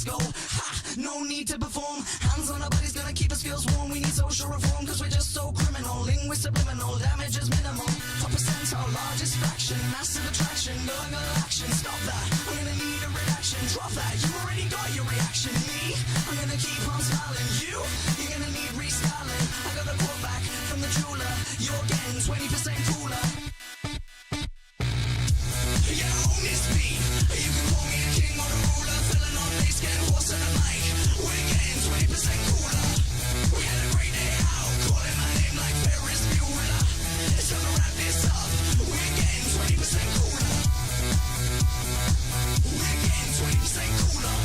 let's go. Ha, no need to perform. Hands on our bodies gonna keep us feels warm. We need social reform cause we're just so criminal. Linguist subliminal, damage is minimal. Top percent our largest fraction. Massive attraction, going on action. Stop that, I'm gonna need a reaction. Drop that, you already got your reaction. Me, I'm gonna keep on smiling. You're gonna need restyling. I got a quote back from the jeweler. You're getting 20% cooler. Yeah, own this beat. You can call me a king or a ruler. Filling on bass, getting horse on the mic. We're getting 20% cooler. We had a great day out, calling my name like Ferris Bueller. It's time to wrap this up. We're getting 20% cooler. We're getting 20% cooler.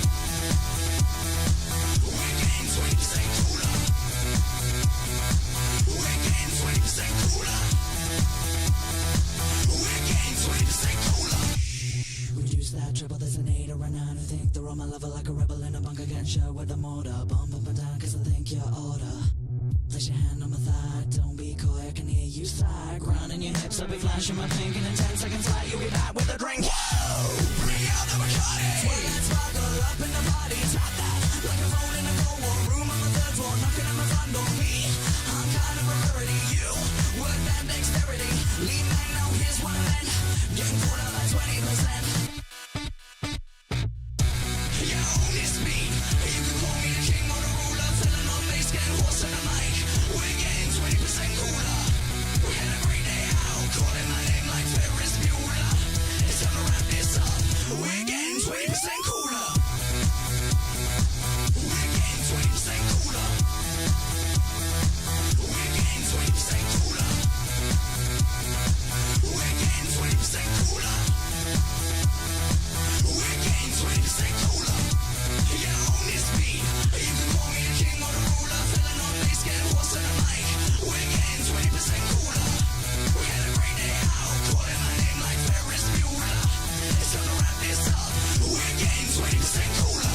We're getting 20% cooler. We're getting 20% cooler. We're getting 20% cooler. Reduce that triple designator right now. I think they're on my level like a rebel in a bunker getting shot with a mortar. Bump up and down cause I think you're order. Place your hand on my thigh, don't be coy, I can hear you sigh. Grinding your hips, I'll be flashing my pink, and in 10 seconds flat, you'll be back with a drink. Whoa! Bring out the Bacardi! Swag that sparkle up in the party, tap that like a phone in a Cold War room on the third floor, knocking on my front door. Me, I'm kind of a rarity. You, work that dexterity. Lean back now, here's one then. Getting caught up like 20%. Yeah, own this beat. You can call me a king or a ruler. Filling on bass, getting horse on the mic. We're getting 20% cooler. We had a great day out, calling my name like Ferris Bueller. It's time to wrap this up. We're getting 20% cooler. We're getting 20% cooler. We're getting 20% cooler. We're getting 20% cooler. We're getting 20% cooler. Yeah, own this beat. You can call me a king or a ruler. Filling on bass, getting horse on the mic. We're getting 20% cooler. We had a great day out, calling my name like Ferris Bueller. It's time to wrap this up. We're getting 20% cooler.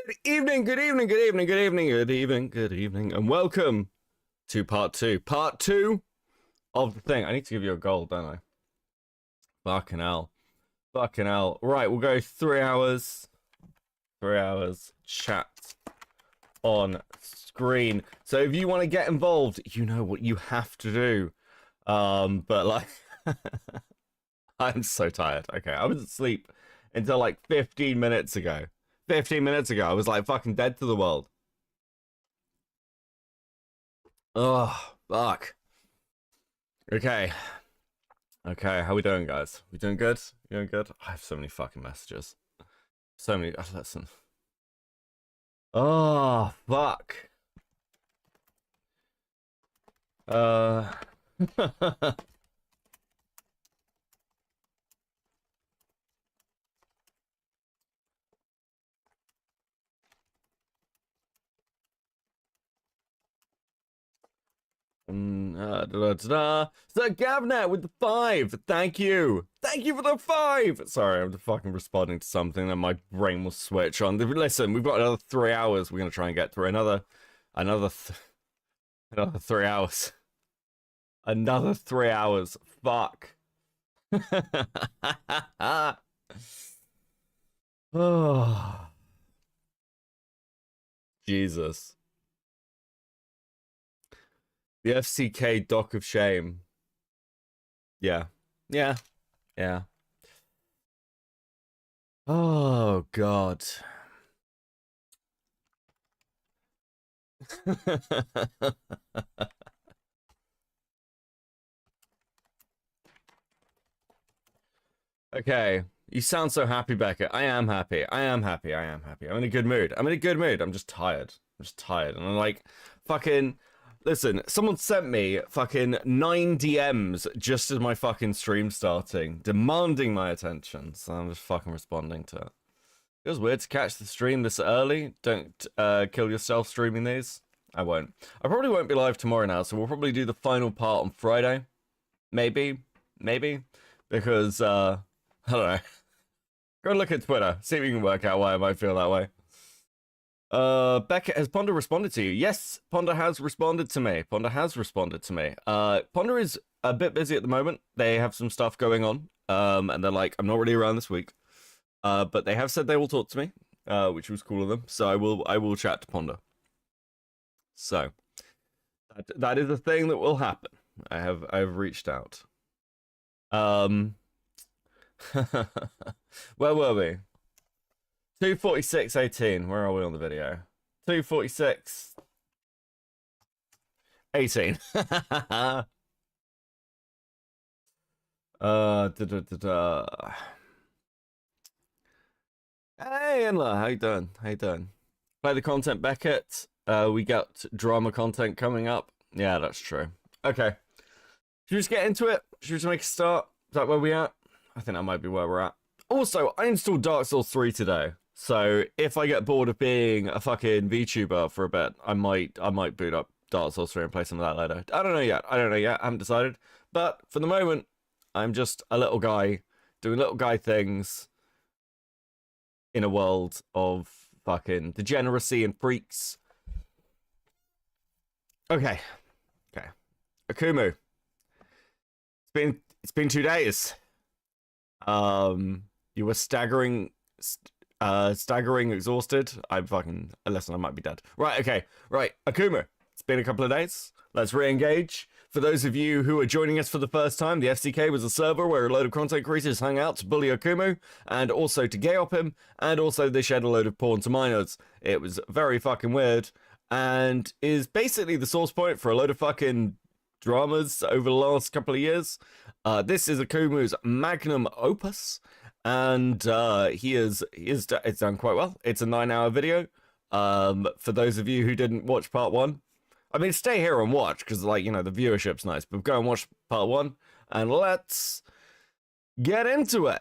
Good evening, good evening, good evening, good evening, good evening, good evening, and welcome to part two of the thing. I need to give you a goal, don't I? Fucking hell. Fucking hell. Right, we'll go 3 hours. 3 hours chat on screen. So if you want to get involved, you know what you have to do. But like, I'm so tired. Okay, I was asleep until like 15 minutes ago. 15 minutes ago, I was like fucking dead to the world. Oh, fuck. Okay. Okay, how we doing, guys? We doing good? You doing good? I have so many fucking messages. So many. Oh, listen. Oh, fuck. So Gavnet with the 5. Thank you. Thank you for the 5. Sorry, I'm fucking responding to something that my brain will switch on. Listen, we've got another 3 hours. We're gonna try and get through another 3 hours. Another 3 hours. Fuck. Oh. Jesus. The FCK dock of shame. Yeah. Yeah. Yeah. Oh, God. Okay. You sound so happy, Becca. I am happy. I am happy. I am happy. I'm in a good mood. I'm in a good mood. I'm just tired. I'm just tired. And I'm like, fucking... Listen, someone sent me fucking 9 DMs just as my fucking stream starting, demanding my attention. So I'm just fucking responding to it. It was weird to catch the stream this early. Don't kill yourself streaming these. I won't. I probably won't be live tomorrow now, so we'll probably do the final part on Friday. Maybe. Because, I don't know. Go and look at Twitter. See if you can work out why I might feel that way. Becca, has Ponder responded to you? Yes, Ponder has responded to me. Ponder is a bit busy at the moment. They have some stuff going on. and they're like, I'm not really around this week. But they have said they will talk to me, which was cool of them. So I will chat to Ponder. So that is a thing that will happen. I've reached out. Where were we? 2:46:18. Where are we on the video? 2:46:18. Hey, Inla, how you doing? How you doing? Play the content, Beckett. We got drama content coming up. Yeah, that's true. Okay. Should we just get into it? Should we just make a start? Is that where we at? I think that might be where we're at. Also, I installed Dark Souls 3 today. So if I get bored of being a fucking VTuber for a bit, I might boot up Dark Souls 3 and play some of that later. I don't know yet. I haven't decided. But for the moment, I'm just a little guy doing little guy things in a world of fucking degeneracy and freaks. Okay. Akumu. It's been 2 days. You were staggering exhausted. Listen, I might be dead. Right, okay. Right, Akumu. It's been a couple of days. Let's re-engage. For those of you who are joining us for the first time, the FCK was a server where a load of content creators hung out to bully Akumu, and also to gay up him, and also they shared a load of porn to minors. It was very fucking weird, and is basically the source point for a load of fucking dramas over the last couple of years. This is Akumu's magnum opus, and it's done quite well. It's a 9-hour video. For those of you who didn't watch part 1, I mean, stay here and watch, because, like, you know, the viewership's nice, but go and watch part 1, and let's get into it.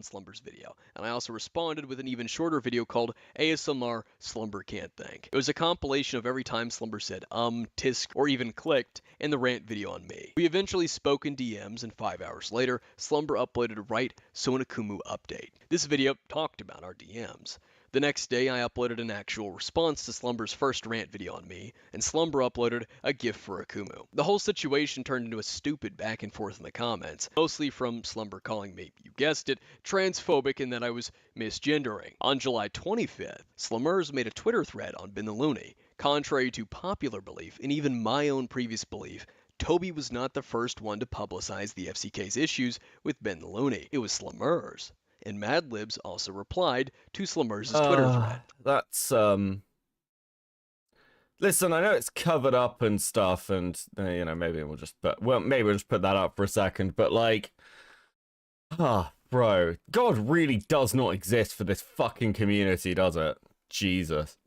Slumber's video, and I also responded with an even shorter video called ASMR Slumber Can't Think. It was a compilation of every time Slumber said tisk, or even clicked in the rant video on me. We eventually spoke in DMs, and 5 hours later, Slumber uploaded a Right So an Akumu update. This video talked about our DMs. The next day, I uploaded an actual response to Slumber's first rant video on me, and Slumber uploaded a GIF for Akumu. The whole situation turned into a stupid back and forth in the comments, mostly from Slumber calling me, you guessed it, transphobic and that I was misgendering. On July 25th, Slummers made a Twitter thread on Ben the Looney. Contrary to popular belief, and even my own previous belief, Toby was not the first one to publicize the FCK's issues with Ben the Looney. It was Slummers. And Madlibs also replied to Slummers' Twitter thread. That's, listen, I know it's covered up and stuff, and, you know, maybe we'll just put that up for a second, but, like, bro, God really does not exist for this fucking community, does it? Jesus.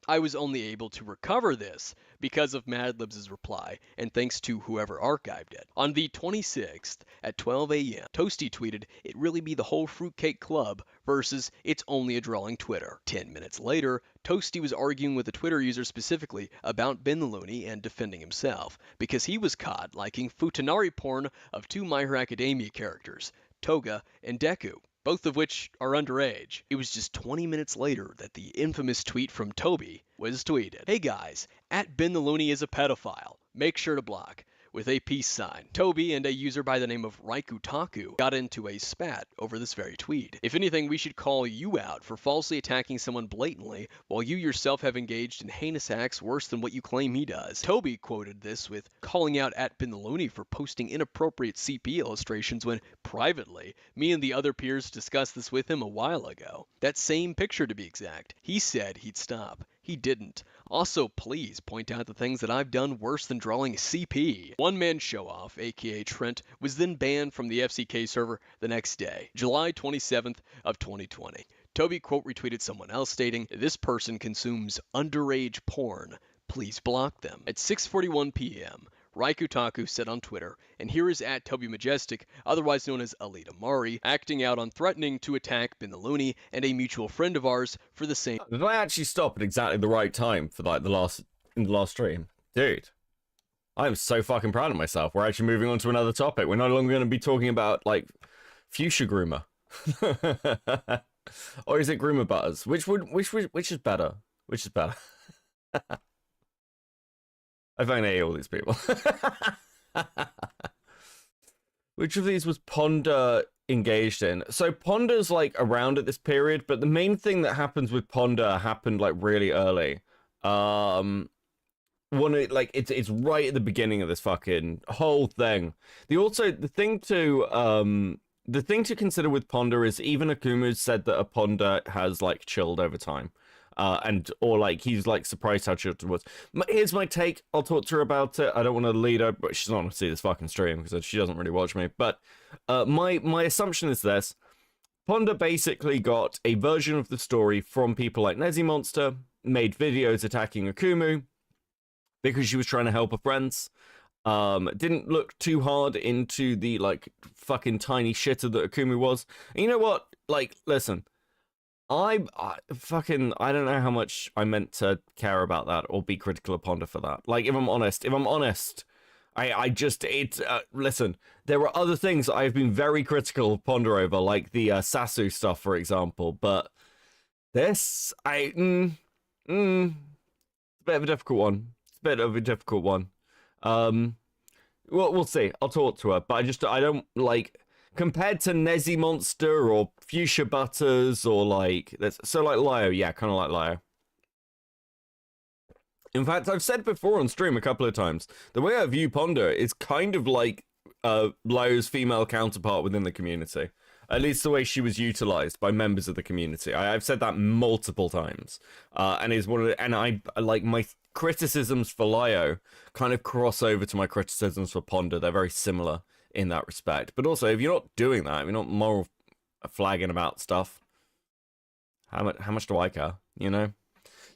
I was only able to recover this because of Madlibs' reply, and thanks to whoever archived it. On the 26th, at 12 a.m., Toasty tweeted, "It really be the whole Fruitcake Club versus It's Only a Drawing Twitter." 10 minutes later, Toasty was arguing with a Twitter user specifically about Ben the Looney and defending himself, because he was caught liking futanari porn of 2 My Hero Academia characters, Toga and Deku, both of which are underage. It was just 20 minutes later that the infamous tweet from Toby was tweeted. "Hey guys, @Ben the Looney is a pedophile. Make sure to block," with a peace sign. Toby and a user by the name of Raikutaku got into a spat over this very tweet. If anything, we should call you out for falsely attacking someone blatantly while you yourself have engaged in heinous acts worse than what you claim he does. Toby quoted this with calling out @Ben the Looney for posting inappropriate CP illustrations when, privately, me and the other peers discussed this with him a while ago. That same picture, to be exact. He said he'd stop. He didn't. Also, please point out the things that I've done worse than drawing CP. One man show off, aka Trent, was then banned from the FCK server the next day, July 27th of 2020. Toby quote retweeted someone else stating, "This person consumes underage porn. Please block them." At 6:41 p.m., Raikutaku said on Twitter, and here is @TobyMajestic, otherwise known as Alita Mari, acting out on threatening to attack Ben the Looney and a mutual friend of ours for the same. Did I actually stop at exactly the right time for, like, the last stream? Dude, I'm so fucking proud of myself. We're actually moving on to another topic. We're no longer going to be talking about, like, fuchsia groomer. Or is it groomer butters? Which is better? Which is better? I fucking hate all these people. Which of these was Ponder engaged in? So Ponder's like around at this period, but the main thing that happens with Ponder happened like really early. Like it's right at the beginning of this fucking whole thing. The thing to consider with Ponder is even Akumu said that a Ponder has like chilled over time. Or like he's like surprised how chilled it was. Here's my take. I'll talk to her about it. I don't want to lead her, but she's not going to see this fucking stream because she doesn't really watch me. But my assumption is this: Ponder basically got a version of the story from people like Nezzy Monster, made videos attacking Akumu because she was trying to help her friends. Didn't look too hard into the like fucking tiny shitter that Akumu was. And you know what? Like, listen. I don't know how much I meant to care about that or be critical of Ponder for that. Like, if I'm honest, listen, there are other things that I've been very critical of Ponder over, like the Sasu stuff, for example, but this, it's a bit of a difficult one. We'll see. I'll talk to her, but I don't like... Compared to Nezzy Monster or Fuchsia Butters or like... So like Lio, yeah, kind of like Lio. In fact, I've said before on stream a couple of times, the way I view Ponder is kind of like Lio's female counterpart within the community. At least the way she was utilized by members of the community. I've said that multiple times. And I like my criticisms for Lio kind of cross over to my criticisms for Ponder. They're very similar in that respect. But also, if you're not doing that, if you're not moral flagging about stuff, how much do I care, you know?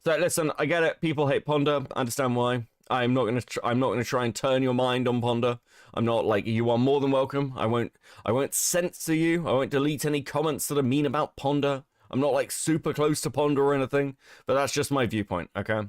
So listen, I get it. People hate Ponder. I understand why. I'm not gonna try and turn your mind on Ponder. I'm not like, you are more than welcome. I won't censor you. I won't delete any comments that are mean about Ponder. I'm not like super close to Ponder or anything, but that's just my viewpoint, okay?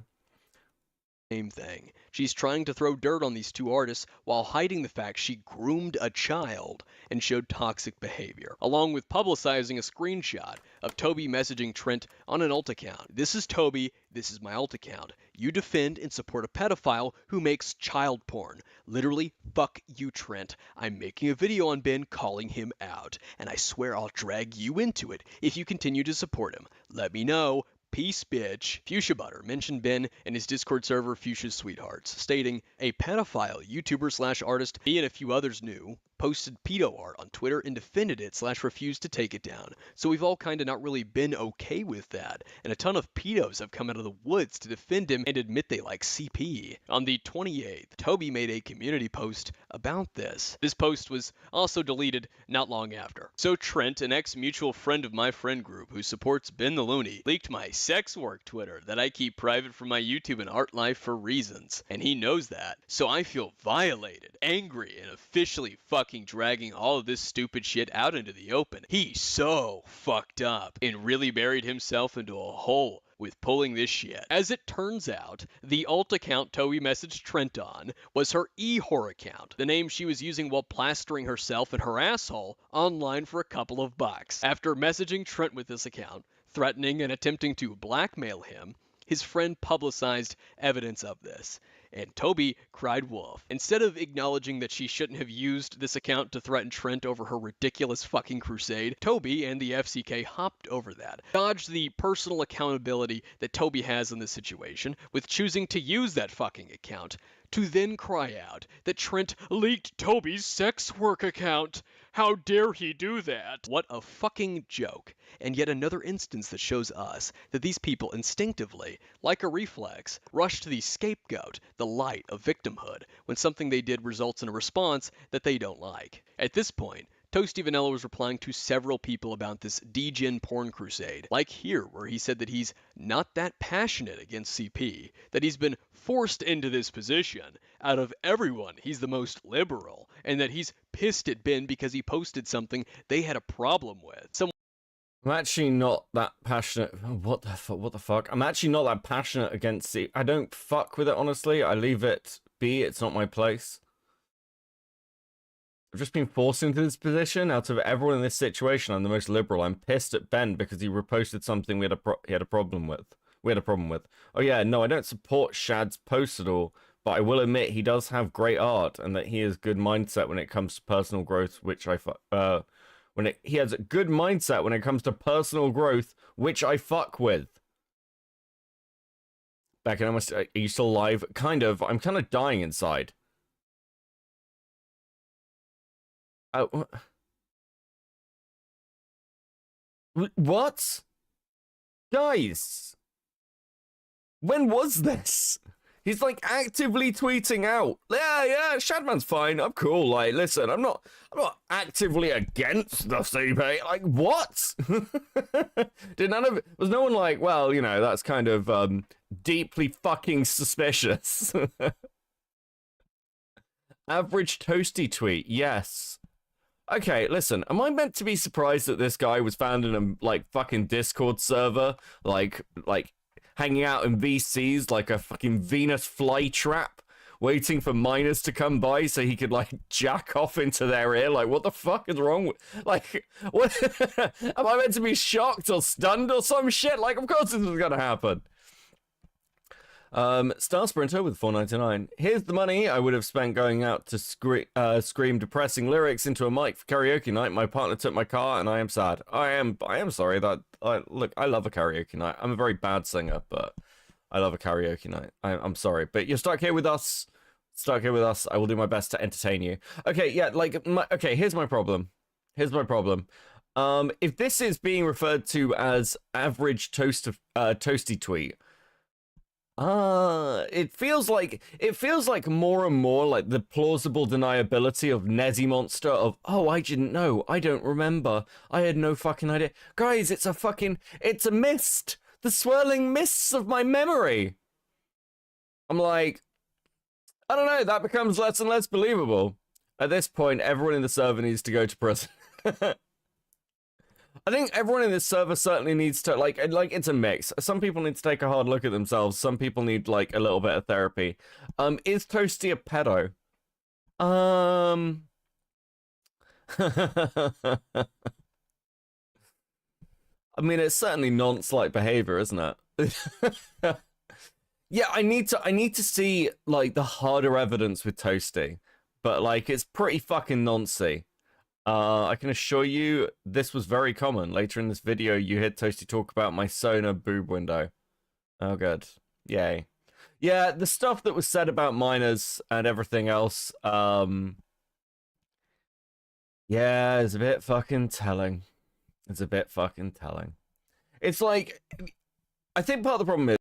Same thing. She's trying to throw dirt on these two artists while hiding the fact she groomed a child and showed toxic behavior, along with publicizing a screenshot of Toby messaging Trent on an alt account. This is Toby, this is my alt account. You defend and support a pedophile who makes child porn. Literally, fuck you, Trent. I'm making a video on Ben calling him out, and I swear I'll drag you into it if you continue to support him. Let me know. Peace, bitch. Fuchsia Butter mentioned Ben in his Discord server Fuchsia's Sweethearts, stating, a pedophile YouTuber/artist he and a few others knew posted pedo art on Twitter and defended it / refused to take it down. So we've all kind of not really been okay with that, and a ton of pedos have come out of the woods to defend him and admit they like CP. On the 28th, Toby made a community post about this. This post was also deleted not long after. So Trent, an ex-mutual friend of my friend group who supports Ben the Looney, leaked my sex work Twitter that I keep private from my YouTube and art life for reasons, and he knows that. So I feel violated, angry, and officially fucking dragging all of this stupid shit out into the open. He's so fucked up and really buried himself into a hole with pulling this shit. As it turns out, the alt account Toby messaged Trent on was her e-whore account, the name she was using while plastering herself and her asshole online for a couple of bucks. After messaging Trent with this account, threatening and attempting to blackmail him, his friend publicized evidence of this, and Toby cried wolf. Instead of acknowledging that she shouldn't have used this account to threaten Trent over her ridiculous fucking crusade, Toby and the FCK hopped over that, dodged the personal accountability that Toby has in this situation with choosing to use that fucking account, to then cry out that Trent leaked Toby's sex work account. How dare he do that? What a fucking joke. And yet another instance that shows us that these people instinctively, like a reflex, rush to the scapegoat, the light of victimhood, when something they did results in a response that they don't like. At this point, Toasty Vanilla was replying to several people about this degen porn crusade, like here where he said that he's not that passionate against CP, that he's been forced into this position. Out of everyone, he's the most liberal, and that he's pissed at Ben because he posted something they had a problem with. I'm actually not that passionate. What the fuck? I'm actually not that passionate against CP. I don't fuck with it, honestly. I leave it be. It's not my place. I've just been forced into this position. Out of everyone in this situation, I'm the most liberal. I'm pissed at Ben because he reposted something he had a problem with. Oh yeah, no, I don't support Shad's post at all. but I will admit he does have great art and that he has good mindset when it comes to personal growth, which he has a good mindset when it comes to personal growth, which I fuck with. Back in almost, are you still alive? Kind of. I'm kind of dying inside. Oh, what? Guys, when was this? He's like actively tweeting out, yeah, Shadman's fine, I'm cool. Like, listen, I'm not actively against the CP. Like, what? Was no one like, well, you know, that's kind of deeply fucking suspicious. Average toasty tweet, yes. Okay, listen, am I meant to be surprised that this guy was found in a, like, fucking Discord server? Like, hanging out in VCs like a fucking Venus flytrap, waiting for miners to come by so he could, like, jack off into their ear? Like, what the fuck is wrong with... Like, what... Am I meant to be shocked or stunned or some shit? Like, of course this is gonna happen. Star Sprinter with $4.99. Here's the money I would have spent going out to scream depressing lyrics into a mic for karaoke night. My partner took my car, and I am sad. I am sorry that look. I love a karaoke night. I'm a very bad singer, but I love a karaoke night. I'm sorry, but you're stuck here with us. Stuck here with us. I will do my best to entertain you. Okay, yeah. Like, okay. Here's my problem. If this is being referred to as average toasty tweet. It feels like more and more like the plausible deniability of Nezzy Monster of, oh, I didn't know, I don't remember, I had no fucking idea. Guys, it's a mist, the swirling mists of my memory. I'm like, I don't know, that becomes less and less believable. At this point, everyone in the server needs to go to prison. I think everyone in this server certainly needs to, like, it's a mix. Some people need to take a hard look at themselves. Some people need, like, a little bit of therapy. Is Toasty a pedo? I mean, it's certainly nonce-like behavior, isn't it? Yeah, I need to see, like, the harder evidence with Toasty. But, like, it's pretty fucking noncy. I can assure you this was very common. Later in this video, you heard Toasty talk about my Sona boob window. Oh, good. Yay. Yeah, the stuff that was said about minors and everything else, yeah, it's a bit fucking telling. It's a bit fucking telling. It's like, I think part of the problem is,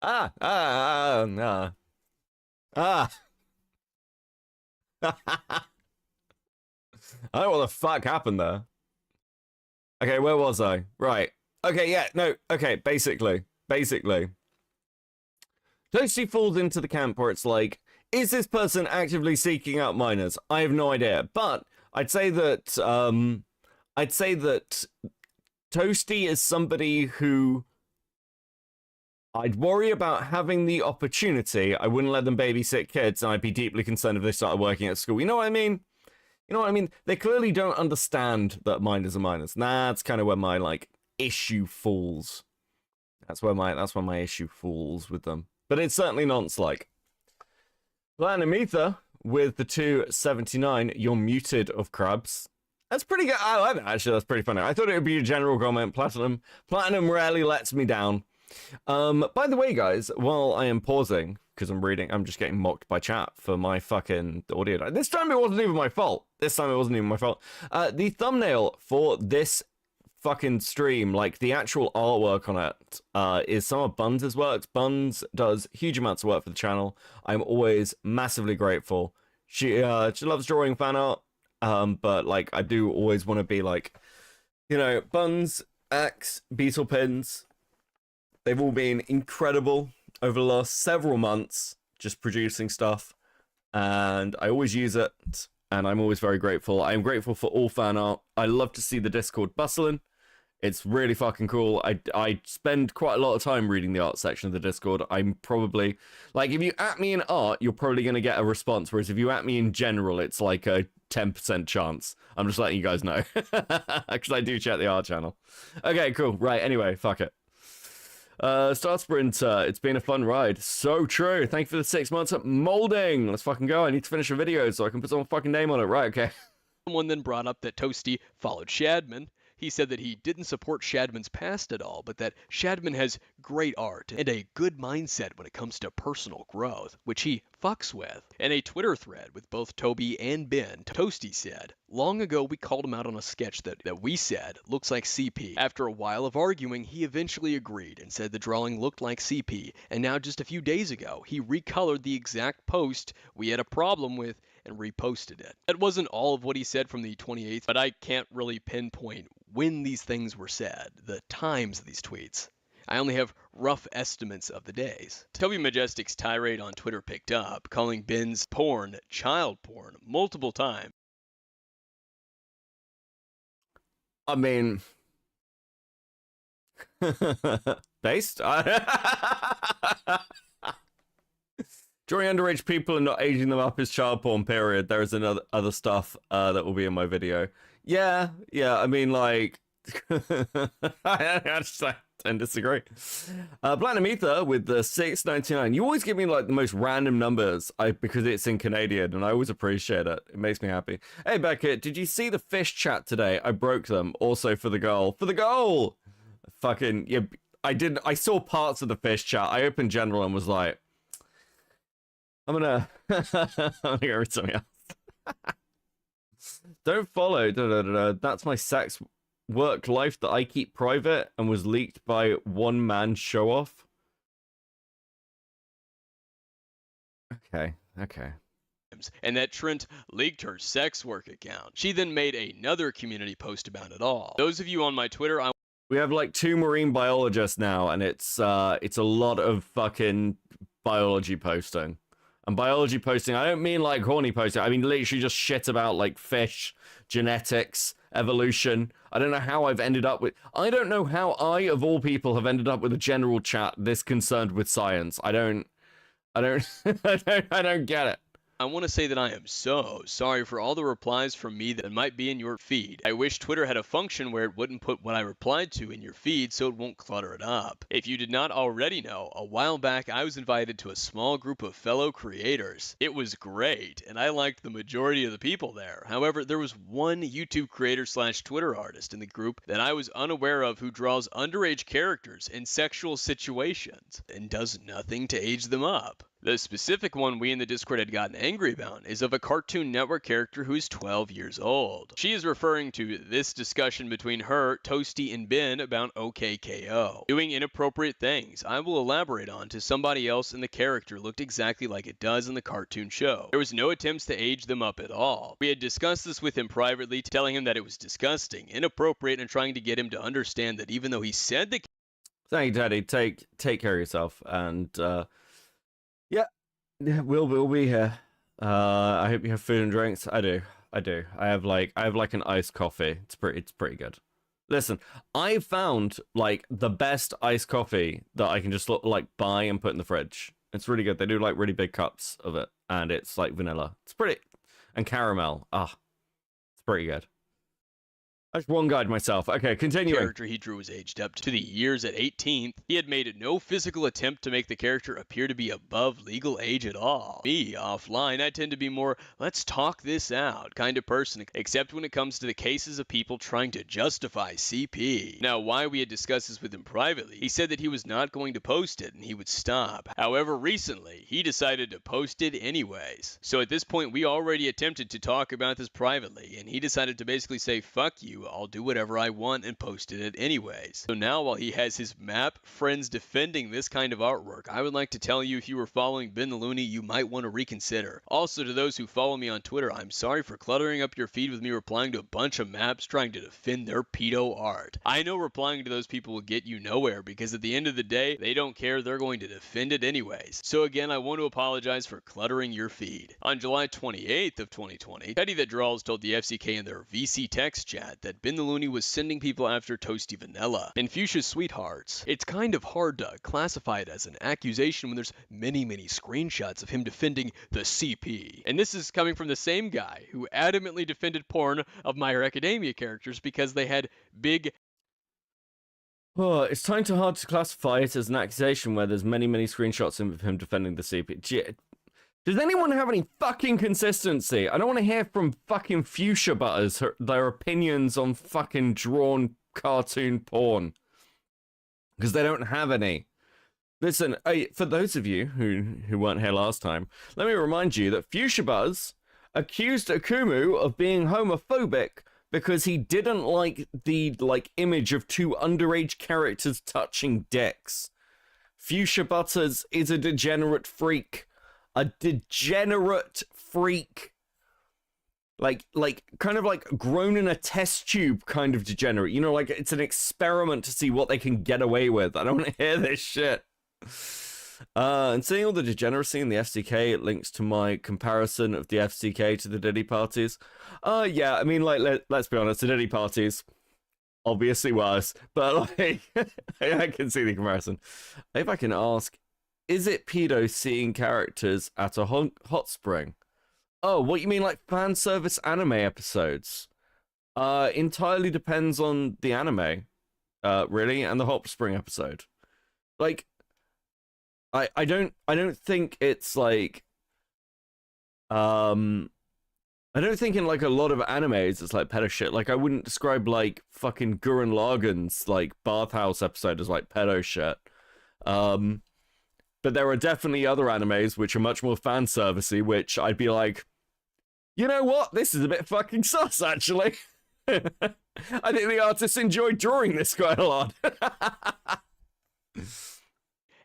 ah. I don't know what the fuck happened there. Okay, where was I? Right. Okay, yeah, no, okay, basically. Toasty falls into the camp where it's like, is this person actively seeking out minors? I have no idea. But I'd say that Toasty is somebody who I'd worry about having the opportunity. I wouldn't let them babysit kids, and I'd be deeply concerned if they started working at school. You know what I mean? You know what I mean? They clearly don't understand that minors are minors. That's kind of where my, like, issue falls. That's where my issue falls with them. But it's certainly nonce-like. Platinum Ether with the 279. You're muted of crabs. That's pretty good. I like that, actually. That's pretty funny. I thought it would be a general comment. Platinum rarely lets me down. By the way, guys, while I am pausing, because I'm just getting mocked by chat for my fucking audio. This time it wasn't even my fault. The thumbnail for this fucking stream, like the actual artwork on it, is some of Buns' work. Buns does huge amounts of work for the channel. I'm always massively grateful. She loves drawing fan art, but like I do always want to be like, you know, Buns, Axe, Beetle Pins, they've all been incredible over the last several months just producing stuff, and I always use it, and I'm always very grateful. I'm grateful for all fan art. I love to see the Discord bustling. It's really fucking cool. I spend quite a lot of time reading the art section of the Discord. I'm probably, like, if you at me in art, you're probably going to get a response, whereas if you at me in general, it's like a 10% chance. I'm just letting you guys know, because I do check the art channel. Okay, cool. Right, anyway, fuck it. Star Sprinter, it's been a fun ride. So true. Thank you for the 6 months at molding. Let's fucking go. I need to finish a video so I can put some fucking name on it. Right, okay. Someone then brought up that Toasty followed Shadman. He said that he didn't support Shadman's past at all, but that Shadman has great art and a good mindset when it comes to personal growth, which he fucks with. In a Twitter thread with both Toby and Ben, Toasty said, "Long ago we called him out on a sketch that we said looks like CP. After a while of arguing, he eventually agreed and said the drawing looked like CP, and now just a few days ago, he recolored the exact post we had a problem with and reposted it." That wasn't all of what he said from the 28th, but I can't really pinpoint when these things were said, the times of these tweets. I only have rough estimates of the days. Toby Majestic's tirade on Twitter picked up, calling Ben's porn child porn multiple times. I mean, based? Drawing underage people and not aging them up is child porn, period. There is other stuff that will be in my video. Yeah, I mean, like, I don't disagree. Platinum Ether with the 6.99. You always give me like the most random numbers because it's in Canadian, and I always appreciate it. It makes me happy. Hey Beckett, did you see the fish chat today? I broke them. Also for the goal. For the goal! Fucking, yeah, I didn't. I saw parts of the fish chat. I opened general and was like, I'm gonna go read something else. Don't follow. That's my sex work life that I keep private and was leaked by one man show off. Okay. And that Trent leaked her sex work account. She then made another community post about it all. Those of you on my Twitter, we have like 2 marine biologists now, and it's a lot of fucking biology posting. And biology posting, I don't mean like horny posting. I mean literally just shit about like fish, genetics, evolution. I don't know how I've ended up with... I don't know how I, of all people, have ended up with a general chat this concerned with science. I don't get it. I want to say that I am so sorry for all the replies from me that might be in your feed. I wish Twitter had a function where it wouldn't put what I replied to in your feed so it won't clutter it up. If you did not already know, a while back I was invited to a small group of fellow creators. It was great, and I liked the majority of the people there. However, there was one YouTube creator / Twitter artist in the group that I was unaware of who draws underage characters in sexual situations and does nothing to age them up. The specific one we in the Discord had gotten angry about is of a Cartoon Network character who is 12 years old. She is referring to this discussion between her, Toasty, and Ben about OKKO. Doing inappropriate things I will elaborate on to somebody else, and the character looked exactly like it does in the cartoon show. There was no attempts to age them up at all. We had discussed this with him privately, telling him that it was disgusting, inappropriate, and trying to get him to understand that even though he said the... Thank you, Daddy. Take care of yourself, and yeah, we'll be here. I hope you have food and drinks. I do. I have like an iced coffee. It's pretty good. Listen, I found like the best iced coffee that I can just like buy and put in the fridge. It's really good. They do like really big cups of it, and it's like vanilla. It's pretty, and caramel. It's pretty good. I just one guide myself. Okay, continuing. The character he drew was aged up to the years at 18. He had made no physical attempt to make the character appear to be above legal age at all. Me, offline, I tend to be more, let's talk this out kind of person, except when it comes to the cases of people trying to justify CP. Now, why we had discussed this with him privately, he said that he was not going to post it and he would stop. However, recently, he decided to post it anyways. So at this point, we already attempted to talk about this privately, and he decided to basically say, fuck you, to I'll do whatever I want and posted it anyways. So now while he has his map friends defending this kind of artwork, I would like to tell you if you were following Ben the Looney, you might want to reconsider. Also to those who follow me on Twitter, I'm sorry for cluttering up your feed with me replying to a bunch of maps trying to defend their pedo art. I know replying to those people will get you nowhere because at the end of the day, they don't care, they're going to defend it anyways. So again, I want to apologize for cluttering your feed. On July 28th of 2020, Teddy That Draws told the FCK in their VC text chat that Ben the Looney was sending people after Toasty Vanilla and Fuchsia's Sweethearts. It's kind of hard to classify it as an accusation when there's many screenshots of him defending the CP. And this is coming from the same guy who adamantly defended porn of My Hero Academia characters because they had big... Oh, it's hard to classify it as an accusation where there's many screenshots of him defending the CP. Does anyone have any fucking consistency? I don't want to hear from fucking Fuchsia Butters their opinions on fucking drawn cartoon porn. Because they don't have any. Listen, for those of you who weren't here last time, let me remind you that Fuchsia Butters accused Akumu of being homophobic because he didn't like the image of two underage characters touching dicks. Fuchsia Butters is a degenerate freak. A degenerate freak. Like kind of like grown in a test tube kind of degenerate. You know, like it's an experiment to see what they can get away with. I don't want to hear this shit. And seeing all the degeneracy in the FCK, it links to my comparison of the FCK to the Diddy parties. Yeah, I mean, like, let's be honest, the Diddy parties obviously worse, but like, I can see the comparison. If I can ask, is it pedo seeing characters at a hot spring? Oh, what you mean, like fan service anime episodes? Entirely depends on the anime, really, and the hot spring episode. Like, I don't think it's like, I don't think in like a lot of animes it's like pedo shit. Like I wouldn't describe like fucking Gurren Lagann's like bathhouse episode as like pedo shit. But there are definitely other animes which are much more fan servicey, which I'd be like, you know what? This is a bit fucking sus, actually. I think the artists enjoyed drawing this quite a lot.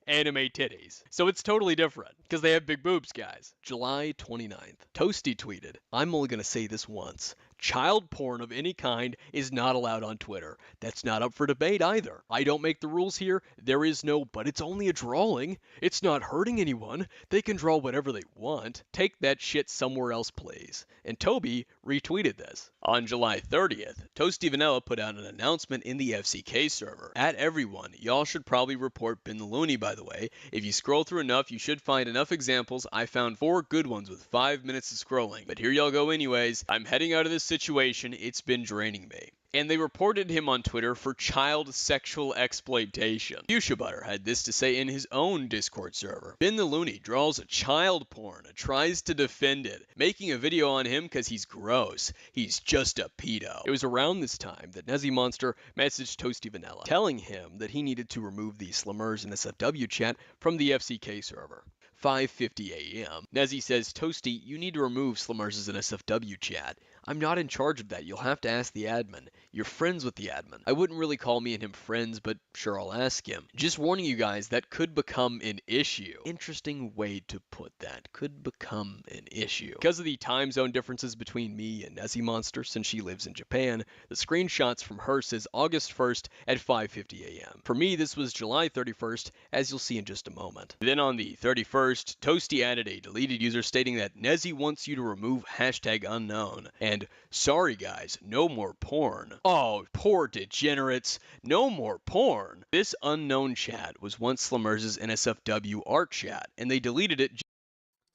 Anime titties. So it's totally different, because they have big boobs, guys. July 29th. Toasty tweeted, I'm only going to say this once. Child porn of any kind is not allowed on Twitter. That's not up for debate either. I don't make the rules here. There is no, but it's only a drawing. It's not hurting anyone. They can draw whatever they want. Take that shit somewhere else, please. And Toby retweeted this. On July 30th, Toasty Vanilla put out an announcement in the FCK server. At everyone, y'all should probably report Ben the Looney, by the way. If you scroll through enough, you should find enough examples. I found 4 good ones with 5 minutes of scrolling. But here y'all go anyways. I'm heading out of this situation. It's been draining me. And they reported him on Twitter for child sexual exploitation. Fuchsia Butter had this to say in his own Discord server. Ben the Looney draws a child porn and tries to defend it, making a video on him because he's gross. He's just a pedo. It was around this time that Nezzy Monster messaged Toasty Vanilla, telling him that he needed to remove the Slummers and SFW chat from the FCK server. 5:50 a.m. Nezzy says, Toasty, you need to remove Slummers' and SFW chat. I'm not in charge of that. You'll have to ask the admin. You're friends with the admin. I wouldn't really call me and him friends, but sure, I'll ask him. Just warning you guys, that could become an issue. Interesting way to put that. Could become an issue. Because of the time zone differences between me and Nezzy Monster, since she lives in Japan, the screenshots from her says August 1st at 5:50 a.m. For me, this was July 31st, as you'll see in just a moment. Then on the 31st, Toasty added a deleted user stating that Nezzy wants you to remove #unknown, and sorry guys, no more porn. Oh, poor degenerates, no more porn. This unknown chat was once Slummers' NSFW art chat, and they deleted it.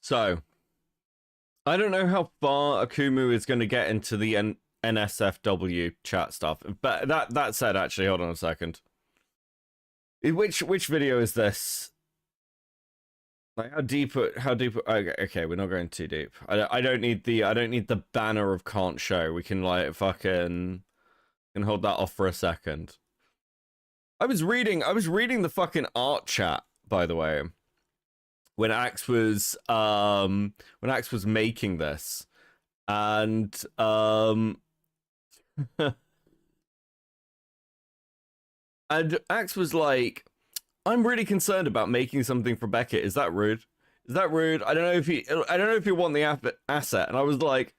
So, I don't know how far Akumu is going to get into the NSFW chat stuff, but that said, actually, hold on a second. Which video is this? Like how deep? Okay, we're not going too deep. I don't need the banner of can't show. We can like fucking can hold that off for a second. I was reading the fucking art chat, by the way, when Axe was making this, and And Axe was like, I'm really concerned about making something for Beckett. Is that rude? Is that rude? I don't know if you want the asset. And I was like,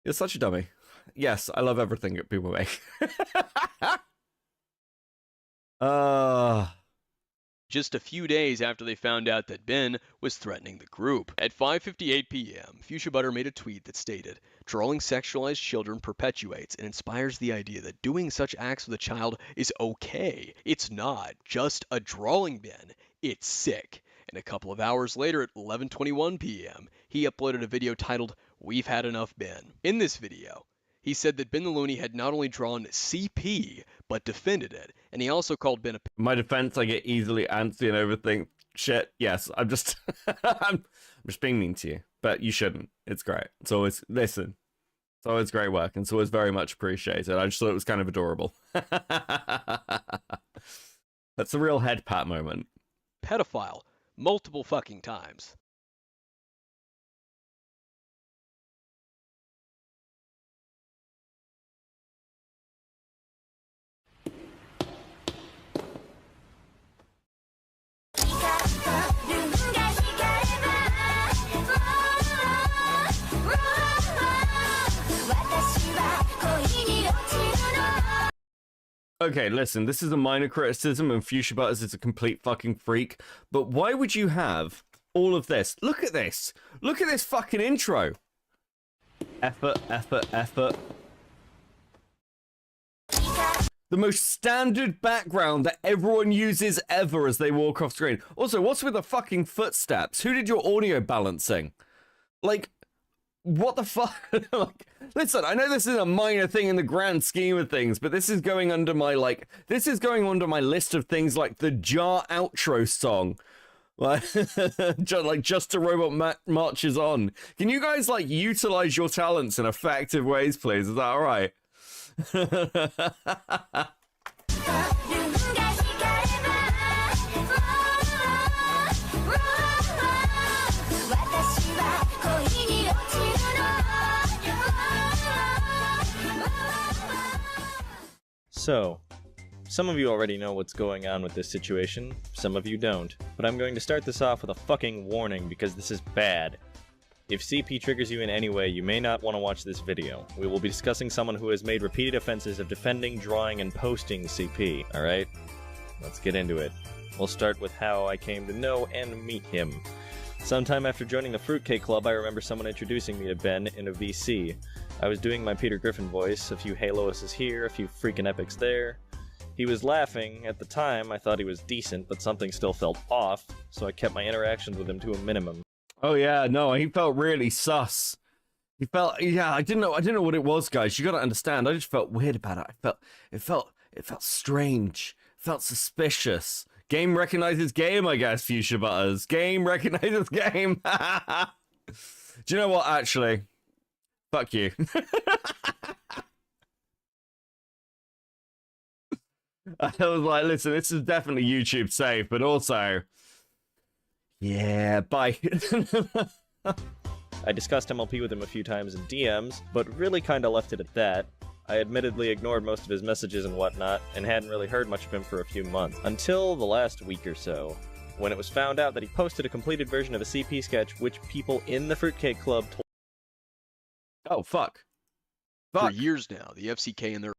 you're such a dummy. Yes, I love everything that people make. Just a few days after they found out that Ben was threatening the group. At 5:58 p.m., Fuchsia Butter made a tweet that stated, "Drawing sexualized children perpetuates and inspires the idea that doing such acts with a child is okay. It's not just a drawing, Ben. It's sick." And a couple of hours later at 11:21 p.m., he uploaded a video titled, "We've Had Enough, Ben." In this video, he said that Ben the Looney had not only drawn CP, but defended it. And he also called Ben a... My defense, I get easily antsy and overthink shit. Yes, I'm just... I'm just being mean to you. But you shouldn't. It's great. It's always... Listen. It's always great work. And it's always very much appreciated. I just thought it was kind of adorable. That's a real head pat moment. pedophile multiple fucking times. Okay, listen, this is a minor criticism and Fuchsia Butters is a complete fucking freak, but why would you have all of this? Look at this. Look at this fucking intro. Effort, effort, effort. The most standard background that everyone uses ever as they walk off screen. Also, what's with the fucking footsteps? Who did your audio balancing? Like, what the fuck? Like, listen, I know this is a minor thing in the grand scheme of things, but this is going under my, like, this is going under my list of things like the Jar outro song. Like, Just a Robot Marches On. Can you guys, like, utilize your talents in effective ways, please? Is that all right? So, some of you already know what's going on with this situation, some of you don't, but I'm going to start this off with a fucking warning because this is bad. If CP triggers you in any way, you may not want to watch this video. We will be discussing someone who has made repeated offenses of defending, drawing, and posting CP, alright? Let's get into it. We'll start with how I came to know and meet him. Sometime after joining the Fruitcake Club, I remember someone introducing me to Ben in a VC. I was doing my Peter Griffin voice, a few Haloises here, a few freaking epics there. He was laughing. At the time, I thought he was decent, but something still felt off, so I kept my interactions with him to a minimum. Oh yeah, no, he felt really sus. He felt, yeah, I didn't know what it was, guys. You gotta understand. I just felt weird about it. It felt strange. It felt suspicious. Game recognizes game, I guess. Fuchsia Butters. Game recognizes game. Do you know what? Actually, fuck you. I was like, listen, this is definitely YouTube safe, but also, yeah, bye. I discussed MLP with him a few times in DMs, but really kinda left it at that. I admittedly ignored most of his messages and whatnot, and hadn't really heard much of him for a few months. Until the last week or so, when it was found out that he posted a completed version of a CP sketch which people in the Fruitcake Club told... Oh, fuck. For years now, the FCK and their...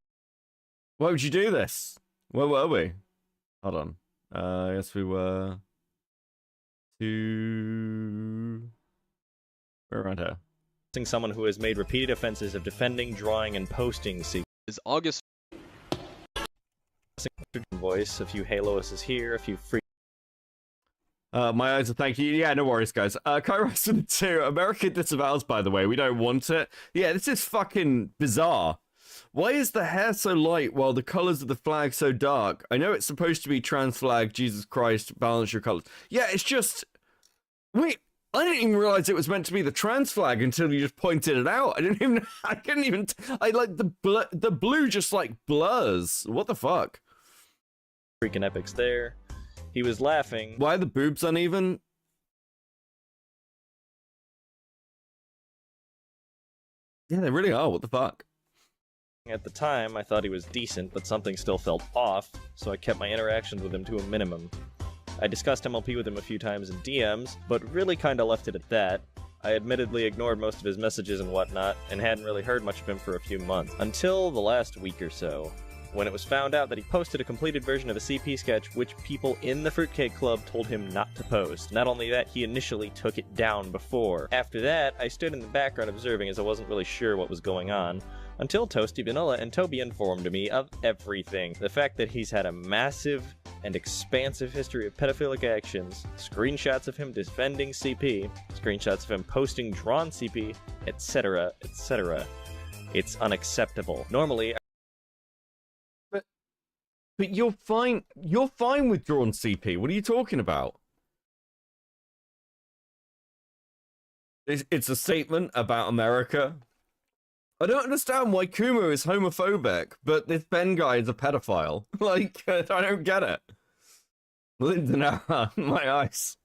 Why would you do this? Where were we? Hold on. I guess we were... We're around here. Someone who has made repeated offenses of defending, drawing, and posting CP. Is August... voice, a few Haloises here, a few free... My eyes are thank you. Yeah, no worries, guys. Kairos 2, America disavows, by the way. We don't want it. Yeah, this is fucking bizarre. Why is the hair so light while the colors of the flag so dark? I know it's supposed to be trans flag, Jesus Christ, balance your colors. Yeah, it's just... Wait, I didn't even realize it was meant to be the trans flag until you just pointed it out. I couldn't even, like, the blue just, like, blurs. What the fuck? Freaking epics there. He was laughing. Why are the boobs uneven? Yeah, they really are. What the fuck? At the time, I thought he was decent, but something still felt off, so I kept my interactions with him to a minimum. I discussed MLP with him a few times in DMs, but really kinda left it at that. I admittedly ignored most of his messages and whatnot, and hadn't really heard much of him for a few months. Until the last week or so, when it was found out that he posted a completed version of a CP sketch which people in the Fruitcake Club told him not to post. Not only that, he initially took it down before. After that, I stood in the background observing as I wasn't really sure what was going on, until Toasty Vanilla and Toby informed me of everything. The fact that he's had a massive and expansive history of pedophilic actions, screenshots of him defending CP, screenshots of him posting drawn CP, etc., etc. It's unacceptable. Normally, But you're fine with drawn CP. What are you talking about? It's a statement about America. I don't understand why Kuma is homophobic, but this Ben guy is a pedophile. Like, I don't get it. Linda, my eyes.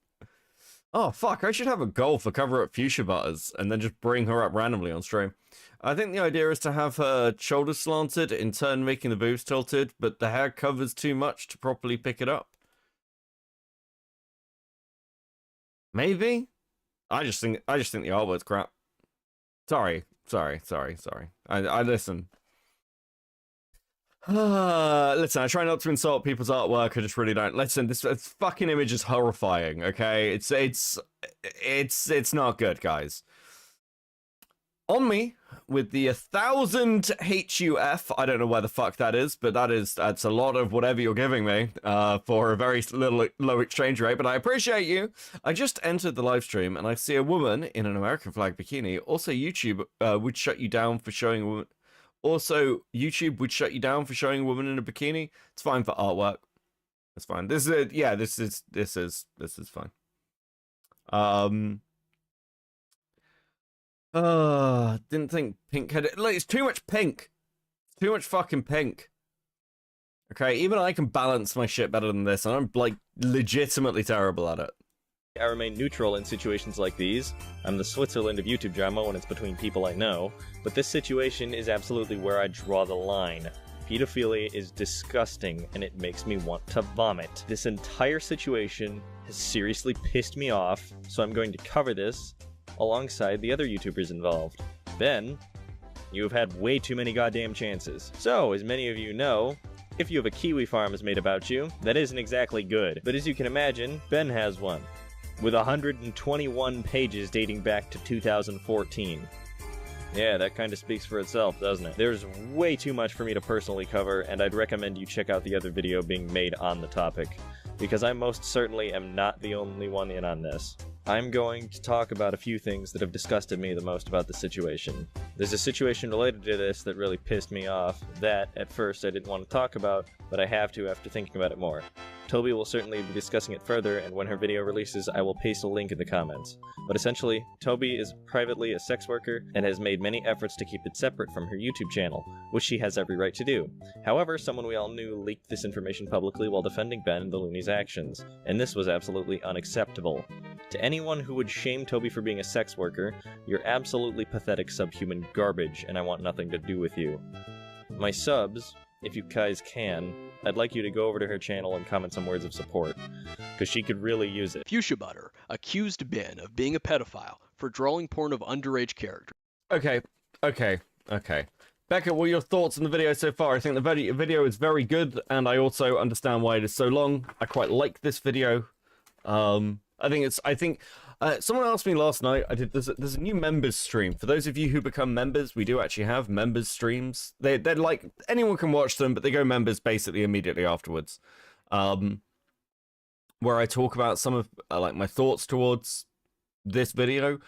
Oh, fuck, I should have a goal for cover up Fuchsia Butters and then just bring her up randomly on stream. I think the idea is to have her shoulders slanted, in turn making the boobs tilted, but the hair covers too much to properly pick it up. Maybe? I just think the artwork's crap. Sorry. I listen. Listen, I try not to insult people's artwork. I just really don't. Listen, this fucking image is horrifying. Okay, it's not good, guys. On me with the 1000 HUF. I don't know where the fuck that is, but that's a lot of whatever you're giving me for a very low exchange rate. But I appreciate you. I just entered the live stream and I see a woman in an American flag bikini. Also, YouTube would shut you down for showing a woman. Also, YouTube would shut you down for showing a woman in a bikini. It's fine for artwork. It's fine. This is fine. Didn't think pink had it. Like, it's too much pink. It's too much fucking pink. Okay, even I can balance my shit better than this, and I'm like legitimately terrible at it. I remain neutral in situations like these. I'm the Switzerland of YouTube drama when it's between people I know, but this situation is absolutely where I draw the line. Pedophilia is disgusting, and it makes me want to vomit. This entire situation has seriously pissed me off, so I'm going to cover this alongside the other YouTubers involved. Ben, you have had way too many goddamn chances. So, as many of you know, if you have a kiwi farm is made about you, that isn't exactly good. But as you can imagine, Ben has one, with 121 pages dating back to 2014. Yeah, that kind of speaks for itself, doesn't it? There's way too much for me to personally cover, and I'd recommend you check out the other video being made on the topic, because I most certainly am not the only one in on this. I'm going to talk about a few things that have disgusted me the most about the situation. There's a situation related to this that really pissed me off that, at first, I didn't want to talk about, but I have to after thinking about it more. Toby will certainly be discussing it further, and when her video releases, I will paste a link in the comments. But essentially, Toby is privately a sex worker and has made many efforts to keep it separate from her YouTube channel, which she has every right to do. However, someone we all knew leaked this information publicly while defending Ben and the Looney's actions, and this was absolutely unacceptable. To anyone who would shame Toby for being a sex worker, you're absolutely pathetic subhuman garbage, and I want nothing to do with you. My subs, if you guys can, I'd like you to go over to her channel and comment some words of support, because she could really use it. Fuchsia Butter accused Ben of being a pedophile for drawing porn of underage characters. Okay. Becca, what are your thoughts on the video so far? I think the video is very good, and I also understand why it is so long. I quite like this video. I think someone asked me last night. There's a new members stream. For those of you who become members, we do actually have members streams. They're like, anyone can watch them, but they go members basically immediately afterwards. Where I talk about some of like my thoughts towards this video.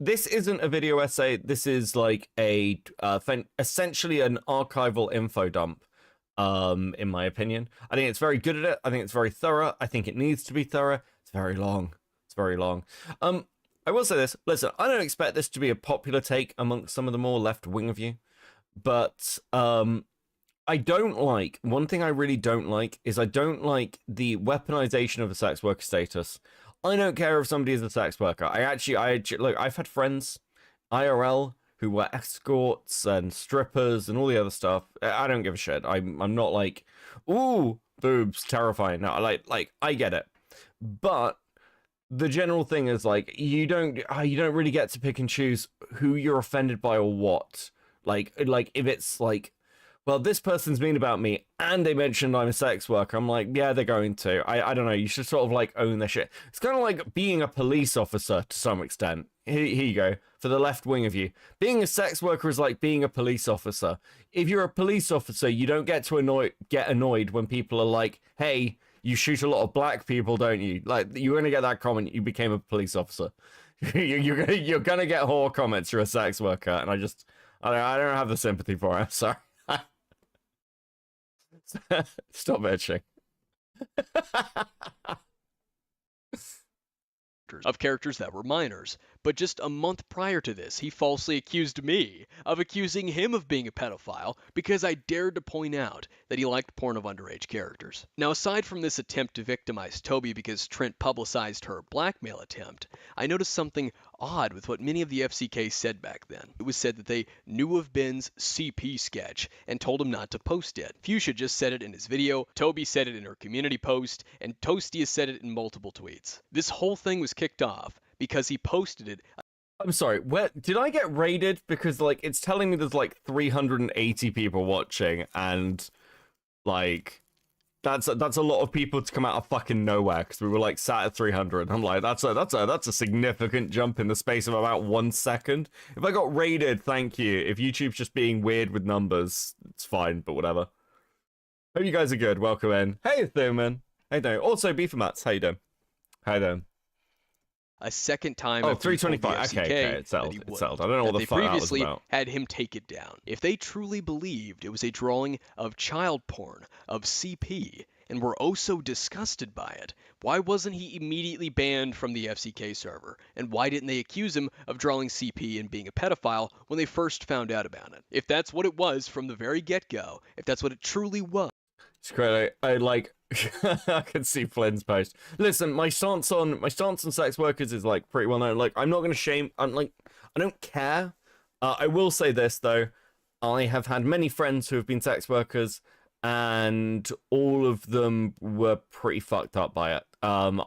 This isn't a video essay. This is like a essentially an archival info dump. In my opinion, I think it's very good at it. I think it's very thorough. I think it needs to be thorough. It's very long. I will say this. Listen, I don't expect this to be a popular take amongst some of the more left-wing of you, but I don't like, one thing I really don't like is I don't like the weaponization of a sex worker status. I don't care if somebody is a sex worker. I actually look, I've had friends IRL who were escorts and strippers and all the other stuff. I don't give a shit. I'm not like, ooh, boobs, terrifying. No, like I get it, but the general thing is like you don't really get to pick and choose who you're offended by or what. Like if it's like, well, this person's mean about me and they mentioned I'm a sex worker, I'm like, yeah, they're going to. I don't know, you should sort of like own their shit. It's kind of like being a police officer to some extent. Here you go, for the left wing of you. Being a sex worker is like being a police officer. If you're a police officer, you don't get annoyed when people are like, hey, you shoot a lot of black people, don't you? Like, you're gonna get that comment, you became a police officer. you're gonna get whore comments, you're a sex worker, and I don't have the sympathy for it, sorry. Stop bitching. Of characters that were minors, but just a month prior to this, he falsely accused me of accusing him of being a pedophile because I dared to point out that he liked porn of underage characters. Now, aside from this attempt to victimize Toby because Trent publicized her blackmail attempt, I noticed something odd with what many of the FCK said back then. It was said that they knew of Ben's CP sketch and told him not to post it. Fuchsia just said it in his video, Toby said it in her community post, and Toasty has said it in multiple tweets. This whole thing was kicked off because he posted it. I'm sorry, where did I get raided? Because like it's telling me there's like 380 people watching, and like that's a lot of people to come out of fucking nowhere, because we were like sat at 300. I'm like, that's a significant jump in the space of about 1 second. If I got raided, thank you. If YouTube's just being weird with numbers, it's fine, but whatever. Hope you guys are good. Welcome in. Hey Thuman. How you doing? Also Beefermats, how you doing? How you doing? A second time. Oh, after 325. Okay, it's settled. It's settled. I don't know what the fuck that was about. Had him take it down. If they truly believed it was a drawing of child porn, of CP, and were oh so disgusted by it, why wasn't he immediately banned from the FCK server? And why didn't they accuse him of drawing CP and being a pedophile when they first found out about it? If that's what it was from the very get-go, if that's what it truly was. It's great. I like I can see Flynn's post. Listen, my stance on sex workers is like pretty well known. Like, I'm not gonna shame. I don't care. I will say this though. I have had many friends who have been sex workers, and all of them were pretty fucked up by it. I'm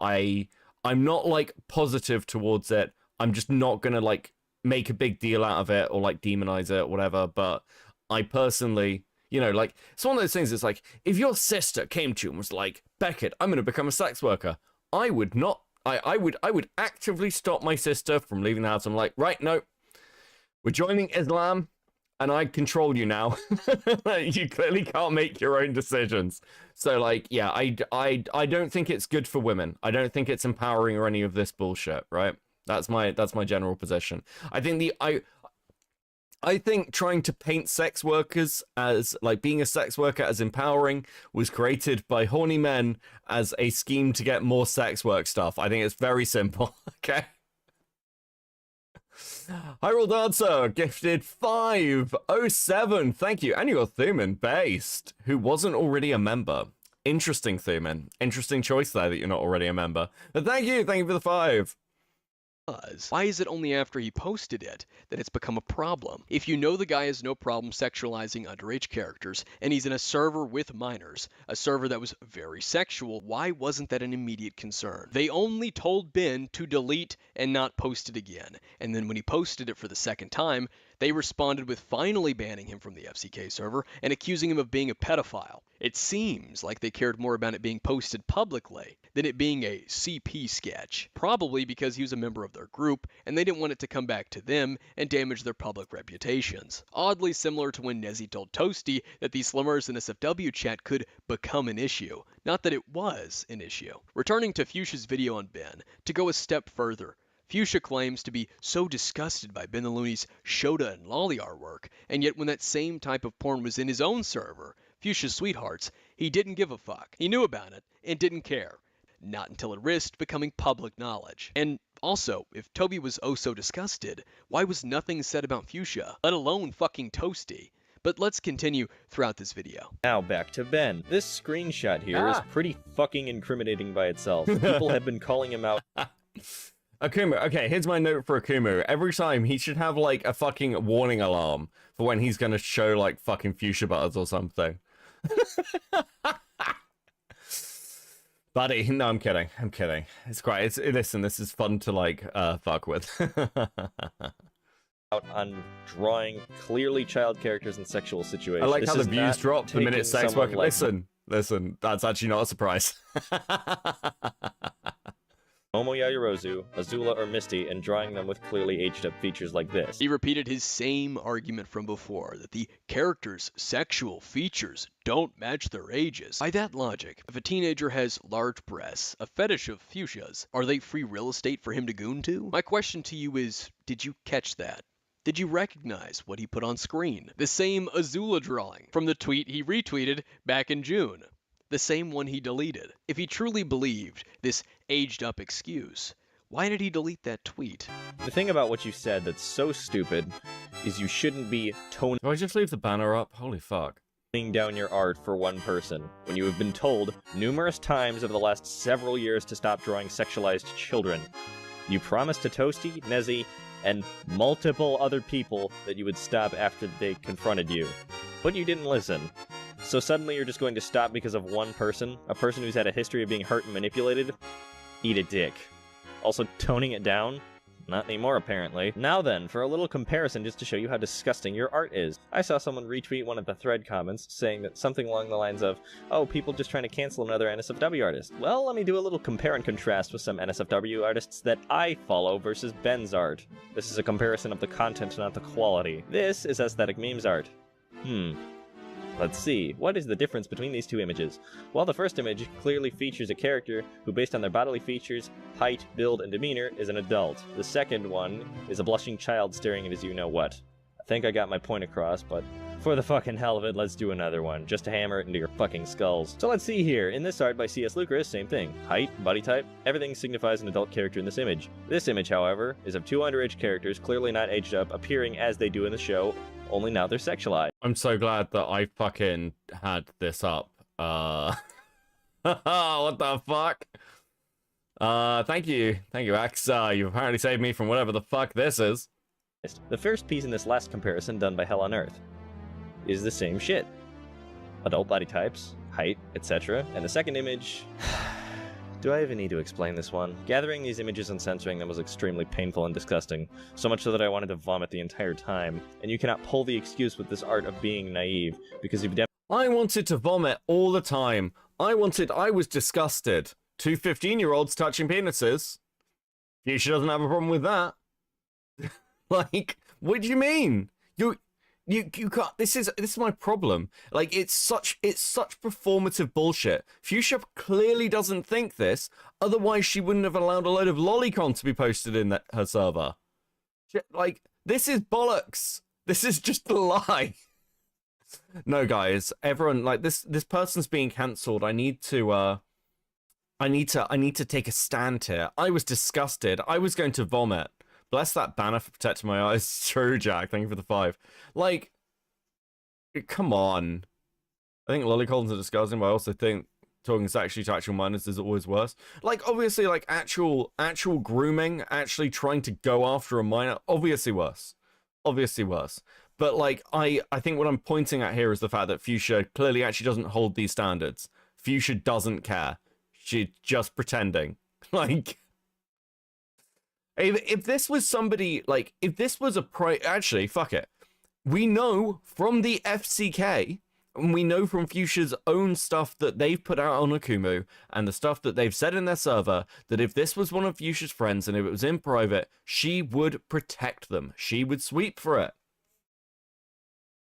not like positive towards it. I'm just not gonna like make a big deal out of it or like demonize it or whatever. But I personally, you know, like, it's one of those things. It's like, if your sister came to you and was like, Beckett, I'm going to become a sex worker, I would not, I would actively stop my sister from leaving the house. I'm like, right, no, we're joining Islam and I control you now. You clearly can't make your own decisions. So like, yeah, I don't think it's good for women. I don't think it's empowering or any of this bullshit, right? That's my general position. I think trying to paint sex workers as, like, being a sex worker as empowering was created by horny men as a scheme to get more sex work stuff. I think it's very simple, okay? Hyrule Dancer gifted 507. Thank you. And your Thuman based, who wasn't already a member. Interesting, Thuman. Interesting choice there that you're not already a member. But thank you for the 5. Why is it only after he posted it that it's become a problem? If you know the guy has no problem sexualizing underage characters, and he's in a server with minors, a server that was very sexual, why wasn't that an immediate concern? They only told Ben to delete and not post it again, and then when he posted it for the second time, they responded with finally banning him from the FCK server and accusing him of being a pedophile. It seems like they cared more about it being posted publicly than it being a CP sketch, probably because he was a member of their group and they didn't want it to come back to them and damage their public reputations. Oddly similar to when Nezzy told Toasty that the Slimmers in SFW chat could become an issue, not that it was an issue. Returning to Fuchsia's video on Ben, to go a step further, Fuchsia claims to be so disgusted by Ben the Looney's Shota and Lolly artwork, and yet when that same type of porn was in his own server, Fuchsia's Sweethearts, he didn't give a fuck. He knew about it and didn't care. Not until it risked becoming public knowledge. And also, if Toby was oh so disgusted, why was nothing said about Fuchsia, let alone fucking Toasty? But let's continue throughout this video. Now back to Ben. This screenshot here is pretty fucking incriminating by itself. People have been calling him out. Akumu, okay, here's my note for Akumu. Every time he should have like a fucking warning alarm for when he's gonna show like fucking fuchsia butters or something. Buddy, no, I'm kidding. I'm kidding. It's great. Listen, this is fun to like fuck with. Out on drawing clearly child characters in sexual situations. I like This how the is views not drop the minute taking sex someone work. like Listen, that's actually not a surprise. Momo Yayorozu, Azula, or Misty and drawing them with clearly aged up features like this. He repeated his same argument from before, that the characters' sexual features don't match their ages. By that logic, if a teenager has large breasts, a fetish of fuchsias, are they free real estate for him to goon to? My question to you is, did you catch that? Did you recognize what he put on screen? The same Azula drawing from the tweet he retweeted back in June. The same one he deleted. If he truly believed this aged-up excuse, why did he delete that tweet? The thing about what you said that's so stupid is you shouldn't be toning Do I just leave the banner up? Holy fuck. down your art for one person, when you have been told numerous times over the last several years to stop drawing sexualized children. You promised to Toasty, Nezzy, and multiple other people that you would stop after they confronted you. But you didn't listen. So suddenly you're just going to stop because of one person? A person who's had a history of being hurt and manipulated? Eat a dick. Also, toning it down? Not anymore, apparently. Now then, for a little comparison just to show you how disgusting your art is. I saw someone retweet one of the thread comments saying that something along the lines of, oh, people just trying to cancel another NSFW artist. Well, let me do a little compare and contrast with some NSFW artists that I follow versus Ben's art. This is a comparison of the content, not the quality. This is aesthetic memes art. Let's see, what is the difference between these two images? Well, the first image clearly features a character who, based on their bodily features, height, build, and demeanor, is an adult. The second one is a blushing child staring at his you-know-what. I think I got my point across, but for the fucking hell of it, let's do another one, just to hammer it into your fucking skulls. So let's see here, in this art by C.S. Lucas, same thing. Height, body type, everything signifies an adult character in this image. This image, however, is of two underage characters, clearly not aged up, appearing as they do in the show, only now they're sexualized. I'm so glad that I fucking had this up. What the fuck? Thank you, Axe. You've apparently saved me from whatever the fuck this is. The first piece in this last comparison done by Hell on Earth is the same shit. Adult body types, height, etc. And the second image... Do I even need to explain this one? Gathering these images and censoring them was extremely painful and disgusting, so much so that I wanted to vomit the entire time, and you cannot pull the excuse with this art of being naive, because you've I wanted to vomit all the time. I was disgusted. Two 15-year-olds touching penises. Fuchsia doesn't have a problem with that. Like, what do you mean? You can't. This is my problem. Like, it's such performative bullshit. Fuchsia clearly doesn't think this. Otherwise, she wouldn't have allowed a load of lolicon to be posted in her server. Like, this is bollocks. This is just a lie. No, guys, everyone, like, this person's being cancelled. I need to take a stand here. I was disgusted. I was going to vomit. Bless that banner for protecting my eyes. True, Jack. Thank you for the 5. Like, come on. I think lolicons are disgusting, but I also think talking sexually to actual minors is always worse. Like, obviously, like, actual grooming, actually trying to go after a minor, obviously worse. Obviously worse. But, like, I think what I'm pointing at here is the fact that Fuchsia clearly actually doesn't hold these standards. Fuchsia doesn't care. She's just pretending. Like... If this was somebody, like, if this was actually, fuck it. We know from the FCK, and we know from Fuchsia's own stuff that they've put out on Akumu, and the stuff that they've said in their server, that if this was one of Fuchsia's friends, and if it was in private, she would protect them. She would sweep for it.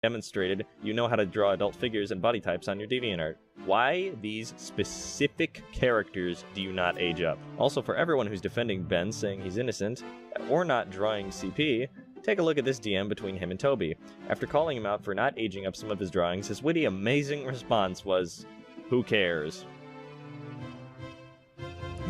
Demonstrated you know how to draw adult figures and body types on your DeviantArt. Why these specific characters do you not age up? Also, for everyone who's defending Ben saying he's innocent, or not drawing CP, take a look at this DM between him and Toby. After calling him out for not aging up some of his drawings, his witty, amazing response was, "Who cares?"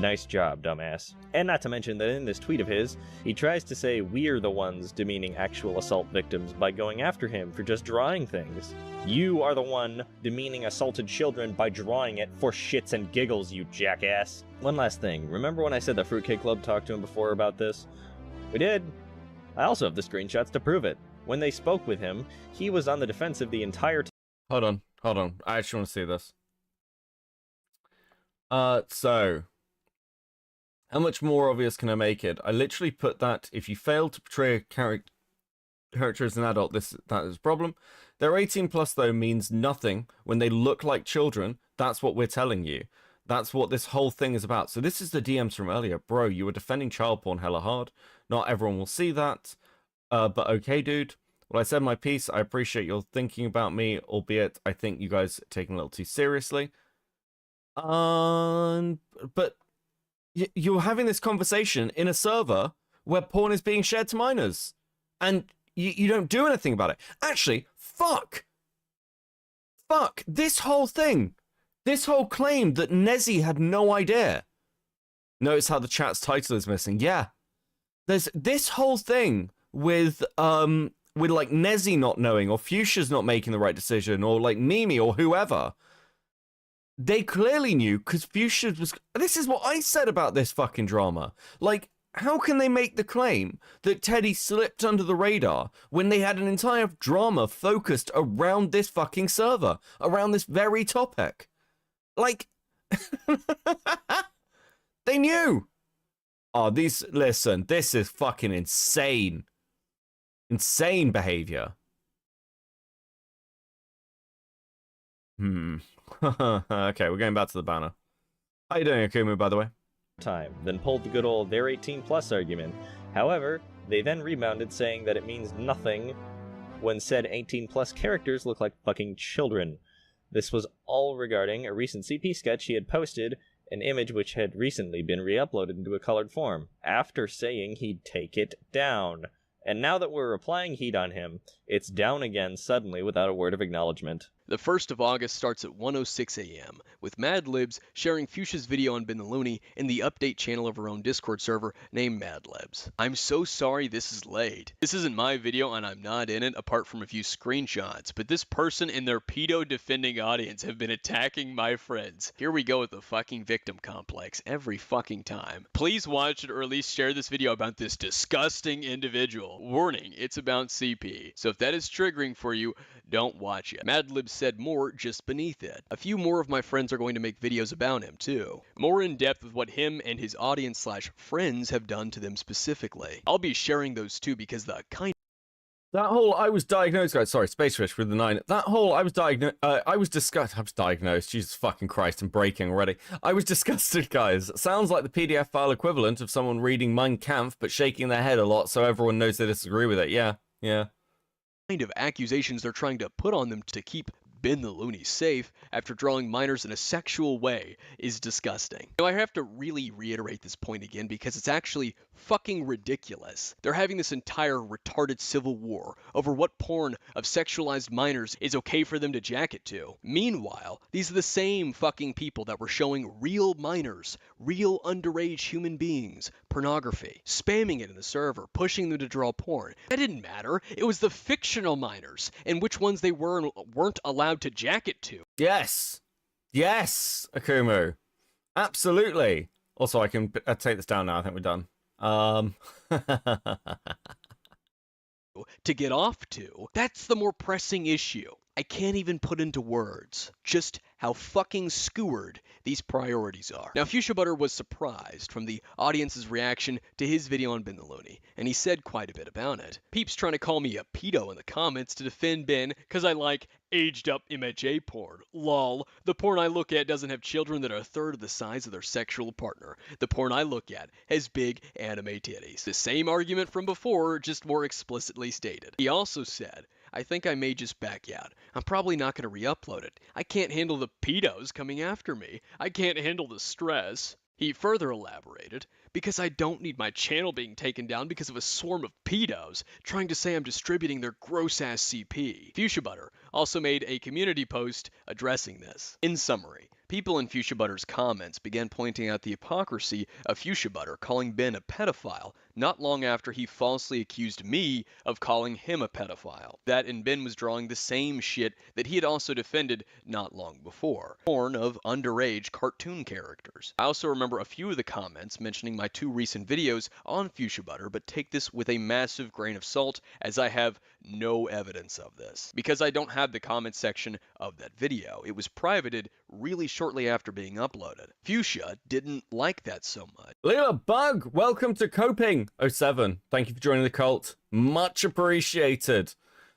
Nice job, dumbass. And not to mention that in this tweet of his, he tries to say we're the ones demeaning actual assault victims by going after him for just drawing things. You are the one demeaning assaulted children by drawing it for shits and giggles, you jackass. One last thing, remember when I said the Fruitcake Club talked to him before about this? We did. I also have the screenshots to prove it. When they spoke with him, he was on the defensive the entire time. Hold on. I actually want to see this. So, how much more obvious can I make it? I literally put that if you fail to portray a character as an adult, that is a problem. They're 18 plus though means nothing when they look like children. That's what we're telling you. That's what this whole thing is about. So this is the DMs from earlier. Bro, you were defending child porn hella hard. Not everyone will see that. But okay, dude. Well, I said my piece. I appreciate your thinking about me, albeit I think you guys are taking a little too seriously. But you're having this conversation in a server where porn is being shared to minors, and you don't do anything about it. Actually, fuck this whole thing, this whole claim that Nezzy had no idea. Notice how the chat's title is missing. Yeah, there's this whole thing with like Nezzy not knowing, or Fuchsia's not making the right decision, or like Mimi or whoever. They clearly knew, because Fuchsia was... This is what I said about this fucking drama. Like, how can they make the claim that Teddy slipped under the radar when they had an entire drama focused around this fucking server, around this very topic? Like, they knew. Oh, listen, this is fucking insane. Insane behavior. Okay, we're going back to the banner. How you doing, Akumu, by the way? Then pulled the good old they're 18 plus argument. However, they then rebounded saying that it means nothing when said 18 plus characters look like fucking children. This was all regarding a recent CP sketch he had posted, an image which had recently been re-uploaded into a colored form, after saying he'd take it down. And now that we're applying heat on him, it's down again suddenly without a word of acknowledgement. The 1st of August starts at 1:06 a.m., with Mad Libs sharing Fuchsia's video on Ben the Looney in the update channel of her own Discord server named Mad Libs. I'm so sorry this is late. This isn't my video and I'm not in it apart from a few screenshots, but this person and their pedo defending audience have been attacking my friends. Here we go with the fucking victim complex every fucking time. Please watch it or at least share this video about this disgusting individual. Warning, it's about CP. So if that is triggering for you, don't watch it. Mad Libs said more just beneath it. A few more of my friends are going to make videos about him too. More in depth with what him and his audience / friends have done to them specifically. I'll be sharing those too because the kind That whole I was diagnosed, guys. Sorry, Spacefish with the 9. That whole I was diagnosed. Jesus fucking Christ, I'm breaking already. I was disgusted, guys. Sounds like the PDF file equivalent of someone reading Mein Kampf but shaking their head a lot so everyone knows they disagree with it. Yeah. Kind of accusations they're trying to put on them to keep Ben the Looney safe after drawing minors in a sexual way is disgusting. Now I have to really reiterate this point again because it's actually fucking ridiculous. They're having this entire retarded civil war over what porn of sexualized minors is okay for them to jacket to. Meanwhile, these are the same fucking people that were showing real minors, real underage human beings, pornography, spamming it in the server, pushing them to draw porn. That didn't matter. It was the fictional minors and which ones they were and weren't allowed to jacket to. Yes, Akumu, absolutely. Also, I can take this down now. I think we're done. To get off to. That's the more pressing issue. I can't even put into words just how fucking skewered these priorities are. Now, Fuchsia Butter was surprised from the audience's reaction to his video on Ben the Looney, and he said quite a bit about it. Peeps trying to call me a pedo in the comments to defend Ben because I like aged up MHA porn. Lol. The porn I look at doesn't have children that are a third of the size of their sexual partner. The porn I look at has big anime titties. The same argument from before, just more explicitly stated. He also said, I think I may just back out. I'm probably not going to re-upload it. I can't handle the pedos coming after me. I can't handle the stress. He further elaborated, because I don't need my channel being taken down because of a swarm of pedos trying to say I'm distributing their gross-ass CP. Fuchsia Butter also made a community post addressing this. In summary, People in Fuchsia Butter's comments began pointing out the hypocrisy of Fuchsia Butter calling Ben a pedophile not long after he falsely accused me of calling him a pedophile. That and Ben was drawing the same shit that he had also defended not long before. Porn of underage cartoon characters. I also remember a few of the comments mentioning my 2 recent videos on Fuchsia Butter, but take this with a massive grain of salt as I have no evidence of this. Because I don't have the comment section of that video. It was privated really shortly after being uploaded. Fuchsia didn't like that so much. Leela Bug, welcome to Coping 07. Thank you for joining the cult. Much appreciated.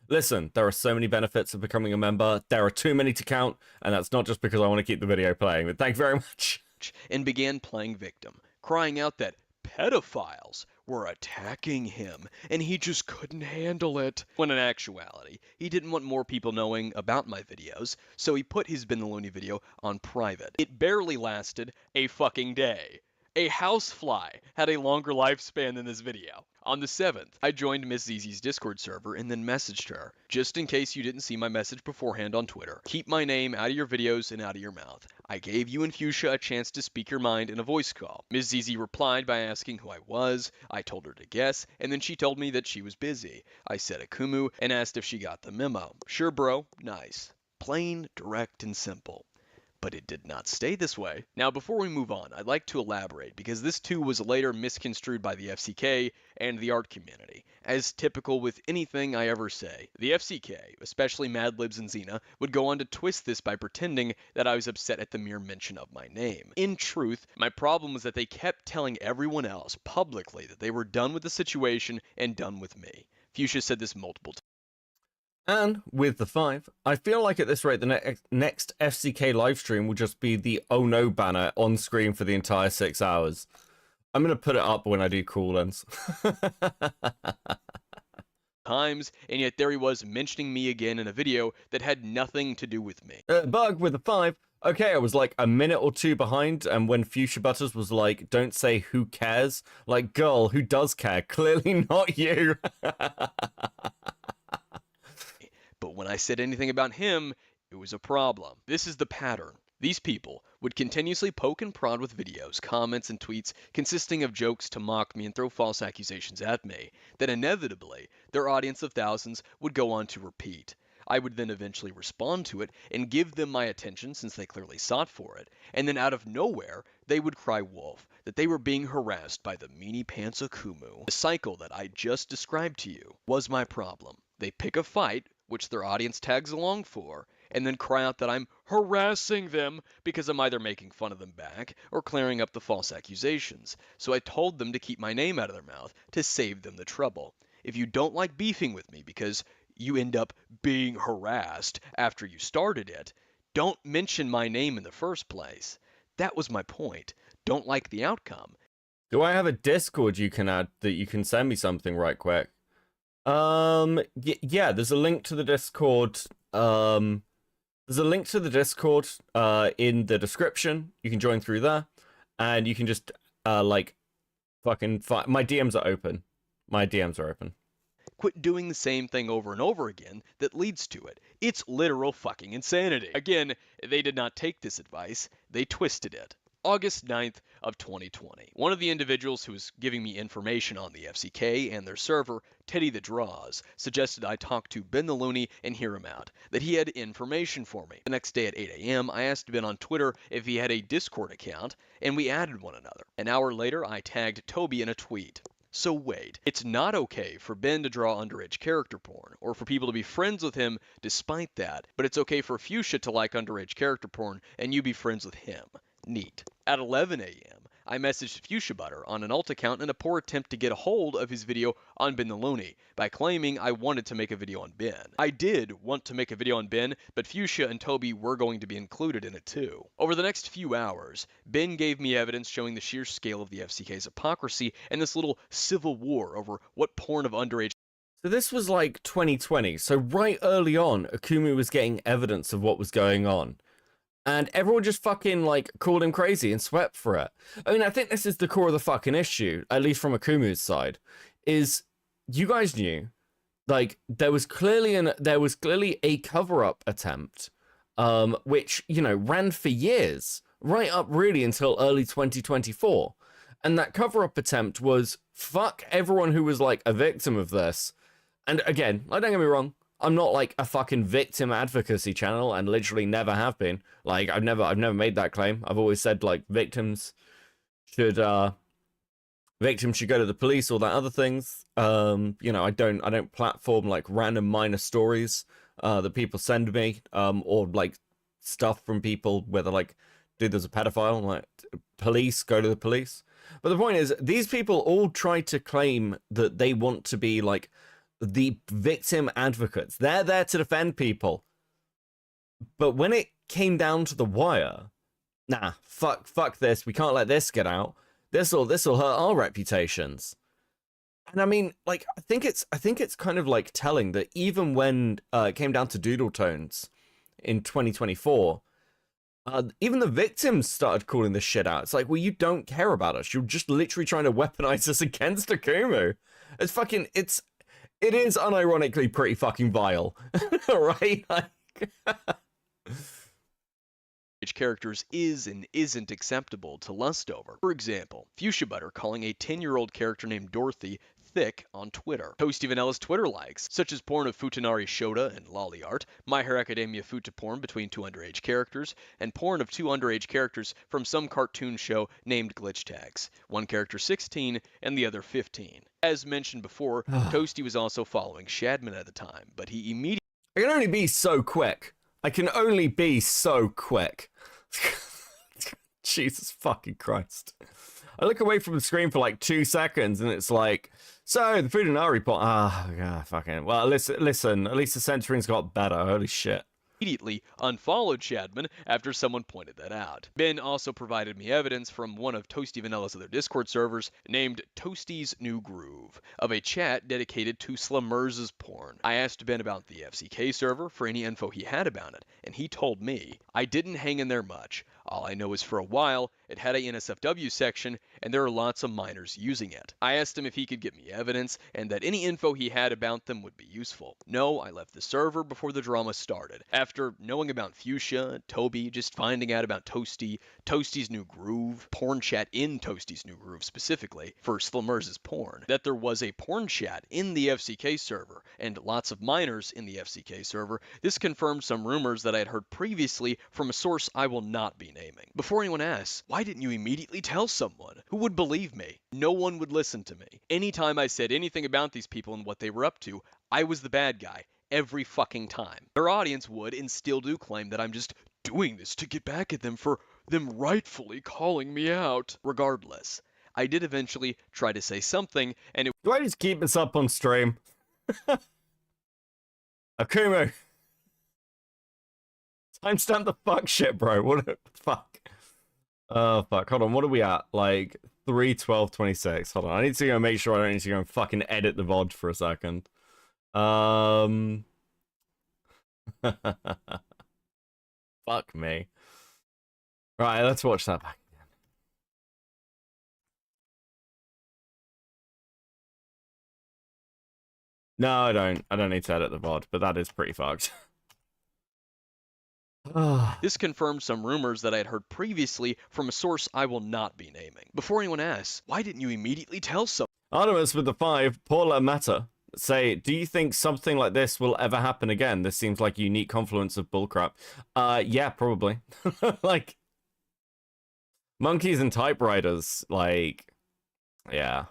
Listen, there are so many benefits of becoming a member. There are too many to count, and that's not just because I want to keep the video playing, but thank you very much. And began playing victim, crying out that pedophiles were attacking him, and he just couldn't handle it. When in actuality, he didn't want more people knowing about my videos, so he put his Ben the Looney video on private. It barely lasted a fucking day. A housefly had a longer lifespan than this video. On the 7th, I joined Miss Zizi's Discord server and then messaged her, just in case you didn't see my message beforehand on Twitter. Keep my name out of your videos and out of your mouth. I gave you and Fuchsia a chance to speak your mind in a voice call. Ms. Zizi replied by asking who I was. I told her to guess, and then she told me that she was busy. I said Akumu and asked if she got the memo. Sure, bro. Nice. Plain, direct, and simple. But it did not stay this way. Now, before we move on, I'd like to elaborate, because this too was later misconstrued by the FCK and the art community, as typical with anything I ever say. The FCK, especially Madlibs and Xena, would go on to twist this by pretending that I was upset at the mere mention of my name. In truth, my problem was that they kept telling everyone else publicly that they were done with the situation and done with me. Fuchsia said this multiple times. And with the 5, I feel like at this rate, the next FCK livestream will just be the oh no banner on screen for the entire 6 hours. I'm going to put it up when I do call-ins. And yet there he was mentioning me again in a video that had nothing to do with me. Bug with the 5. Okay, I was like a minute or 2 behind, and when Fuchsia Butters was like, don't say who cares, like, girl, who does care? Clearly not you. But when I said anything about him, it was a problem. This is the pattern. These people would continuously poke and prod with videos, comments, and tweets consisting of jokes to mock me and throw false accusations at me, that inevitably their audience of thousands would go on to repeat. I would then eventually respond to it and give them my attention since they clearly sought for it, and then out of nowhere, they would cry wolf, that they were being harassed by the meanie pants Akumu. The cycle that I just described to you was my problem. They pick a fight, which their audience tags along for, and then cry out that I'm harassing them because I'm either making fun of them back or clearing up the false accusations. So I told them to keep my name out of their mouth to save them the trouble. If you don't like beefing with me because you end up being harassed after you started it, don't mention my name in the first place. That was my point. Don't like the outcome. Do I have a Discord you can add that you can send me something right quick? Yeah, there's a link to the Discord. There's a link to the Discord in the description. You can join through there, and you can just like fucking my DMs are open. My DMs are open. Quit doing the same thing over and over again that leads to it. It's literal fucking insanity. Again, they did not take this advice. They twisted it. August 9th of 2020. One of the individuals who was giving me information on the FCK and their server, Teddy the Draws, suggested I talk to Ben the Looney and hear him out, that he had information for me. The next day at 8 a.m., I asked Ben on Twitter if he had a Discord account, and we added one another. An hour later, I tagged Toby in a tweet. So wait, it's not okay for Ben to draw underage character porn, or for people to be friends with him despite that, but it's okay for Fuchsia to like underage character porn and you be friends with him. Neat. At 11 a.m., I messaged Fuchsia Butter on an alt account in a poor attempt to get a hold of his video on Ben the Looney by claiming I wanted to make a video on Ben. I did want to make a video on Ben, but Fuchsia and Toby were going to be included in it too. Over the next few hours, Ben gave me evidence showing the sheer scale of the FCK's hypocrisy and this little civil war over what porn of underage. So this was like 2020. So right early on, Akumu was getting evidence of what was going on. And everyone just fucking, like, called him crazy and swept for it. I mean, I think this is the core of the fucking issue, at least from Akumu's side, is you guys knew, like, there was clearly a cover-up attempt which, you know, ran for years, right up really until early 2024. And that cover-up attempt was fuck everyone who was like a victim of this. And again, like, don't get me wrong, I'm not like a fucking victim advocacy channel, and literally never have been. Like, I've never made that claim. I've always said like victims should go to the police, all that other things. You know, I don't platform like random minor stories that people send me, or like stuff from people, whether like, dude, there's a pedophile, like, police, go to the police. But the point is, these people all try to claim that they want to be like the victim advocates. They're there to defend people. But when it came down to the wire, nah, fuck this. We can't let this get out. This'll hurt our reputations. And I mean, like, I think it's kind of like telling that even when it came down to doodle tones in 2024, even the victims started calling this shit out. It's like, well, you don't care about us. You're just literally trying to weaponize us against Akumu. It's fucking, it is unironically pretty fucking vile, right? Like, characters is and isn't acceptable to lust over. For example, Fuchsia Butter calling a 10-year-old character named Dorothy thick on Twitter. Toasty Vanilla's Twitter likes, such as porn of Futanari Shota and lolly art, My Hero Academia futa porn between two underage characters, and porn of two underage characters from some cartoon show named Glitch Tags. One character 16 and the other 15. As mentioned before, Toasty was also following Shadman at the time, but he immediately... I can only be so quick. I can only be so quick. Jesus fucking Christ. I look away from the screen for like 2 seconds and it's like, so the Futanari pot. Yeah, fucking. Well, listen, at least the censoring's got better. Holy shit. Immediately unfollowed Shadman after someone pointed that out. Ben also provided me evidence from one of Toasty Vanilla's other Discord servers named Toasty's New Groove of a chat dedicated to Slamerz's porn. I asked Ben about the FCK server for any info he had about it, and he told me, I didn't hang in there much. All I know is for a while, it had a NSFW section, and there are lots of minors using it. I asked him if he could get me evidence, and that any info he had about them would be useful. No, I left the server before the drama started. After knowing about Fuchsia, Toby, just finding out about Toasty, Toasty's New Groove, porn chat in Toasty's New Groove specifically, for Slamerz's porn, that there was a porn chat in the FCK server, and lots of minors in the FCK server, this confirmed some rumors that I had heard previously from a source I will not be naming. Before anyone asks, why didn't you immediately tell someone? Who would believe me? No one would listen to me. Anytime I said anything about these people and what they were up to, I was the bad guy. Every fucking time. Their audience would and still do claim that I'm just doing this to get back at them for them rightfully calling me out. Regardless, I did eventually try to say something, and it... Do I just keep this up on stream? Akumu. Timestamp the fuck shit, bro. What the fuck? Oh, fuck. Hold on. What are we at? Like, 3:12:26. Hold on. I need to go make sure I don't need to go and fucking edit the VOD for a second. Fuck me. Right, let's watch that back again. No, I don't. I don't need to edit the VOD, but that is pretty fucked. This confirmed some rumors that I had heard previously from a source I will not be naming. Before anyone asks, why didn't you immediately tell someone? Artemis with the 5, Paula Mata. Say, do you think something like this will ever happen again? This seems like a unique confluence of bullcrap. Yeah, probably. Like, monkeys and typewriters, like, yeah.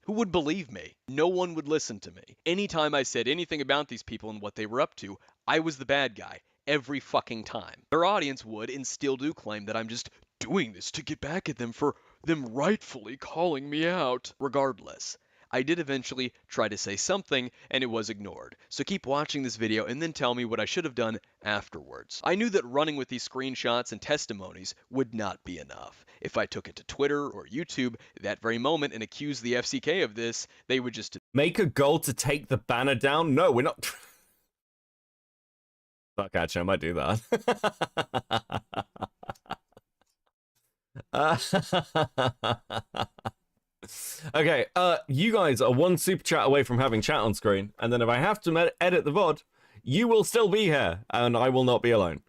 Who would believe me? No one would listen to me. Anytime I said anything about these people and what they were up to, I was the bad guy. Every fucking time. Their audience would and still do claim that I'm just doing this to get back at them for them rightfully calling me out. Regardless, I did eventually try to say something, and it was ignored. So keep watching this video and then tell me what I should have done afterwards. I knew that running with these screenshots and testimonies would not be enough. If I took it to Twitter or YouTube that very moment and accused the FCK of this, they would just... Make a goal to take the banner down? No, we're not... Fuck, actually, I might do that. Okay, you guys are one super chat away from having chat on screen, and then if I have to edit the VOD, you will still be here, and I will not be alone.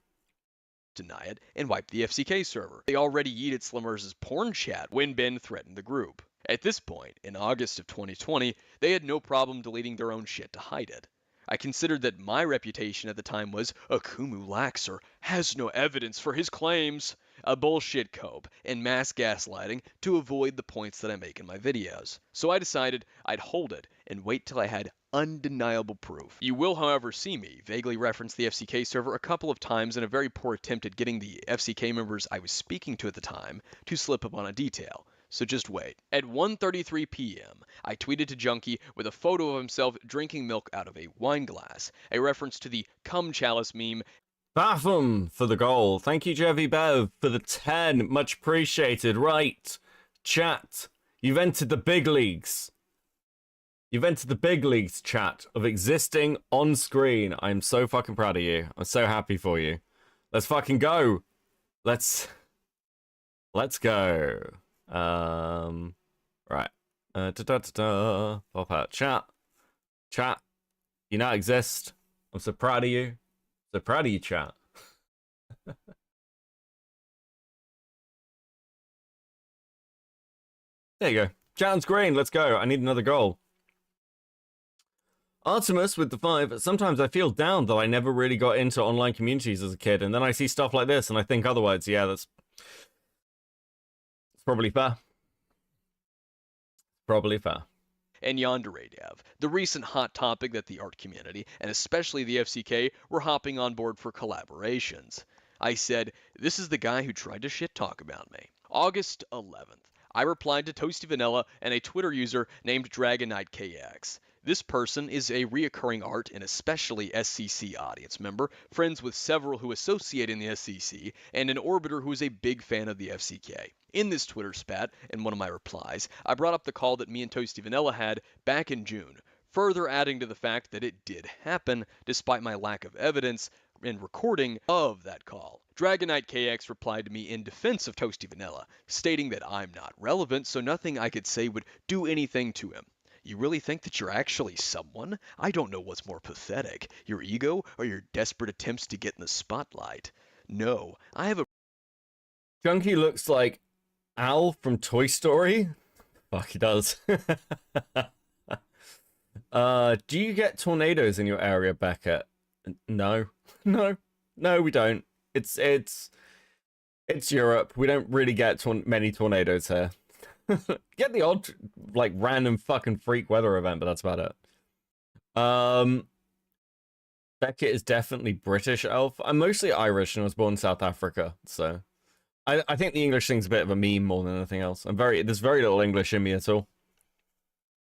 deny it, and wiped the FCK server. They already yeeted Slimmers' porn chat when Ben threatened the group. At this point, in August of 2020, they had no problem deleting their own shit to hide it. I considered that my reputation at the time was Akumu lacks or has no evidence for his claims, a bullshit cope, and mass gaslighting to avoid the points that I make in my videos. So I decided I'd hold it and wait till I had undeniable proof. You will, however, see me vaguely reference the FCK server a couple of times in a very poor attempt at getting the FCK members I was speaking to at the time to slip up on a detail. So just wait. At 1:33 p.m., I tweeted to Junkie with a photo of himself drinking milk out of a wine glass, a reference to the cum chalice meme. Batham for the goal. Thank you, Jevy Bev, for the 10. Much appreciated. Right. Chat. You've entered the big leagues. You've entered the big leagues, chat, of existing on screen. I'm so fucking proud of you. I'm so happy for you. Let's fucking go. Let's go. Right. Pop out chat. Chat. You now exist. I'm so proud of you. So proud of you, chat. There you go. Chat's green. Let's go. I need another goal. Artemis with the 5. Sometimes I feel down that I never really got into online communities as a kid, and then I see stuff like this and I think otherwise. Yeah, that's probably fair. Probably fair. And Yandere Dev, the recent hot topic that the art community, and especially the FCK, were hopping on board for collaborations. I said, this is the guy who tried to shit talk about me. August 11th, I replied to Toasty Vanilla and a Twitter user named DragonKnightKX. This person is a reoccurring art and especially SCC audience member, friends with several who associate in the SCC, and an orbiter who is a big fan of the FCK. In this Twitter spat, in one of my replies, I brought up the call that me and Toasty Vanilla had back in June, further adding to the fact that it did happen, despite my lack of evidence and recording of that call. DragonKnightKX replied to me in defense of Toasty Vanilla, stating that I'm not relevant, so nothing I could say would do anything to him. You really think that you're actually someone? I don't know what's more pathetic, your ego or your desperate attempts to get in the spotlight. No, I have a... Junkie looks like Al from Toy Story. Fuck, he does. Do you get tornadoes in your area, Beckett? No. No, we don't. It's Europe. We don't really get many tornadoes here. Get the odd, like, random fucking freak weather event, but that's about it. Beckett is definitely British elf. I'm mostly Irish and I was born in South Africa, so I think the English thing's a bit of a meme more than anything else. There's very little English in me at all.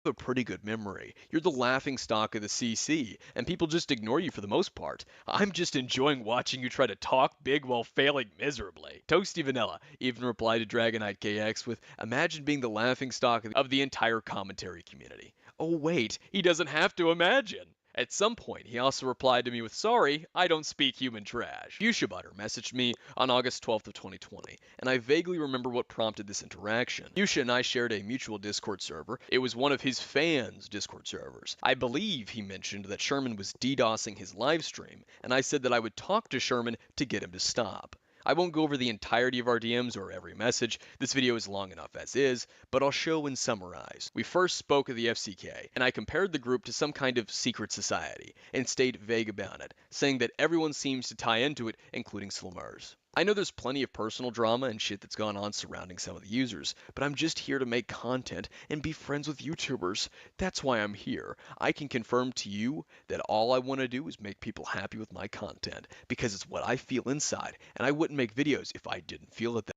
A pretty good memory. You're the laughing stock of the CC, and people just ignore you for the most part. I'm just enjoying watching you try to talk big while failing miserably. Toasty Vanilla even replied to DragonKnightKX with, imagine being the laughing stock of the entire commentary community. Oh wait, he doesn't have to imagine. At some point, he also replied to me with, sorry, I don't speak human trash. Fuchsia Butter messaged me on August 12th of 2020, and I vaguely remember what prompted this interaction. Fuchsia and I shared a mutual Discord server. It was one of his fans' Discord servers. I believe he mentioned that Sherman was DDoSing his live stream, and I said that I would talk to Sherman to get him to stop. I won't go over the entirety of our DMs or every message, this video is long enough as is, but I'll show and summarize. We first spoke of the FCK, and I compared the group to some kind of secret society, and stayed vague about it, saying that everyone seems to tie into it, including Slimmers. I know there's plenty of personal drama and shit that's gone on surrounding some of the users, but I'm just here to make content and be friends with YouTubers. That's why I'm here. I can confirm to you that all I want to do is make people happy with my content, because it's what I feel inside, and I wouldn't make videos if I didn't feel it that.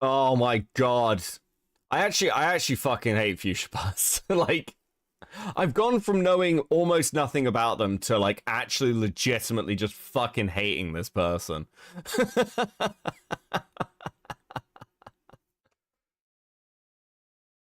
Oh my god. I actually fucking hate Fuchsia Bus. Like, I've gone from knowing almost nothing about them to, like, actually legitimately just fucking hating this person.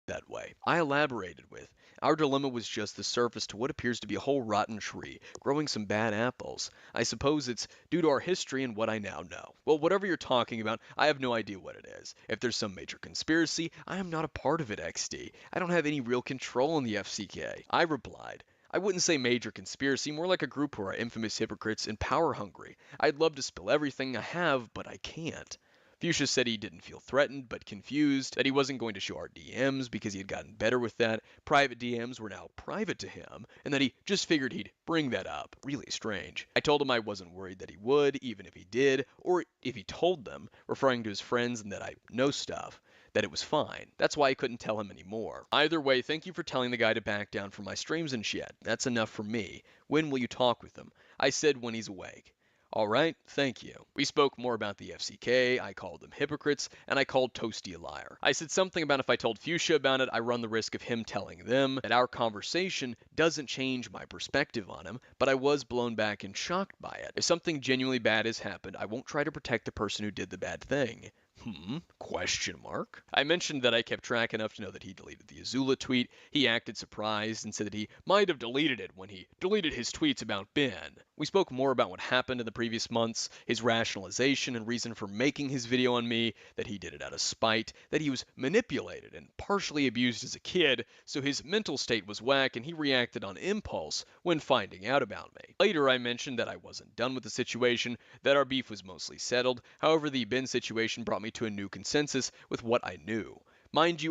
That way. I elaborated with, our dilemma was just the surface to what appears to be a whole rotten tree, growing some bad apples. I suppose it's due to our history and what I now know. Well, whatever you're talking about, I have no idea what it is. If there's some major conspiracy, I am not a part of it, XD. I don't have any real control in the FCK. I replied, I wouldn't say major conspiracy, more like a group who are infamous hypocrites and power hungry. I'd love to spill everything I have, but I can't. Fuchsia said he didn't feel threatened, but confused, that he wasn't going to show our DMs because he had gotten better with that, private DMs were now private to him, and that he just figured he'd bring that up. Really strange. I told him I wasn't worried that he would, even if he did, or if he told them, referring to his friends and that I know stuff, that it was fine. That's why I couldn't tell him anymore. Either way, thank you for telling the guy to back down from my streams and shit. That's enough for me. When will you talk with him? I said when he's awake. All right, thank you. We spoke more about the FCK, I called them hypocrites, and I called Toasty a liar. I said something about if I told Fuchsia about it, I run the risk of him telling them that our conversation doesn't change my perspective on him, but I was blown back and shocked by it. If something genuinely bad has happened, I won't try to protect the person who did the bad thing. Question mark. I mentioned that I kept track enough to know that he deleted the Azula tweet. He acted surprised and said that he might have deleted it when he deleted his tweets about Ben. We spoke more about what happened in the previous months, his rationalization and reason for making his video on me, that he did it out of spite, that he was manipulated and partially abused as a kid, so his mental state was whack and he reacted on impulse when finding out about me. Later I mentioned that I wasn't done with the situation, that our beef was mostly settled, however the Ben situation brought me to a new consensus with what I knew. Mind you,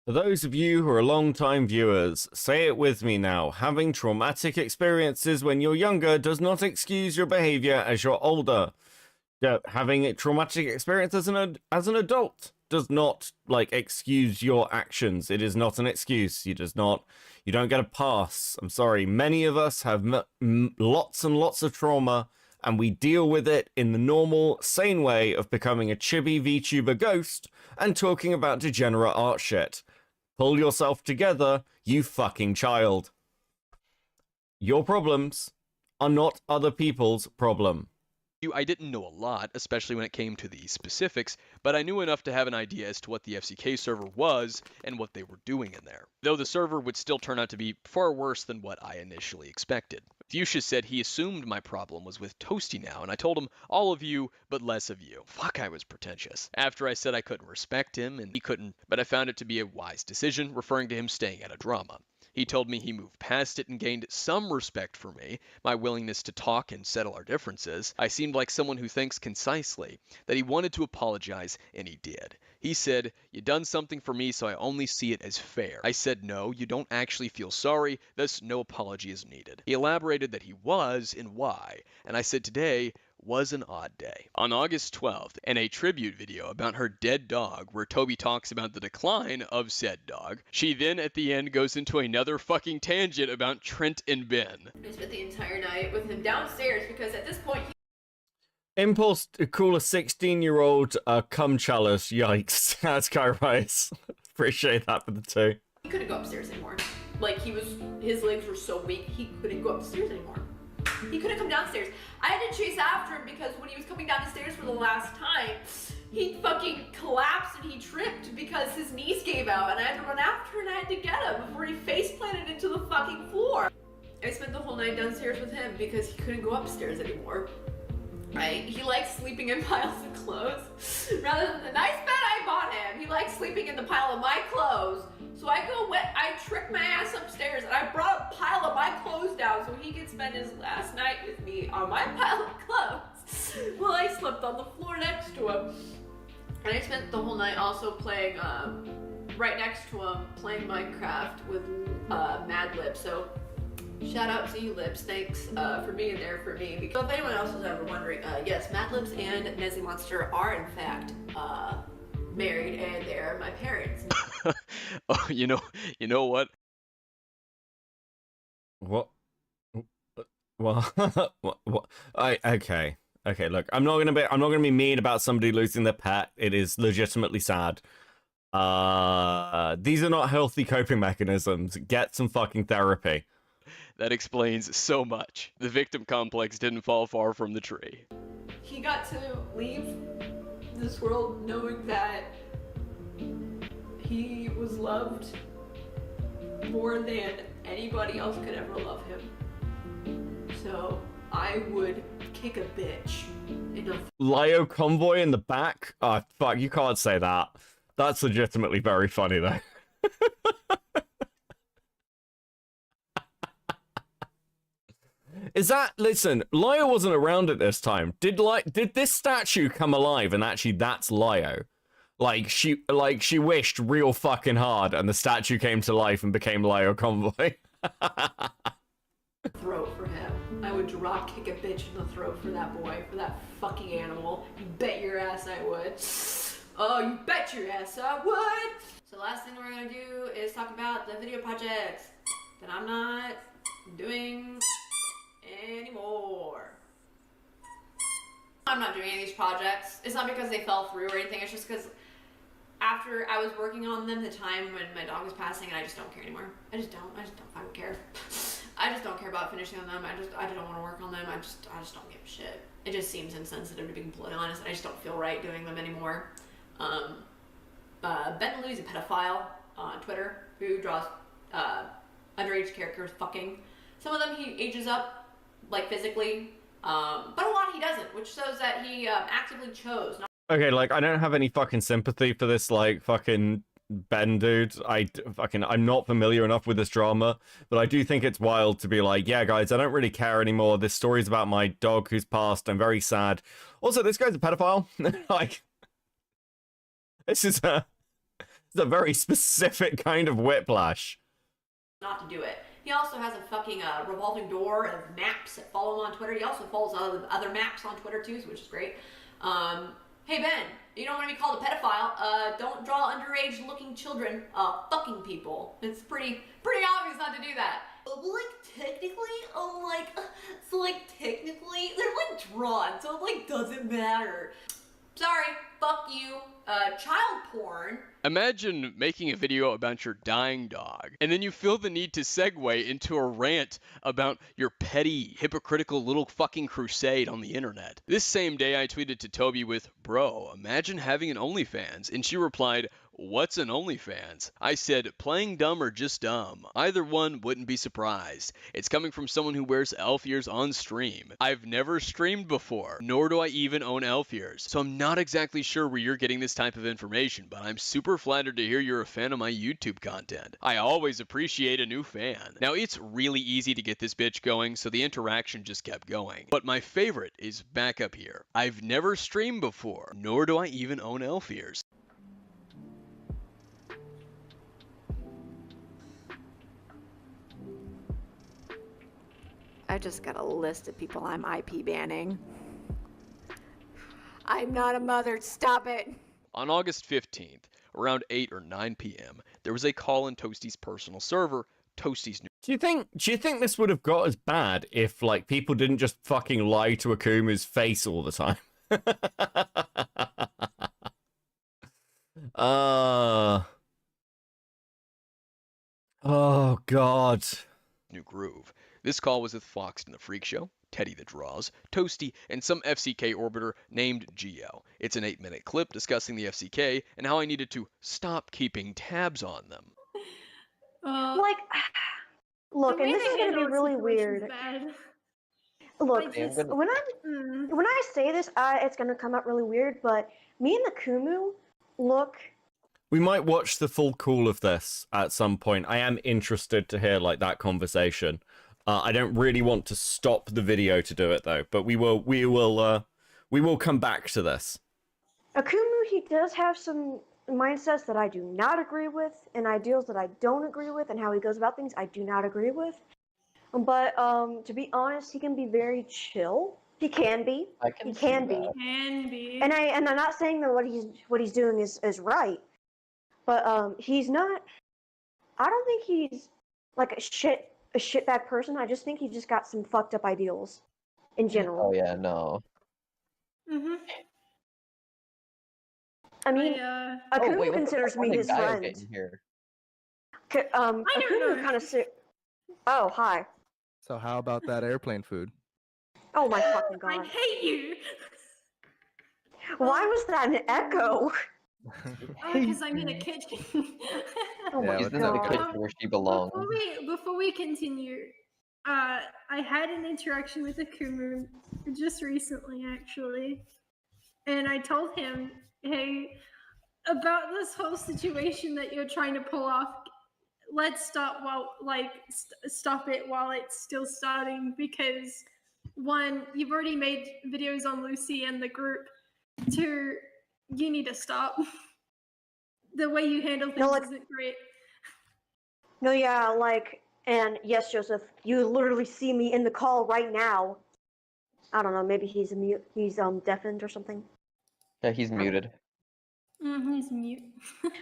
For those of you who are long-time viewers, say it with me now. Having traumatic experiences when you're younger does not excuse your behavior as you're older. Having a traumatic experience as an adult does not, excuse your actions. It is not an excuse. You don't get a pass. I'm sorry. Many of us have lots and lots of trauma, and we deal with it in the normal, sane way of becoming a chibi VTuber ghost and talking about degenerate art shit. Pull yourself together, you fucking child. Your problems are not other people's problem. I didn't know a lot, especially when it came to the specifics, but I knew enough to have an idea as to what the FCK server was and what they were doing in there. Though the server would still turn out to be far worse than what I initially expected. Fuchsia said he assumed my problem was with Toasty now, and I told him all of you, but less of you. Fuck, I was pretentious. After I said I couldn't respect him, and he couldn't, but I found it to be a wise decision, referring to him staying out of drama. He told me he moved past it and gained some respect for me, my willingness to talk and settle our differences. I seemed like someone who thinks concisely, that he wanted to apologize, and he did. He said, "You done something for me, so I only see it as fair." I said, "No, you don't actually feel sorry, thus no apology is needed." He elaborated that he was, and why, and I said today was an odd day. On August 12th, in a tribute video about her dead dog, where Toby talks about the decline of said dog, she then at the end goes into another fucking tangent about Trent and Ben. I spent the entire night with him downstairs because at this point Impulse to call a 16-year-old cum chalice. Yikes. That's Kairos. Appreciate that for the two. he couldn't go upstairs anymore. Like his legs were so weak, he couldn't go upstairs anymore. He couldn't come downstairs. I had to chase after him because when he was coming down the stairs for the last time, he fucking collapsed and he tripped because his knees gave out, and I had to run after and I had to get him before he face planted into the fucking floor. I spent the whole night downstairs with him because he couldn't go upstairs anymore. He likes sleeping in piles of clothes. Rather than the nice bed I bought him, he likes sleeping in the pile of my clothes. So I trick my ass upstairs and I brought a pile of my clothes down so he could spend his last night with me on my pile of clothes while I slept on the floor next to him. And I spent the whole night also playing, right next to him, playing Minecraft with Mad Lib. So shout out to you, Libs. Thanks for being there for me. Because if anyone else is ever wondering, yes, Mad Libs and Nezzy Monster are in fact married, and they're my parents. Oh, you know what? What? What? Okay. Look, I'm not gonna be mean about somebody losing their pet. It is legitimately sad. These are not healthy coping mechanisms. Get some fucking therapy. That explains so much. The victim complex didn't fall far from the tree. He got to leave this world knowing that he was loved more than anybody else could ever love him. So I would kick a bitch in a Lio convoy in the back? Oh, fuck, you can't say that. That's legitimately very funny, though. Is that, listen, Lio wasn't around at this time. Did this statue come alive and actually that's Lio? Like she wished real fucking hard and the statue came to life and became Lio Convoy. Throat for him. I would drop kick a bitch in the throat for that boy, for that fucking animal. You bet your ass I would. Oh, you bet your ass I would. So last thing we're gonna do is talk about the video projects that I'm not doing anymore. I'm not doing any of these projects. It's not because they fell through or anything. It's just because after I was working on them, the time when my dog was passing, and I just don't care anymore. I just don't fucking care. I just don't care about finishing on them. I don't want to work on them. I just don't give a shit. It just seems insensitive, to be completely honest. I just don't feel right doing them anymore. Boogaloo is a pedophile on Twitter who draws underage characters fucking. Some of them he ages up, like physically, but a lot he doesn't, which shows that he actively chose not. Okay, like, I don't have any fucking sympathy for this, like, fucking Ben dude. I'm not familiar enough with this drama, but I do think it's wild to be like, yeah, guys, I don't really care anymore. This story's about my dog who's passed. I'm very sad. Also, this guy's a pedophile. Like, this is a very specific kind of whiplash. Not to do it. He also has a fucking revolving door of maps that follow him on Twitter. He also follows other maps on Twitter too, which is great. Hey Ben, you don't want to be called a pedophile. Don't draw underage-looking children fucking people. It's pretty obvious not to do that. But technically, they're like drawn, so it like doesn't matter. Sorry, fuck you. Child porn. Imagine making a video about your dying dog, and then you feel the need to segue into a rant about your petty, hypocritical little fucking crusade on the internet. This same day I tweeted to Toby with, "Bro, imagine having an OnlyFans," and she replied, "What's an OnlyFans?" I said, "Playing dumb or just dumb. Either one, wouldn't be surprised. It's coming from someone who wears elf ears on stream. I've never streamed before, nor do I even own elf ears, so I'm not exactly sure where you're getting this type of information, but I'm super flattered to hear you're a fan of my YouTube content. I always appreciate a new fan." Now, it's really easy to get this bitch going, so the interaction just kept going. But my favorite is back up here. "I've never streamed before, nor do I even own elf ears." I just got a list of people I'm IP banning. I'm not a mother, stop it! On August 15th, around 8 or 9 p.m., there was a call in Toasty's personal server, Toasty's new. Do you think this would have got as bad if, like, people didn't just fucking lie to Akumu's face all the time? Oh god. New groove. This call was with Fox and the Freak Show, Teddy the Draws, Toasty, and some FCK orbiter named Geo. It's an 8-minute clip discussing the FCK and how I needed to stop keeping tabs on them. Look, and this is going to be really weird. Look, when I say this, it's going to come out really weird, but me and the Kumu, look. We might watch the full call of this at some point. I am interested to hear, like, that conversation. I don't really want to stop the video to do it though, but we will come back to this. Akumu, he does have some mindsets that I do not agree with, and ideals that I don't agree with, and how he goes about things I do not agree with. But to be honest, he can be very chill. He can be. He can be. And I'm not saying that what he's doing is right, but he's not. I don't think he's like a shitbag person. I just think he just got some fucked up ideals in general. Oh yeah, no. Mm-hmm. I mean, Akuma considers me his friend. Akuma kind of sick. Oh, hi. So how about that airplane food? Oh my fucking god. I hate you! Why was that an echo? Because I'm in a kitchen. Oh my She's in the god. kitchen where she belongs. Before we continue, I had an interaction with Akumu just recently, actually, and I told him, hey, about this whole situation that you're trying to pull off, let's stop stop it while it's still starting, because one, you've already made videos on Lucy and the group. Two, you need to stop. The way you handle things isn't great. No, yeah, like, and yes, Joseph, you literally see me in the call right now. I don't know, maybe he's deafened or something. Yeah, he's muted. He's mute.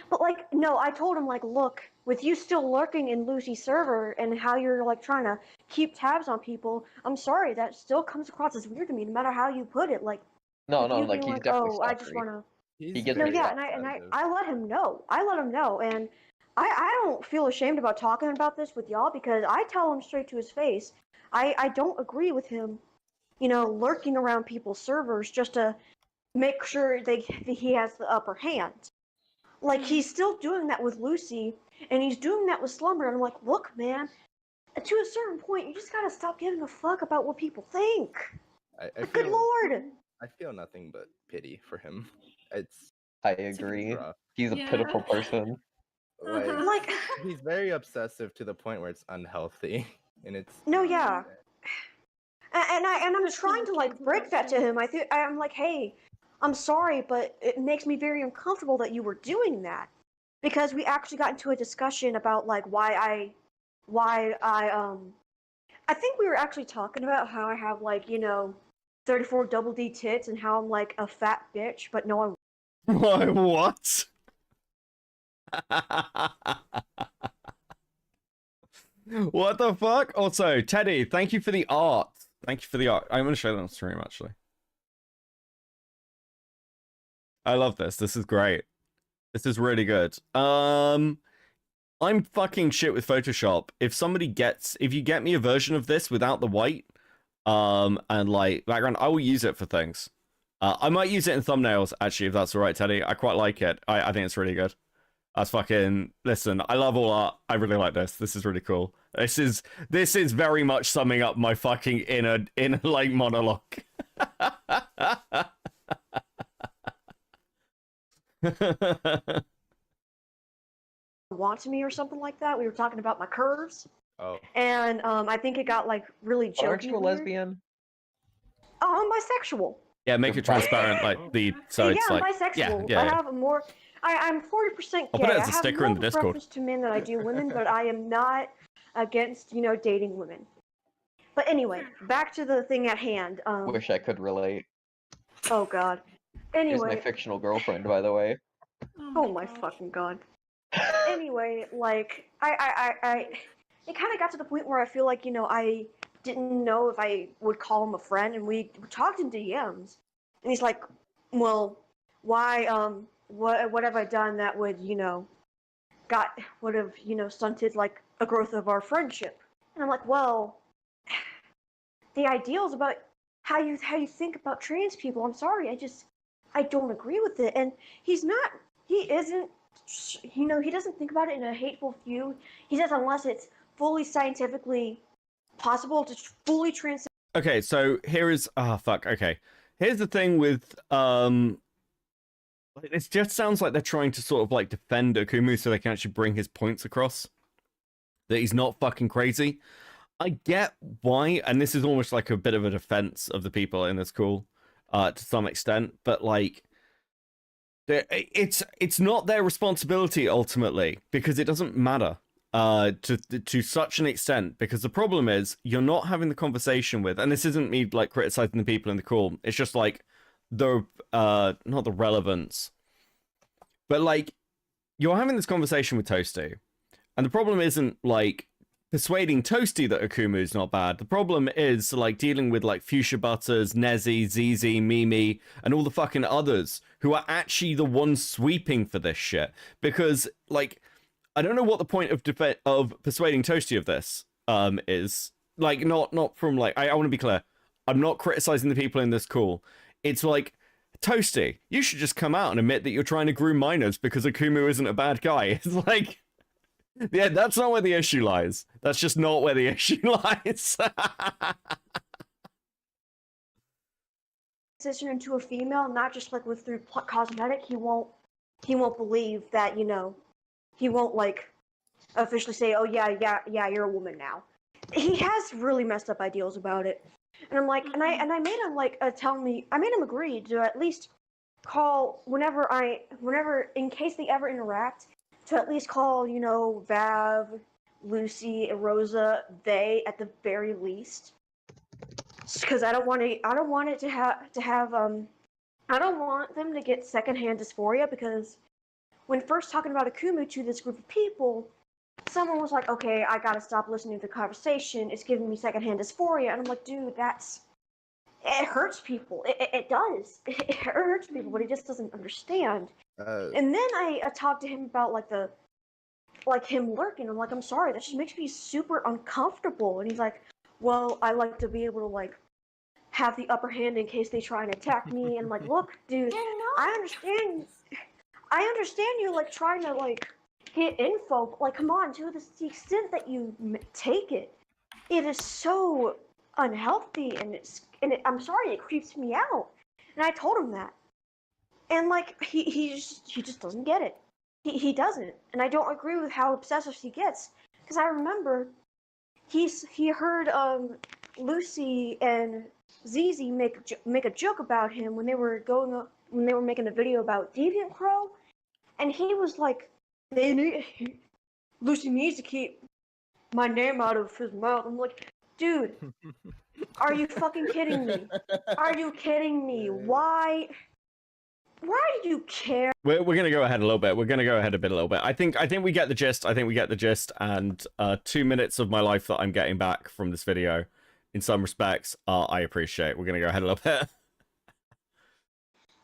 But like, no, I told him like, look, with you still lurking in Lucy's server and how you're like trying to keep tabs on people, I'm sorry, that still comes across as weird to me, no matter how you put it. Like, No, he's definitely I just stalkery. wanna. He gets No, very yeah, and I let him know. And I don't feel ashamed about talking about this with y'all because I tell him straight to his face. I don't agree with him, lurking around people's servers just to make sure he has the upper hand. Like, he's still doing that with Lucy, and he's doing that with Slumber, and I'm like, look, man, to a certain point, you just gotta stop giving a fuck about what people think. Good lord! I feel nothing but pity for him. I agree. He's a pitiful person. Like, he's very obsessive to the point where it's unhealthy, and it's. No, yeah. And I'm trying to like break that to him. I'm like, hey, I'm sorry, but it makes me very uncomfortable that you were doing that, because we actually got into a discussion about like I think we were actually talking about how I have like 34 double D tits and how I'm like a fat bitch, but no, I'm. Why, what? What the fuck? Also, Teddy, thank you for the art. Thank you for the art. I'm going to show that on stream, actually. I love this. This is great. This is really good. I'm fucking shit with Photoshop. If you get me a version of this without the white, and like background, I will use it for things. I might use it in thumbnails, actually, if that's all right, Teddy. I quite like it. I think it's really good. That's fucking... Listen, I love all art. I really like this. This is really cool. This is very much summing up my fucking inner like, monologue. Want me or something like that. We were talking about my curves. Oh. And I think it got like really jokey. Aren't you a lesbian? Oh, I'm bisexual. Yeah, make it transparent, like so it's I'm like bisexual. yeah. I have more. I'm 40% gay. I'll put it as a I have sticker more in the Discord. preference to men than I do women, but I am not against dating women. But anyway, back to the thing at hand. Wish I could relate. Oh God. Anyway. Here's my fictional girlfriend, by the way. Oh my fucking God. Anyway, like it kind of got to the point where I feel like I didn't know if I would call him a friend, and we talked in DMs, and he's like, well, why what have I done that would stunted like a growth of our friendship? And I'm like, well, the ideals about how you think about trans people, I'm sorry, I don't agree with it. And he doesn't think about it in a hateful view. He says unless it's fully scientifically possible to fully transcend. Okay, so here's okay. Here's the thing with it just sounds like they're trying to sort of like defend Akumu so they can actually bring his points across. That he's not fucking crazy. I get why, and this is almost like a bit of a defense of the people in this call, to some extent, but like it's not their responsibility ultimately, because it doesn't matter to such an extent, because the problem is you're not having the conversation with, and this isn't me like criticizing the people in the call, it's just like the not the relevance, but like you're having this conversation with Toasty, and the problem isn't like persuading Toasty that Akumu is not bad. The problem is like dealing with like Fuchsia Butters, Nezzy, ZZ, Mimi, and all the fucking others who are actually the ones sweeping for this shit. Because like, I don't know what the point of persuading Toasty of this is. Like, not from like, I want to be clear. I'm not criticizing the people in this call. It's like, Toasty, you should just come out and admit that you're trying to groom minors because Akumu isn't a bad guy. It's like, yeah, that's not where the issue lies. That's just not where the issue lies. Transition into a female, not just like with through cosmetic. He won't believe that he won't like officially say, oh yeah, you're a woman now. He has really messed up ideals about it. And I'm like, and I made him like I made him agree to at least call whenever in case they ever interact, to at least call, you know, Vav, Lucy, and Rosa they at the very least. Because I don't want it to have I don't want them to get secondhand dysphoria, because when first talking about Akumu to this group of people, someone was like, okay, I gotta stop listening to the conversation. It's giving me secondhand dysphoria. And I'm like, dude, it hurts people. It does. It hurts people, but he just doesn't understand. And then I talked to him about like him lurking. I'm like, I'm sorry, that just makes me super uncomfortable. And he's like, well, I like to be able to like have the upper hand in case they try and attack me. And I'm like, look, dude, I understand you like trying to like get info, but like, come on, to the extent that you take it, it is so unhealthy, and I'm sorry, it creeps me out. And I told him that, and like he just doesn't get it. He doesn't, and I don't agree with how obsessive he gets, because I remember he heard Lucy and Zizi make a joke about him when they were making a video about Deviant Crow, and he was like, Lucy needs to keep my name out of his mouth. I'm like, dude, are you fucking kidding me? Are you kidding me? Why do you care? We're gonna go ahead a little bit. We're gonna go ahead a little bit. I think we get the gist. I think we get the gist. And 2 minutes of my life that I'm getting back from this video, in some respects, I appreciate. We're gonna go ahead a little bit.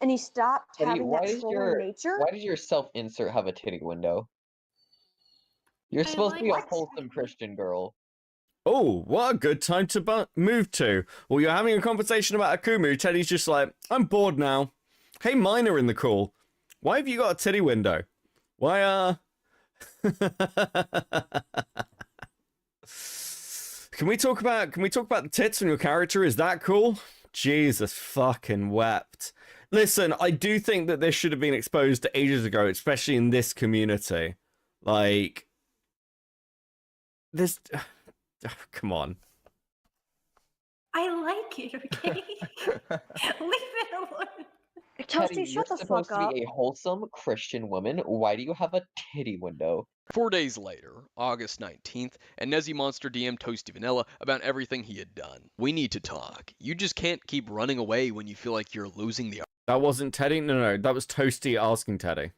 And he stopped Teddy, having that trolling nature. Why does your self-insert have a titty window? You're supposed to be a wholesome Christian girl. Oh, what a good time to move to. Well, you're having a conversation about Akumu. Teddy's just like, I'm bored now. Hey, Minor in the call. Why have you got a titty window? Why, Can we talk about the tits on your character? Is that cool? Jesus fucking wept. Listen, I do think that this should have been exposed ages ago, especially in this community. Like, this... come on. I like it, okay? Leave it alone. Toasty, shut the fuck up. You're supposed to be a wholesome Christian woman. Why do you have a titty window? 4 days later, August 19th, and Nezzy Monster DM'd Toasty Vanilla about everything he had done. We need to talk. You just can't keep running away when you feel like you're losing the That wasn't Teddy? No, that was Toasty asking Teddy.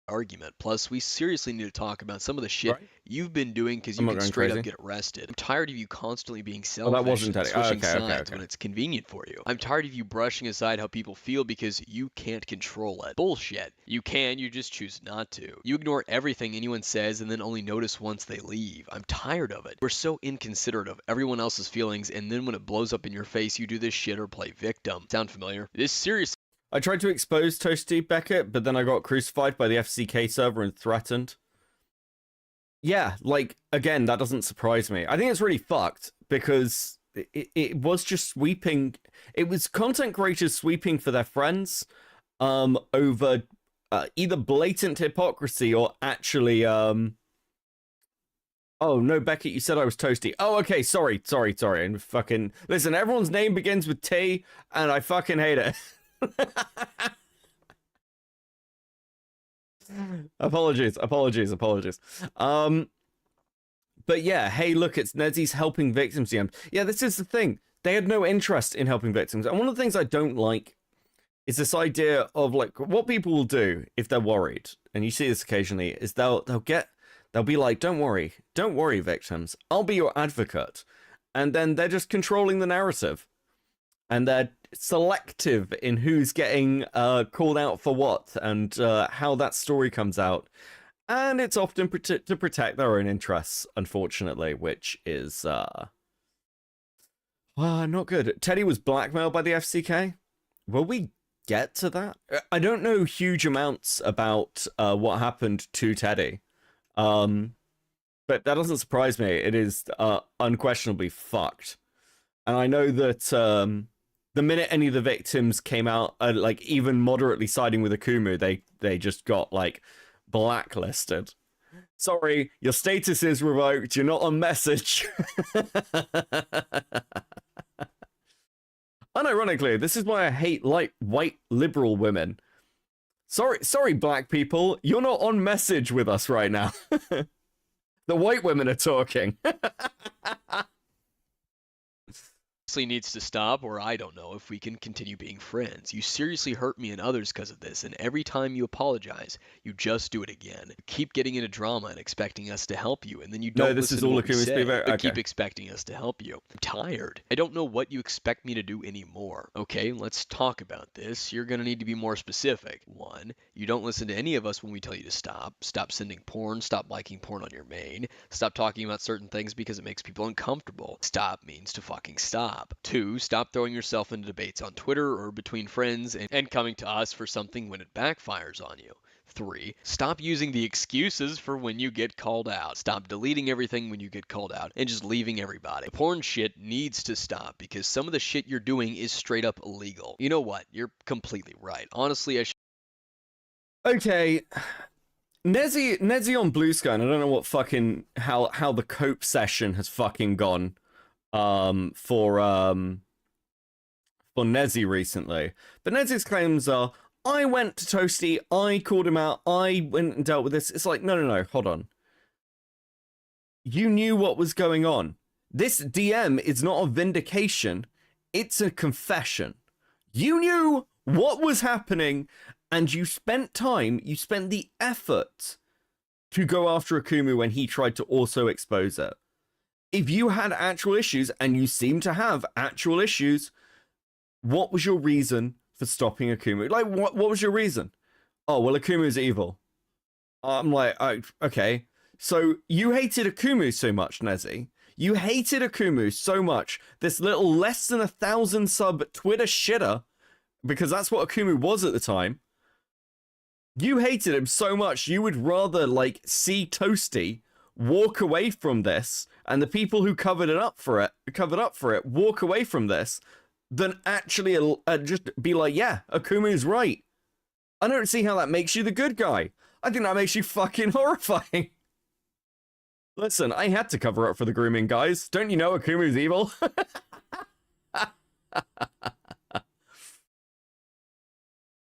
argument. Plus, we seriously need to talk about some of the shit you've been doing because you can straight up get arrested. I'm tired of you constantly being selfish and switching sides when it's convenient for you. I'm tired of you brushing aside how people feel because you can't control it. Bullshit. You can, you just choose not to. You ignore everything anyone says and then only notice once they leave. I'm tired of it. We're so inconsiderate of everyone else's feelings, and then when it blows up in your face, you do this shit or play victim. Sound familiar? This seriously. I tried to expose Toasty Beckett, but then I got crucified by the FCK server and threatened. Yeah, like, again, that doesn't surprise me. I think it's really fucked because it was just sweeping. It was content creators sweeping for their friends over either blatant hypocrisy or actually... Oh, no, Beckett, you said I was Toasty. Oh, okay, sorry. And fucking... Listen, everyone's name begins with T, and I fucking hate it. Apologies. But yeah, hey, look, it's Nezzy's helping victims DM. Yeah, this is the thing. They had no interest in helping victims. And one of the things I don't like is this idea of like what people will do if they're worried. And you see this occasionally is they'll be like, don't worry, victims. I'll be your advocate. And then they're just controlling the narrative. And they're selective in who's getting called out for what and how that story comes out. And it's often to protect their own interests, unfortunately, which is not good. Teddy was blackmailed by the FCK. Will we get to that? I don't know huge amounts about what happened to Teddy. But that doesn't surprise me. It is unquestionably fucked. And I know that the minute any of the victims came out, like even moderately siding with Akumu, they just got like blacklisted. Sorry, your status is revoked. You're not on message. Unironically, this is why I hate white liberal women. Sorry, black people. You're not on message with us right now. The white women are talking. Needs to stop, or I don't know if we can continue being friends. You seriously hurt me and others because of this, and every time you apologize, you just do it again. You keep getting into drama and expecting us to help you, and then you don't listen to what we say, but keep expecting us to help you. I'm tired. I don't know what you expect me to do anymore. Okay, let's talk about this. You're gonna need to be more specific. 1, you don't listen to any of us when we tell you to stop. Stop sending porn. Stop liking porn on your main. Stop talking about certain things because it makes people uncomfortable. Stop means to fucking stop. 2, stop throwing yourself into debates on Twitter or between friends and coming to us for something when it backfires on you. 3, stop using the excuses for when you get called out. Stop deleting everything when you get called out and just leaving everybody. The porn shit needs to stop because some of the shit you're doing is straight up illegal. You know what? You're completely right. Honestly, Okay. Nezzy on Blue Sky, and I don't know what fucking how the cope session has fucking gone for Nezzy recently. But Nezzy's claims are, I went to Toasty, I called him out, I went and dealt with this. It's like, no, hold on. You knew what was going on. This DM is not a vindication, it's a confession. You knew what was happening, and you spent the effort to go after Akumu when he tried to also expose it. If you had actual issues, and you seem to have actual issues, what was your reason for stopping Akumu? Like, what was your reason? Oh, well, Akumu's evil. I'm like, oh, okay. So you hated Akumu so much, Nezzy. You hated Akumu so much, this little less than 1,000 sub Twitter shitter, because that's what Akumu was at the time. You hated him so much, you would rather, like, see Toasty walk away from this, and the people who covered up for it, walk away from this, than actually just be like, yeah, Akumu's right. I don't see how that makes you the good guy. I think that makes you fucking horrifying. Listen, I had to cover up for the grooming guys. Don't you know Akumu's evil?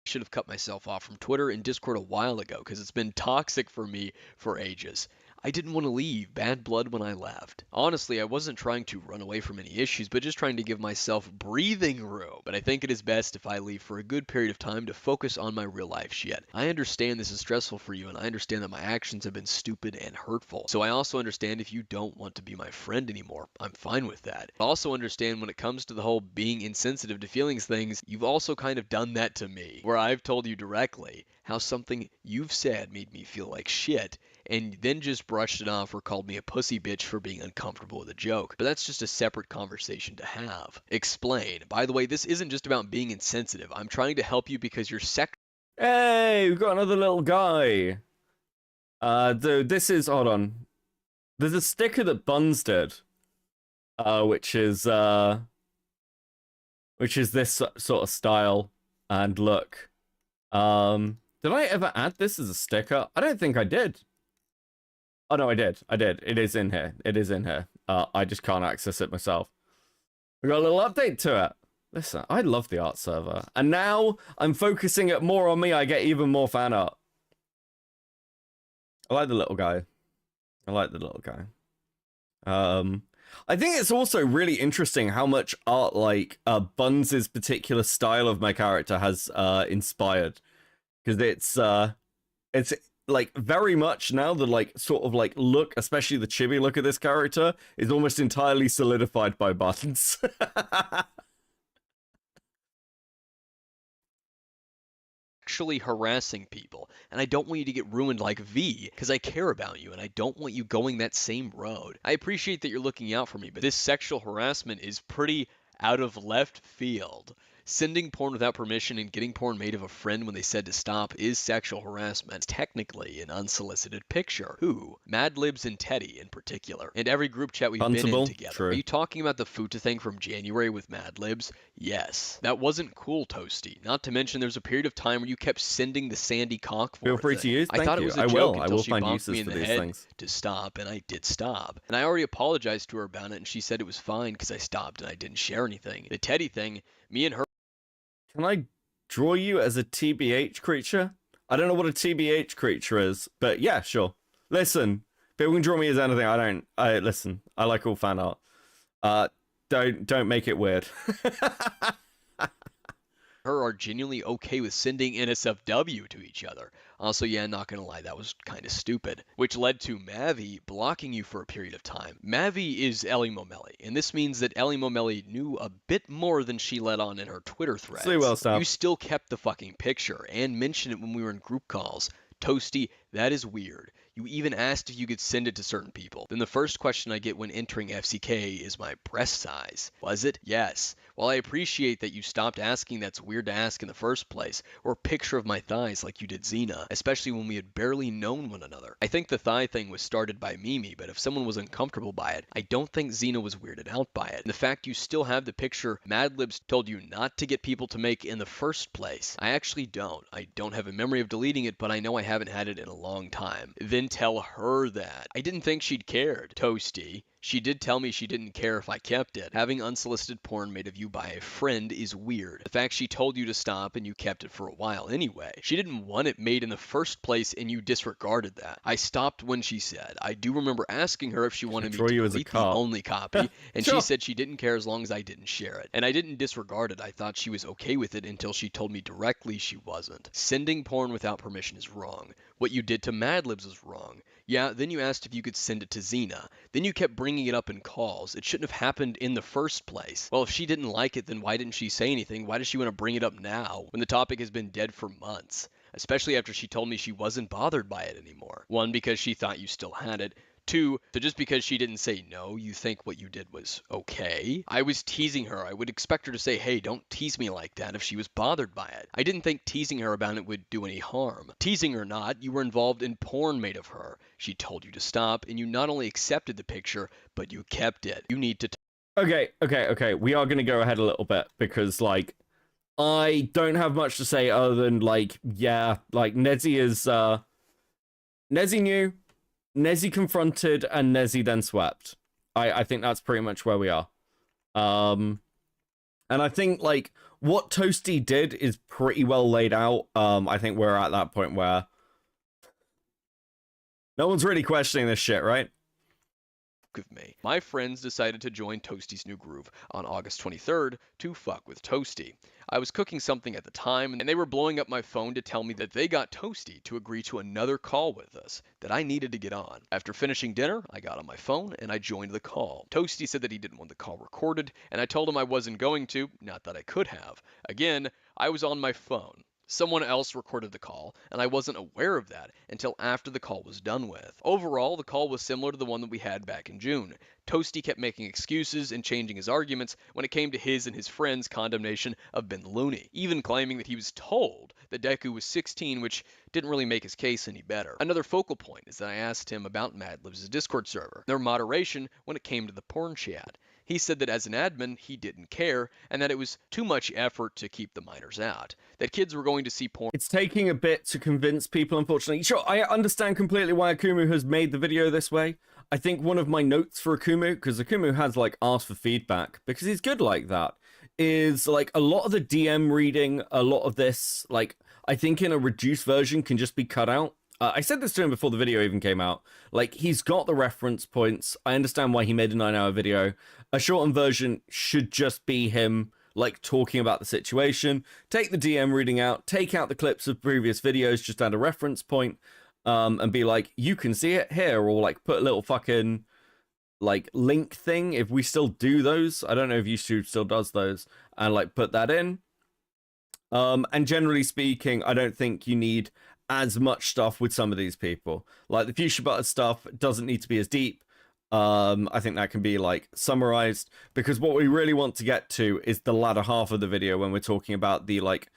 should have cut myself off from Twitter and Discord a while ago because it's been toxic for me for ages. I didn't want to leave, bad blood when I left. Honestly, I wasn't trying to run away from any issues, but just trying to give myself breathing room. But I think it is best if I leave for a good period of time to focus on my real life shit. I understand this is stressful for you, and I understand that my actions have been stupid and hurtful. So I also understand if you don't want to be my friend anymore. I'm fine with that. I also understand when it comes to the whole being insensitive to feelings things, you've also kind of done that to me, where I've told you directly how something you've said made me feel like shit, and then just brushed it off or called me a pussy bitch for being uncomfortable with a joke. But that's just a separate conversation to have. Explain. By the way, this isn't just about being insensitive. I'm trying to help you because you're Hey, we've got another little guy. Dude, this is, hold on. There's a sticker that Buns did, which is this sort of style and look. Did I ever add this as a sticker? I don't think I did. Oh, no, I did. It is in here. I just can't access it myself. We got a little update to it. Listen, I love the art server. And now I'm focusing it more on me. I get even more fan art. I like the little guy. I think it's also really interesting how much art, like, Buns' particular style of my character has inspired. Because it's like very much now the like sort of like look, especially the chibi look of this character, is almost entirely solidified by Buttons. actually harassing people, and I don't want you to get ruined like V, because I care about you and I don't want you going that same road. I appreciate that you're looking out for me, but this sexual harassment is pretty out of left field. Sending porn without permission and getting porn made of a friend when they said to stop is sexual harassment. It's technically an unsolicited picture. Who? Mad Libs and Teddy in particular. And every group chat we've been in Huntable? together. True. Are you talking about the Futa thing from January with Mad Libs? Yes. That wasn't cool, Toasty. Not to mention there's a period of time where you kept sending the Sandy Cock Feel free thing. to use. I Thank thought you. it was a I joke will. I until will she find bonked uses me in for the these head things. to stop, and I did stop. And I already apologized to her about it, and she said it was fine because I stopped and I didn't share anything. The Teddy thing, me and her. Can I draw you as a TBH creature? I don't know what a TBH creature is, but yeah, sure. Listen, people can draw me as anything. Listen, I like all fan art. Don't make it weird. Her are genuinely okay with sending NSFW to each other. Also, yeah, not gonna lie, that was kind of stupid. Which led to Mavi blocking you for a period of time. Mavi is Ellie Momelli, and this means that Ellie Momelli knew a bit more than she let on in her Twitter threads. You still kept the fucking picture, and mentioned it when we were in group calls. Toasty, that is weird. You even asked if you could send it to certain people. Then the first question I get when entering FCK is my breast size. Was it? Yes. While I appreciate that you stopped asking, that's weird to ask in the first place, or a picture of my thighs like you did Xena, especially when we had barely known one another. I think the thigh thing was started by Mimi, but if someone was uncomfortable by it, I don't think Xena was weirded out by it. And the fact you still have the picture Madlibs told you not to get people to make in the first place. I actually don't. I don't have a memory of deleting it, but I know I haven't had it in a long time. Then tell her that. I didn't think she'd cared. Toasty. She did tell me she didn't care if I kept it. Having unsolicited porn made of you by a friend is weird. The fact she told you to stop and you kept it for a while anyway. She didn't want it made in the first place and you disregarded that. I stopped when she said. I do remember asking her if she wanted me to delete the only copy, and she said she didn't care as long as I didn't share it. And I didn't disregard it. I thought she was okay with it until she told me directly she wasn't. Sending porn without permission is wrong. What you did to Madlibs is wrong. Yeah, then you asked if you could send it to Xena. Then you kept bringing it up in calls. It shouldn't have happened in the first place. Well, if she didn't like it, then why didn't she say anything? Why does she want to bring it up now, when the topic has been dead for months? Especially after she told me she wasn't bothered by it anymore. One, because she thought you still had it. Two, so just because she didn't say no, you think what you did was okay? I was teasing her. I would expect her to say, hey, don't tease me like that if she was bothered by it. I didn't think teasing her about it would do any harm. Teasing or not, you were involved in porn made of her. She told you to stop, and you not only accepted the picture, but you kept it. You need to... Okay. We are going to go ahead a little bit, because, like, I don't have much to say other than, like, yeah, like, Nezzy is, Nezzy knew, Nezzy confronted, and Nezzy then swept. I think that's pretty much where we are. And I think, like, what Toasty did is pretty well laid out. I think we're at that point where no one's really questioning this shit, right? Of me. My friends decided to join Toasty's new groove on August 23rd to fuck with Toasty. I was cooking something at the time, and they were blowing up my phone to tell me that they got Toasty to agree to another call with us that I needed to get on. After finishing dinner, I got on my phone and I joined the call. Toasty said that he didn't want the call recorded, and I told him I wasn't going to, not that I could have. Again, I was on my phone. Someone else recorded the call, and I wasn't aware of that until after the call was done with. Overall, the call was similar to the one that we had back in June. Toasty kept making excuses and changing his arguments when it came to his and his friends' condemnation of Ben Looney, even claiming that he was told that Deku was 16, which didn't really make his case any better. Another focal point is that I asked him about Madlibs' Discord server, their moderation when it came to the porn chat. He said that as an admin, he didn't care, and that it was too much effort to keep the minors out. That kids were going to see porn. It's taking a bit to convince people, unfortunately. Sure, I understand completely why Akumu has made the video this way. I think one of my notes for Akumu, because Akumu has, like, asked for feedback, because he's good like that, is, like, a lot of the DM reading, a lot of this, like, I think in a reduced version can just be cut out. I said this to him before the video even came out. Like, he's got the reference points. I understand why he made a 9-hour video. A shortened version should just be him, like, talking about the situation. Take the DM reading out. Take out the clips of previous videos. Just add a reference point. And be like, you can see it here. Or, like, put a little fucking, like, link thing. If we still do those. I don't know if YouTube still does those. And, like, put that in. And generally speaking, I don't think you need as much stuff with some of these people. Like the fuchsia butter stuff doesn't need to be as deep. I think that can be like summarized, because what we really want to get to is the latter half of the video when we're talking about the like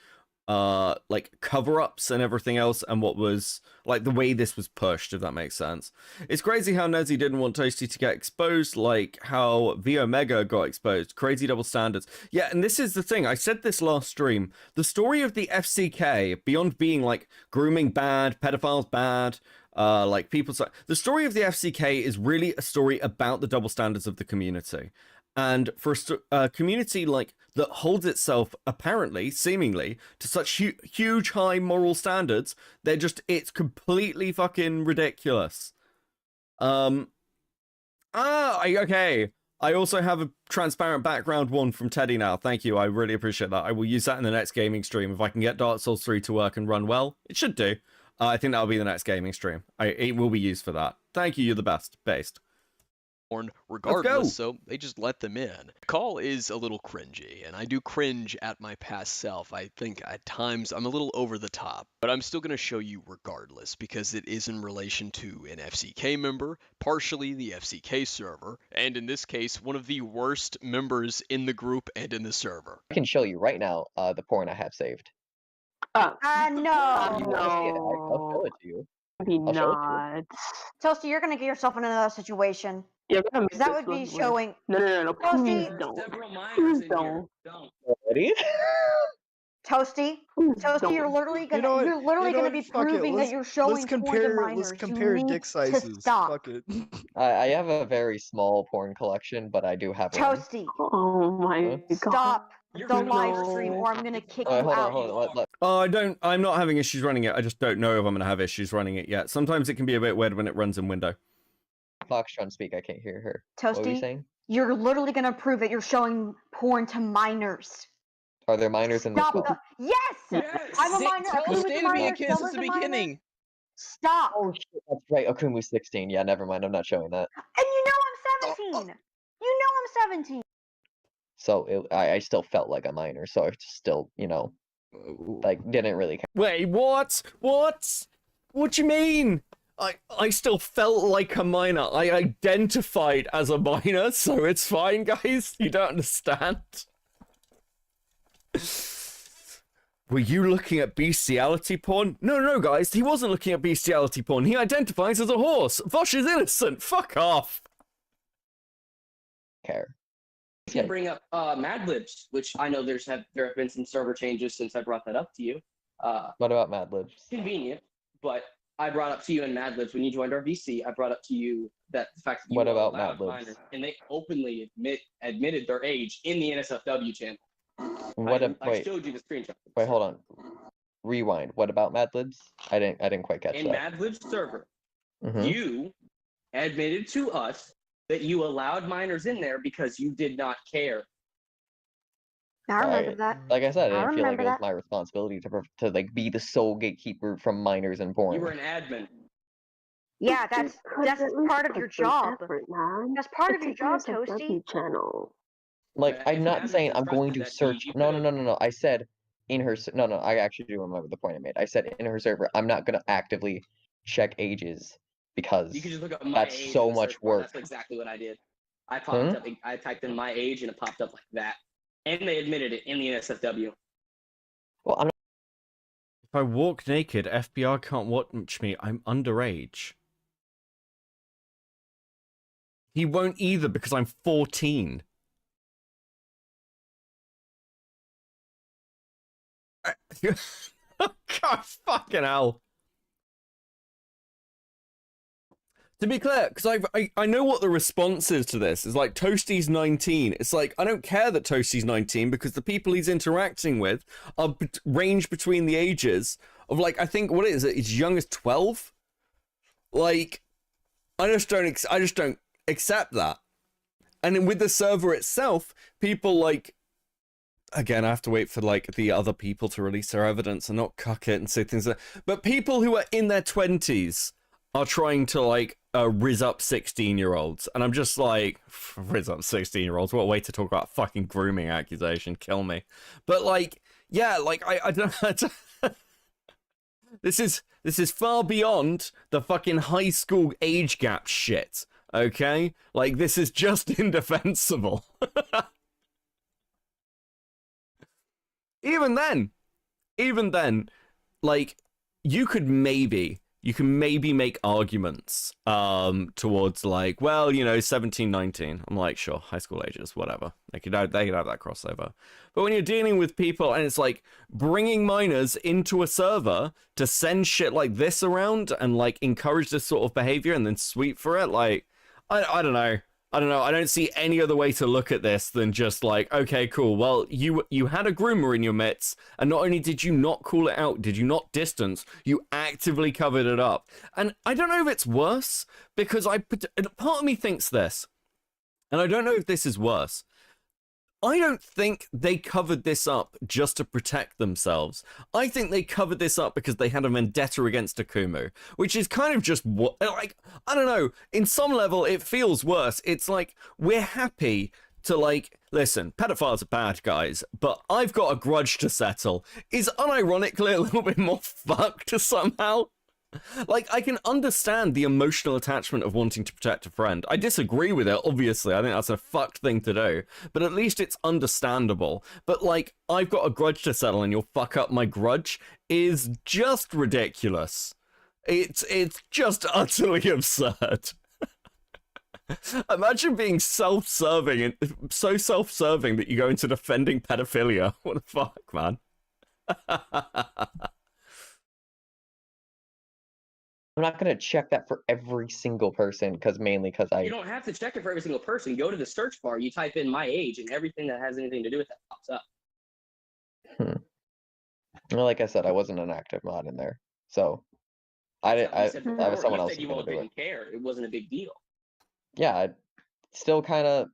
cover-ups and everything else, and what was like the way this was pushed, if that makes sense. It's crazy how Nezzy didn't want Toasty to get exposed, like how V Omega got exposed. Crazy double standards. Yeah, and this is the thing, I said this last stream, the story of the FCK, beyond being like grooming bad, pedophiles bad, like people, the story of the FCK is really a story about the double standards of the community. And for a community like that holds itself apparently, seemingly, to such huge high moral standards, it's completely fucking ridiculous. Okay. I also have a transparent background one from Teddy now. Thank you. I really appreciate that. I will use that in the next gaming stream. If I can get Dark Souls 3 to work and run well, it should do. I think that'll be the next gaming stream. It will be used for that. Thank you. You're the best. Based. Regardless, so they just let them in. The call is a little cringy, and I do cringe at my past self. I think at times I'm a little over the top, but I'm still going to show you regardless, because it is in relation to an FCK member, partially the FCK server, and in this case, one of the worst members in the group and in the server. I can show you right now the porn I have saved. No. You wanna see it? I'll show it to you. I'll show it to you. Toasty, you're gonna get yourself in another situation. Yeah, that would be showing. No. Please Toasty, don't. Please don't. Ready? Toasty, you're literally gonna gonna be proving that you're showing porn to minors. Let's compare dick sizes. Stop. Fuck it. I have a very small porn collection, but I do have one. Toasty. Oh my god. Stop the live stream, or I'm gonna kick you out. Hold on. Oh, I'm not having issues running it. I just don't know if I'm gonna have issues running it yet. Sometimes it can be a bit weird when it runs in window. Fox trying to speak. I can't hear her. Toasty, what were you saying? You're literally gonna prove that you're showing porn to minors. Are there minors in this Stop. one? Yes! I'm a minor. Tell Akuma's Stan a to be minor. a kid since Stella's the a minor. beginning. Stop. Oh shit, that's right. Okumu's 16. Yeah, never mind. I'm not showing that. And you know I'm 17. You know I'm 17. So I still felt like a minor. So I still, like didn't really care. Wait, what? What? What do you mean? I still felt like a minor. I identified as a minor, so it's fine, guys. You don't understand. Were you looking at bestiality porn? No, guys. He wasn't looking at bestiality porn. He identifies as a horse. Vosh is innocent. Fuck off. Care. You can bring up Mad Libs, which I know there have been some server changes since I brought that up to you. What about Mad Libs? Convenient, but I brought up to you in Mad Libs when you joined our VC. I brought up to you that the fact that you what about allowed Mad Libs? minors, and they openly admitted their age in the NSFW channel. I showed you the screenshot. Wait, hold on. Rewind. What about Mad Libs? I didn't quite catch in that. Mad Libs server, Mhm. you admitted to us that you allowed minors in there because you did not care. I remember that. Like I said, I didn't feel like it remember was that. my responsibility to like be the sole gatekeeper from minors and porn. You were an admin. Yeah, that's part of your job. That's part of your job, It's a Toasty. channel. Like, Yeah, I'm if not Mad saying Libs I'm going to trusted that search. you No. could've- I said in her. No, I actually do remember the point I made. I said in her server, I'm not going to actively check ages because You can just look up my that's age so in the much search bar. work. That's exactly what I did. I popped Hmm? up. I typed in my age and it popped up like that. And they admitted it in the NSFW. Well, I'm not. If I walk naked, FBI can't watch me. I'm underage. He won't either because I'm 14. God, fucking hell. To be clear, because I know what the response is to this. It's like, Toasty's 19. It's like, I don't care that Toasty's 19 because the people he's interacting with are range between the ages of, like, I think, what is it? As young as 12? Like, I just don't accept that. And then with the server itself, people, like, again, I have to wait for, like, the other people to release their evidence and not cuck it and say things like that. But people who are in their 20s are trying to, like, rizz up 16-year-olds. And I'm just like, rizz up 16-year-olds? What a way to talk about fucking grooming accusation. Kill me. But, like, yeah, like, I don't... This is far beyond the fucking high school age gap shit. Okay? Like, this is just indefensible. Even then, like, you can maybe make arguments towards, like, well, 17, 19. I'm like, sure, high school ages, whatever. They could have that crossover. But when you're dealing with people and it's like bringing minors into a server to send shit like this around and like encourage this sort of behavior and then sweep for it, like, I don't know. I don't see any other way to look at this than just like, okay, cool. Well, you had a groomer in your midst, and not only did you not call it out, did you not distance, you actively covered it up. And I don't know if it's worse, because part of me thinks this, and I don't know if this is worse. I don't think they covered this up just to protect themselves. I think they covered this up because they had a vendetta against Akumu, which is kind of just what, like, I don't know, in some level it feels worse. It's like, we're happy to, like, listen, pedophiles are bad guys, but I've got a grudge to settle is unironically a little bit more fucked somehow. Like, I can understand the emotional attachment of wanting to protect a friend. I disagree with it, obviously. I think that's a fucked thing to do. But at least it's understandable. But, like, I've got a grudge to settle and you'll fuck up my grudge is just ridiculous. It's just utterly absurd. Imagine being self-serving and so self-serving that you go into defending pedophilia. What the fuck, man? I'm not going to check that for every single person, mainly because I... You don't have to check it for every single person. Go to the search bar, you type in my age, and everything that has anything to do with that pops up. Well, like I said, I wasn't an active mod in there. So, I was someone else you who all do it. didn't care. It wasn't a big deal. Yeah, I still kind of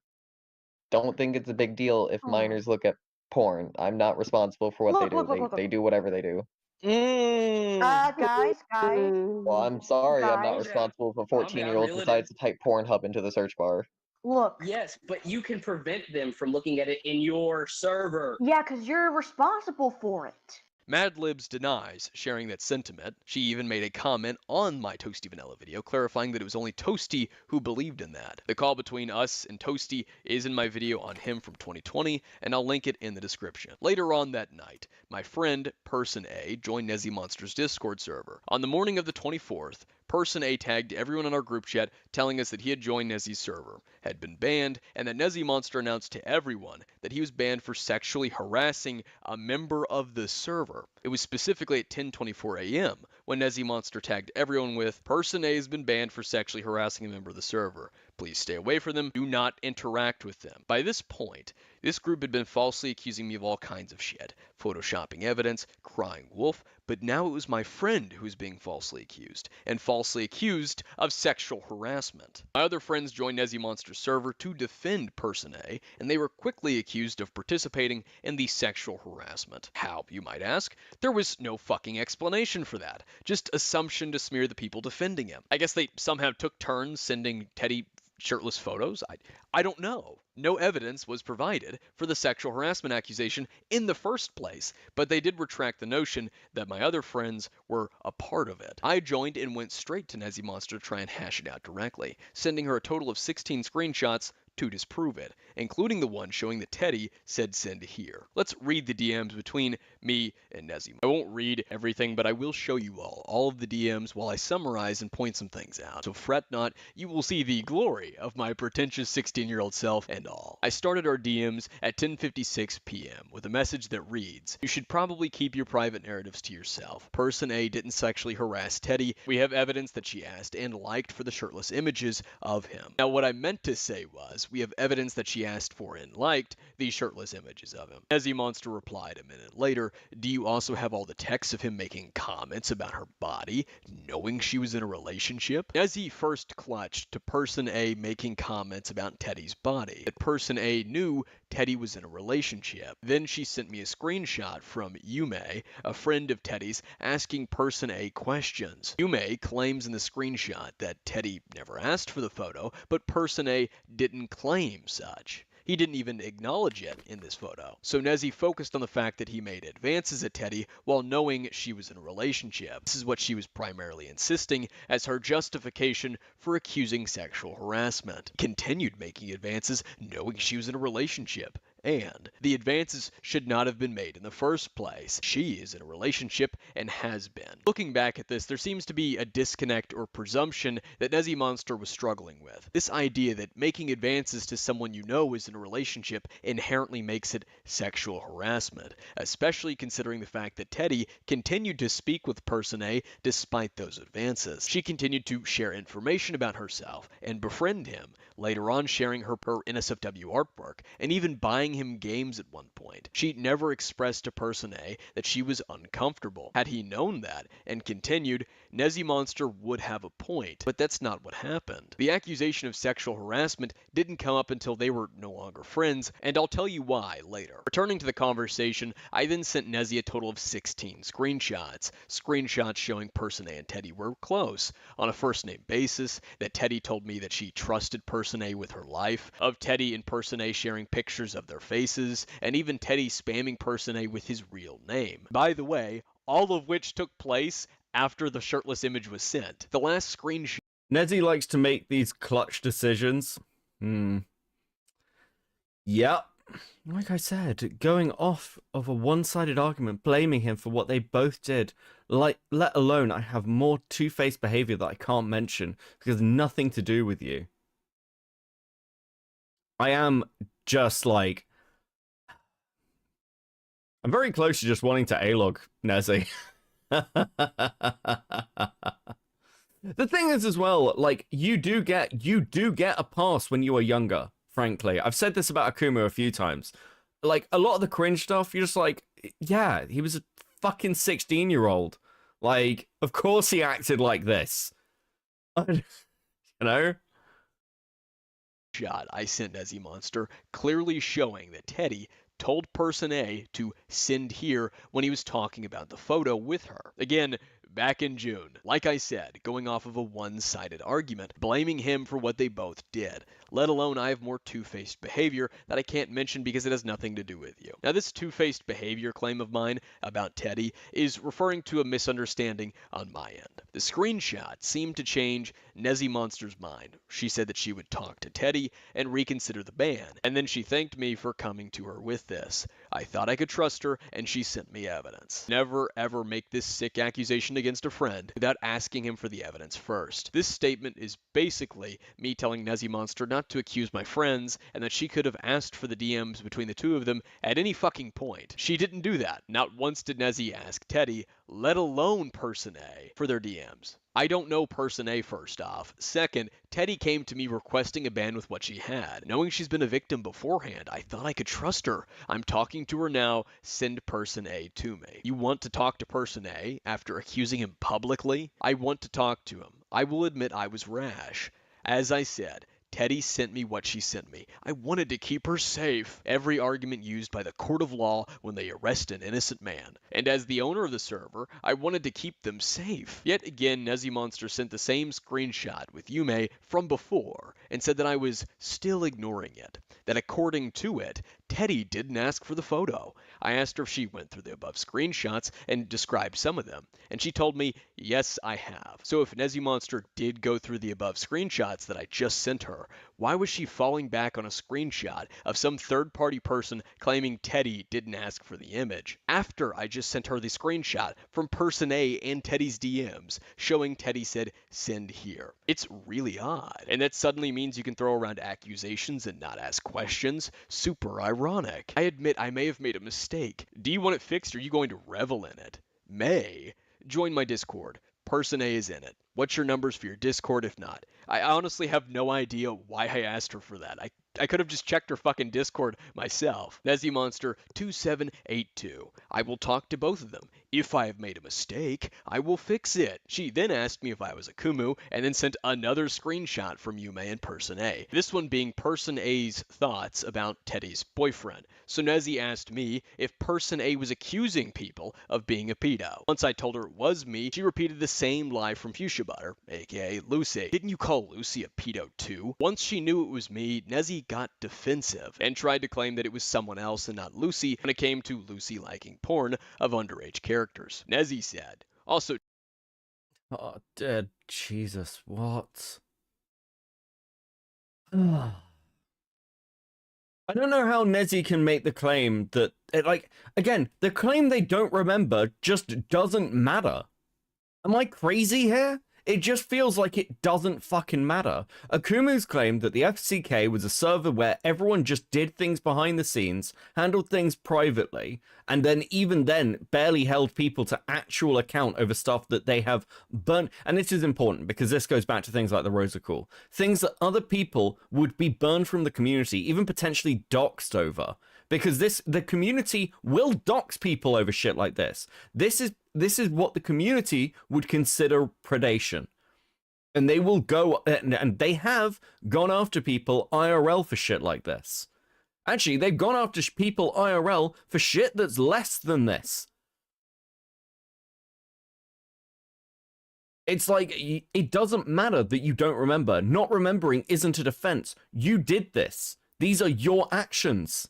don't think it's a big deal if minors look at porn. I'm not responsible for what they do. They do whatever they do. Guys. Well, I'm sorry, I'm not Guys. responsible if a 14-year-old decides to type Pornhub into the search bar. Look. Yes, but you can prevent them from looking at it in your server. Yeah, because you're responsible for it. Madlibs denies sharing that sentiment. She even made a comment on my Toasty Vanilla video, clarifying that it was only Toasty who believed in that. The call between us and Toasty is in my video on him from 2020, and I'll link it in the description. Later on that night, my friend, Person A, joined Nezzy Monster's Discord server. On the morning of the 24th, Person A tagged everyone in our group chat, telling us that he had joined Nezzy's server, had been banned, and that Nezzy Monster announced to everyone that he was banned for sexually harassing a member of the server. It was specifically at 10:24 a.m. when Nezzy Monster tagged everyone with, Person A has been banned for sexually harassing a member of the server. Please stay away from them. Do not interact with them. By this point, this group had been falsely accusing me of all kinds of shit. Photoshopping evidence, crying wolf, but now it was my friend who was being falsely accused, and falsely accused of sexual harassment. My other friends joined Nezzy Monster's server to defend Person A, and they were quickly accused of participating in the sexual harassment. How, you might ask? There was no fucking explanation for that. Just assumption to smear the people defending him. I guess they somehow took turns sending Teddy shirtless photos? I don't know. No evidence was provided for the sexual harassment accusation in the first place, but they did retract the notion that my other friends were a part of it. I joined and went straight to Nezzy Monster to try and hash it out directly, sending her a total of 16 screenshots to disprove it, including the one showing that Teddy said send here. Let's read the DMs between me and Nezzy. I won't read everything, but I will show you all of the DMs while I summarize and point some things out. So fret not, you will see the glory of my pretentious 16-year-old self and all. I started our DMs at 10:56 p.m. with a message that reads, you should probably keep your private narratives to yourself. Person A didn't sexually harass Teddy. We have evidence that she asked and liked for the shirtless images of him. Now what I meant to say was, we have evidence that she asked for and liked the shirtless images of him. Nezzy Monster replied a minute later, do you also have all the texts of him making comments about her body, knowing she was in a relationship? Nezzy first clutched to Person A making comments about Teddy's body. That Person A knew Teddy was in a relationship. Then she sent me a screenshot from Yume, a friend of Teddy's, asking Person A questions. Yume claims in the screenshot that Teddy never asked for the photo, but Person A didn't claim such. He didn't even acknowledge it in this photo. So Nezzy focused on the fact that he made advances at Teddy while knowing she was in a relationship. This is what she was primarily insisting as her justification for accusing sexual harassment. Continued making advances knowing she was in a relationship. And the advances should not have been made in the first place. She is in a relationship and has been. Looking back at this, there seems to be a disconnect or presumption that Nezzy Monster was struggling with. This idea that making advances to someone you know is in a relationship inherently makes it sexual harassment, especially considering the fact that Teddy continued to speak with Person A despite those advances. She continued to share information about herself and befriend him, later on sharing her NSFW artwork, and even buying him games at one point. She never expressed to Person A that she was uncomfortable. Had he known that and continued, Nezzy Monster would have a point, but that's not what happened. The accusation of sexual harassment didn't come up until they were no longer friends, and I'll tell you why later. Returning to the conversation, I then sent Nezzy a total of 16 screenshots. Screenshots showing Person A and Teddy were close, on a first-name basis, that Teddy told me that she trusted Person A with her life, of Teddy and Person A sharing pictures of their faces, and even Teddy spamming Person A with his real name. By the way, all of which took place after the shirtless image was sent. The last screenshot. Nezzy likes to make these clutch decisions. Yep. Like I said, going off of a one-sided argument, blaming him for what they both did, let alone I have more two-faced behavior that I can't mention because nothing to do with you. I am just like... I'm very close to just wanting to A-log Nezzy. The thing is as well, like, you do get a pass when you are younger, frankly. I've said this about Akuma a few times. Like, a lot of the cringe stuff, you're just like, yeah, he was a fucking 16-year-old. Like, of course he acted like this. You know? Shot I sent Nezzy Monster, clearly showing that Teddy told Person A to send here when he was talking about the photo with her. Again, back in June. Like I said, going off of a one-sided argument, blaming him for what they both did, let alone I have more two-faced behavior that I can't mention because it has nothing to do with you. Now, this two-faced behavior claim of mine about Teddy is referring to a misunderstanding on my end. The screenshot seemed to change Nezzy Monster's mind. She said that she would talk to Teddy and reconsider the ban, and then she thanked me for coming to her with this. I thought I could trust her, and she sent me evidence. Never ever make this sick accusation against a friend without asking him for the evidence first. This statement is basically me telling Nezzy Monster not to accuse my friends, and that she could have asked for the DMs between the two of them at any fucking point. She didn't do that. Not once did Nezzy ask Teddy, let alone Person A, for their DMs. I don't know Person A, first off. Second, Teddy came to me requesting a ban with what she had. Knowing she's been a victim beforehand, I thought I could trust her. I'm talking to her now. Send Person A to me. You want to talk to Person A after accusing him publicly? I want to talk to him. I will admit I was rash. As I said, Teddy sent me what she sent me. I wanted to keep her safe. Every argument used by the court of law when they arrest an innocent man. And as the owner of the server, I wanted to keep them safe. Yet again, Nezzy Monster sent the same screenshot with Yume from before and said that I was still ignoring it. That according to it, Teddy didn't ask for the photo. I asked her if she went through the above screenshots and described some of them, and she told me, yes, I have. So if Nezzy Monster did go through the above screenshots that I just sent her, why was she falling back on a screenshot of some third-party person claiming Teddy didn't ask for the image, after I just sent her the screenshot from Person A and Teddy's DMs showing Teddy said, send here? It's really odd, and that suddenly means you can throw around accusations and not ask questions. Super ironic. I admit I may have made a mistake. Do you want it fixed, or are you going to revel in it? May. Join my Discord. Person A is in it. What's your numbers for your Discord if not? I honestly have no idea why I asked her for that. I could have just checked her fucking Discord myself. Nezzy Monster 2782. I will talk to both of them. If I have made a mistake, I will fix it. She then asked me if I was a Kumu, and then sent another screenshot from Yume and Person A. This one being Person A's thoughts about Teddy's boyfriend. So Nezzy asked me if Person A was accusing people of being a pedo. Once I told her it was me, she repeated the same lie from Fuchsia Butter, aka Lucy. Didn't you call Lucy a pedo too? Once she knew it was me, Nezzy got defensive and tried to claim that it was someone else and not Lucy when it came to Lucy liking porn of underage characters. Nezzy said, also... Oh, dead Jesus, what? I don't know how Nezzy can make the claim that, again, the claim they don't remember just doesn't matter. Am I crazy here? It just feels like it doesn't fucking matter. Akumu's claimed that the FCK was a server where everyone just did things behind the scenes, handled things privately, and then even then barely held people to actual account over stuff that they have burnt. And this is important because this goes back to things like the Rosacall. Things that other people would be burned from the community, even potentially doxed over. Because the community will dox people over shit like this. This is what the community would consider predation. And they will go, and they have gone after people IRL for shit like this. Actually, they've gone after people IRL for shit that's less than this. It's like, it doesn't matter that you don't remember. Not remembering isn't a defense. You did this. These are your actions.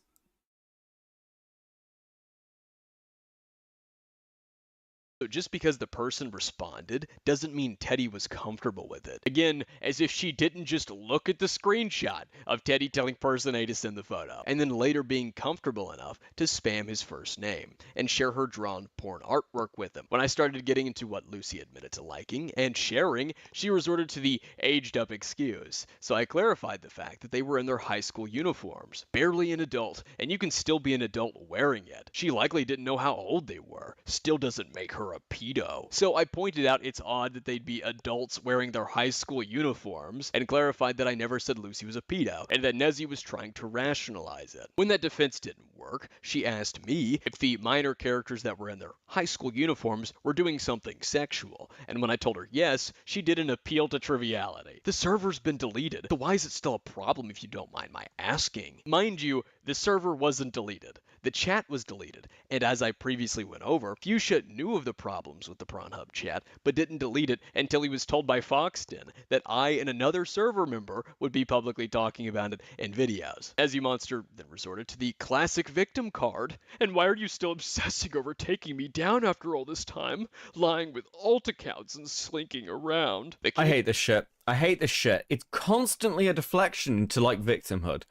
So just because the person responded doesn't mean Teddy was comfortable with it. Again, as if she didn't just look at the screenshot of Teddy telling person A to send the photo, and then later being comfortable enough to spam his first name and share her drawn porn artwork with him. When I started getting into what Lucy admitted to liking and sharing, she resorted to the aged up excuse. So I clarified the fact that they were in their high school uniforms, barely an adult, and you can still be an adult wearing it. She likely didn't know how old they were. Still doesn't make her a pedo. So I pointed out it's odd that they'd be adults wearing their high school uniforms and clarified that I never said Lucy was a pedo and that Nezzy was trying to rationalize it. When that defense didn't work, she asked me if the minor characters that were in their high school uniforms were doing something sexual, and when I told her yes, she did an appeal to triviality. The server's been deleted, so why is it still a problem if you don't mind my asking? Mind you, the server wasn't deleted. The chat was deleted, and as I previously went over, Fuchsia knew of the problems with the Pornhub chat, but didn't delete it until he was told by Foxton that I and another server member would be publicly talking about it in videos. Nezzy Monster then resorted to the classic victim card. And why are you still obsessing over taking me down after all this time? Lying with alt accounts and slinking around. I hate this shit. I hate this shit. It's constantly a deflection to, like, victimhood.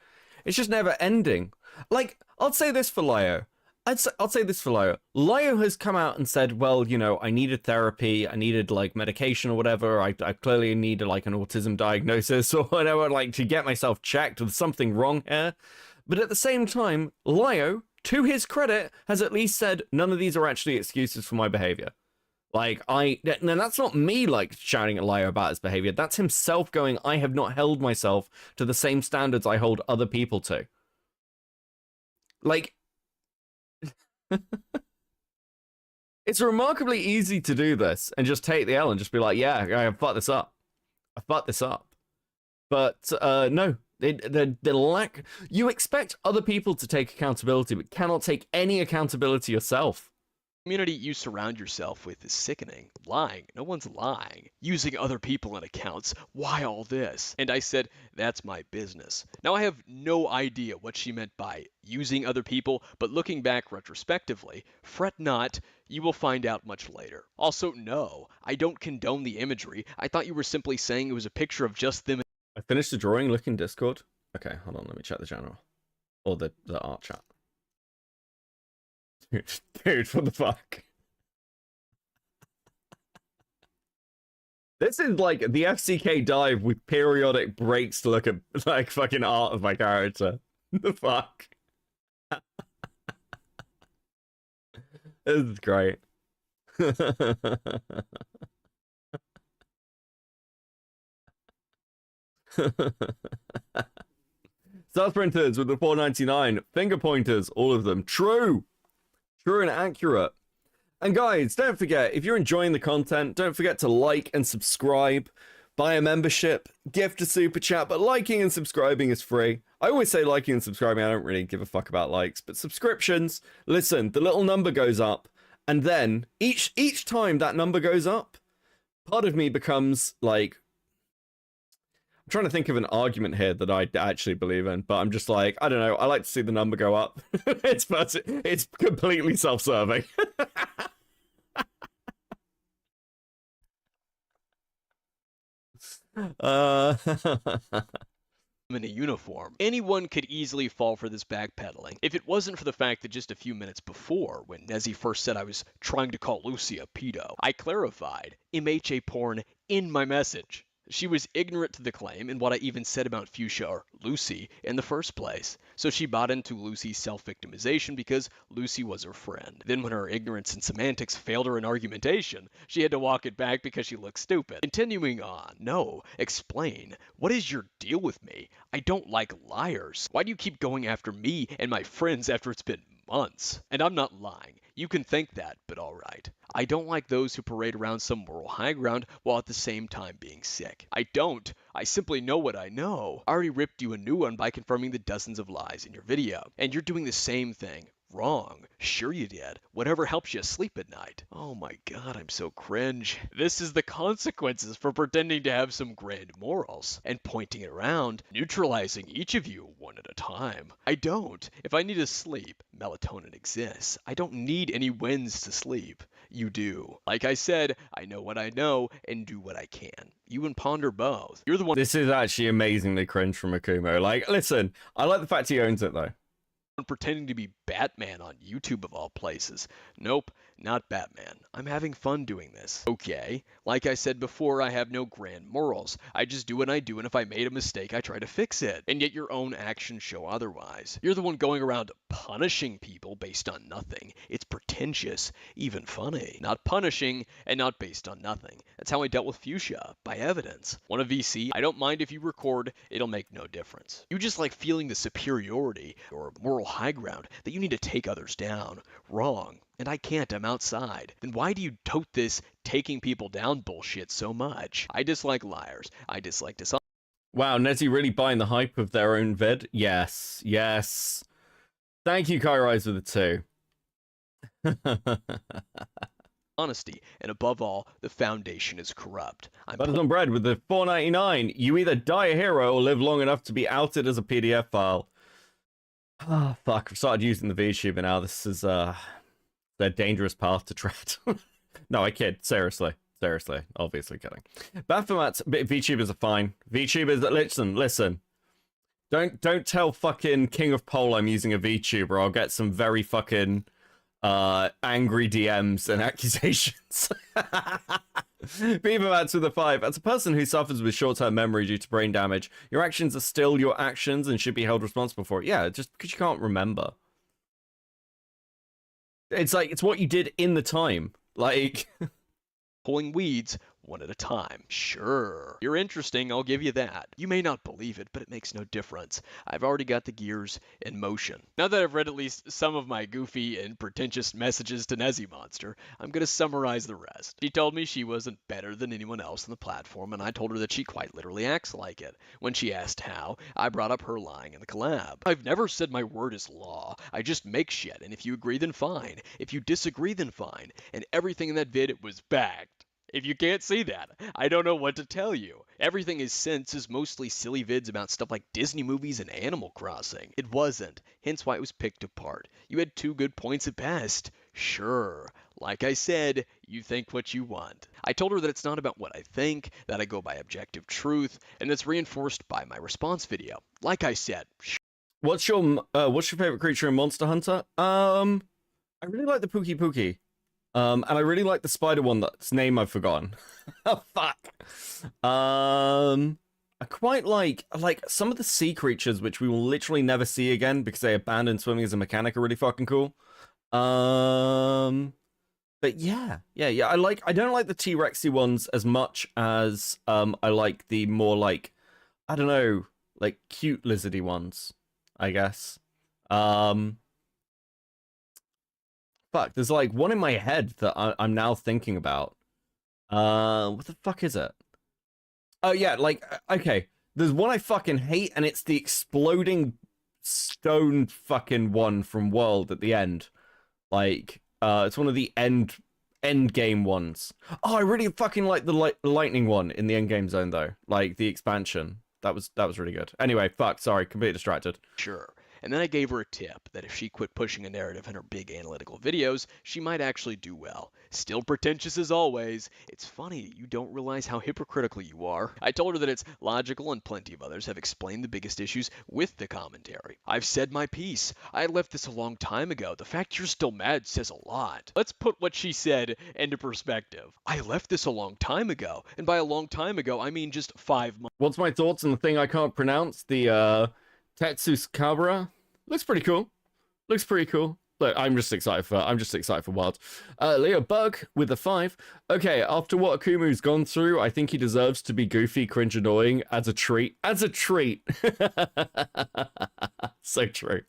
It's just never ending. Like, I'll say this for Lyo. I'll say this for Lyo. Lyo has come out and said, well, you know, I needed therapy, I needed, like, medication or whatever, I clearly needed, like, an autism diagnosis or whatever, like, to get myself checked with something wrong here. But at the same time, Lyo, to his credit, has at least said, none of these are actually excuses for my behavior. Like, and that's not me, like, shouting at Lyo about his behavior. That's himself going, I have not held myself to the same standards I hold other people to. Like, it's remarkably easy to do this and just take the L and just be like, yeah, I fucked this up. I fucked this up. But, no. The lack... You expect other people to take accountability, but cannot take any accountability yourself. Community you surround yourself with is sickening. Lying. No one's lying. Using other people in accounts. Why all this? And I said, that's my business. Now I have no idea what she meant by using other people, but looking back retrospectively, fret not, you will find out much later. Also, no, I don't condone the imagery. I thought you were simply saying it was a picture of just them. I finished the drawing, look in Discord. Okay, hold on, let me check the general. Or the art chat. Dude, what the fuck? This is like the FCK dive with periodic breaks to look at like fucking art of my character. The fuck? This is great. South printers with the 4.99 finger pointers, all of them. True and accurate. And guys, don't forget, if you're enjoying the content, don't forget to like and subscribe, buy a membership, gift a super chat, but liking and subscribing is free. I always say liking and subscribing, I don't really give a fuck about likes, but subscriptions, listen, the little number goes up, and then each time that number goes up, part of me becomes like trying to think of an argument here that I actually believe in, but I'm just like, I don't know. I like to see the number go up. It's completely self-serving. In a uniform. Anyone could easily fall for this backpedaling if it wasn't for the fact that just a few minutes before, when Nezzy first said I was trying to call Lucy a pedo, I clarified MHA porn in my message. She was ignorant to the claim and what I even said about Fuchsia or Lucy in the first place. So she bought into Lucy's self-victimization because Lucy was her friend. Then when her ignorance and semantics failed her in argumentation, she had to walk it back because she looked stupid. Continuing on, no, explain. What is your deal with me? I don't like liars. Why do you keep going after me and my friends after it's been months? And I'm not lying. You can think that, but alright. I don't like those who parade around some moral high ground while at the same time being sick. I don't. I simply know what I know. I already ripped you a new one by confirming the dozens of lies in your video. And you're doing the same thing. Wrong. Sure you did. Whatever helps you sleep at night. Oh my god, I'm so cringe. This is the consequences for pretending to have some grand morals and pointing it around, neutralizing each of you one at a time. I don't. If I need to sleep, melatonin exists. I don't need any wins to sleep. You do. Like I said, I know what I know and do what I can. You and Ponder both. You're the one. This is actually amazingly cringe from Akumo. Like, listen, I like the fact he owns it though. Pretending to be Batman on YouTube of all places. Nope, not Batman. I'm having fun doing this. Okay, like I said before, I have no grand morals. I just do what I do, and if I made a mistake, I try to fix it. And yet your own actions show otherwise. You're the one going around punishing people based on nothing. It's pretentious, even funny. Not punishing, and not based on nothing. That's how I dealt with Fuchsia, by evidence. Want a VC? I don't mind if you record, it'll make no difference. You just like feeling the superiority, or moral high ground, that you need to take others down. Wrong. And I can't, I'm outside. Then why do you tote this taking people down bullshit so much? I dislike liars. I dislike dishonest. Wow, Nezzy really buying the hype of their own vid? Yes, yes. Thank you, Kairise with the 2. Honesty, and above all, the foundation is corrupt. Butters on bread with the $4.99. You either die a hero or live long enough to be outed as a PDF file. Ah, fuck. I've started using the VTuber now. This is their dangerous path to tread. No, I kid. Seriously. Seriously. Obviously kidding. Baphomats, VTubers are fine. VTubers, listen. Don't tell fucking King of Pole I'm using a VTuber. I'll get some very fucking angry DMs and accusations. Beavermats with a 5. As a person who suffers with short-term memory due to brain damage, your actions are still your actions and should be held responsible for it. Yeah, just because you can't remember. It's like, it's what you did in the time. Like... Pulling weeds one at a time. Sure. You're interesting, I'll give you that. You may not believe it, but it makes no difference. I've already got the gears in motion. Now that I've read at least some of my goofy and pretentious messages to Nezzy Monster, I'm going to summarize the rest. She told me she wasn't better than anyone else on the platform, and I told her that she quite literally acts like it. When she asked how, I brought up her lying in the collab. I've never said my word is law. I just make shit, and if you agree, then fine. If you disagree, then fine. And everything in that vid was bagged. If you can't see that, I don't know what to tell you. Everything is since is mostly silly vids about stuff like Disney movies and Animal Crossing. It wasn't, hence why it was picked apart. You had 2 good points at best. Sure. Like I said, you think what you want. I told her that it's not about what I think, that I go by objective truth, and it's reinforced by my response video. Like I said, What's your favorite creature in Monster Hunter? I really like the Pookie Pookie. And I really like the spider one that's name I've forgotten. Oh, fuck. I quite like some of the sea creatures, which we will literally never see again because they abandoned swimming as a mechanic, are really fucking cool. But yeah. I don't like the T-Rexy ones as much as I like the more like, I don't know, like cute lizardy ones, I guess. Fuck, there's like one in my head that I'm now thinking about. What the fuck is it? Oh yeah, like, okay. There's one I fucking hate, and it's the exploding stone fucking one from World at the end. Like, it's one of the end game ones. Oh, I really fucking like the lightning one in the end game zone though. Like the expansion. That was really good. Anyway, fuck, sorry, completely distracted. Sure. And then I gave her a tip that if she quit pushing a narrative in her big analytical videos, she might actually do well. Still pretentious as always. It's funny, you don't realize how hypocritical you are. I told her that it's logical and plenty of others have explained the biggest issues with the commentary. I've said my piece. I left this a long time ago. The fact you're still mad says a lot. Let's put what she said into perspective. I left this a long time ago. And by a long time ago, I mean just 5 months. What's my thoughts on the thing I can't pronounce? The, Tetsus Cabra? Looks pretty cool. Looks pretty cool. Look, I'm just excited for Wild. Leo Bug with a 5. Okay, after what Akumu's gone through, I think he deserves to be goofy, cringe, annoying as a treat. As a treat. So true.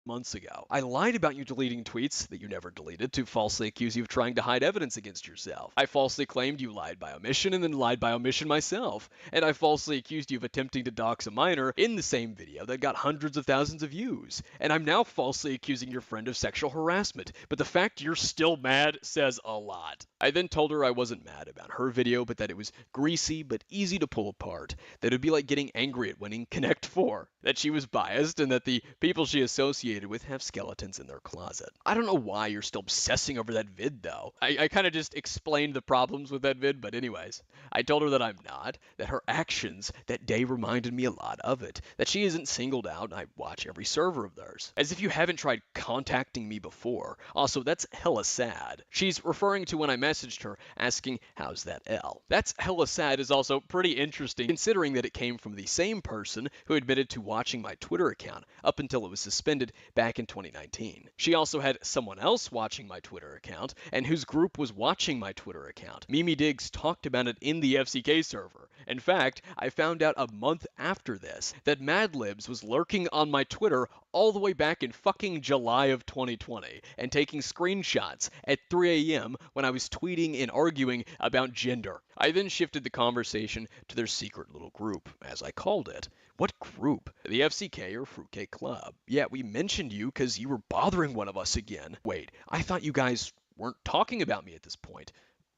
Months ago. I lied about you deleting tweets that you never deleted to falsely accuse you of trying to hide evidence against yourself. I falsely claimed you lied by omission and then lied by omission myself. And I falsely accused you of attempting to dox a minor in the same video that got hundreds of thousands of views. And I'm now falsely accusing your friend of sexual harassment. But the fact you're still mad says a lot. I then told her I wasn't mad about her video, but that it was greasy but easy to pull apart. That it would be like getting angry at winning Connect 4. That she was biased and that the people she associated with have skeletons in their closet. I don't know why you're still obsessing over that vid though. I kind of just explained the problems with that vid, but anyways. I told her that I'm not, that her actions that day reminded me a lot of it, that she isn't singled out and I watch every server of theirs. As if you haven't tried contacting me before. Also, that's hella sad. She's referring to when I messaged her asking, how's that L? That's hella sad is also pretty interesting considering that it came from the same person who admitted to watching my Twitter account up until it was suspended back in 2019. She also had someone else watching my Twitter account and whose group was watching my Twitter account. Mimi Diggs talked about it in the FCK server. In fact, I found out a month after this that Madlibs was lurking on my Twitter all the way back in fucking July of 2020 and taking screenshots at 3 a.m. when I was tweeting and arguing about gender. I then shifted the conversation to their secret little group, as I called it. What group? The FCK or Fruitcake Club. Yeah, we mentioned you because you were bothering one of us again. Wait, I thought you guys weren't talking about me at this point.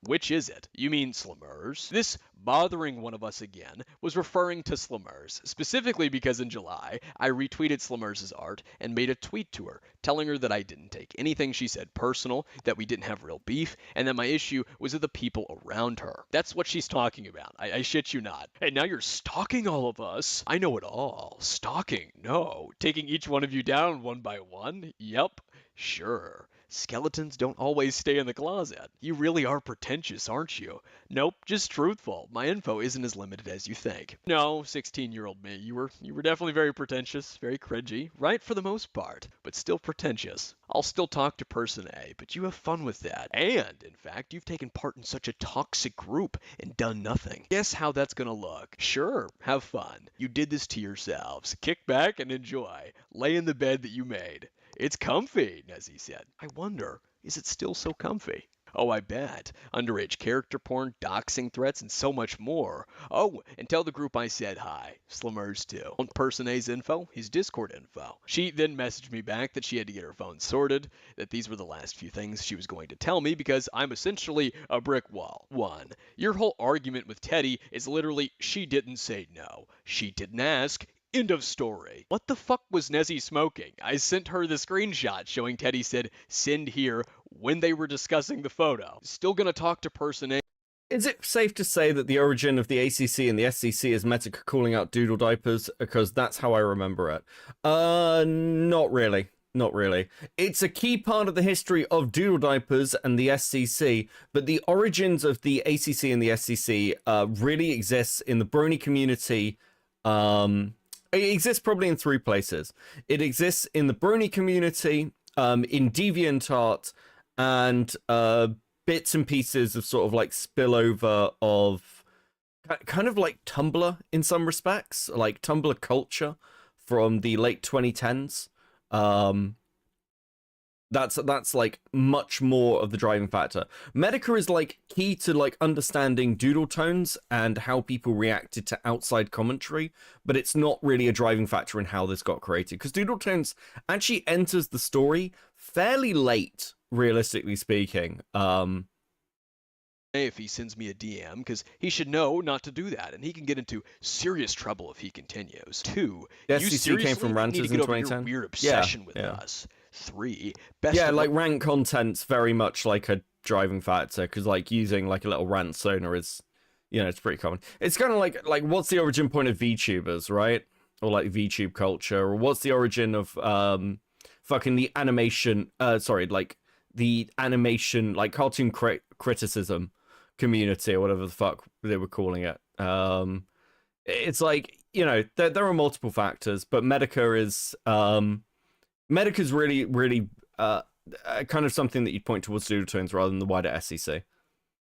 Which is it? You mean Slummers? This bothering one of us again was referring to Slummers, specifically because in July, I retweeted Slummers' art and made a tweet to her, telling her that I didn't take anything she said personal, that we didn't have real beef, and that my issue was with the people around her. That's what she's talking about. I shit you not. And now you're stalking all of us. I know it all. Stalking? No. Taking each one of you down one by one? Yep. Sure. Skeletons don't always stay in the closet. You really are pretentious, aren't you? Nope, just truthful. My info isn't as limited as you think. No, 16-year-old me, you were definitely very pretentious, very cringy, right for the most part, but still pretentious. I'll still talk to Person A, but you have fun with that. And, in fact, you've taken part in such a toxic group and done nothing. Guess how that's gonna look. Sure, have fun. You did this to yourselves. Kick back and enjoy. Lay in the bed that you made. It's comfy, Nezzy said. I wonder, is it still so comfy? Oh, I bet. Underage character porn, doxing threats, and so much more. Oh, and tell the group I said hi. Slummers too. On Person A's info, his Discord info. She then messaged me back that she had to get her phone sorted, that these were the last few things she was going to tell me because I'm essentially a brick wall. 1. Your whole argument with Teddy is literally she didn't say no. She didn't ask. End of story. What the fuck was Nezzy smoking? I sent her the screenshot showing Teddy said, send here when they were discussing the photo. Still gonna talk to Person A. Is it safe to say that the origin of the ACC and the SCC is Metica calling out doodle diapers? Because that's how I remember it. Not really. Not really. It's a key part of the history of doodle diapers and the SCC, but the origins of the ACC and the SCC really exists in the brony community. It exists probably in 3 places. It exists in the brony community, in DeviantArt, and bits and pieces of sort of like spillover of kind of like Tumblr in some respects, like Tumblr culture from the late 2010s. That's like much more of the driving factor. Medica is like key to like understanding doodle tones and how people reacted to outside commentary, but it's not really a driving factor in how this got created because doodle tones actually enters the story fairly late, realistically speaking. if he sends me a DM, because he should know not to do that, and he can get into serious trouble if he continues. 2, The you SEC seriously came from need ranters to in get over your 2010. weird obsession with yeah. us. 3, best Yeah, of like luck- rant content's very much like a driving factor, because like using like a little rant sonar is, you know, it's pretty common. It's kind of like what's the origin point of VTubers, right? Or like VTube culture, or what's the origin of fucking the animation, like the animation, like cartoon criticism community, or whatever the fuck they were calling it. It's like, you know, there are multiple factors, but Medica's really kind of something that you'd point towards Doodle Tones rather than the wider SEC.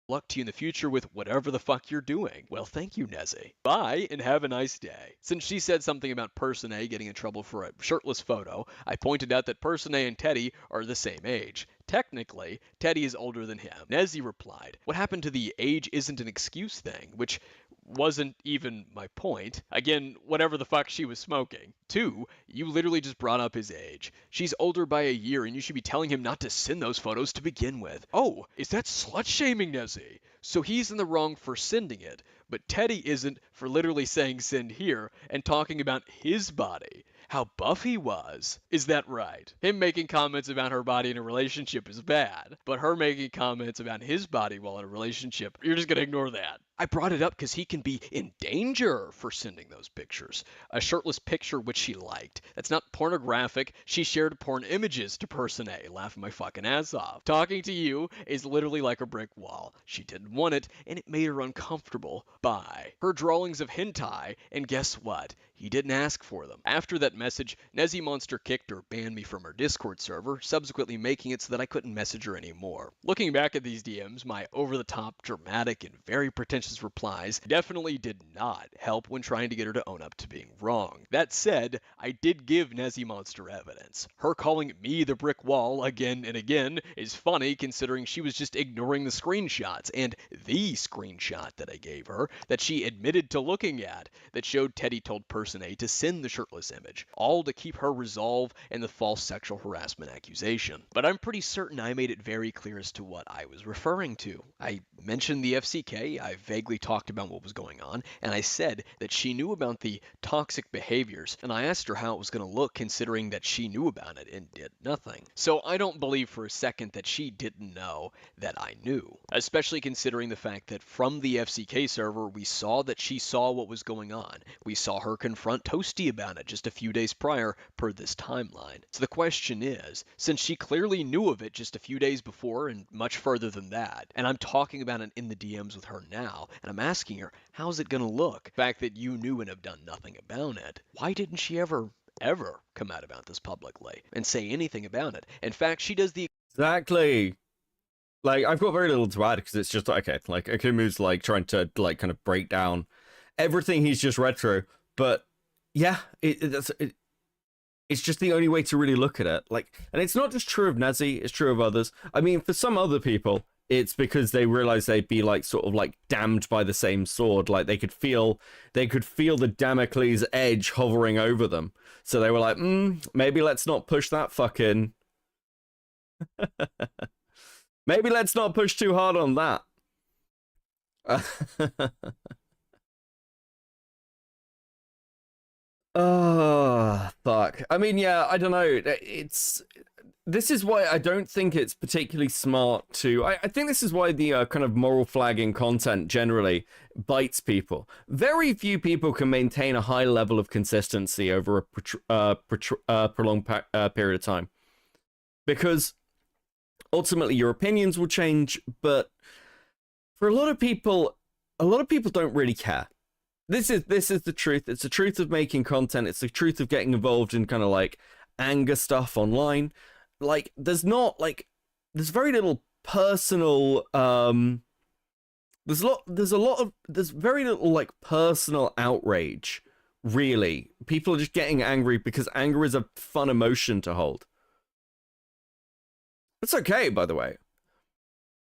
luck to you in the future with whatever the fuck you're doing. Well, thank you, Nezzy. Bye, and have a nice day. Since she said something about Person A getting in trouble for a shirtless photo, I pointed out that Person A and Teddy are the same age. Technically, Teddy is older than him. Nezzy replied, what happened to the age isn't an excuse thing, which wasn't even my point. Again, whatever the fuck she was smoking. 2, you literally just brought up his age. She's older by a year, and you should be telling him not to send those photos to begin with. Oh, is that slut-shaming, Nezzy? So he's in the wrong for sending it, but Teddy isn't for literally saying send here and talking about his body. How buff he was. Is that right? Him making comments about her body in a relationship is bad, but her making comments about his body while in a relationship, you're just gonna ignore that. I brought it up because he can be in danger for sending those pictures. A shirtless picture which she liked. That's not pornographic. She shared porn images to Person A, laughing my fucking ass off. Talking to you is literally like a brick wall. She didn't want it, and it made her uncomfortable. Bye. Her drawings of hentai, and guess what? He didn't ask for them. After that message, Nezzy Monster kicked or banned me from her Discord server, subsequently making it so that I couldn't message her anymore. Looking back at these DMs, my over-the-top, dramatic, and very pretentious replies definitely did not help when trying to get her to own up to being wrong. That said, I did give Nezzy Monster evidence. Her calling me the brick wall again and again is funny considering she was just ignoring the screenshots, and the screenshot that I gave her that she admitted to looking at that showed Teddy told Person A to send the shirtless image, all to keep her resolve in the false sexual harassment accusation. But I'm pretty certain I made it very clear as to what I was referring to. I mentioned the FCK, I vaguely talked about what was going on, and I said that she knew about the toxic behaviors, and I asked her how it was going to look considering that she knew about it and did nothing. So I don't believe for a second that she didn't know that I knew, especially considering the fact that from the FCK server we saw that she saw what was going on. We saw her confront Toasty about it just a few days prior per this timeline. So the question is, since she clearly knew of it just a few days before and much further than that, and I'm talking about it in the DMs with her now, and I'm asking her, how's it gonna look? The fact that you knew and have done nothing about it. Why didn't she ever come out about this publicly and say anything about it? In fact, she does the Exactly. Like, I've got very little to add because it's just okay. Like, Akumu's like trying to like kind of break down everything he's just read through, but yeah, it's just the only way to really look at it. Like, and it's not just true of Nezzy; it's true of others. I mean, for some other people, it's because they realize they'd be like sort of like damned by the same sword. Like they could feel the Damocles edge hovering over them. So they were like, maybe let's not push that fucking. Maybe let's not push too hard on that. Oh, fuck. I mean, yeah, I don't know. This is why I don't think it's particularly smart to... I think this is why the kind of moral flagging content generally bites people. Very few people can maintain a high level of consistency over a prolonged period of time. Because ultimately your opinions will change, but for a lot of people don't really care. This is the truth. It's the truth of making content. It's the truth of getting involved in kind of like anger stuff online. Like there's very little personal there's very little like personal outrage, really. People are just getting angry because anger is a fun emotion to hold. It's okay, by the way.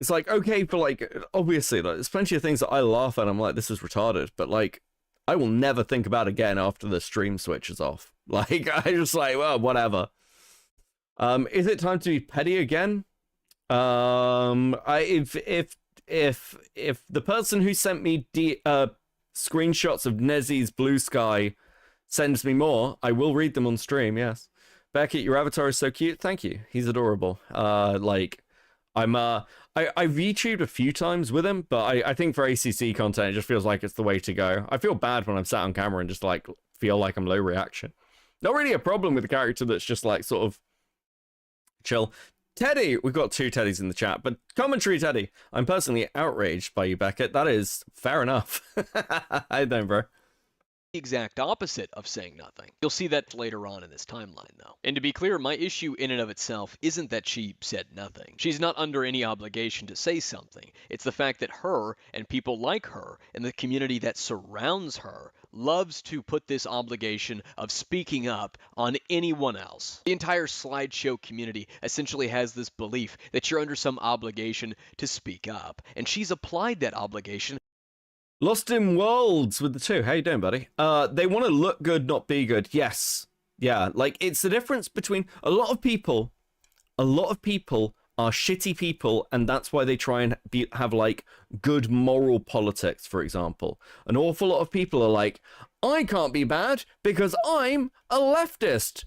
It's like okay for like, obviously, like, there's plenty of things that I laugh at. I'm like, this is retarded, but like I will never think about again after the stream switches off. Like I just like, well, whatever. Is it time to be petty again? If the person who sent me screenshots of Nezzy's blue sky sends me more, I will read them on stream. Yes, Beckett, your avatar is so cute. Thank you. He's adorable. Like, I've YouTubed a few times with him, but I think for ACC content, it just feels like it's the way to go. I feel bad when I'm sat on camera and just like feel like I'm low reaction. Not really a problem with a character that's just like sort of chill. Teddy, we've got 2 Teddys in the chat, but commentary Teddy, I'm personally outraged by you, Beckett. That is fair enough. I don't, bro. The exact opposite of saying nothing. You'll see that later on in this timeline, though. And to be clear, my issue in and of itself isn't that she said nothing. She's not under any obligation to say something. It's the fact that her and people like her and the community that surrounds her loves to put this obligation of speaking up on anyone else. The entire slideshow community essentially has this belief that you're under some obligation to speak up, and she's applied that obligation. Lost in Worlds with the 2. How you doing, buddy? They want to look good, not be good. Yes. Yeah, like, it's the difference between a lot of people are shitty people, and that's why they try and have, like, good moral politics, for example. An awful lot of people are like, I can't be bad because I'm a leftist.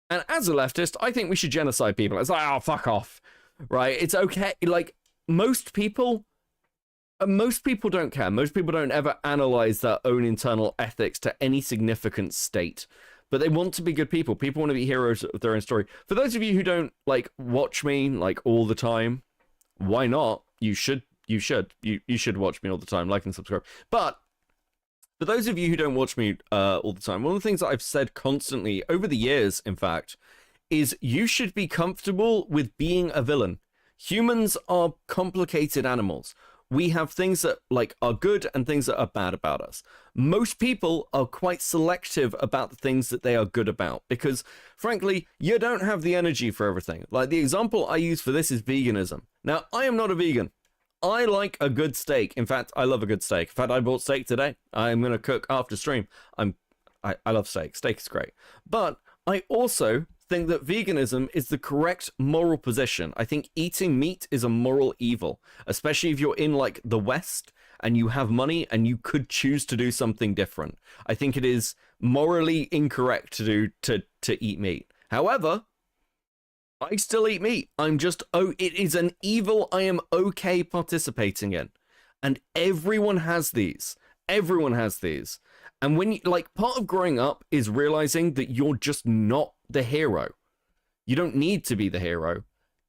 And as a leftist, I think we should genocide people. It's like, oh, fuck off. Right? It's okay. Like, most people don't care. Most people don't ever analyze their own internal ethics to any significant state. But they want to be good people. People want to be heroes of their own story. For those of you who don't, like, watch me, like, all the time, why not? You should watch me all the time, like and subscribe. But for those of you who don't watch me all the time, one of the things that I've said constantly, over the years, in fact, is you should be comfortable with being a villain. Humans are complicated animals. We have things that, like, are good and things that are bad about us. Most people are quite selective about the things that they are good about because, frankly, you don't have the energy for everything. Like, the example I use for this is veganism. Now, I am not a vegan. I like a good steak. In fact, I love a good steak. In fact, I bought steak today. I'm going to cook after stream. I love steak. Steak is great. But I also think that veganism is the correct moral position. I think eating meat is a moral evil, especially if you're in, like, the West and you have money and you could choose to do something different. I think it is morally incorrect to eat meat. However, I still eat meat. It is an evil I am okay participating in. And everyone has these. Everyone has these. And when you, like, part of growing up is realizing that you're just not the hero. You don't need to be the hero.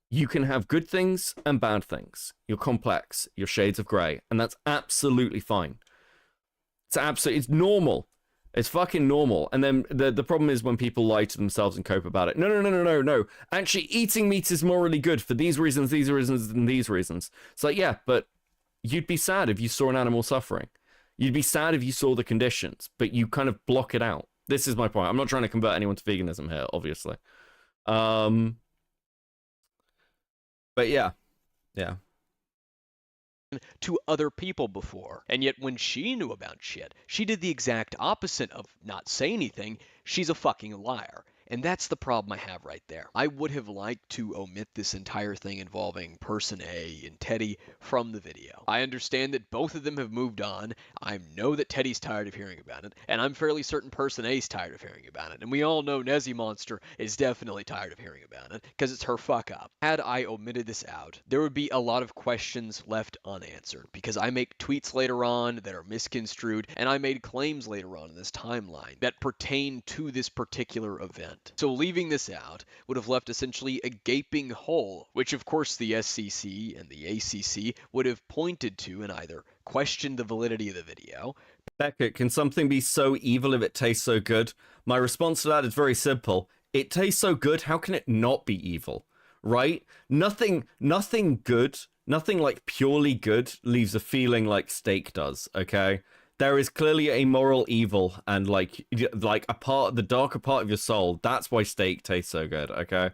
You can have good things and bad things. You're complex. You're shades of gray. And that's absolutely fine. It's normal. It's fucking normal. And then the problem is when people lie to themselves and cope about it. No. Actually, eating meat is morally good for these reasons, and these reasons. It's like, yeah, but you'd be sad if you saw an animal suffering. You'd be sad if you saw the conditions, but you kind of block it out. This is my point. I'm not trying to convert anyone to veganism here, obviously. But yeah. To other people before. And yet when she knew about shit, she did the exact opposite of not say anything. She's a fucking liar. And that's the problem I have right there. I would have liked to omit this entire thing involving Person A and Teddy from the video. I understand that both of them have moved on. I know that Teddy's tired of hearing about it, and I'm fairly certain Person A's tired of hearing about it. And we all know Nezzy Monster is definitely tired of hearing about it, because it's her fuck up. Had I omitted this out, there would be a lot of questions left unanswered, because I make tweets later on that are misconstrued, and I made claims later on in this timeline that pertain to this particular event. So leaving this out would have left essentially a gaping hole, which of course the SCC and the ACC would have pointed to and either questioned the validity of the video. Beckett, can something be so evil if it tastes so good? My response to that is very simple. It tastes so good, how can it not be evil? Right? Nothing good, nothing like purely good leaves a feeling like steak does, okay? There is clearly a moral evil and like a part, the darker part of your soul. That's why steak tastes so good, okay?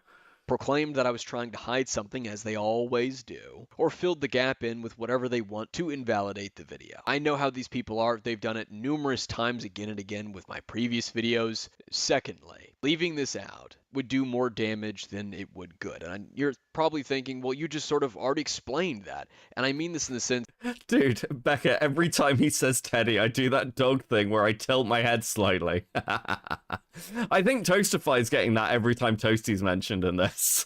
Proclaimed that I was trying to hide something, as they always do, or filled the gap in with whatever they want to invalidate the video. I know how these people are. They've done it numerous times again and again with my previous videos. Secondly, Leaving this out would do more damage than it would good. And you're probably thinking, well, you just sort of already explained that. And I mean this in the sense... Dude, Becca, every time he says Teddy, I do that dog thing where I tilt my head slowly. I think Toastify's getting that every time Toasty's mentioned in this.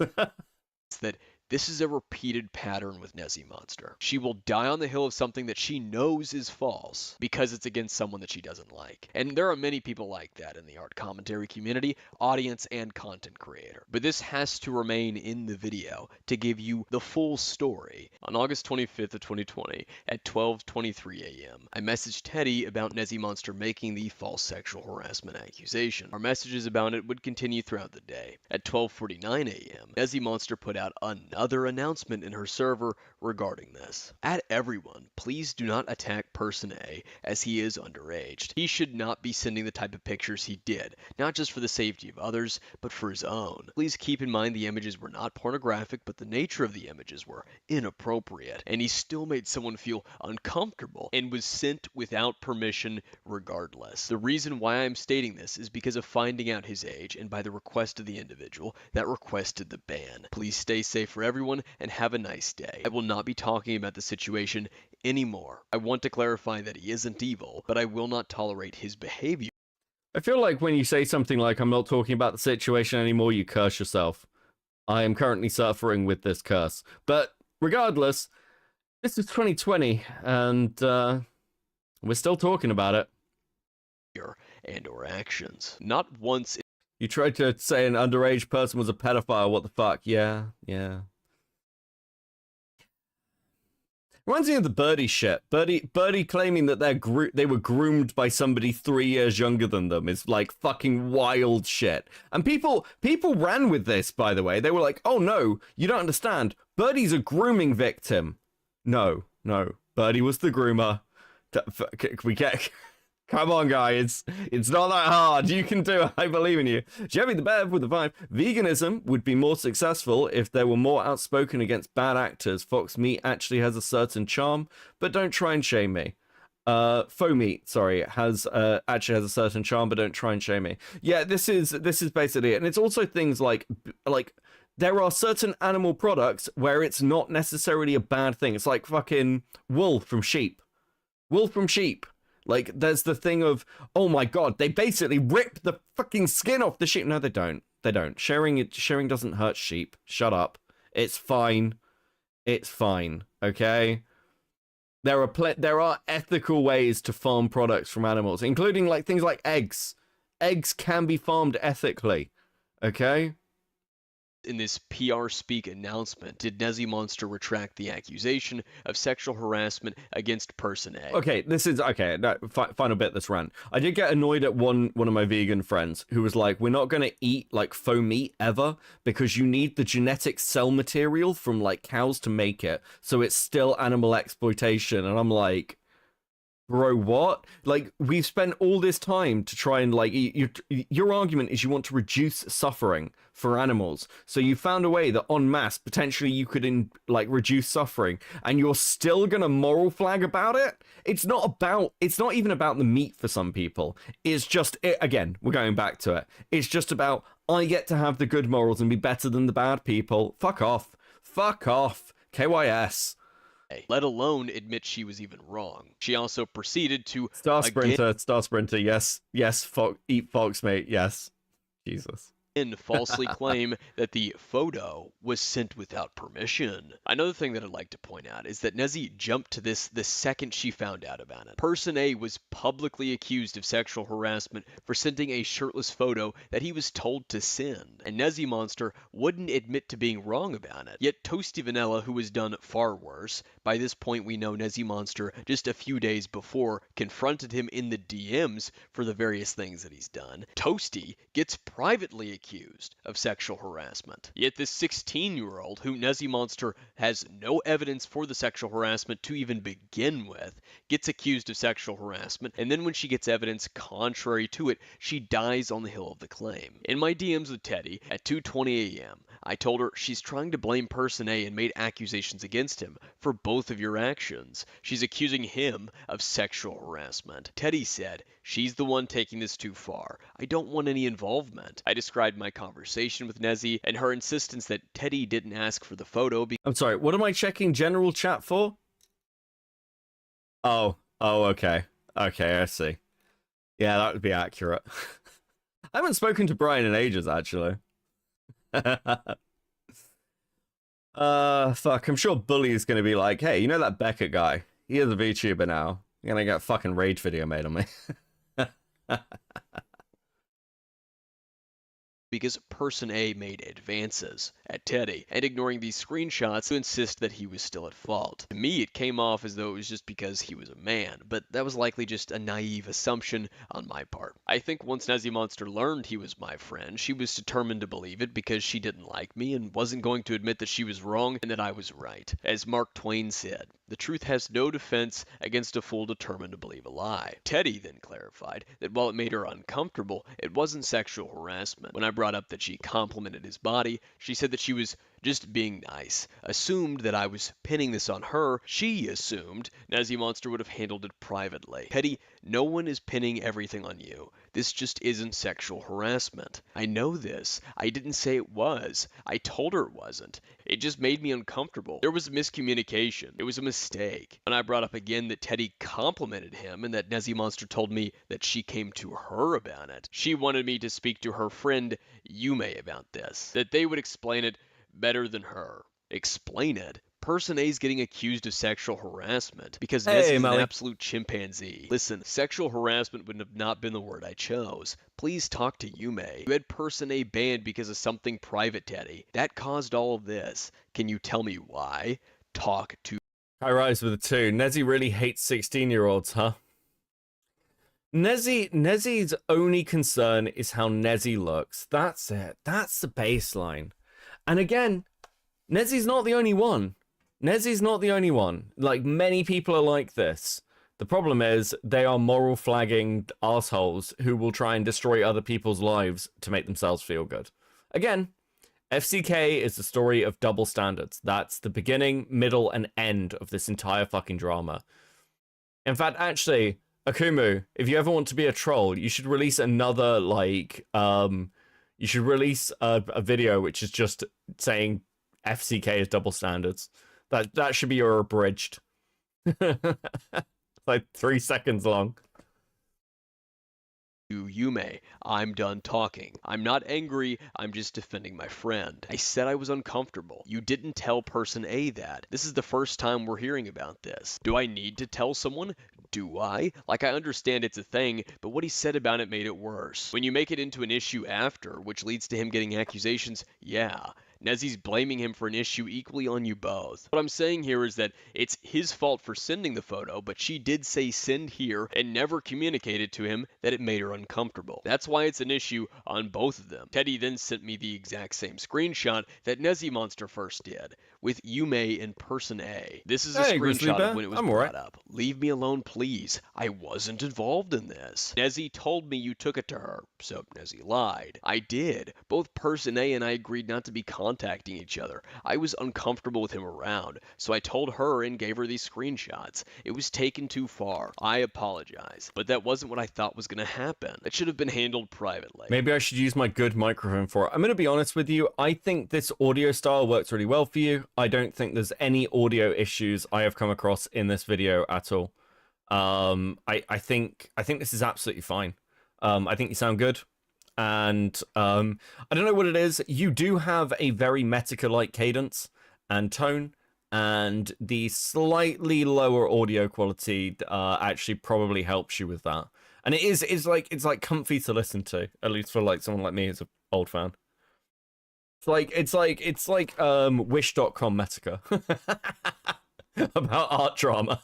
that this is a repeated pattern with Nezzy Monster. She will die on the hill of something that she knows is false because it's against someone that she doesn't like. And there are many people like that in the art commentary community, audience, and content creator. But this has to remain in the video to give you the full story. On August 25th of 2020 at 12:23 a.m., I messaged Teddy about Nezzy Monster making the false sexual harassment accusation. Our messages about it would continue throughout the day. At 12:49 a.m., Nezzy Monster put out another announcement in her server regarding this. At everyone, please do not attack Person A as he is underage. He should not be sending the type of pictures he did, not just for the safety of others, but for his own. Please keep in mind the images were not pornographic, but the nature of the images were inappropriate, and he still made someone feel uncomfortable and was sent without permission regardless. The reason why I'm stating this is because of finding out his age and by the request of the individual that requested the ban. Please stay safe for everyone and have a nice day. I will not be talking about the situation anymore. I want to clarify that he isn't evil, but I will not tolerate his behavior. I feel like when you say something like, I'm not talking about the situation anymore, you curse yourself. I am currently suffering with this curse. But regardless, this is 2020, and we're still talking about it. And or actions. Not once. You tried to say an underage person was a pedophile. What the fuck? Yeah. Reminds me of the Birdie shit. Birdie claiming that they were groomed by somebody 3 years younger than them is like fucking wild shit. And people ran with this, by the way. They were like, oh no, you don't understand. Birdie's a grooming victim. No. Birdie was the groomer. Come on, guys. It's not that hard. You can do it. I believe in you. Jeffy the Bev with the vibe. Veganism would be more successful if they were more outspoken against bad actors. Fox meat actually has a certain charm, but don't try and shame me. Faux meat, sorry, actually has a certain charm, but don't try and shame me. Yeah, this is basically it. And it's also things like there are certain animal products where it's not necessarily a bad thing. It's like fucking wool from sheep. Like, there's the thing of, oh my god, they basically rip the fucking skin off the sheep. No, they don't. Sharing doesn't hurt sheep. Shut up. It's fine. Okay? There are ethical ways to farm products from animals, including like things like eggs. Eggs can be farmed ethically. Okay? In this PR speak announcement, did Nezzy Monster retract the accusation of sexual harassment against Person A? Okay, final bit of this rant. I did get annoyed at one of my vegan friends who was like, we're not going to eat like faux meat ever because you need the genetic cell material from like cows to make it, so it's still animal exploitation. And I'm like, bro, what? Like, we've spent all this time to try and like your argument is you want to reduce suffering for animals, so you found a way that en masse potentially you could reduce suffering, and you're still gonna moral flag about it. It's not even about the meat for some people. It's just again, we're going back to it. It's just about, I get to have the good morals and be better than the bad people. Fuck off KYS. Let alone admit she was even wrong. She also proceeded to Star Sprinter, yes, eat Fox, mate, yes. Jesus. Falsely claim that the photo was sent without permission. Another thing that I'd like to point out is that Nezzy jumped to this the second she found out about it. Person A was publicly accused of sexual harassment for sending a shirtless photo that he was told to send, and Nezzy Monster wouldn't admit to being wrong about it. Yet Toasty Vanilla, who has done far worse, by this point we know Nezzy Monster just a few days before confronted him in the DMs for the various things that he's done. Toasty gets privately accused accused of sexual harassment. Yet this 16-year-old, who Nezzy Monster has no evidence for the sexual harassment to even begin with, gets accused of sexual harassment, and then when she gets evidence contrary to it, she dies on the hill of the claim. In my DMs with Teddy at 2:20 a.m., I told her she's trying to blame Person A and made accusations against him for both of your actions. She's accusing him of sexual harassment. Teddy said, she's the one taking this too far. I don't want any involvement. I described my conversation with Nezzy and her insistence that Teddy didn't ask for the photo. I'm sorry, what am I checking general chat for? Oh, okay. Okay, I see. Yeah, that would be accurate. I haven't spoken to Brian in ages, actually. Fuck, I'm sure Bully is going to be like, hey, you know that Beckett guy? He is a VTuber now. You're going to get a fucking rage video made on me. Because Person A made advances at Teddy, and ignoring these screenshots to insist that he was still at fault. To me, it came off as though it was just because he was a man, but that was likely just a naive assumption on my part. I think once Nezzy Monster learned he was my friend, she was determined to believe it because she didn't like me and wasn't going to admit that she was wrong and that I was right. As Mark Twain said, the truth has no defense against a fool determined to believe a lie. Teddy then clarified that while it made her uncomfortable, it wasn't sexual harassment. When I brought up that she complimented his body, she said that she was just being nice, assumed that I was pinning this on her. She assumed Nezzy Monster would have handled it privately. Teddy, no one is pinning everything on you. This just isn't sexual harassment. I know this. I didn't say it was. I told her it wasn't. It just made me uncomfortable. There was miscommunication. It was a mistake. When I brought up again that Teddy complimented him and that Nezzy Monster told me that she came to her about it, she wanted me to speak to her friend Yume about this, that they would explain it better than her. Explain it? Person A's getting accused of sexual harassment because Nezzy's an absolute chimpanzee. Listen, sexual harassment would have not been the word I chose. Please talk to Yume. You had Person A banned because of something private, Teddy. That caused all of this. Can you tell me why? Talk to... I rise with a 2. Nezzy really hates 16-year-olds, huh? Nezzy's only concern is how Nezzy looks. That's it. That's the baseline. And again, Nezzy's not the only one. Nezzy's not the only one. Like, many people are like this. The problem is they are moral flagging assholes who will try and destroy other people's lives to make themselves feel good. Again, FCK is the story of double standards. That's the beginning, middle, and end of this entire fucking drama. In fact, actually, Akumu, if you ever want to be a troll, you should release another, like, you should release a video which is just saying FCK is double standards. That should be your abridged. Like 3 seconds long. Yume, I'm done talking. I'm not angry, I'm just defending my friend. I said I was uncomfortable. You didn't tell Person A that. This is the first time we're hearing about this. Do I need to tell someone? Do I? Like, I understand it's a thing, but what he said about it made it worse. When you make it into an issue after, which leads to him getting accusations, yeah. Nezzy's blaming him for an issue equally on you both. What I'm saying here is that it's his fault for sending the photo, but she did say send here and never communicated to him that it made her uncomfortable. That's why it's an issue on both of them. Teddy then sent me the exact same screenshot that Nezzy Monster first did, with Yume and Person A. This is a screenshot of when it was brought up. Leave me alone, please. I wasn't involved in this. Nezzy told me you took it to her, so Nezzy lied. I did. Both Person A and I agreed not to be contacting each other. I was uncomfortable with him around, so I told her and gave her these screenshots. It was taken too far. I apologize, but that wasn't what I thought was going to happen. It should have been handled privately. Maybe I should use my good microphone for it. I'm going to be honest with you. I think this audio style works really well for you. I don't think there's any audio issues I have come across in this video at all. I think this is absolutely fine. I think you sound good. And I don't know what it is. You do have a very Metallica-like cadence and tone, and the slightly lower audio quality actually probably helps you with that. And it's like comfy to listen to, at least for like someone like me who's an old fan. It's like Wish.com Metallica about art drama.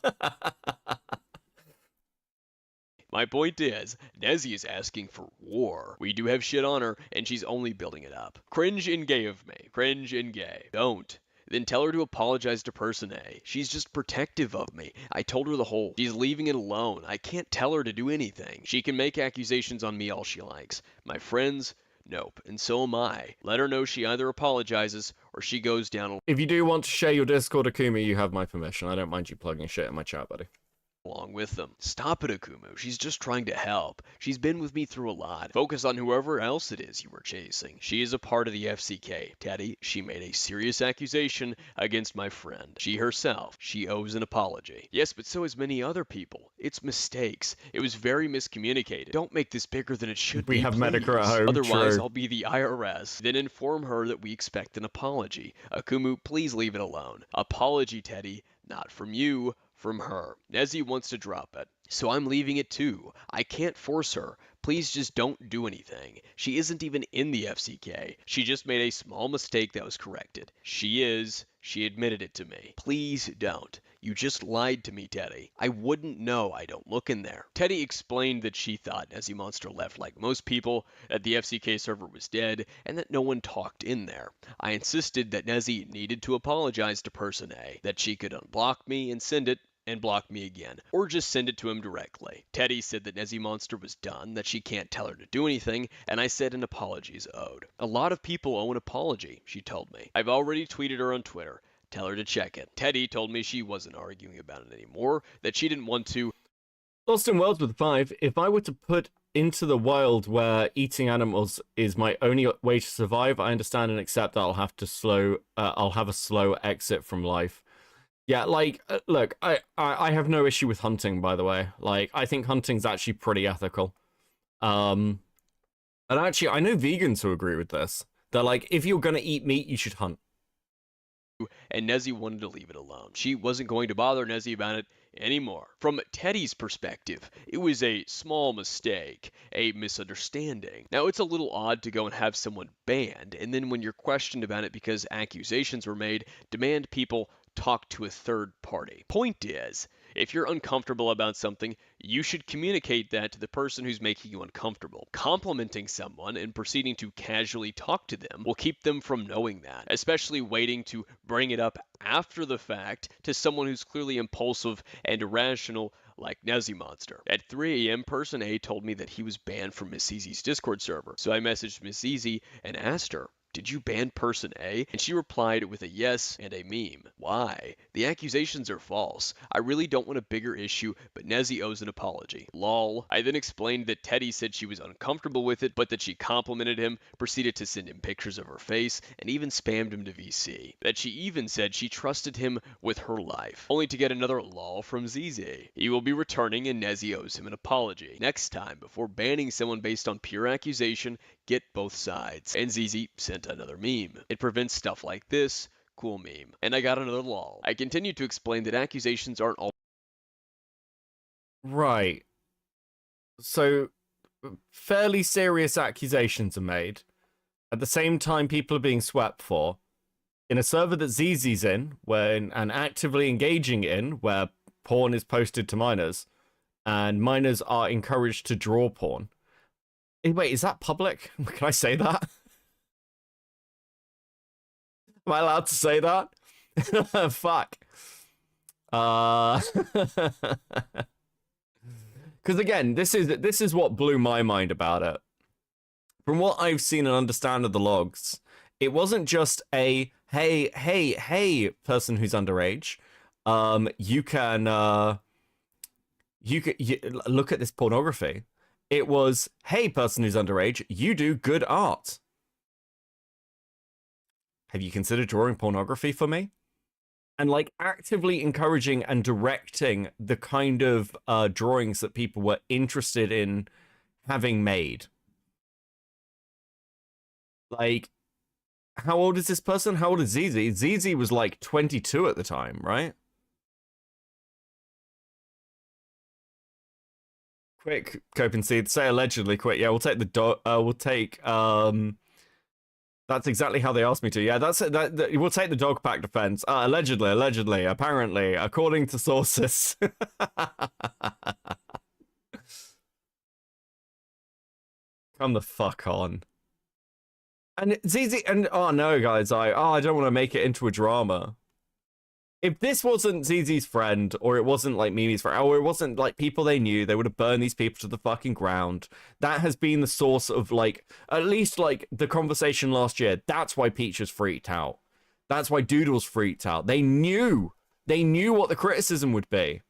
My point is, Nezzy is asking for war. We do have shit on her, and she's only building it up. Cringe and gay of me. Cringe and gay. Don't. Then tell her to apologize to person A. She's just protective of me. I told her the whole. She's leaving it alone. I can't tell her to do anything. She can make accusations on me all she likes. My friends, nope. And so am I. Let her know she either apologizes or she goes down. If you do want to share your Discord, Akumi, you have my permission. I don't mind you plugging shit in my chat, buddy. Along with them. Stop it, Akumu. She's just trying to help. She's been with me through a lot. Focus on whoever else it is you were chasing. She is a part of the FCK. Teddy, she made a serious accusation against my friend. She herself, she owes an apology. Yes, but so has many other people. It's mistakes. It was very miscommunicated. Don't make this bigger than it should be, We have please. Medicare at home, Otherwise, true. I'll be the IRS. Then inform her that we expect an apology. Akumu, please leave it alone. Apology, Teddy. Not from you. From her. Nezzy wants to drop it, so I'm leaving it too. I can't force her. Please just don't do anything. She isn't even in the FCK. She just made a small mistake that was corrected. She admitted it to me. Please don't. You just lied to me, Teddy. I wouldn't know. I don't look in there. Teddy explained that she thought Nezzy Monster left like most people, that the FCK server was dead, and that no one talked in there. I insisted that Nezzy needed to apologize to person A, that she could unblock me and send it, and block me again, or just send it to him directly. Teddy said that Nezzy Monster was done, that she can't tell her to do anything, and I said an apology is owed. A lot of people owe an apology, she told me. I've already tweeted her on Twitter. Tell her to check it. Teddy told me she wasn't arguing about it anymore, that she didn't want to. Lost in Worlds with 5, if I were to put into the wild where eating animals is my only way to survive, I understand and accept that I'll have a slow exit from life. Yeah, like, look, I have no issue with hunting, by the way. Like, I think hunting's actually pretty ethical. And actually, I know vegans who agree with this. They're like, if you're gonna eat meat, you should hunt. And Nezzy wanted to leave it alone. She wasn't going to bother Nezzy about it anymore. From Teddy's perspective, it was a small mistake, a misunderstanding. Now, it's a little odd to go and have someone banned, and then when you're questioned about it because accusations were made, demand people talk to a third party. Point is, if you're uncomfortable about something, you should communicate that to the person who's making you uncomfortable. Complimenting someone and proceeding to casually talk to them will keep them from knowing that, especially waiting to bring it up after the fact to someone who's clearly impulsive and irrational like Nezzy Monster. At 3 a.m., person A told me that he was banned from Miss Easy's Discord server, so I messaged Miss Easy and asked her, did you ban person A? And she replied with a yes and a meme. Why? The accusations are false. I really don't want a bigger issue, but Nezzy owes an apology. Lol. I then explained that Teddy said she was uncomfortable with it, but that she complimented him, proceeded to send him pictures of her face, and even spammed him to VC. That she even said she trusted him with her life, only to get another lol from ZZ. He will be returning and Nezzy owes him an apology. Next time, before banning someone based on pure accusation, get both sides. And ZZ sent another meme. It prevents stuff like this. Cool meme. And I got another lol. I continued to explain that accusations aren't all. Right. So, fairly serious accusations are made. At the same time, people are being swept for. In a server that ZZ's in, and actively engaging in, where porn is posted to minors, and minors are encouraged to draw porn. Wait, is that public? Can I say that? Am I allowed to say that? Fuck. Because again, this is what blew my mind about it. From what I've seen and understand of the logs, it wasn't just a hey person who's underage. You can look at this pornography. It was, hey, person who's underage, you do good art. Have you considered drawing pornography for me? And like actively encouraging and directing the kind of drawings that people were interested in having made. Like, how old is this person? How old is ZZ? ZZ was like 22 at the time, right? Quick, Cope and Seed, say allegedly quick. Yeah, we'll take the dog. We'll take. That's exactly how they asked me to. Yeah, we'll take the dog pack defense. Allegedly, apparently, according to sources. Come the fuck on. And ZZ, and oh no, guys, I don't want to make it into a drama. If this wasn't ZZ's friend, or it wasn't like Mimi's friend, or it wasn't like people they knew, they would have burned these people to the fucking ground. That has been the source of like, at least like the conversation last year. That's why Peach was freaked out. That's why Doodle's freaked out. They knew what the criticism would be.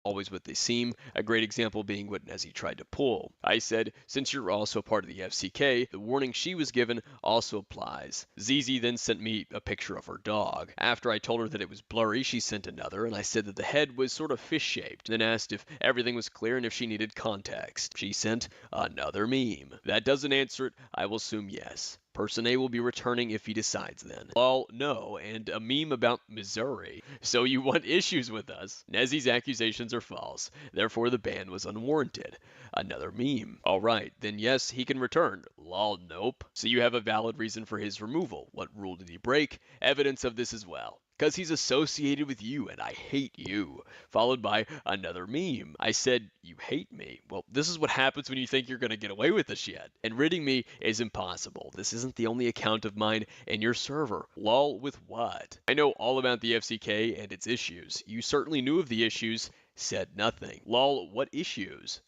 Always what they seem, a great example being what Nezzy tried to pull. I said, since you're also part of the FCK, the warning she was given also applies. ZZ then sent me a picture of her dog. After I told her that it was blurry, she sent another, and I said that the head was sort of fish-shaped, then asked if everything was clear and if she needed context. She sent another meme. That doesn't answer it, I will assume yes. Person A will be returning if he decides then. Lol, no, and a meme about Missouri. So you want issues with us? Nezzy's accusations are false, therefore the ban was unwarranted. Another meme. Alright, then yes, he can return. Lol, nope. So you have a valid reason for his removal. What rule did he break? Evidence of this as well. Because he's associated with you and I hate you. Followed by another meme. I said, you hate me. Well, this is what happens when you think you're going to get away with this shit. And ridding me is impossible. This isn't the only account of mine in your server. Lol with what? I know all about the FCK and its issues. You certainly knew of the issues. Said nothing. Lol, what issues?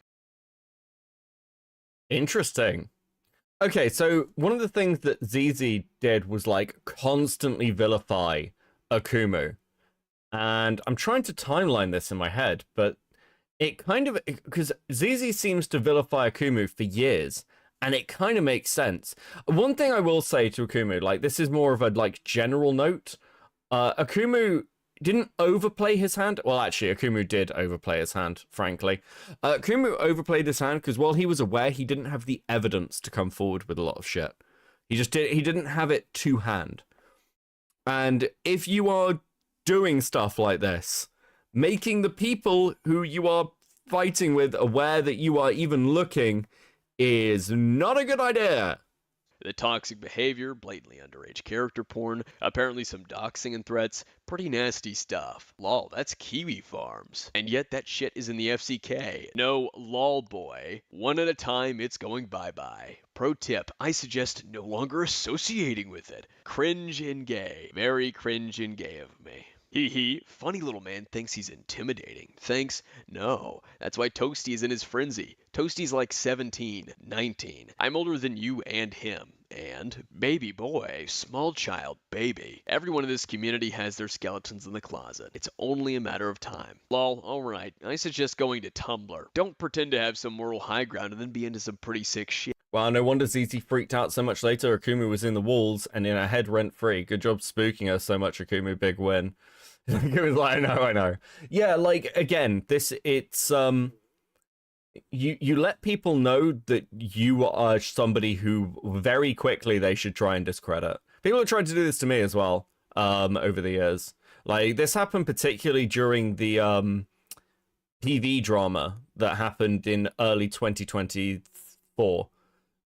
Interesting. Okay, so one of the things that ZZ did was like constantly vilify Akumu, and I'm trying to timeline this in my head, but it kind of, because ZZ seems to vilify Akumu for years, and it kind of makes sense. One thing I will say to Akumu, like this is more of a like general note, Akumu didn't overplay his hand. Well, actually, Akumu did overplay his hand, frankly. Akumu overplayed his hand because while he was aware, he didn't have the evidence to come forward with a lot of shit. He didn't have it to hand. And if you are doing stuff like this, making the people who you are fighting with aware that you are even looking is not a good idea. The toxic behavior, blatantly underage character porn, apparently some doxing and threats, pretty nasty stuff. Lol, that's Kiwi Farms. And yet that shit is in the FCK. No, lol boy. One at a time, it's going bye-bye. Pro tip, I suggest no longer associating with it. Cringe and gay. Very cringe and gay of me. Hee hee, funny little man thinks he's intimidating. Thanks? No. That's why Toasty is in his frenzy. Toasty's like 17, 19. I'm older than you and him. And baby boy, small child, baby. Everyone in this community has their skeletons in the closet. It's only a matter of time. Lol, alright, I suggest going to Tumblr. Don't pretend to have some moral high ground and then be into some pretty sick shit. Well, no wonder ZZ freaked out so much later. Akumu was in the walls and in her head rent-free. Good job spooking her so much, Akumu. Big win. It was like, I know. Yeah, like, again, it's, you let people know that you are somebody who very quickly they should try and discredit. People have tried to do this to me as well, over the years. Like, this happened particularly during the, TV drama that happened in early 2024.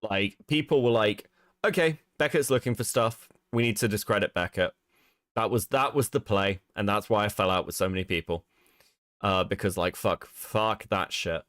Like, people were like, okay, Beckett's looking for stuff. We need to discredit Beckett. That was the play, and that's why I fell out with so many people. Because, like, fuck that shit.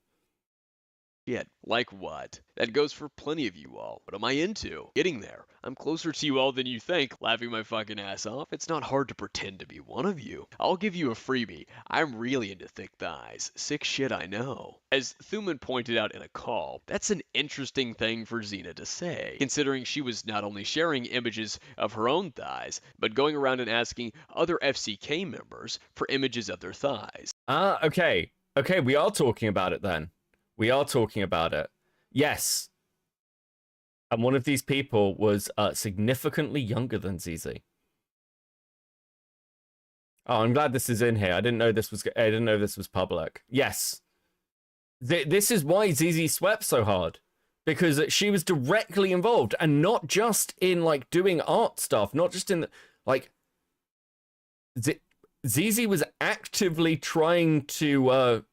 Shit, like what? That goes for plenty of you all. What am I into? Getting there. I'm closer to you all than you think, laughing my fucking ass off. It's not hard to pretend to be one of you. I'll give you a freebie. I'm really into thick thighs. Sick shit, I know. As Thuman pointed out in a call, that's an interesting thing for Xena to say, considering she was not only sharing images of her own thighs, but going around and asking other FCK members for images of their thighs. Okay. Okay, we are talking about it then. We are talking about it. Yes. And one of these people was significantly younger than ZZ. Oh, I'm glad this is in here. I didn't know this was public. Yes. This is why ZZ swept so hard. Because she was directly involved. And not just in, like, doing art stuff. Not just in, like... ZZ was actively trying to...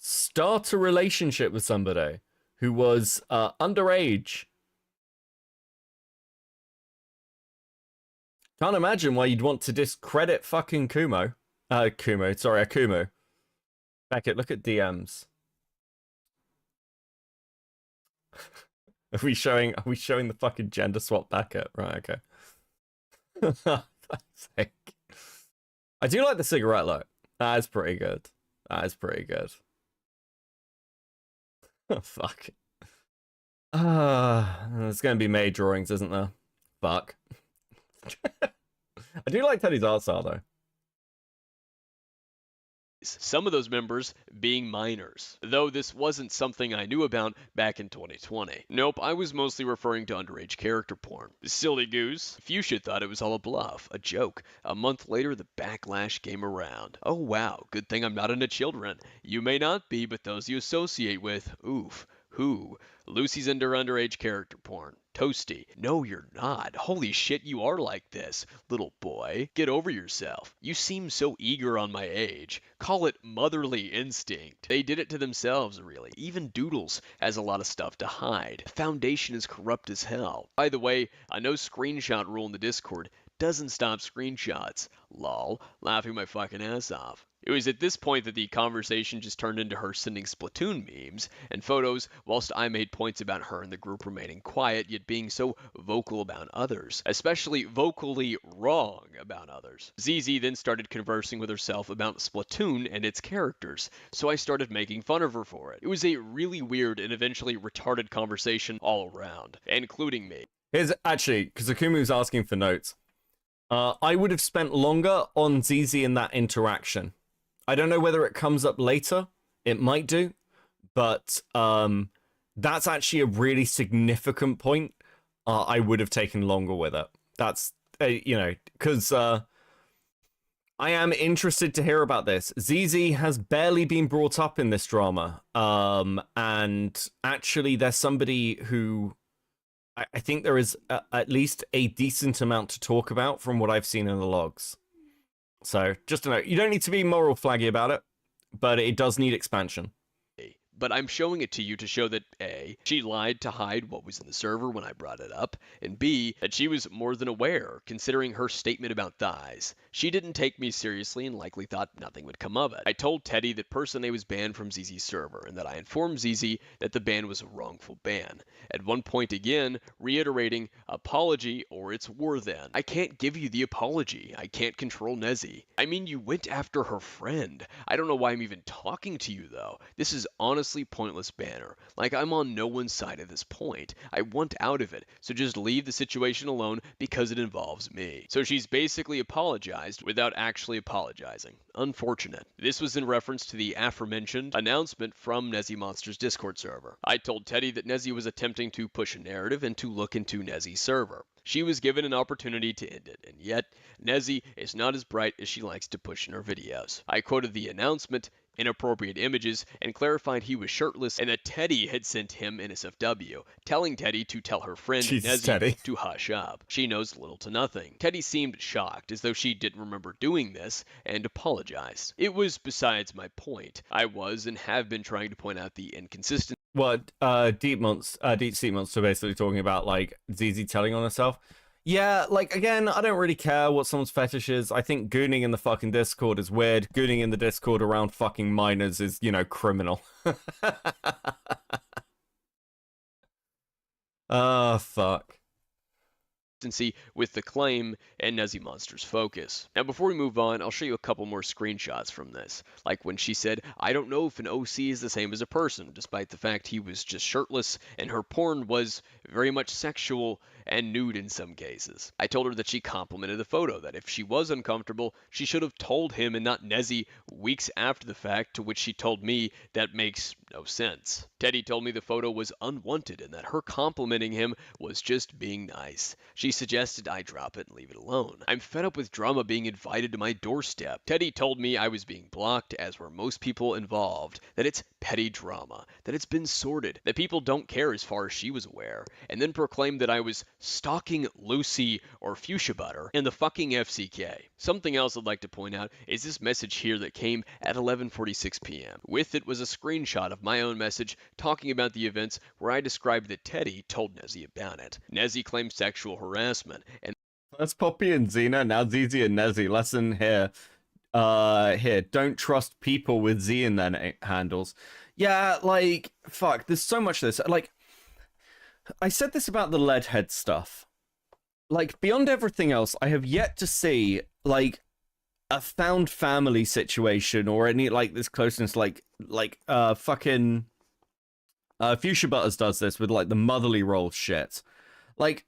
start a relationship with somebody who was underage. Can't imagine why you'd want to discredit fucking Akumu. Beckett, look at DMs. Are we showing the fucking gender swap Beckett? Right, okay. Fuck's sake. I do like the cigarette look. That is pretty good. That is pretty good. Oh, fuck. There's gonna be May drawings, isn't there? Fuck. I do like Teddy's art style, though. Some of those members being minors, though this wasn't something I knew about back in 2020. Nope, I was mostly referring to underage character porn. Silly goose. Fuchsia thought it was all a bluff, a joke. A month later, the backlash came around. Oh wow, good thing I'm not into children. You may not be, but those you associate with, oof. Who? Lucy's into underage character porn. Toasty. No, you're not. Holy shit, you are like this. Little boy, get over yourself. You seem so eager on my age. Call it motherly instinct. They did it to themselves, really. Even Doodles has a lot of stuff to hide. The Foundation is corrupt as hell. By the way, a no screenshot rule in the Discord doesn't stop screenshots. Lol, laughing my fucking ass off. It was at this point that the conversation just turned into her sending Splatoon memes and photos, whilst I made points about her and the group remaining quiet, yet being so vocal about others, especially vocally wrong about others. ZZ then started conversing with herself about Splatoon and its characters, so I started making fun of her for it. It was a really weird and eventually retarded conversation all around, including me. Here's actually, because Akumi was asking for notes. I would have spent longer on ZZ in that interaction. I don't know whether it comes up later. It might do. But that's actually a really significant point. I would have taken longer with it. That's, because I am interested to hear about this. ZZ has barely been brought up in this drama. And actually, there's somebody who I think there is at least a decent amount to talk about from what I've seen in the logs. So, just to know, you don't need to be moral flaggy about it, but it does need expansion. But I'm showing it to you to show that A, she lied to hide what was in the server when I brought it up, and B, that she was more than aware, considering her statement about thighs. She didn't take me seriously and likely thought nothing would come of it. I told Teddy that Person A was banned from ZZ's server, and that I informed ZZ that the ban was a wrongful ban. At one point again, reiterating, apology or it's war then. I can't give you the apology. I can't control Nezzy. I mean, you went after her friend. I don't know why I'm even talking to you, though. This is honestly pointless banner. Like, I'm on no one's side at this point. I want out of it, so just leave the situation alone because it involves me. So she's basically apologized without actually apologizing. Unfortunate. This was in reference to the aforementioned announcement from Nezzy Monster's Discord server. I told Teddy that Nezzy was attempting to push a narrative and to look into Nezzy's server. She was given an opportunity to end it, and yet, Nezzy is not as bright as she likes to push in her videos. I quoted the announcement, inappropriate images, and clarified he was shirtless and that Teddy had sent him NSFW, telling Teddy to tell her friend Nezzy to hush up. She knows little to nothing. Teddy seemed shocked, as though she didn't remember doing this, and apologized. It was besides my point. I was and have been trying to point out the inconsistency. Well, Deep Sea Monster basically talking about, like, ZZ telling on herself. Yeah, like, again, I don't really care what someone's fetish is. I think gooning in the fucking Discord is weird. Gooning in the Discord around fucking minors is, criminal. Oh, fuck. With the claim and Nezzy Monster's focus. Now, before we move on, I'll show you a couple more screenshots from this. Like when she said, I don't know if an OC is the same as a person, despite the fact he was just shirtless, and her porn was very much sexual and nude in some cases. I told her that she complimented the photo, that if she was uncomfortable, she should have told him and not Nezzy weeks after the fact, to which she told me that makes no sense. Teddy told me the photo was unwanted and that her complimenting him was just being nice. She suggested I drop it and leave it alone. I'm fed up with drama being invited to my doorstep. Teddy told me I was being blocked, as were most people involved, that it's petty drama, that it's been sorted, that people don't care as far as she was aware, and then proclaimed that I was stalking Lucy or Fuchsia Butter in the fucking FCK. Something else I'd like to point out is this message here that came at 11:46 p.m. With it was a screenshot of my own message talking about the events where I described that Teddy told Nezzy about it. Nezzy claimed sexual harassment, and that's Poppy and Xena, now ZZ and Nezzy. Lesson here. Here, don't trust people with Z in their handles. Yeah, like, fuck, there's so much of this. Like, I said this about the Leadhead stuff. Like, beyond everything else, I have yet to see, like, a found family situation or any, like, this closeness, fucking, Fuchsia Butters does this with, like, the motherly role shit. Like,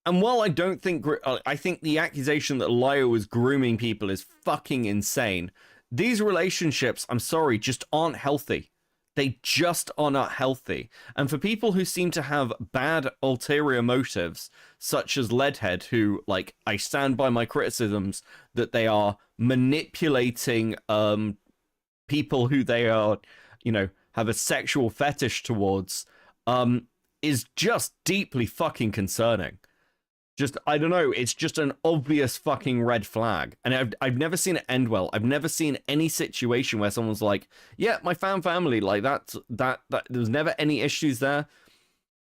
and while I don't think, I think the accusation that Lio is grooming people is fucking insane. These relationships, I'm sorry, just aren't healthy. They just are not healthy. And for people who seem to have bad ulterior motives, such as Leadhead, who, like, I stand by my criticisms that they are manipulating people who they are, you know, have a sexual fetish towards, is just deeply fucking concerning. Just, I don't know, it's just an obvious fucking red flag. And I've never seen it end well. I've never seen any situation where someone's like, yeah, my family, like, that there's never any issues there.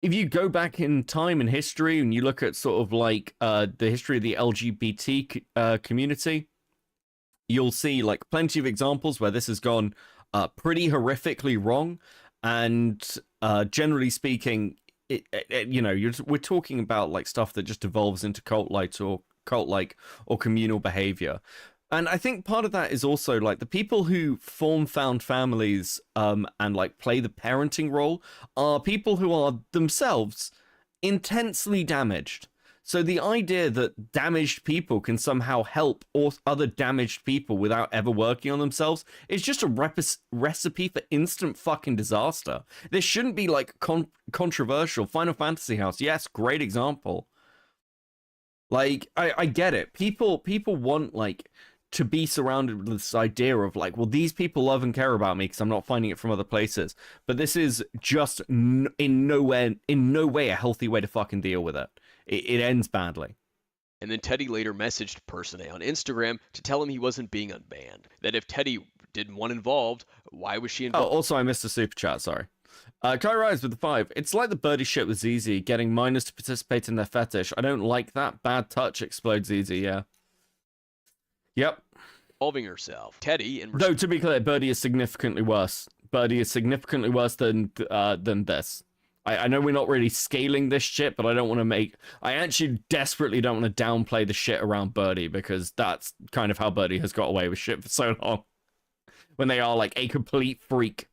If you go back in time and history and you look at sort of like the history of the LGBT community, you'll see like plenty of examples where this has gone pretty horrifically wrong. And generally speaking, you know, we're talking about like stuff that just evolves into cult-like or communal behavior. And I think part of that is also like the people who form found families and like play the parenting role are people who are themselves intensely damaged. So the idea that damaged people can somehow help other damaged people without ever working on themselves is just a recipe for instant fucking disaster. This shouldn't be like controversial. Final Fantasy House, yes, great example. Like, I get it. People want like to be surrounded with this idea of like, well, these people love and care about me because I'm not finding it from other places. But this is just in no way a healthy way to fucking deal with it. It ends badly. And then Teddy later messaged Person A on Instagram to tell him he wasn't being unbanned. That if Teddy didn't want involved, why was she involved? Oh, also I missed a super chat, sorry. Kai Rise with the 5. It's like the birdie shit with ZZ, getting minors to participate in their fetish. I don't like that. Bad touch, explodes ZZ, yeah. Yep. Involving herself. Teddy and... Though, to be clear, Birdie is significantly worse. Birdie is significantly worse than this. I know we're not really scaling this shit, but I don't want to make... I actually desperately don't want to downplay the shit around Birdie, because that's kind of how Birdie has got away with shit for so long. When they are, like, a complete freak.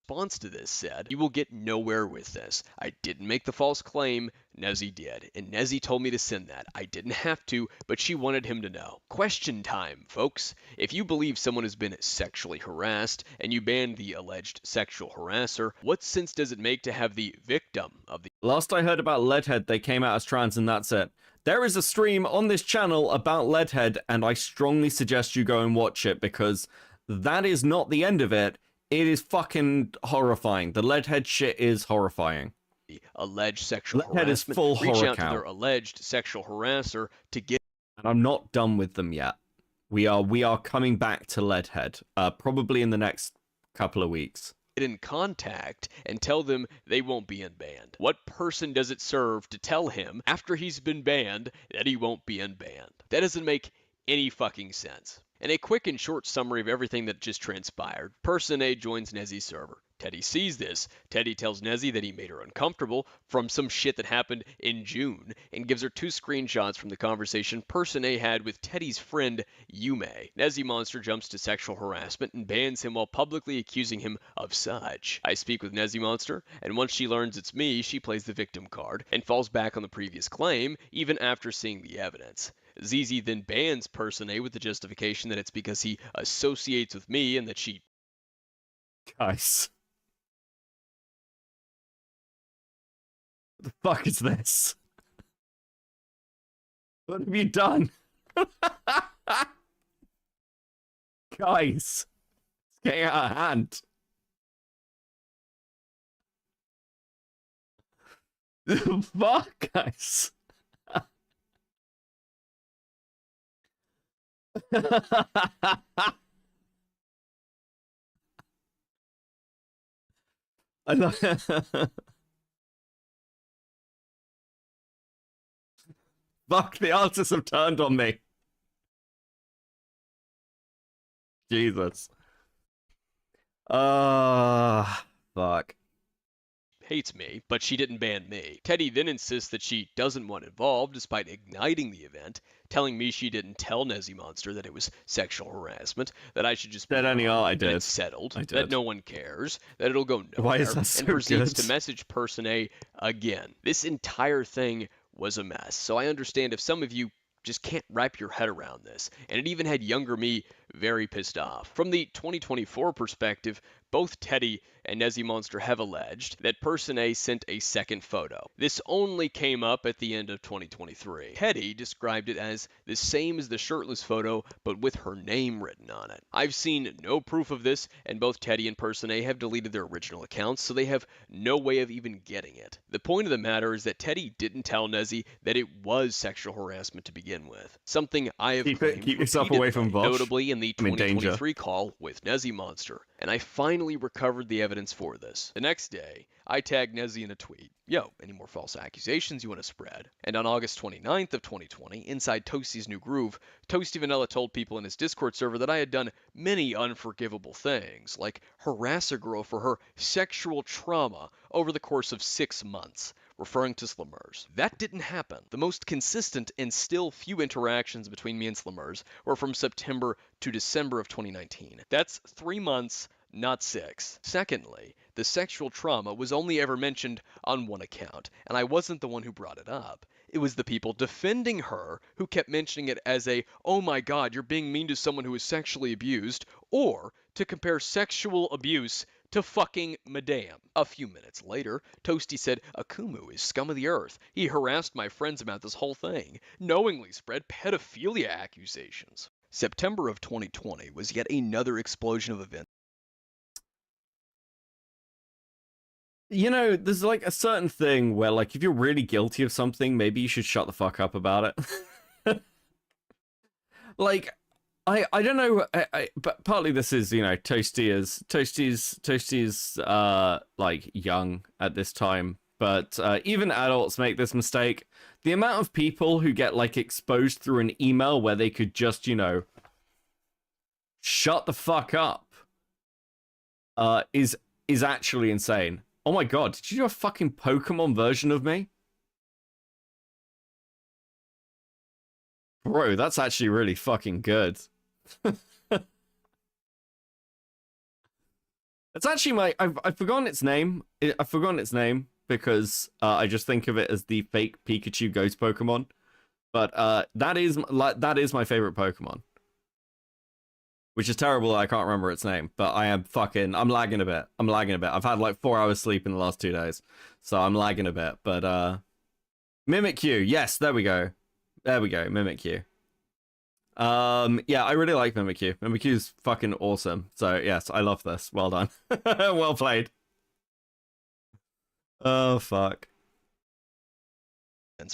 Response to this said, "You will get nowhere with this. I didn't make the false claim. Nezzy did. And Nezzy told me to send that. I didn't have to, but she wanted him to know." Question time, folks. If you believe someone has been sexually harassed and you ban the alleged sexual harasser, what sense does it make to have the victim of the... Last I heard about Leadhead, they came out as trans and that's it. There is a stream on this channel about Leadhead, and I strongly suggest you go and watch it, because that is not the end of it. It is fucking horrifying. The Leadhead shit is horrifying. Alleged sexual Leadhead harassment. is full Reach horror out to count. their alleged sexual harasser to get... And I'm not done with them yet. We are coming back to Leadhead, probably in the next couple of weeks. Get in contact and tell them they won't be unbanned. What person does it serve to tell him after he's been banned that he won't be unbanned? That doesn't make any fucking sense. And a quick and short summary of everything that just transpired. Person A joins Nezzy's server. Teddy sees this. Teddy tells Nezzy that he made her uncomfortable from some shit that happened in June, and gives her 2 screenshots from the conversation Person A had with Teddy's friend Yume. Nezzy Monster jumps to sexual harassment and bans him while publicly accusing him of such. I speak with Nezzy Monster, and once she learns it's me, she plays the victim card and falls back on the previous claim even after seeing the evidence. ZZ then bans Person A with the justification that it's because he associates with me and that she... Guys. What the fuck is this? What have you done? Guys. It's getting out of hand. The fuck, guys? I know. Fuck, the artists have turned on me. Jesus. Fuck. Hates me, but she didn't ban me. Teddy then insists that she doesn't want involved despite igniting the event, telling me she didn't tell Nezzy Monster that it was sexual harassment, that I should just be I that did. it's settled, I did. that no one cares, that it'll go nowhere, Why is that so and proceeds good? to message Person A again. This entire thing was a mess, so I understand if some of you just can't wrap your head around this, and it even had younger me very pissed off. From the 2024 perspective, both Teddy and Nezzy Monster have alleged that Person A sent a second photo. This only came up at the end of 2023. Teddy described it as the same as the shirtless photo, but with her name written on it. I've seen no proof of this, and both Teddy and Person A have deleted their original accounts, so they have no way of even getting it. The point of the matter is that Teddy didn't tell Nezzy that it was sexual harassment to begin with. Something I have claimed keep yourself away from Vosh. notably in the I'm in danger. 2023 call with Nezzy Monster, and I finally recovered the evidence for this. The next day, I tagged Nezzy in a tweet. Yo, any more false accusations you want to spread? And on August 29th of 2020, inside Toasty's New Groove, Toasty Vanilla told people in his Discord server that I had done many unforgivable things, like harass a girl for her sexual trauma over the course of 6 months, referring to Slammers. That didn't happen. The most consistent and still few interactions between me and Slammers were from September to December of 2019. That's 3 months, not 6. Secondly, the sexual trauma was only ever mentioned on one account, and I wasn't the one who brought it up. It was the people defending her who kept mentioning it as a, oh my god, you're being mean to someone who is sexually abused, or to compare sexual abuse to fucking Madame. A few minutes later, Toasty said Akumu is scum of the earth. He harassed my friends about this whole thing, knowingly spread pedophilia accusations. September of 2020 was yet another explosion of events. You know, there's like a certain thing where, like, if you're really guilty of something, maybe you should shut the fuck up about it. Like, I don't know, but partly this is, you know, Toasty's like young at this time, but even adults make this mistake. The amount of people who get like exposed through an email where they could just, you know, shut the fuck up, is actually insane. Oh my god, did you do a fucking Pokemon version of me? Bro, that's actually really fucking good. It's actually I've forgotten its name. I've forgotten its name because I just think of it as the fake Pikachu ghost Pokemon. But that is my favorite Pokemon. Which is terrible that I can't remember its name, but I'm lagging a bit. I've had like 4 hours sleep in the last 2 days, so I'm lagging a bit, but Mimikyu, yes, there we go, Mimikyu. Yeah, I really like Mimikyu. Mimikyu's fucking awesome, so yes, I love this. Well done. Well played. Oh, fuck.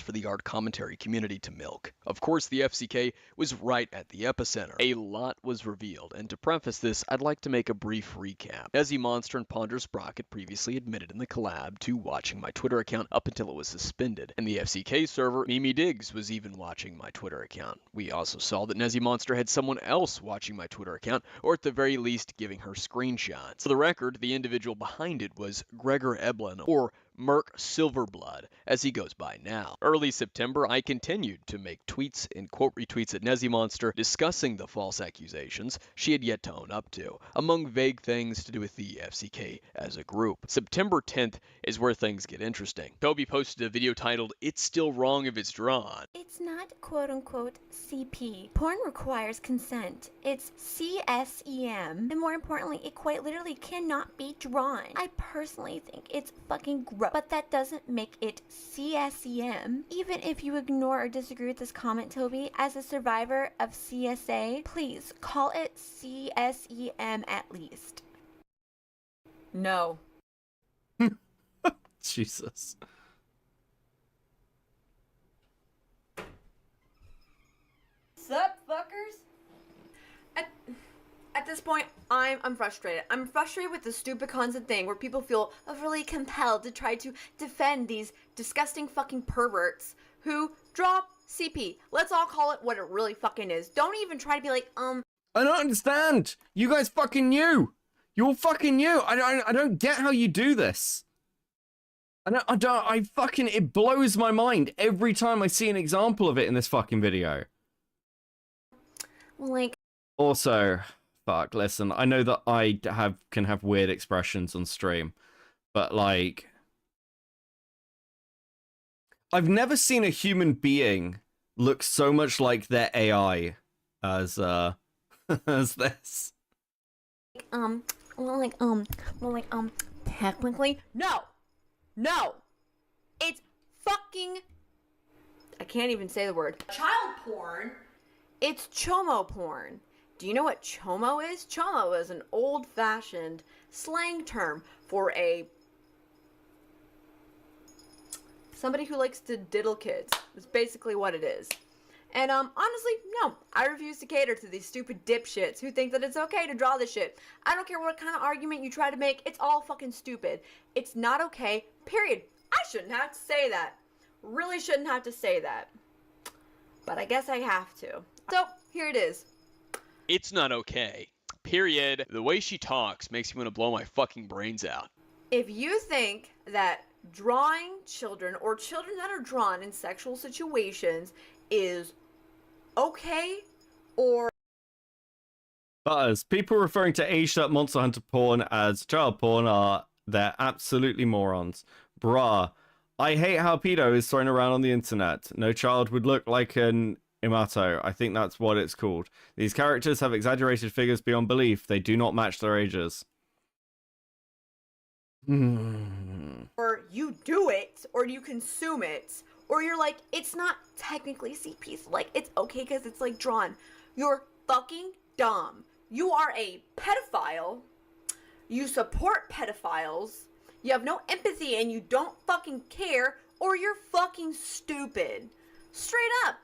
For the art commentary community to milk. Of course, the FCK was right at the epicenter. A lot was revealed, and to preface this, I'd like to make a brief recap. Nezzy Monster and Ponder Sprocket previously admitted in the collab to watching my Twitter account up until it was suspended. And the FCK server, Mimi Diggs, was even watching my Twitter account. We also saw that Nezzy Monster had someone else watching my Twitter account, or at the very least giving her screenshots. For the record, the individual behind it was Gregor Eblin, or Merc Silverblood, as he goes by now. Early September, I continued to make tweets and quote retweets at Nezzy Monster discussing the false accusations she had yet to own up to, among vague things to do with the FCK as a group. September 10th is where things get interesting. Toby posted a video titled, "It's Still Wrong If It's Drawn." It's not quote-unquote CP. Porn requires consent. It's CSEM. And more importantly, it quite literally cannot be drawn. I personally think it's fucking gross. But that doesn't make it CSEM. Even if you ignore or disagree with this comment, Toby, as a survivor of CSA, please call it CSEM at least. No. Jesus. Sup, fuckers? At this point, I'm frustrated. I'm frustrated with the stupid constant thing where people feel overly compelled to try to defend these disgusting fucking perverts who drop CP. Let's all call it what it really fucking is. Don't even try to be like, I don't understand. You guys fucking knew. You all fucking knew. I don't get how you do this. I fucking, it blows my mind every time I see an example of it in this fucking video. Like, also, fuck, listen, I know that I can have weird expressions on stream, but like, I've never seen a human being look so much like their AI as as this. Technically, no, it's fucking, I can't even say the word. Child porn. It's chomo porn. Do you know what chomo is? Chomo is an old-fashioned slang term for somebody who likes to diddle kids. It's basically what it is. And honestly, no, I refuse to cater to these stupid dipshits who think that it's okay to draw this shit. I don't care what kind of argument you try to make, it's all fucking stupid. It's not okay, period. I shouldn't have to say that. Really shouldn't have to say that. But I guess I have to. So, here it is. It's not okay. Period. The way she talks makes me want to blow my fucking brains out. If you think that drawing children or children that are drawn in sexual situations is okay, or Butters, people referring to aged-up Monster Hunter porn as child porn they're absolutely morons. Bruh, I hate how pedo is thrown around on the internet. No child would look like an Imato. I think that's what it's called. These characters have exaggerated figures beyond belief. They do not match their ages. or you do it, or you consume it, or you're like, it's not technically CP, so like, it's okay because it's like drawn. You're fucking dumb. You are a pedophile. You support pedophiles. You have no empathy and you don't fucking care, or you're fucking stupid. Straight up.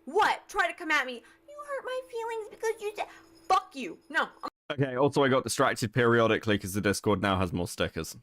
What? Try to come at me. You hurt my feelings because you said, fuck you. No. Okay, also I got distracted periodically because the Discord now has more stickers.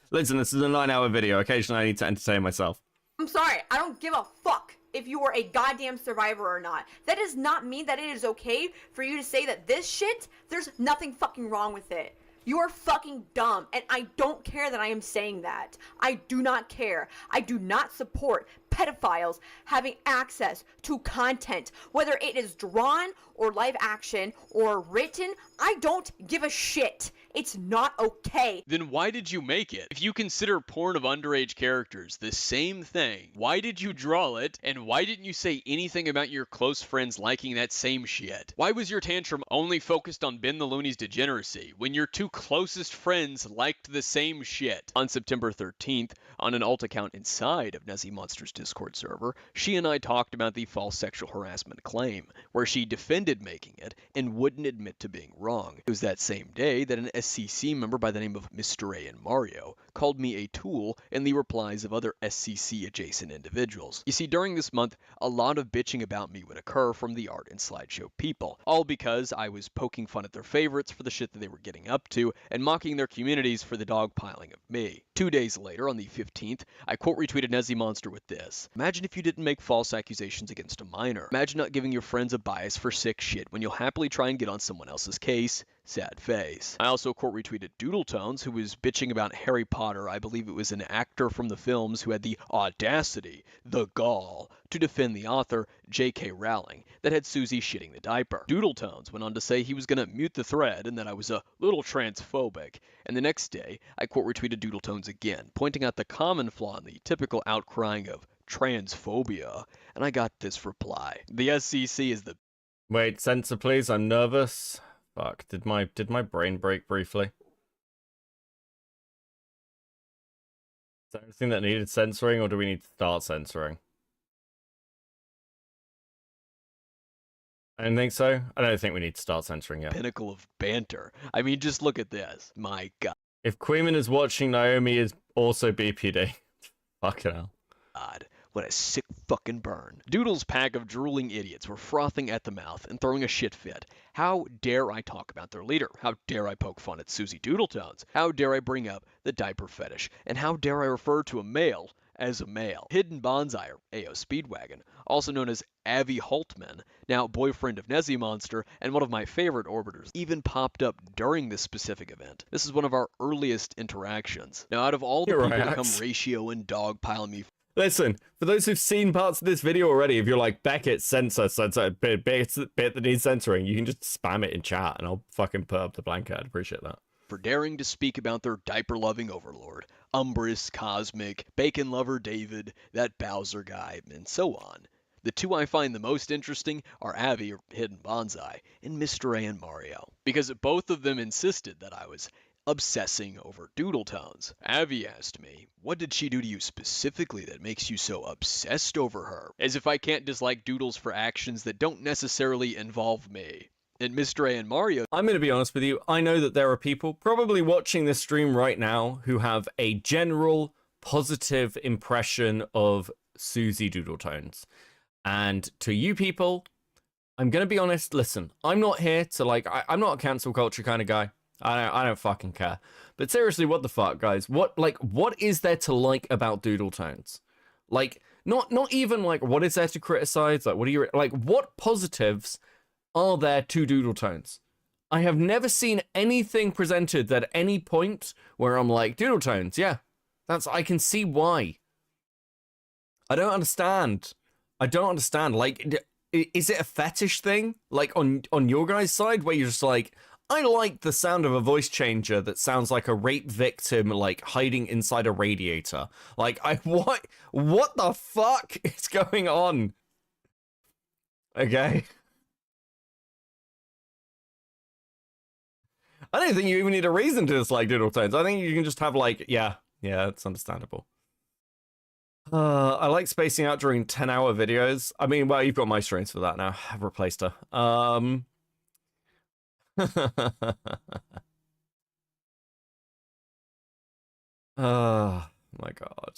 Listen, this is a 9-hour video. Occasionally I need to entertain myself. I'm sorry, I don't give a fuck if you were a goddamn survivor or not. That does not mean that it is okay for you to say that this shit, there's nothing fucking wrong with it. You are fucking dumb, and I don't care that I am saying that. I do not care. I do not support pedophiles having access to content, whether it is drawn or live action or written. I don't give a shit. It's not okay. Then why did you make it? If you consider porn of underage characters the same thing, why did you draw it? And why didn't you say anything about your close friends liking that same shit? Why was your tantrum only focused on Ben the Looney's degeneracy when your two closest friends liked the same shit? On September 13th, on an alt account inside of Nessie Monster's Discord server, she and I talked about the false sexual harassment claim, where she defended making it and wouldn't admit to being wrong. It was that same day that an SCC member by the name of Mr. A and Mario called me a tool in the replies of other SCC adjacent individuals. You see, during this month, a lot of bitching about me would occur from the art and slideshow people, all because I was poking fun at their favorites for the shit that they were getting up to and mocking their communities for the dogpiling of me. 2 days later, on the 15th, I quote retweeted Nessie Monster with this: "Imagine if you didn't make false accusations against a minor. Imagine not giving your friends a bias for sick shit when you'll happily try and get on someone else's case. Sad face." I also quote retweeted Doodletones, who was bitching about Harry Potter. I believe it was an actor from the films who had the audacity, the gall, to defend the author, J.K. Rowling, that had Susie shitting the diaper. Doodletones went on to say he was going to mute the thread and that I was a little transphobic. And the next day, I quote retweeted Doodletones again, pointing out the common flaw in the typical outcrying of transphobia, and I got this reply: "The SCC is the..." Wait, censor please, I'm nervous. Fuck, did my brain break briefly? Is there anything that needed censoring, or do we need to start censoring? I don't think so. I don't think we need to start censoring yet. Pinnacle of banter. I mean, just look at this. My God. If Queeman is watching, Naomi is also BPD. Fucking hell. God, what a sick fucking burn. Doodle's pack of drooling idiots were frothing at the mouth and throwing a shit fit. How dare I talk about their leader? How dare I poke fun at Susie Doodletones? How dare I bring up the diaper fetish? And how dare I refer to a male as a male. Hidden Bonsai, or AO Speedwagon, also known as Avi Holtman, now boyfriend of Nezzy Monster and one of my favorite orbiters, even popped up during this specific event. This is one of our earliest interactions. Now, out of all the people that come ratio and dogpile me. Listen, for those who've seen parts of this video already, if you're like, Beckett, censor, bit that needs censoring, you can just spam it in chat and I'll fucking put up the blanket. I'd appreciate that. For daring to speak about their diaper-loving overlord, Umbrus, Cosmic, Bacon Lover David, that Bowser guy, and so on. The two I find the most interesting are Avi, or Hidden Bonsai, and Mr. A and Mario, because both of them insisted that I was obsessing over doodle tones. Avi asked me, what did she do to you specifically that makes you so obsessed over her? As if I can't dislike doodles for actions that don't necessarily involve me. And Mr. A and Mario... I'm going to be honest with you. I know that there are people probably watching this stream right now who have a general positive impression of Susie Doodle Tones. And to you people, I'm going to be honest. Listen, I'm not here to like... I'm not a cancel culture kind of guy. I don't fucking care. But seriously, what the fuck, guys? What is there to like about doodle tones? Like, not even like, what is there to criticize? Like, what do you like? What positives are there to doodle tones? I have never seen anything presented at any point where I'm like, doodle tones, yeah, I can see why. I don't understand. Like, is it a fetish thing? Like on your guys' side, where you're just like, I like the sound of a voice changer that sounds like a rape victim, like hiding inside a radiator. Like, what the fuck is going on? Okay. I don't think you even need a reason to dislike doodle tones. I think you can just have like, yeah, it's understandable. I like spacing out during 10-hour videos. I mean, well, you've got my streams for that now. I've replaced her. Oh my god.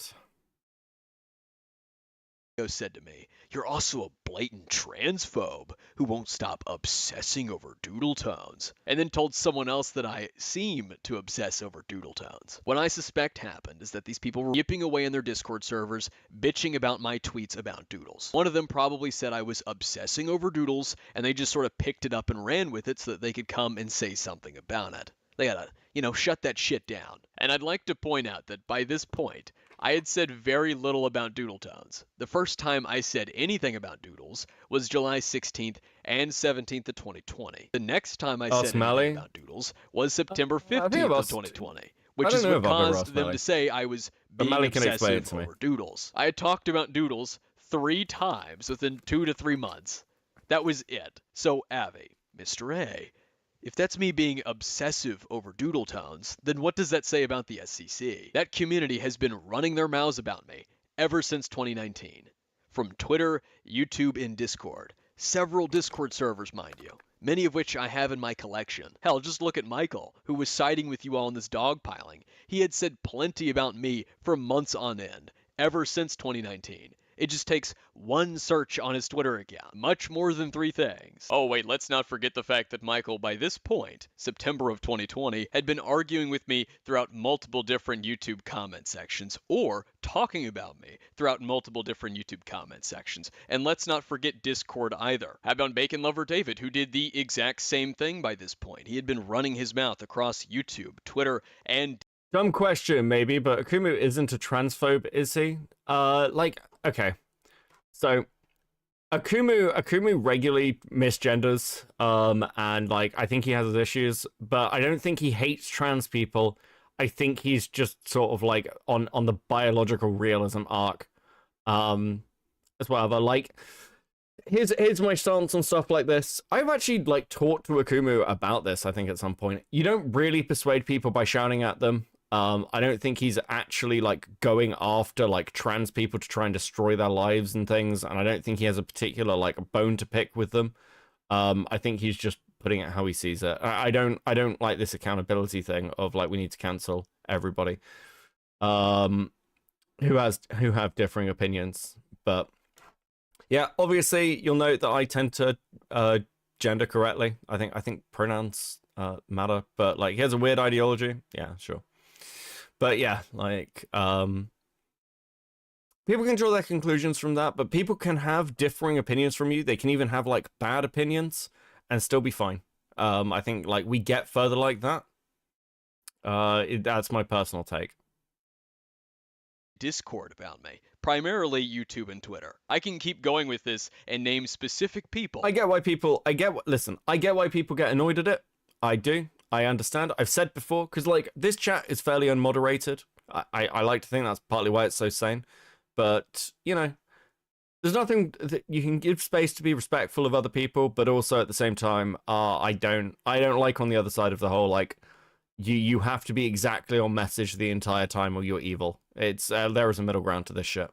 Said to me, you're also a blatant transphobe who won't stop obsessing over doodle tones, and then told someone else that I seem to obsess over doodle tones. What I suspect happened is that these people were yipping away in their Discord servers, bitching about my tweets about doodles. One of them probably said I was obsessing over doodles, and they just sort of picked it up and ran with it so that they could come and say something about it. They gotta, shut that shit down. And I'd like to point out that by this point, I had said very little about doodle tones. The first time I said anything about doodles was July 16th and 17th of 2020. The next time I said anything about doodles was September 15th of 2020, which is what caused them to say I was being obsessive over doodles. I had talked about doodles 3 times within 2 to 3 months. That was it. So Avi, Mr. A, if that's me being obsessive over doodle tones, then what does that say about the SCC? That community has been running their mouths about me ever since 2019. From Twitter, YouTube, and Discord. Several Discord servers, mind you. Many of which I have in my collection. Hell, just look at Michael, who was siding with you all in this dogpiling. He had said plenty about me for months on end, ever since 2019. It just takes one search on his Twitter account. Much more than 3 things. Oh wait, let's not forget the fact that Michael, by this point, September of 2020, had been arguing with me throughout multiple different YouTube comment sections, or talking about me throughout multiple different YouTube comment sections. And let's not forget Discord either. How about Bacon Lover David, who did the exact same thing by this point? He had been running his mouth across YouTube, Twitter, and... Dumb question, maybe, but Akumu isn't a transphobe, is he? Okay. So, Akumu regularly misgenders, and, like, I think he has his issues, but I don't think he hates trans people. I think he's just sort of, like, on the biological realism arc, as well. But, like, here's my stance on stuff like this. I've actually, like, talked to Akumu about this, I think, at some point. You don't really persuade people by shouting at them. I don't think he's actually, like, going after, like, trans people to try and destroy their lives and things, and I don't think he has a particular, like, bone to pick with them. I think he's just putting it how he sees it. I don't like this accountability thing of, like, we need to cancel everybody who have differing opinions. But yeah, obviously you'll note that I tend to gender correctly. I think pronouns matter, but, like, he has a weird ideology. Yeah, sure. But yeah, like, people can draw their conclusions from that, but people can have differing opinions from you. They can even have like bad opinions and still be fine. I think like we get further like that. That's my personal take. Discord about me, primarily YouTube and Twitter. I can keep going with this and name specific people. I get why people get annoyed at it. I do. I understand. I've said before, because like this chat is fairly unmoderated. I like to think that's partly why it's so sane. But, you know, there's nothing that you can give space to be respectful of other people, but also at the same time, I don't like on the other side of the whole, like, you have to be exactly on message the entire time or you're evil. It's there is a middle ground to this shit.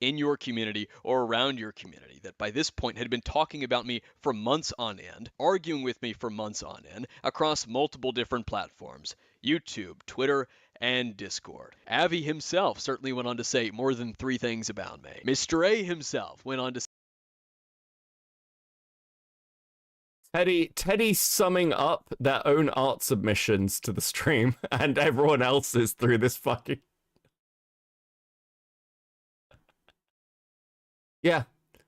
In your community or around your community that by this point had been talking about me for months on end, arguing with me for months on end across multiple different platforms, YouTube, Twitter, and Discord. Avi himself certainly went on to say more than 3 things about me. Mr. A himself went on to Teddy summing up their own art submissions to the stream and everyone else's through this fucking... Yeah,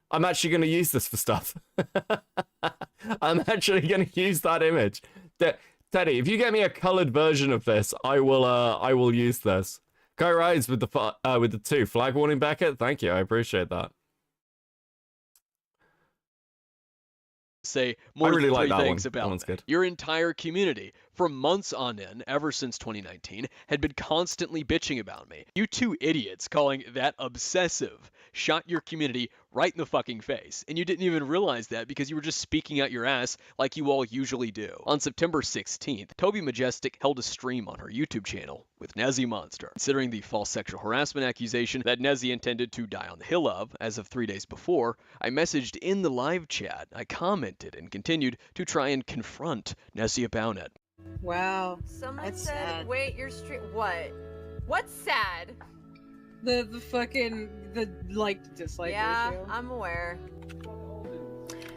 I'm actually going to use this for stuff. I'm actually going to use that image. Teddy, if you get me a colored version of this, I will use this. Go Rides with the 2. Flag warning Beckett. Thank you. I appreciate that. say more really than like 3 that things one. about That one's me. good. Your entire community, for months on end, ever since 2019, had been constantly bitching about me. You 2 idiots calling that obsessive shot your community right in the fucking face, and you didn't even realize that because you were just speaking out your ass like you all usually do. On September 16th, Toby Majestic held a stream on her YouTube channel with Nezzy Monster, considering the false sexual harassment accusation that Nezzy intended to die on the hill of as of 3 days before. I messaged in the live chat, I commented, and continued to try and confront Nezzy about it. Wow. Someone That's said, sad. wait, your stream. What? What's sad? The like dislike Yeah, ratio. I'm aware.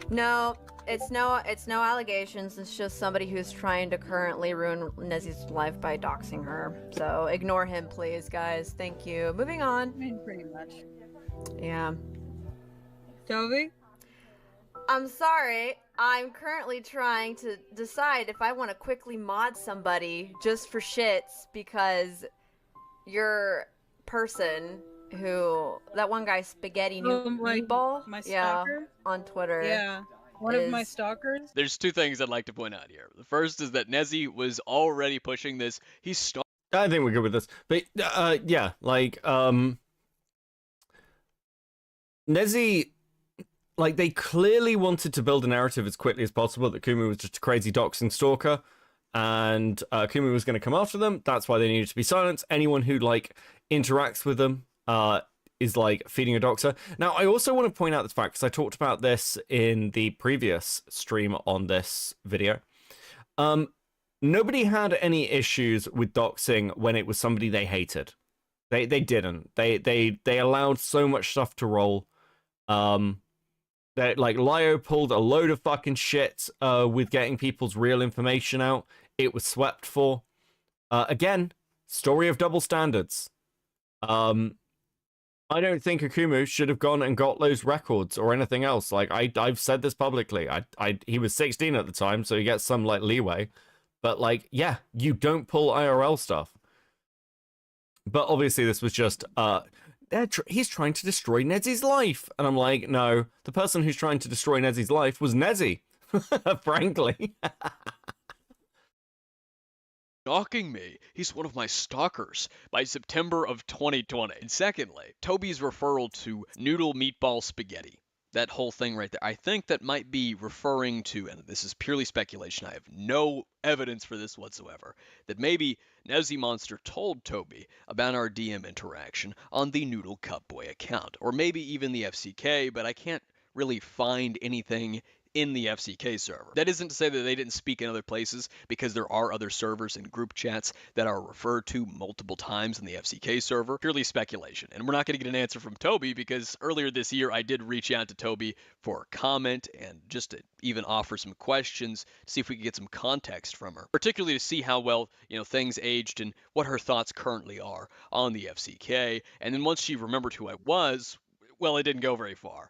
No, it's no allegations. It's just somebody who's trying to currently ruin Nezzy's life by doxing her. So ignore him, please, guys. Thank you. Moving on. I mean, pretty much. Yeah. Toby? I'm sorry. I'm currently trying to decide if I want to quickly mod somebody just for shits because your person who that one guy Spaghetti Meatball, my yeah, stalker? on Twitter, Yeah. One of my stalkers? There's 2 things I'd like to point out here. The first is that Nezzy was already pushing this. I think we're good with this. But yeah, like Nezzy, like they clearly wanted to build a narrative as quickly as possible that Kumu was just a crazy doxing stalker, and Kumu was going to come after them. That's why they needed to be silenced. Anyone who like interacts with them is like feeding a doxer. Now, I also want to point out this fact because I talked about this in the previous stream on this video. Nobody had any issues with doxing when it was somebody they hated. They didn't. They allowed so much stuff to roll. That like Lio pulled a load of fucking shit with getting people's real information out. It was swept for. Again, story of double standards. I don't think Akumu should have gone and got those records or anything else. Like I've said this publicly. He was 16 at the time, so he gets some like leeway. But like, yeah, you don't pull IRL stuff. But obviously, this was just he's trying to destroy Nezzy's life, and I'm like, no, the person who's trying to destroy Nezzy's life was Nezzy, frankly. Stalking me. He's one of my stalkers by September of 2020. And secondly, Toby's referral to Noodle Meatball Spaghetti. That whole thing right there. I think that might be referring to, and this is purely speculation, I have no evidence for this whatsoever, that maybe Nezzy Monster told Toby about our DM interaction on the Noodle Cup Boy account. Or maybe even the FCK, but I can't really find anything in the FCK server. That isn't to say that they didn't speak in other places, because there are other servers and group chats that are referred to multiple times in the FCK server. Purely speculation. And we're not going to get an answer from Toby, because earlier this year I did reach out to Toby for a comment and just to even offer some questions to see if we could get some context from her, particularly to see how well, things aged and what her thoughts currently are on the FCK. And then once she remembered who I was, well, it didn't go very far.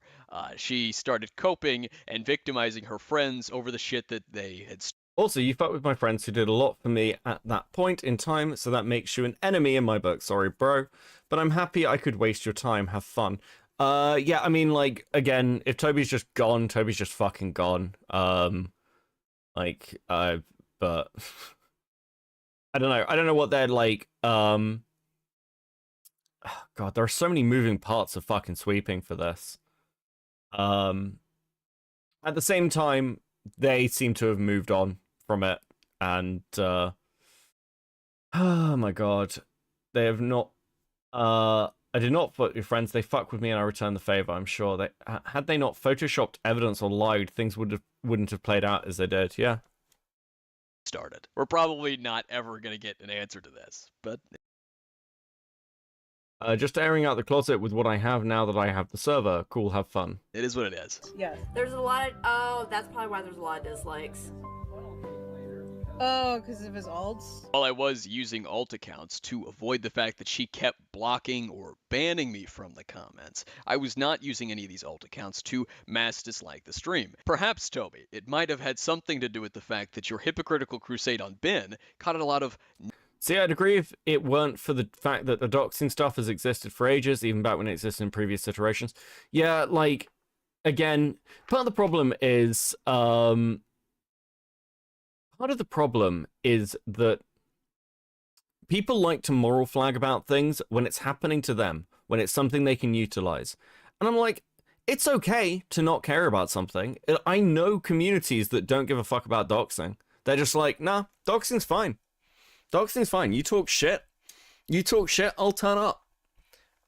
She started coping and victimizing her friends over the shit that they had. Also, you fucked with my friends who did a lot for me at that point in time, so that makes you an enemy in my book. Sorry, bro. But I'm happy I could waste your time. Have fun. Yeah, I mean, like, again, if Toby's just gone, Toby's just fucking gone. But I don't know. I don't know what they're like. God, there are so many moving parts of fucking sweeping for this. At the same time, they seem to have moved on from it, and oh my god, they have not. I did not fuck with your friends. They fuck with me, and I returned the favor. I'm sure they had they not photoshopped evidence or lied, things wouldn't have played out as they did. Yeah. Started. We're probably not ever gonna get an answer to this, but. Just airing out the closet with what I have now that I have the server. Cool, have fun. It is what it is. Yes. There's a lot of, oh, that's probably why there's a lot of dislikes. Oh, because of his alts? While I was using alt accounts to avoid the fact that she kept blocking or banning me from the comments, I was not using any of these alt accounts to mass dislike the stream. Perhaps, Toby, it might have had something to do with the fact that your hypocritical crusade on Ben caught a lot of... See, I'd agree if it weren't for the fact that the doxing stuff has existed for ages, even back when it existed in previous iterations. Yeah, like, again, part of the problem is, that people like to moral flag about things when it's happening to them, when it's something they can utilize. And I'm like, it's okay to not care about something. I know communities that don't give a fuck about doxing. They're just like, nah, doxing's fine. Doxing's fine. You talk shit, I'll turn up.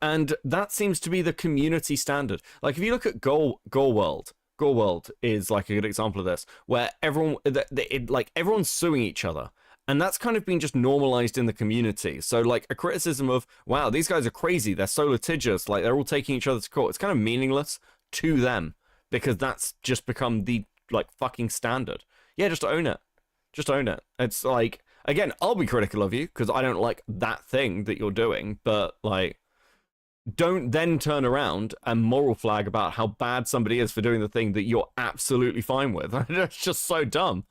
And that seems to be the community standard. Like, if you look at Gore World is like a good example of this, where everyone's suing each other. And that's kind of been just normalized in the community. So, like, a criticism of, wow, these guys are crazy, they're so litigious, like, they're all taking each other to court. It's kind of meaningless to them, because that's just become the, like, fucking standard. Yeah, just own it. Just own it. It's like... Again, I'll be critical of you because I don't like that thing that you're doing, but, like, don't then turn around and moral flag about how bad somebody is for doing the thing that you're absolutely fine with. It's just so dumb.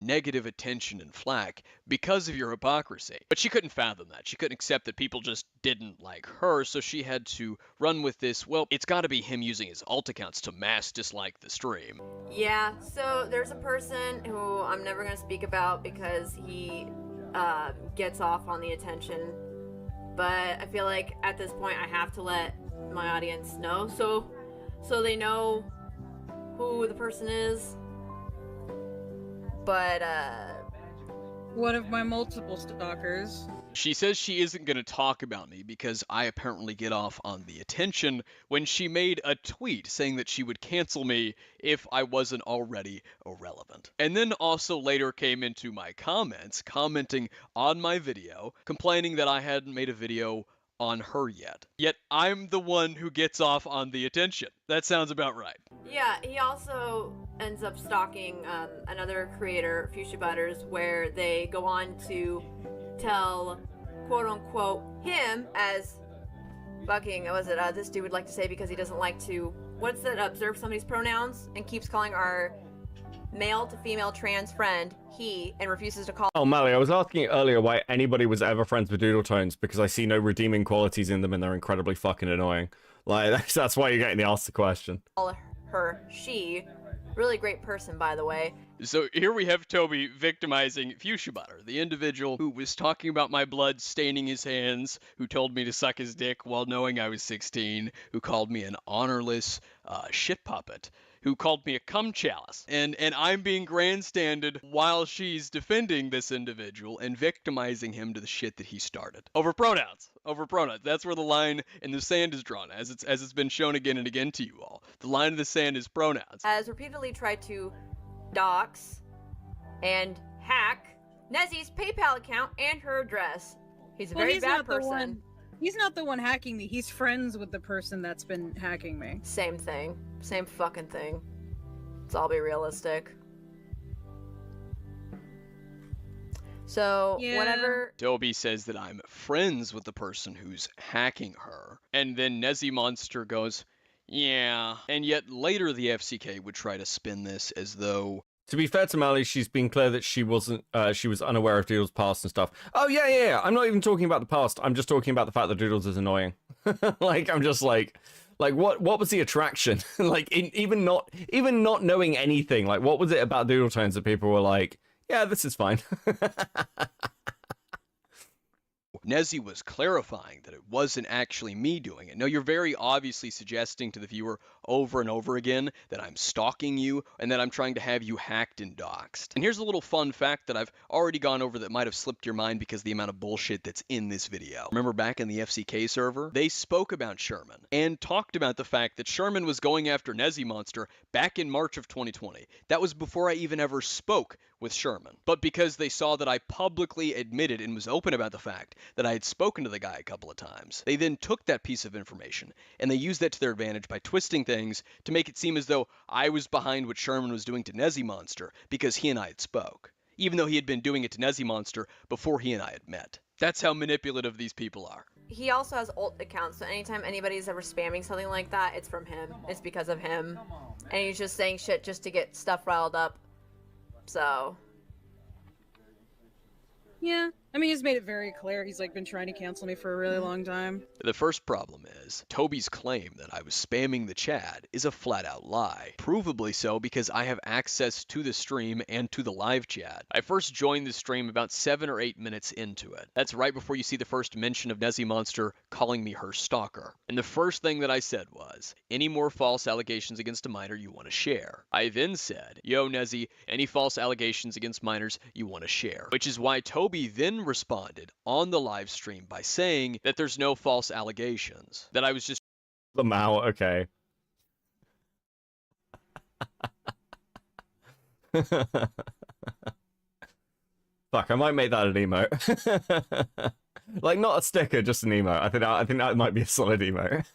Negative attention and flack because of your hypocrisy. But she couldn't fathom that. She couldn't accept that people just didn't like her, so she had to run with this, well, it's gotta be him using his alt accounts to mass dislike the stream. Yeah, so there's a person who I'm never gonna speak about because he gets off on the attention, but I feel like at this point I have to let my audience know, so they know who the person is. But, one of my multiple stalkers. She says she isn't going to talk about me because I apparently get off on the attention when she made a tweet saying that she would cancel me if I wasn't already irrelevant. And then also later came into my comments, commenting on my video, complaining that I hadn't made a video on her yet. Yet I'm the one who gets off on the attention. That sounds about right. Yeah, he also ends up stalking another creator, Fuchsia Butters, where they go on to tell, quote unquote, him as fucking, what was it, this dude would like to say because he doesn't like to, what's that, observe somebody's pronouns, and keeps calling our male to female trans friend he, and refuses to call. Oh, Mally, I was asking earlier why anybody was ever friends with Doodle Tones, because I see no redeeming qualities in them and they're incredibly fucking annoying. Like, that's why you're getting to ask the question. Call her she. Really great person, by the way. So here we have Toby victimizing Fuchsia Butter, the individual who was talking about my blood staining his hands, who told me to suck his dick while knowing I was 16, who called me an honorless shit puppet, who called me a cum chalice. And I'm being grandstanded while she's defending this individual and victimizing him to the shit that he started. Over pronouns. Over pronouns. That's where the line in the sand is drawn, as it's been shown again and again to you all. The line in the sand is pronouns. Has repeatedly tried to dox and hack Nezzy's PayPal account and her address. He's a very bad person. He's not the one hacking me. He's friends with the person that's been hacking me. Same thing. Same fucking thing. Let's all be realistic. So, whatever... Toby says that I'm friends with the person who's hacking her. And then Nezzy Monster goes, yeah. And yet later the FCK would try to spin this as though... To be fair to Mally, she's been clear that she was unaware of Doodle's past and stuff. Oh, yeah. I'm not even talking about the past. I'm just talking about the fact that Doodles is annoying. Like, I'm just like what was the attraction? Like, even not knowing anything, like, what was it about Doodle Tones that people were like, yeah, this is fine. Nezzy was clarifying that it wasn't actually me doing it. No, you're very obviously suggesting to the viewer over and over again that I'm stalking you and that I'm trying to have you hacked and doxxed. And here's a little fun fact that I've already gone over that might have slipped your mind because of the amount of bullshit that's in this video. Remember back in the FCK server? They spoke about Sherman and talked about the fact that Sherman was going after Nezzy Monster back in March of 2020. That was before I even ever spoke with Sherman. But because they saw that I publicly admitted and was open about the fact that I had spoken to the guy a couple of times, they then took that piece of information and they used that to their advantage by twisting things to make it seem as though I was behind what Sherman was doing to Nezzy Monster because he and I had spoke, even though he had been doing it to Nezzy Monster before he and I had met. That's how manipulative these people are. He also has alt accounts, so anytime anybody's ever spamming something like that, it's from him. It's because of him. And he's just saying shit just to get stuff riled up. So... Yeah. I mean, he's made it very clear. He's, like, been trying to cancel me for a really long time. The first problem is, Toby's claim that I was spamming the chat is a flat-out lie. Provably so because I have access to the stream and to the live chat. I first joined the stream about 7 or 8 minutes into it. That's right before you see the first mention of Nezzy Monster calling me her stalker. And the first thing that I said was, any more false allegations against a minor you want to share? I then said, yo Nezzy, any false allegations against minors you want to share? Which is why Toby then responded on the live stream by saying that there's no false allegations, that I was just the Mao. Okay. Fuck, I might make that an emote. Like, not a sticker, just an emote. I think that might be a solid emote.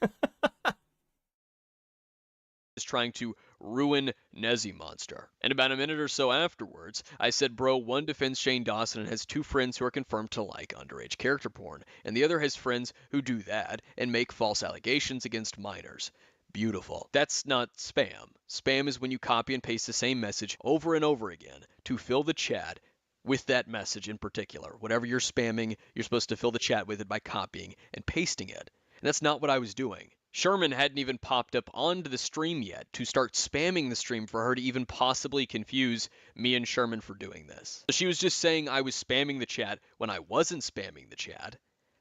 is trying to ruin Nezzy Monster. And about a minute or so afterwards, I said, bro, one defends Shane Dawson and has 2 friends who are confirmed to like underage character porn, and the other has friends who do that and make false allegations against minors. Beautiful. That's not spam. Spam is when you copy and paste the same message over and over again to fill the chat with that message in particular. Whatever you're spamming, you're supposed to fill the chat with it by copying and pasting it. And that's not what I was doing. Sherman hadn't even popped up onto the stream yet to start spamming the stream for her to even possibly confuse me and Sherman for doing this. So she was just saying I was spamming the chat when I wasn't spamming the chat,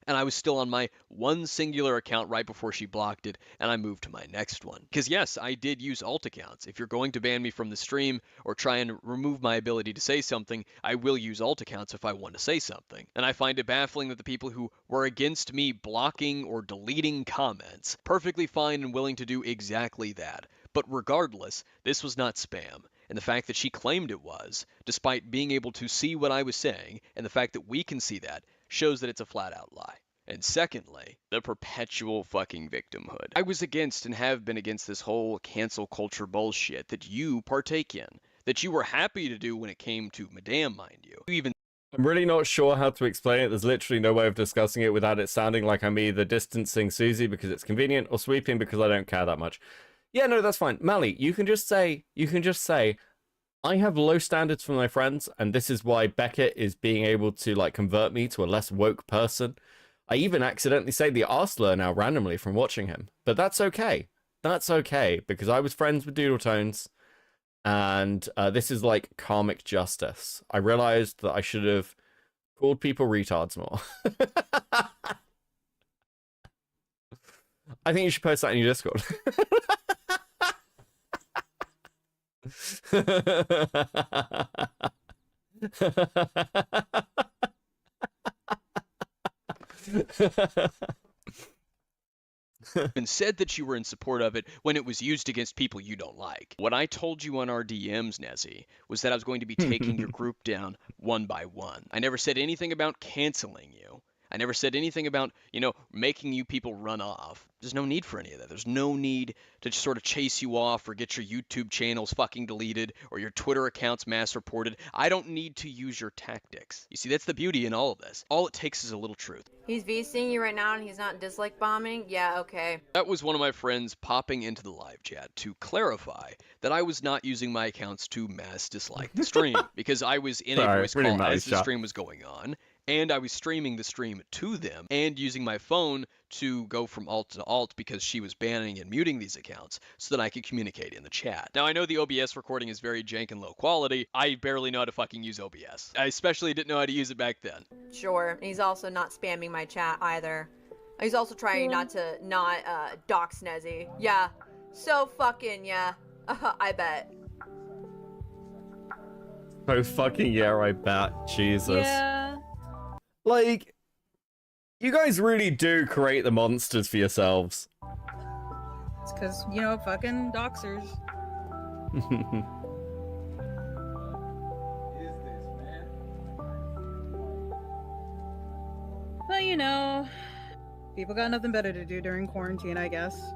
and I was still on my one singular account right before she blocked it, and I moved to my next one. Because yes, I did use alt accounts. If you're going to ban me from the stream or try and remove my ability to say something, I will use alt accounts if I want to say something. And I find it baffling that the people who were against me blocking or deleting comments, perfectly fine and willing to do exactly that. But regardless, this was not spam. And the fact that she claimed it was, despite being able to see what I was saying, and the fact that we can see that, shows that it's a flat-out lie. And secondly, the perpetual fucking victimhood. I was against and have been against this whole cancel culture bullshit that you partake in, that you were happy to do when it came to Madame, mind you. I'm really not sure how to explain it. There's literally no way of discussing it without it sounding like I'm either distancing Susie because it's convenient or sweeping because I don't care that much. Yeah, no, that's fine. Mally, you can just say, I have low standards for my friends, and this is why Beckett is being able to, like, convert me to a less woke person. I even accidentally say the arse now randomly from watching him. But that's okay. That's okay, because I was friends with Doodle Tones, and this is, like, karmic justice. I realized that I should have called people retards more. I think you should post that in your Discord. And said that you were in support of it when it was used against people you don't like. What I told you on our DMs, Nezzy, was that I was going to be taking your group down one by one. I never said anything about canceling you. I never said anything about, making you people run off. There's no need for any of that. There's no need to just sort of chase you off or get your YouTube channels fucking deleted or your Twitter accounts mass reported. I don't need to use your tactics. You see, that's the beauty in all of this. All it takes is a little truth. He's VCing you right now and he's not dislike bombing? Yeah, okay. That was one of my friends popping into the live chat to clarify that I was not using my accounts to mass dislike the stream because I was in a voice call as the stream was going on. And I was streaming the stream to them and using my phone to go from alt to alt because she was banning and muting these accounts so that I could communicate in the chat. Now, I know the OBS recording is very jank and low quality. I barely know how to fucking use OBS. I especially didn't know how to use it back then. Sure. He's also not spamming my chat either. He's also trying not to dox Nezzy. Yeah. So fucking yeah. I bet. So fucking yeah, I bet. Jesus. Yeah. Like, you guys really do create the monsters for yourselves. It's because, fucking doxers. Well, people got nothing better to do during quarantine, I guess.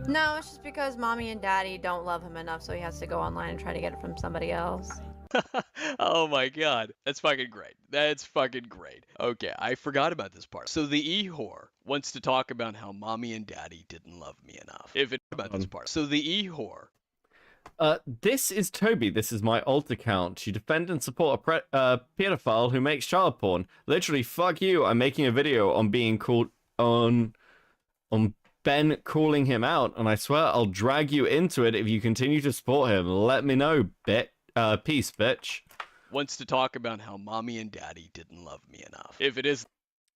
No, it's just because mommy and daddy don't love him enough, so he has to go online and try to get it from somebody else. Oh my god. That's fucking great. That's fucking great. Okay, I forgot about this part. So the e-whore wants to talk about how mommy and daddy didn't love me enough. About this part. So the e-whore. This is Toby. This is my alt account. You defend and support a pedophile who makes child porn. Literally, fuck you. I'm making a video on being called on Ben calling him out, and I swear I'll drag you into it if you continue to support him. Let me know, peace, bitch. Wants to talk about how mommy and daddy didn't love me enough. If it is...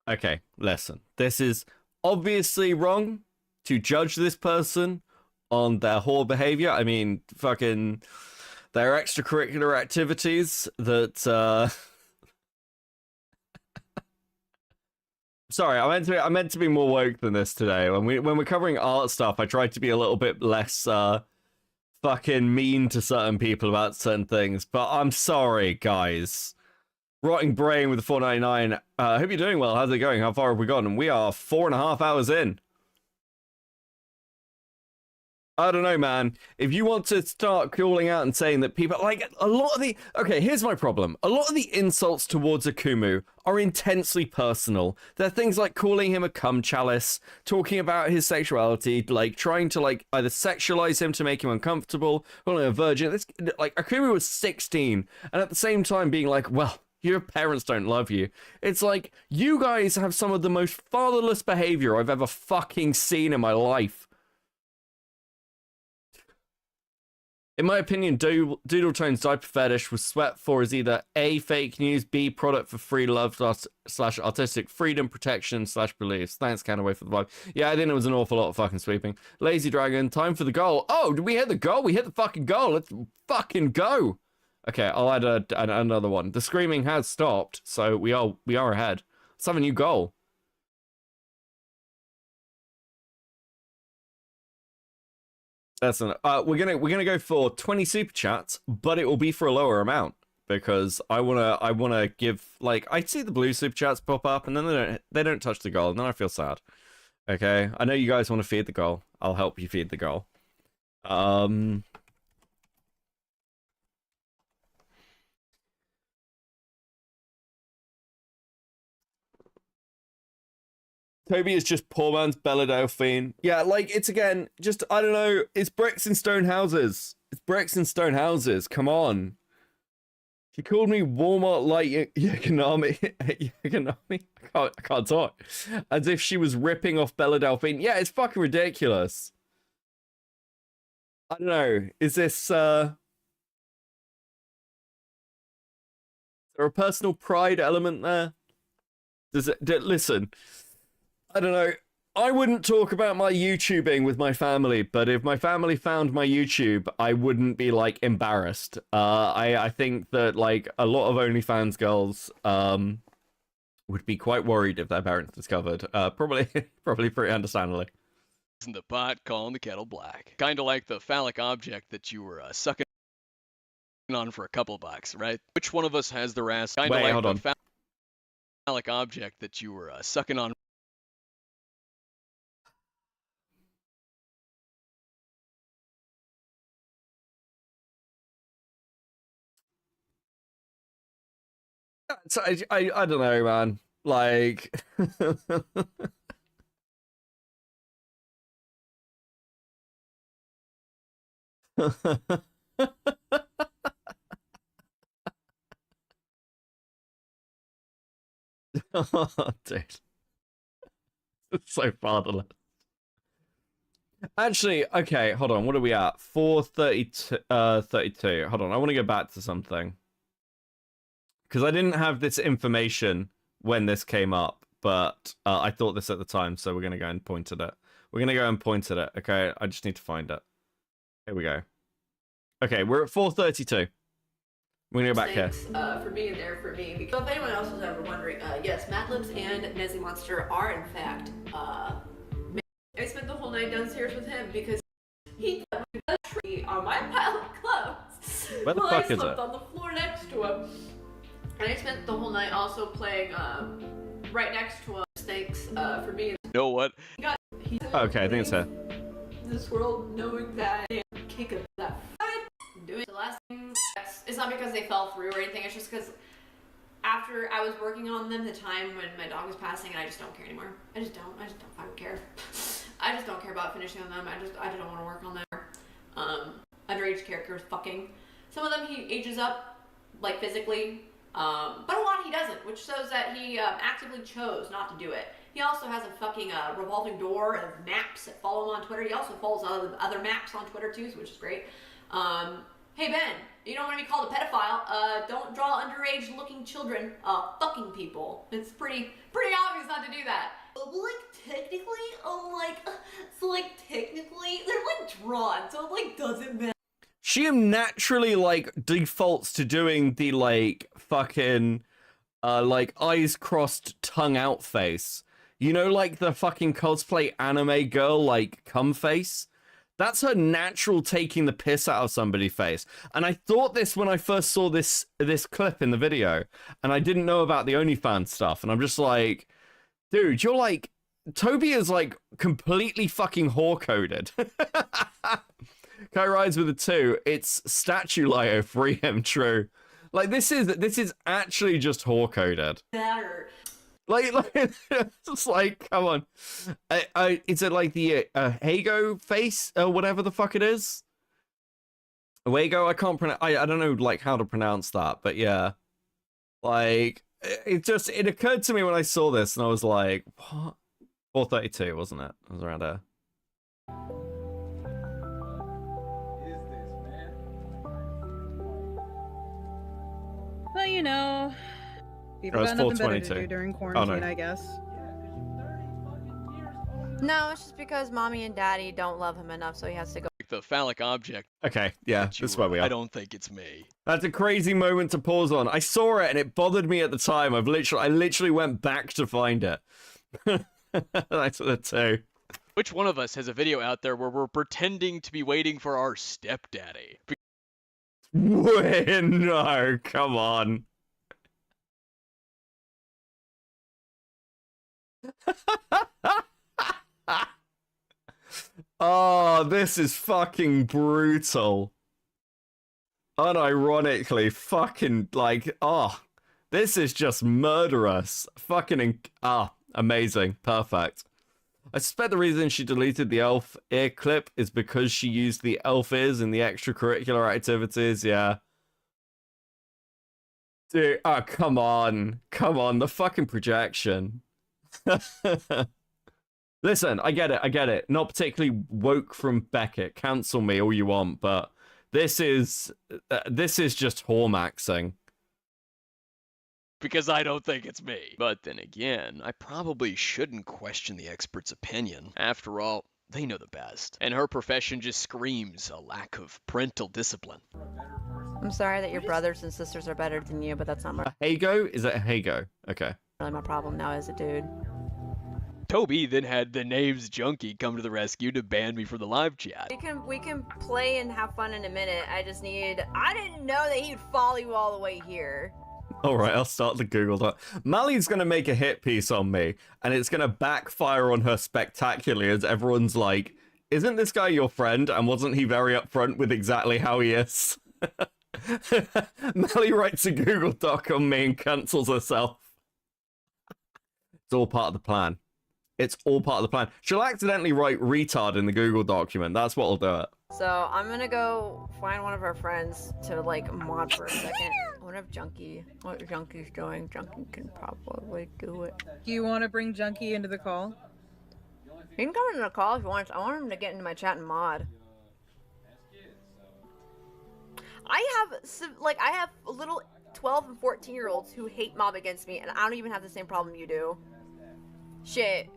Okay, listen. This is obviously wrong to judge this person on their whore behavior. I mean, fucking their extracurricular activities that, Sorry, I meant to be more woke than this today. When we're covering art stuff, I tried to be a little bit less, fucking mean to certain people about certain things, but I'm sorry, guys. Rotting Brain with the 4.99. I hope you're doing well. How's it going? How far have we gone? And we are 4.5 hours in. I don't know, man. If you want to start calling out and saying that people like a lot of the... Okay, here's my problem. A lot of the insults towards Akumu are intensely personal. They're things like calling him a cum chalice, talking about his sexuality, like trying to like either sexualize him to make him uncomfortable, calling him a virgin. This, like Akumu was 16, and at the same time being like, well, your parents don't love you. It's like, you guys have some of the most fatherless behavior I've ever fucking seen in my life. In my opinion, Doodletone's diaper fetish was swept for as either A, fake news, B, product for free love / artistic freedom, protection / beliefs. Thanks, Canaway, for the vibe. Yeah, I think it was an awful lot of fucking sweeping. Lazy Dragon, time for the goal. Oh, did we hit the goal? We hit the fucking goal. Let's fucking go. Okay, I'll add another one. The screaming has stopped, so we are ahead. Let's have a new goal. Listen, we're gonna go for 20 super chats, but it will be for a lower amount because I wanna give, like, I see the blue super chats pop up and then they don't touch the goal, and then I feel sad. Okay, I know you guys want to feed the goal. I'll help you feed the goal. Toby is just poor man's Bella Delphine. Yeah, like, it's again, just, I don't know, it's bricks and stone houses. It's bricks and stone houses, come on. She called me Walmart light economy. I can't talk. As if she was ripping off Bella Delphine. Yeah, it's fucking ridiculous. I don't know, is this, is there a personal pride element there? Listen, I don't know. I wouldn't talk about my YouTubing with my family, but if my family found my YouTube, I wouldn't be like embarrassed. I think that like a lot of OnlyFans girls would be quite worried if their parents discovered. Probably pretty understandably. In the pot, calling the kettle black. Kind of like the phallic object that you were sucking on for a couple bucks, right? Which one of us has the ass? Kind of like hold the on. phallic object that you were sucking on. So I don't know, man. Like. Oh, dude. It's so fatherless. Actually, okay, hold on. What are we at? 4:32. 32. Hold on. I want to go back to something. Because I didn't have this information when this came up, but I thought this at the time, so we're going to go and point at it. We're going to go and point at it, okay? I just need to find it. Here we go. Okay, we're at 4:32. We're going to go back here. For being there for me. Because if anyone else was ever wondering, yes, Mad Libs and Nezzy Monster are in fact, I spent the whole night downstairs with him because he put a tree on my pile of clothes. Where the while fuck I is slept it? on the floor next to him. And I spent the whole night also playing right next to him. Thanks for being. You know what? Okay, I think it's here. This world knowing that I am kick of that fight. Doing the last thing. It's not because they fell through or anything. It's just because after I was working on them, the time when my dog was passing, and I just don't care anymore. I just don't fucking care. I just don't care about finishing on them. I don't want to work on them. Underage characters fucking. Some of them he ages up, like physically, but a lot he doesn't, which shows that he actively chose not to do it. He also has a fucking revolving door of maps that follow him on Twitter. He also follows other maps on Twitter too, which is great. Hey Ben, you don't want to be called a pedophile. Don't draw underage-looking children fucking people. It's pretty obvious not to do that. But technically, technically, they're drawn, so it doesn't matter. She naturally defaults to doing the fucking eyes crossed, tongue out face. You know, the fucking cosplay anime girl cum face. That's her natural taking the piss out of somebody's face. And I thought this when I first saw this clip in the video, and I didn't know about the OnlyFans stuff, and I'm just like, dude, you're Toby is completely fucking whore coded. Kai rides with a 2. It's statue Lio, free him, true. This is actually just whore coded. Matter. It's come on. Is it the Hago face or whatever the fuck it is? Wago, I can't pronounce. I don't know how to pronounce that, but yeah, it occurred to me when I saw this, and I was like, what? 4:32, wasn't it? It was around there. Well, you know, people Oh, got it's nothing better to 4:22. do during Oh, quarantine, no. I guess. No, it's just because mommy and daddy don't love him enough, so he has to go. The phallic object. Okay, yeah, this is where we are. I don't think it's me. That's a crazy moment to pause on. I saw it and it bothered me at the time. I literally went back to find it. That's the 2. Which one of us has a video out there where we're pretending to be waiting for our stepdaddy? Wait, no, come on. Oh, this is fucking brutal. Unironically, fucking this is just murderous. Fucking amazing, perfect. I suspect the reason she deleted the elf ear clip is because she used the elf ears in the extracurricular activities. Yeah. Dude, come on, the fucking projection. Listen, I get it. Not particularly woke from Beckett. Cancel me all you want, but this is just whoremaxing. because I don't think it's me. But then again, I probably shouldn't question the expert's opinion. After all, they know the best. And her profession just screams a lack of parental discipline. I'm sorry that your brothers and sisters are better than you, but that's not A Hago? Is that a Hago? Okay. really my problem now as a dude. Toby then had the Names Junkie come to the rescue to ban me from the live chat. We can play and have fun in a minute. I didn't know that he'd follow you all the way here. All right, I'll start the Google Doc. Mally's going to make a hit piece on me, and it's going to backfire on her spectacularly as everyone's like, isn't this guy your friend? And wasn't he very upfront with exactly how he is? Mally writes a Google Doc on me and cancels herself. It's all part of the plan. It's all part of the plan. She'll accidentally write retard in the Google document. That's what'll do it. So I'm gonna go find one of our friends to like mod for a second. I wonder if what Junkie's doing. Junkie can probably do it. Do you want to bring Junkie into the call? He can come into the call if he wants. I want him to get into my chat and mod. I have little 12 and 14-year-olds who hate mob against me, and I don't even have the same problem you do. Shit.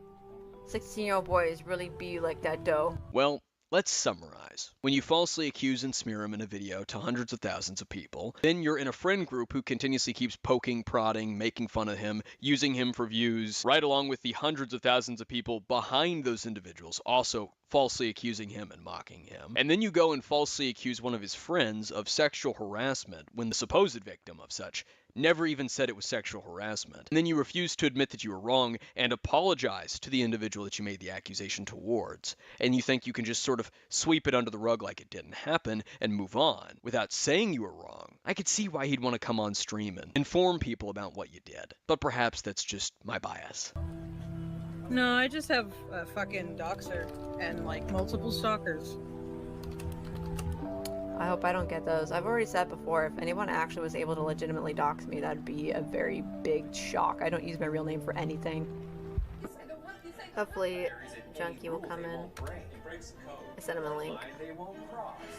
16-year-old boys really be like that, though. Well, let's summarize. When you falsely accuse and smear him in a video to hundreds of thousands of people, then you're in a friend group who continuously keeps poking, prodding, making fun of him, using him for views, right along with the hundreds of thousands of people behind those individuals also falsely accusing him and mocking him. And then you go and falsely accuse one of his friends of sexual harassment when the supposed victim of such never even said it was sexual harassment. And then you refuse to admit that you were wrong and apologize to the individual that you made the accusation towards. And you think you can just sort of sweep it under the rug like it didn't happen and move on without saying you were wrong. I could see why he'd want to come on stream and inform people about what you did. But perhaps that's just my bias. No, I just have a fucking doxer and like multiple stalkers. I hope I don't get those. I've already said before, if anyone actually was able to legitimately dox me, that'd be a very big shock. I don't use my real name for anything. Hopefully, Junkie will come in. I sent him a link.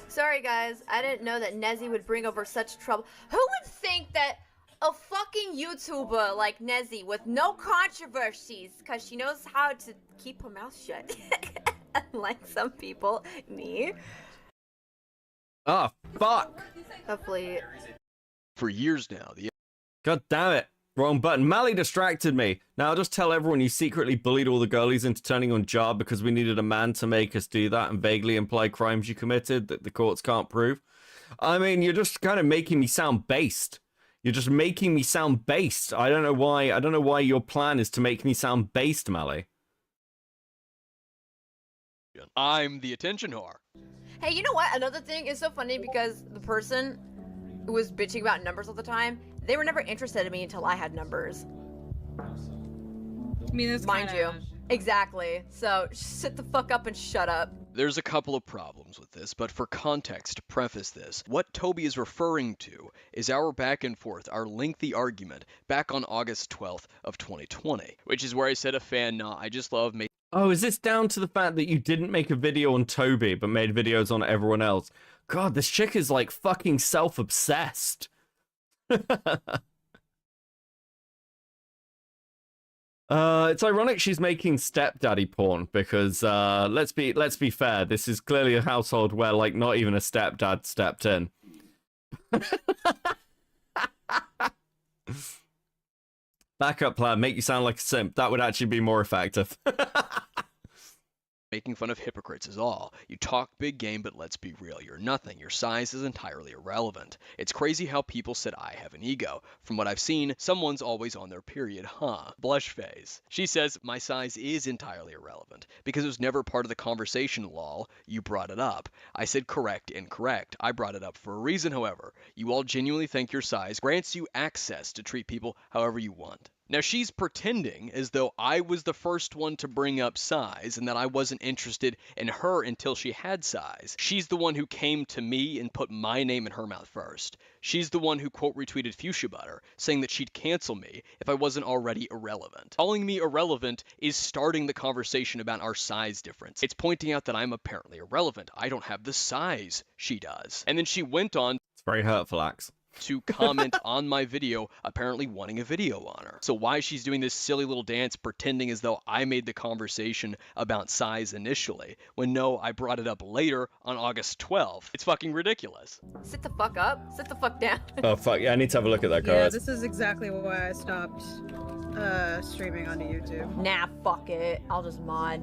Sorry guys, I didn't know that Nezzy would bring over such trouble. Who would think that a fucking YouTuber like Nezzy with no controversies, because she knows how to keep her mouth shut, unlike some people, me. Oh, fuck. Hopefully. For years now, God damn it. Wrong button. Mally distracted me. Now I'll just tell everyone you secretly bullied all the girlies into turning on Jar because we needed a man to make us do that and vaguely imply crimes you committed that the courts can't prove. I mean, you're just kind of making me sound based. You're just making me sound based. I don't know why. I don't know why your plan is to make me sound based, Mally. I'm the attention whore. Hey, you know what? Another thing is so funny because the person who was bitching about numbers all the time, they were never interested in me until I had numbers. I mean, that's mind you. Exactly. So sit the fuck up and shut up. There's a couple of problems with this, but for context to preface this, what Toby is referring to is our back and forth, our lengthy argument back on August 12th of 2020, which is where I said a fan, nah, I just love making. Oh, is this down to the fact that you didn't make a video on Toby, but made videos on everyone else? God, this chick is like fucking self-obsessed. It's ironic she's making stepdaddy porn because let's be fair, this is clearly a household where like not even a stepdad stepped in. Backup plan, make you sound like a simp. That would actually be more effective. Making fun of hypocrites is all. You talk big game, but let's be real. You're nothing. Your size is entirely irrelevant. It's crazy how people said I have an ego. From what I've seen, someone's always on their period, huh? Blush phase. She says, my size is entirely irrelevant because it was never part of the conversation, lol. You brought it up. I said correct, incorrect. I brought it up for a reason, however. You all genuinely think your size grants you access to treat people however you want. Now she's pretending as though I was the first one to bring up size and that I wasn't interested in her until she had size. She's the one who came to me and put my name in her mouth first. She's the one who quote retweeted Fuchsia Butter, saying that she'd cancel me if I wasn't already irrelevant. Calling me irrelevant is starting the conversation about our size difference. It's pointing out that I'm apparently irrelevant. I don't have the size she does. And then she went on. It's very hurtful, Axe. to comment on my video, apparently wanting a video on her. So why she's doing this silly little dance pretending as though I made the conversation about size initially, when no, I brought it up later on August 12th. It's fucking ridiculous. Sit the fuck up. Sit the fuck down. Oh fuck, yeah, I need to have a look at that, Yeah, guys. this is exactly why I stopped streaming onto YouTube. Nah, fuck it. I'll just mod.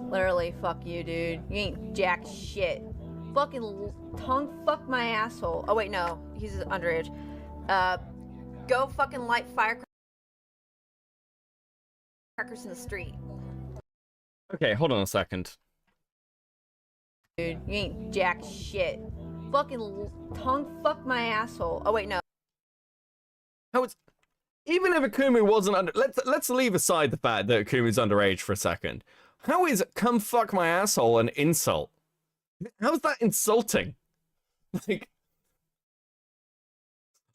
Literally, fuck you, dude. You ain't jack shit. Fucking tongue fuck my asshole. Oh wait, no. He's underage. Go fucking light firecrackers in the street. Okay, hold on a second. Dude, you ain't jack shit. Fucking tongue fuck my asshole. Oh wait, no. How is... Even if Akumu wasn't under... Let's leave aside the fact that Akumu's underage for a second. How is come fuck my asshole an insult? How is that insulting? Like...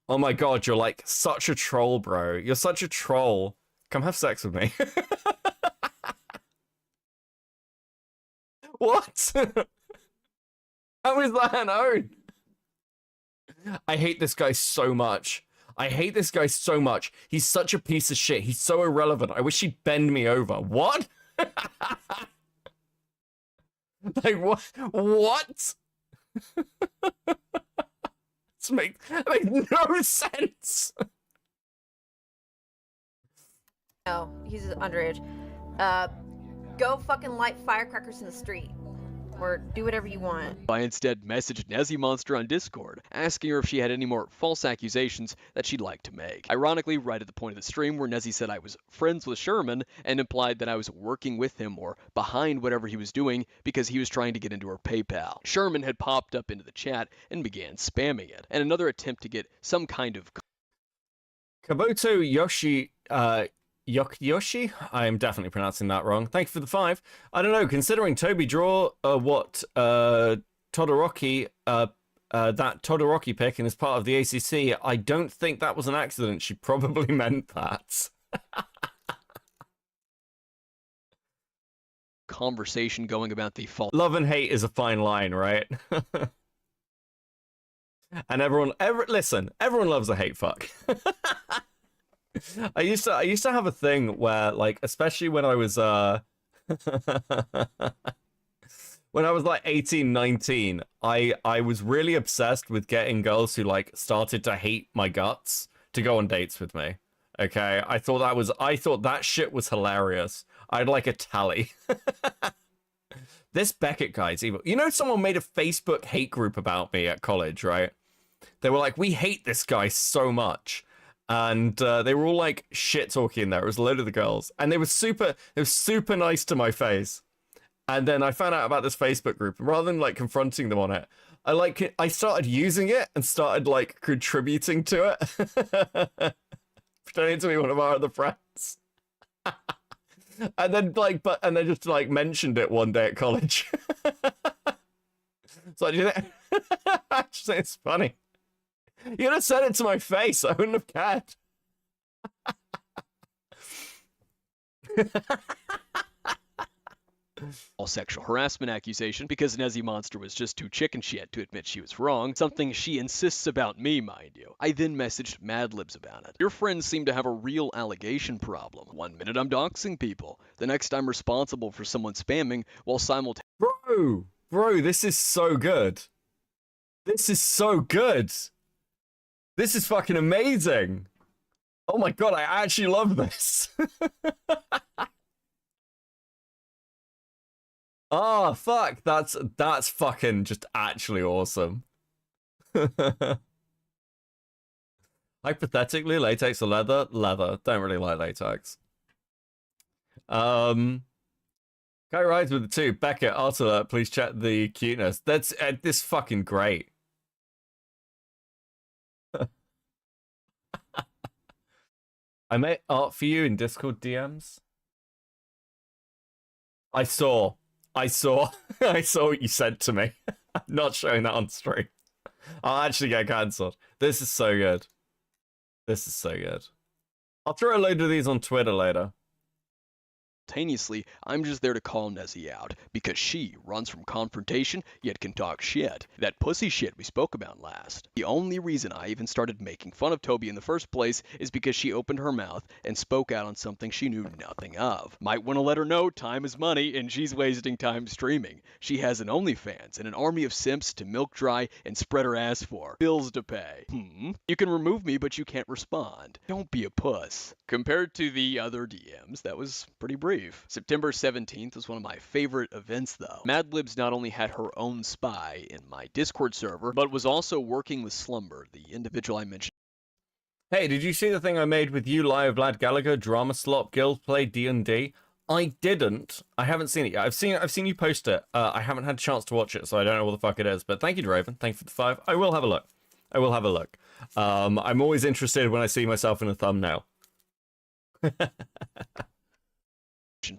Oh my god, you're like such a troll, bro. You're such a troll. Come have sex with me. What? How is that an own? I hate this guy so much. I hate this guy so much. He's such a piece of shit. He's so irrelevant. I wish he'd bend me over. What? Like, what? What? This makes no sense. No, he's underage. Go fucking light firecrackers in the street. Or do whatever you want. I instead messaged Nezzy Monster on Discord, asking her if she had any more false accusations that she'd like to make. Ironically, right at the point of the stream where Nezzy said I was friends with Sherman and implied that I was working with him or behind whatever he was doing because he was trying to get into her PayPal. Sherman had popped up into the chat and began spamming it, and another attempt to get some kind of... Kabuto Yoshi, Yoshi? I'm definitely pronouncing that wrong. Thank you for the 5. I don't know, considering Toby draw what Todoroki, that Todoroki pick and is part of the ACC, I don't think that was an accident. She probably meant that. Conversation going about the fault. Love and hate is a fine line, right? And everyone loves a hate fuck. I used to have a thing where, like, especially when I was when I was like 18, 19, I was really obsessed with getting girls who like started to hate my guts to go on dates with me. Okay, I thought that shit was hilarious. I'd like a tally. This Beckett guy's evil. You know, someone made a Facebook hate group about me at college, right? They were like, we hate this guy so much. And they were all like shit talking there. It was a load of the girls, and they were super nice to my face. And then I found out about this Facebook group, and rather than like confronting them on it, I started using it and started like contributing to it, pretending to be one of our other friends. And then and they just like mentioned it one day at college. So I just think it's funny. You could have said it to my face. I wouldn't have cared. All sexual harassment accusation because Nezzy Monster was just too chicken shit to admit she was wrong, something she insists about me, mind you. I then messaged Madlibs about it. Your friends seem to have a real allegation problem. One minute I'm doxing people, the next I'm responsible for someone spamming while simultaneously... Bro, this is so good. This is so good. This is fucking amazing. Oh my god, I actually love this. Oh, fuck. That's fucking just actually awesome. Hypothetically, latex or leather? Leather. Don't really like latex. Guy rides with the 2. Beckett, art alert, please check the cuteness. That's this fucking great. I made art for you in Discord DMs. I saw what you sent to me. I'm not showing that on stream. I'll actually get cancelled. This is so good. This is so good. I'll throw a load of these on Twitter later. simultaneously, I'm just there to call Nezzy out, because she runs from confrontation, yet can talk shit. That pussy shit we spoke about last. The only reason I even started making fun of Toby in the first place is because she opened her mouth and spoke out on something she knew nothing of. Might want to let her know time is money, and she's wasting time streaming. She has an OnlyFans and an army of simps to milk dry and spread her ass for. Bills to pay. You can remove me, but you can't respond. Don't be a puss. Compared to the other DMs, that was pretty brief. September 17th was one of my favorite events, though. Madlibs not only had her own spy in my Discord server, but was also working with Slumber, the individual I mentioned. Hey, did you see the thing I made with you, Live Vlad Gallagher, Drama Slop, Guild Play, D&D? I didn't. I haven't seen it yet. I've seen you post it. I haven't had a chance to watch it, so I don't know what the fuck it is. But thank you, Draven. Thank you for the 5. I will have a look. I will have a look. I'm always interested when I see myself in a thumbnail.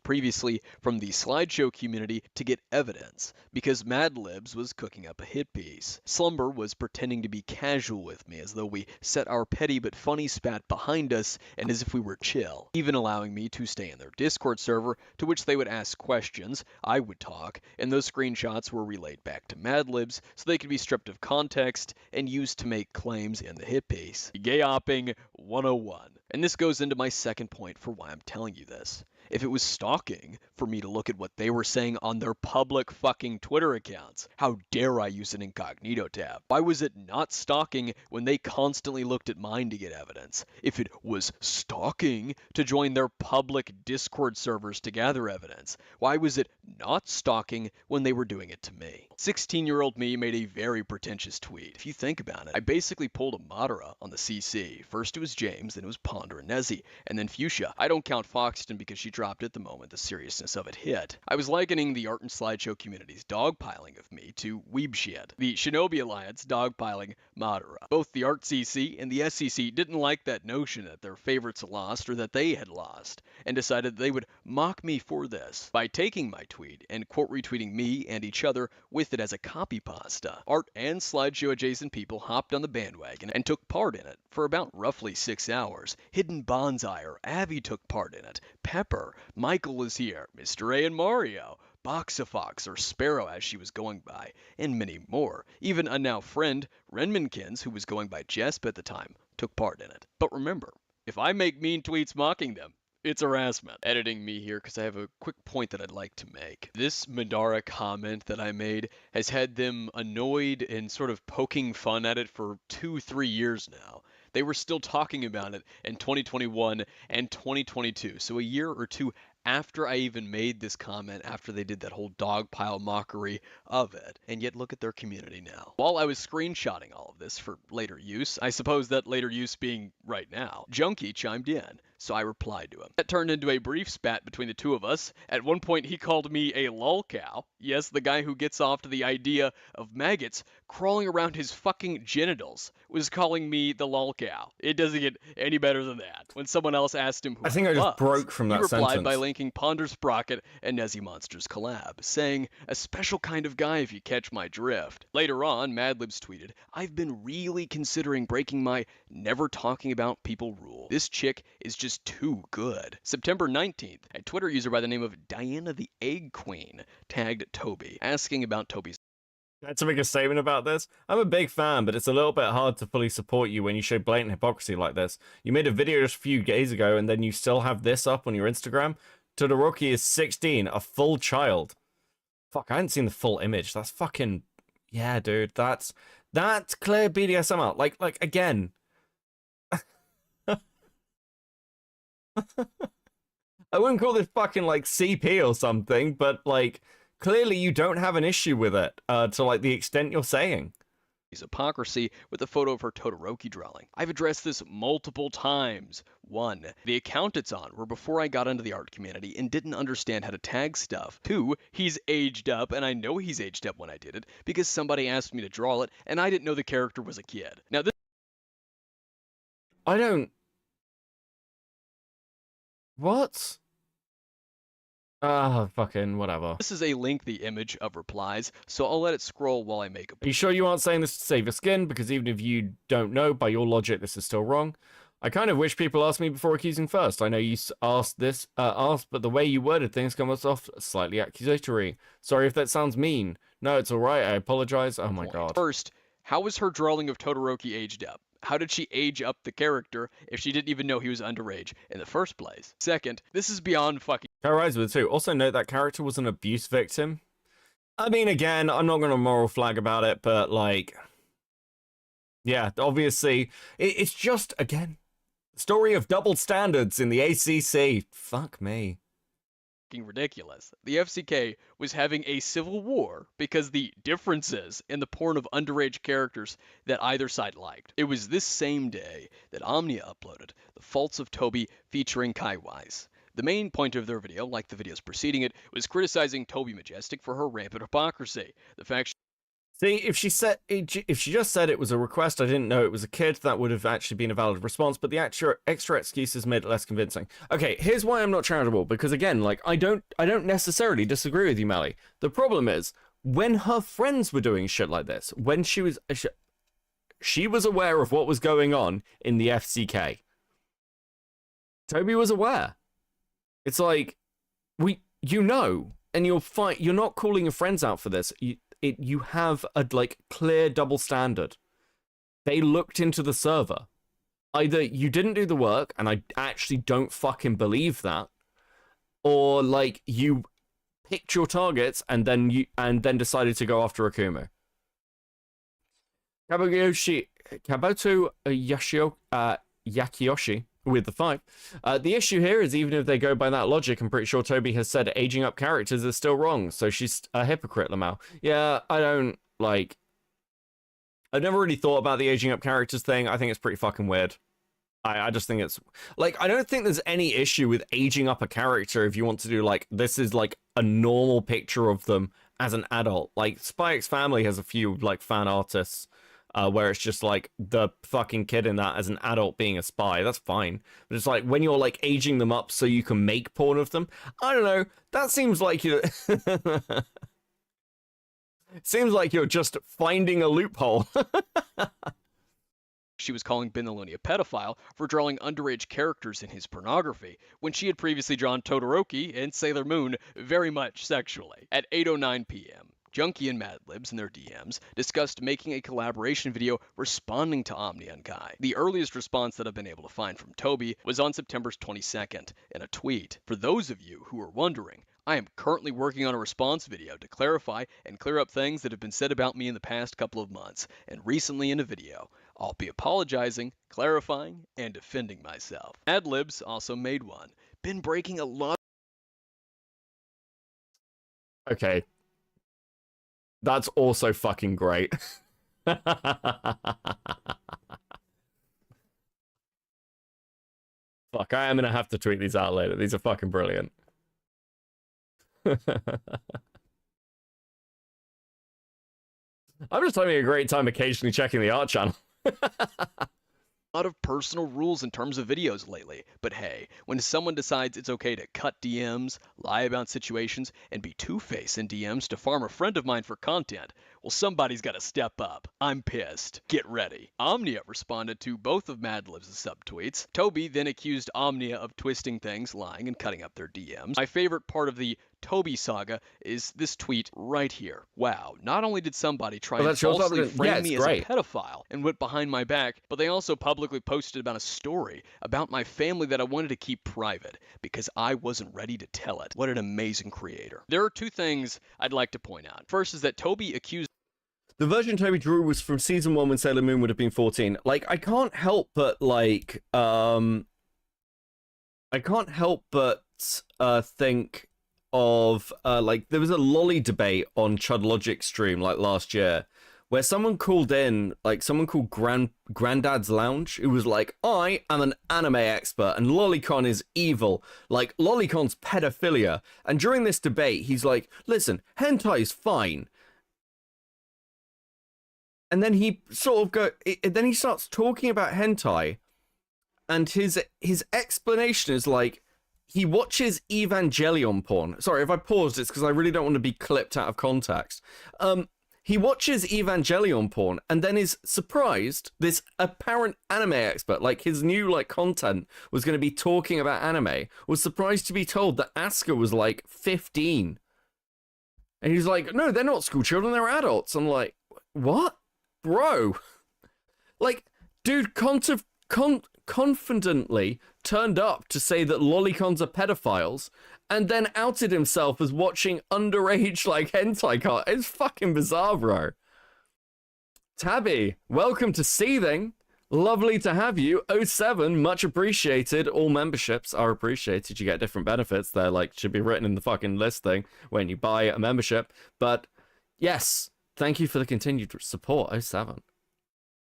Previously from the slideshow community to get evidence, because Madlibs was cooking up a hit piece. Slumber was pretending to be casual with me, as though we set our petty but funny spat behind us and as if we were chill, even allowing me to stay in their Discord server, to which they would ask questions, I would talk, and those screenshots were relayed back to Madlibs so they could be stripped of context and used to make claims in the hit piece. Gay-opping 101. And this goes into my second point for why I'm telling you this. If it was stalking for me to look at what they were saying on their public fucking Twitter accounts, how dare I use an incognito tab? Why was it not stalking when they constantly looked at mine to get evidence? If it was stalking to join their public Discord servers to gather evidence, why was it not stalking when they were doing it to me? 16-year-old me made a very pretentious tweet. If you think about it, I basically pulled a Madara on the CC. First it was James, then it was Ponder and Nezzy, and then Fuchsia. I don't count Foxton because she dropped it the moment the seriousness of it hit. I was likening the art and slideshow community's dogpiling of me to weeb shit. The Shinobi Alliance dogpiling Madara. Both the Art CC and the SCC didn't like that notion that their favorites lost or that they had lost, and decided they would mock me for this by taking my tweet and quote retweeting me and each other with it as a copy pasta. Art and slideshow adjacent people hopped on the bandwagon and took part in it for about roughly 6 hours. Hidden Bonsai or Abby took part in it. Pepper, Michael is here, Mr. A and Mario, Boxafox or Sparrow as she was going by, and many more. Even a now friend, Renmankins, who was going by Jesp at the time, took part in it. But remember, if I make mean tweets mocking them, it's harassment. Editing me here because I have a quick point that I'd like to make. This Madara comment that I made has had them annoyed and sort of poking fun at it for 2-3 years now. They were still talking about it in 2021 and 2022, so a year or two after I even made this comment, after they did that whole dogpile mockery of it. And yet look at their community now. While I was screenshotting all of this for later use, I suppose that later use being right now, Junkie chimed in, so I replied to him. That turned into a brief spat between the two of us. At one point he called me a lolcow. Yes, the guy who gets off to the idea of maggots crawling around his fucking genitals was calling me the lolcow. It doesn't get any better than that. When someone else asked him who I think I just broke from that he replied sentence by linking Ponder Sprocket and Nezzy Monsters collab, saying, a special kind of guy if you catch my drift. Later on, Madlibs tweeted, I've been really considering breaking my never talking about people rule. This chick is just too good. September 19th, a Twitter user by the name of Diana the Egg Queen tagged Toby, asking about Toby's. To make a statement about this, I'm a big fan, but it's a little bit hard to fully support you when you show blatant hypocrisy like this. You made a video just a few days ago, and then you still have this up on your Instagram. Todoroki is 16, a full child. Fuck, I hadn't seen the full image. That's fucking... Yeah, dude, that's clear BDSM out. Like, again... I wouldn't call this fucking, like, CP or something, but, like... Clearly, you don't have an issue with it, to like the extent you're saying. Hypocrisy with a photo of her Todoroki drawing. I've addressed this multiple times. 1. The account it's on were before I got into the art community and didn't understand how to tag stuff. 2. He's aged up, and I know he's aged up when I did it, because somebody asked me to draw it, and I didn't know the character was a kid. Now this... I don't... What? Fucking whatever. This is a lengthy image of replies, so I'll let it scroll while I make a... Are you sure you aren't saying this to save your skin? Because even if you don't know, by your logic, this is still wrong. I kind of wish people asked me before accusing first. I know you asked, but the way you worded things comes off slightly accusatory. Sorry if that sounds mean. No, it's alright, I apologize. Oh my god. First, how was her drawing of Todoroki aged up? How did she age up the character if she didn't even know he was underage in the first place? Second, this is beyond fucking... Rise with two. Also note that character was an abuse victim. I mean, again, I'm not going to moral flag about it, but like... Yeah, obviously, it's just, again, story of double standards in the ACC. Fuck me. Ridiculous. The FCK was having a civil war because the differences in the porn of underage characters that either side liked. It was this same day that Omnia uploaded The Faults of Toby featuring Kai Wise. The main point of their video, like the videos preceding it, was criticizing Toby Majestic for her rampant hypocrisy. The fact See, if she just said it was a request, I didn't know it was a kid, that would have actually been a valid response, but the extra excuses made it less convincing. Okay, here's why I'm not charitable, because again, like, I don't necessarily disagree with you, Mally. The problem is, when her friends were doing shit like this, when she was aware of what was going on in the FCK. Toby was aware. It's like, you know, and you're not calling your friends out for this. You have a like clear double standard. They looked into the server. Either you didn't do the work, and I actually don't fucking believe that, or like you picked your targets and then decided to go after Akumu. Kabuto Yakiyoshi with the 5. The issue here is, even if they go by that logic, I'm pretty sure Toby has said aging up characters is still wrong, so she's a hypocrite, Lamau. Yeah, I've never really thought about the aging up characters thing. I think it's pretty fucking weird. I just think it's, like, I don't think there's any issue with aging up a character if you want to do, like, this is, like, a normal picture of them as an adult. Like, Spy X Family has a few, like, fan artists where it's just like the fucking kid in that as an adult being a spy. That's fine. But it's like when you're like aging them up so you can make porn of them. I don't know. That seems like you. Seems like you're just finding a loophole. She was calling Binaloni a pedophile for drawing underage characters in his pornography, when she had previously drawn Todoroki and Sailor Moon very much sexually. At 8:09 p.m. Junkie and Madlibs in their DMs discussed making a collaboration video responding to Omnia and Kai. The earliest response that I've been able to find from Toby was on September 22nd in a tweet. For those of you who are wondering, I am currently working on a response video to clarify and clear up things that have been said about me in the past couple of months, and recently in a video. I'll be apologizing, clarifying, and defending myself. Madlibs also made one. Been breaking a lot. Okay. That's also fucking great. Fuck, I am gonna have to tweet these out later. These are fucking brilliant. I'm just having a great time occasionally checking the art channel. Lot of personal rules in terms of videos lately, but hey, when someone decides it's okay to cut DMs, lie about situations, and be two-faced in DMs to farm a friend of mine for content, well, somebody's gotta step up. I'm pissed. Get ready. Omnia responded to both of Madlib's subtweets. Toby then accused Omnia of twisting things, lying, and cutting up their DMs. My favorite part of the Toby saga is this tweet right here. Wow, not only did somebody try and falsely frame me as a pedophile and went behind my back, but they also publicly posted about a story about my family that I wanted to keep private because I wasn't ready to tell it. What an amazing creator. There are two things I'd like to point out. First is that Toby accused the version Toby drew was from season 1 when Sailor Moon would have been 14. Like, I can't help but, like, think of, like, there was a lolly debate on Chud Logic's stream, like, last year, where someone called in, like, someone called Granddad's Lounge, who was like, I am an anime expert, and Lolicon is evil. Like, Lolicon's pedophilia. And during this debate, he's like, listen, hentai's fine. And then he then he starts talking about hentai, and his explanation is like, he watches Evangelion porn. Sorry, if I paused, it's because I really don't want to be clipped out of context. he watches Evangelion porn and then is surprised. This apparent anime expert, like his new like content was going to be talking about anime, was surprised to be told that Asuka was like 15. And he's like, no, they're not school children, they're adults. I'm like, what? Bro. Like, dude confidently turned up to say that lolicons are pedophiles and then outed himself as watching underage, like, hentai art. It's fucking bizarre, bro. Tabby, welcome to Seething. Lovely to have you. 07, much appreciated. All memberships are appreciated. You get different benefits. They're like, should be written in the fucking listing when you buy a membership. But yes, thank you for the continued support, 07.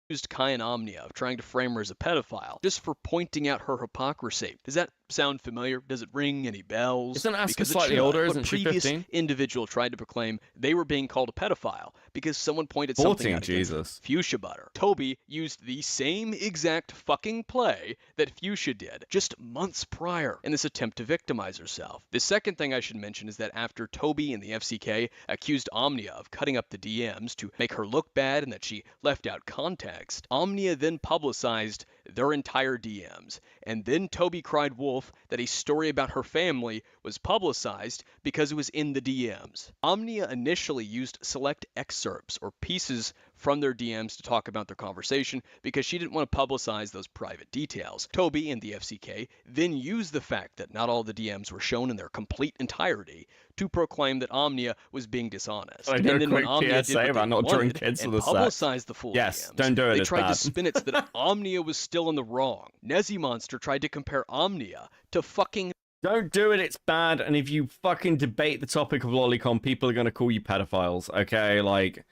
Accused Kai and Omnia of trying to frame her as a pedophile just for pointing out her hypocrisy. Does that sound familiar? Does it ring any bells? Isn't Asuka Because it slightly should. older? A Isn't she previous 15? individual tried to proclaim they were being called a pedophile because someone pointed 14, something out against Jesus. Fuchsia Butter. Toby used the same exact fucking play that Fuchsia did just months prior in this attempt to victimize herself. The second thing I should mention is that after Toby and the FCK accused Omnia of cutting up the DMs to make her look bad and that she left out context, Omnia then publicized their entire DMs. And then Toby cried wolf that a story about her family was publicized because it was in the DMs. Omnia initially used select excerpts or pieces from their DMs to talk about their conversation because she didn't want to publicize those private details. Toby and the FCK then used the fact that not all the DMs were shown in their complete entirety to proclaim that Omnia was being dishonest. I do And a then when quick Omnia did PSA what about they not drawing wanted kids and to the sex. publicized the full Yes, DMs, don't do it, they it's tried to bad. spin it so that Omnia was still in the wrong. Nezzy Monster tried to compare Omnia to fucking... Don't do it, it's bad. And if you fucking debate the topic of lolicon, people are going to call you pedophiles, okay? Like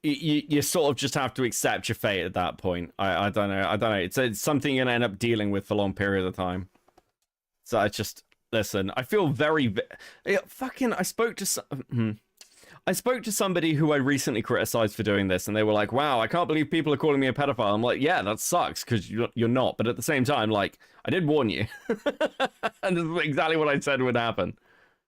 you sort of just have to accept your fate at that point. I don't know. It's something you're going to end up dealing with for a long period of time. So I just, listen, I feel very, I spoke to somebody who I recently criticized for doing this, and they were like, wow, I can't believe people are calling me a pedophile. I'm like, yeah, that sucks, because you're not. But at the same time, like, I did warn you. And this is exactly what I said would happen.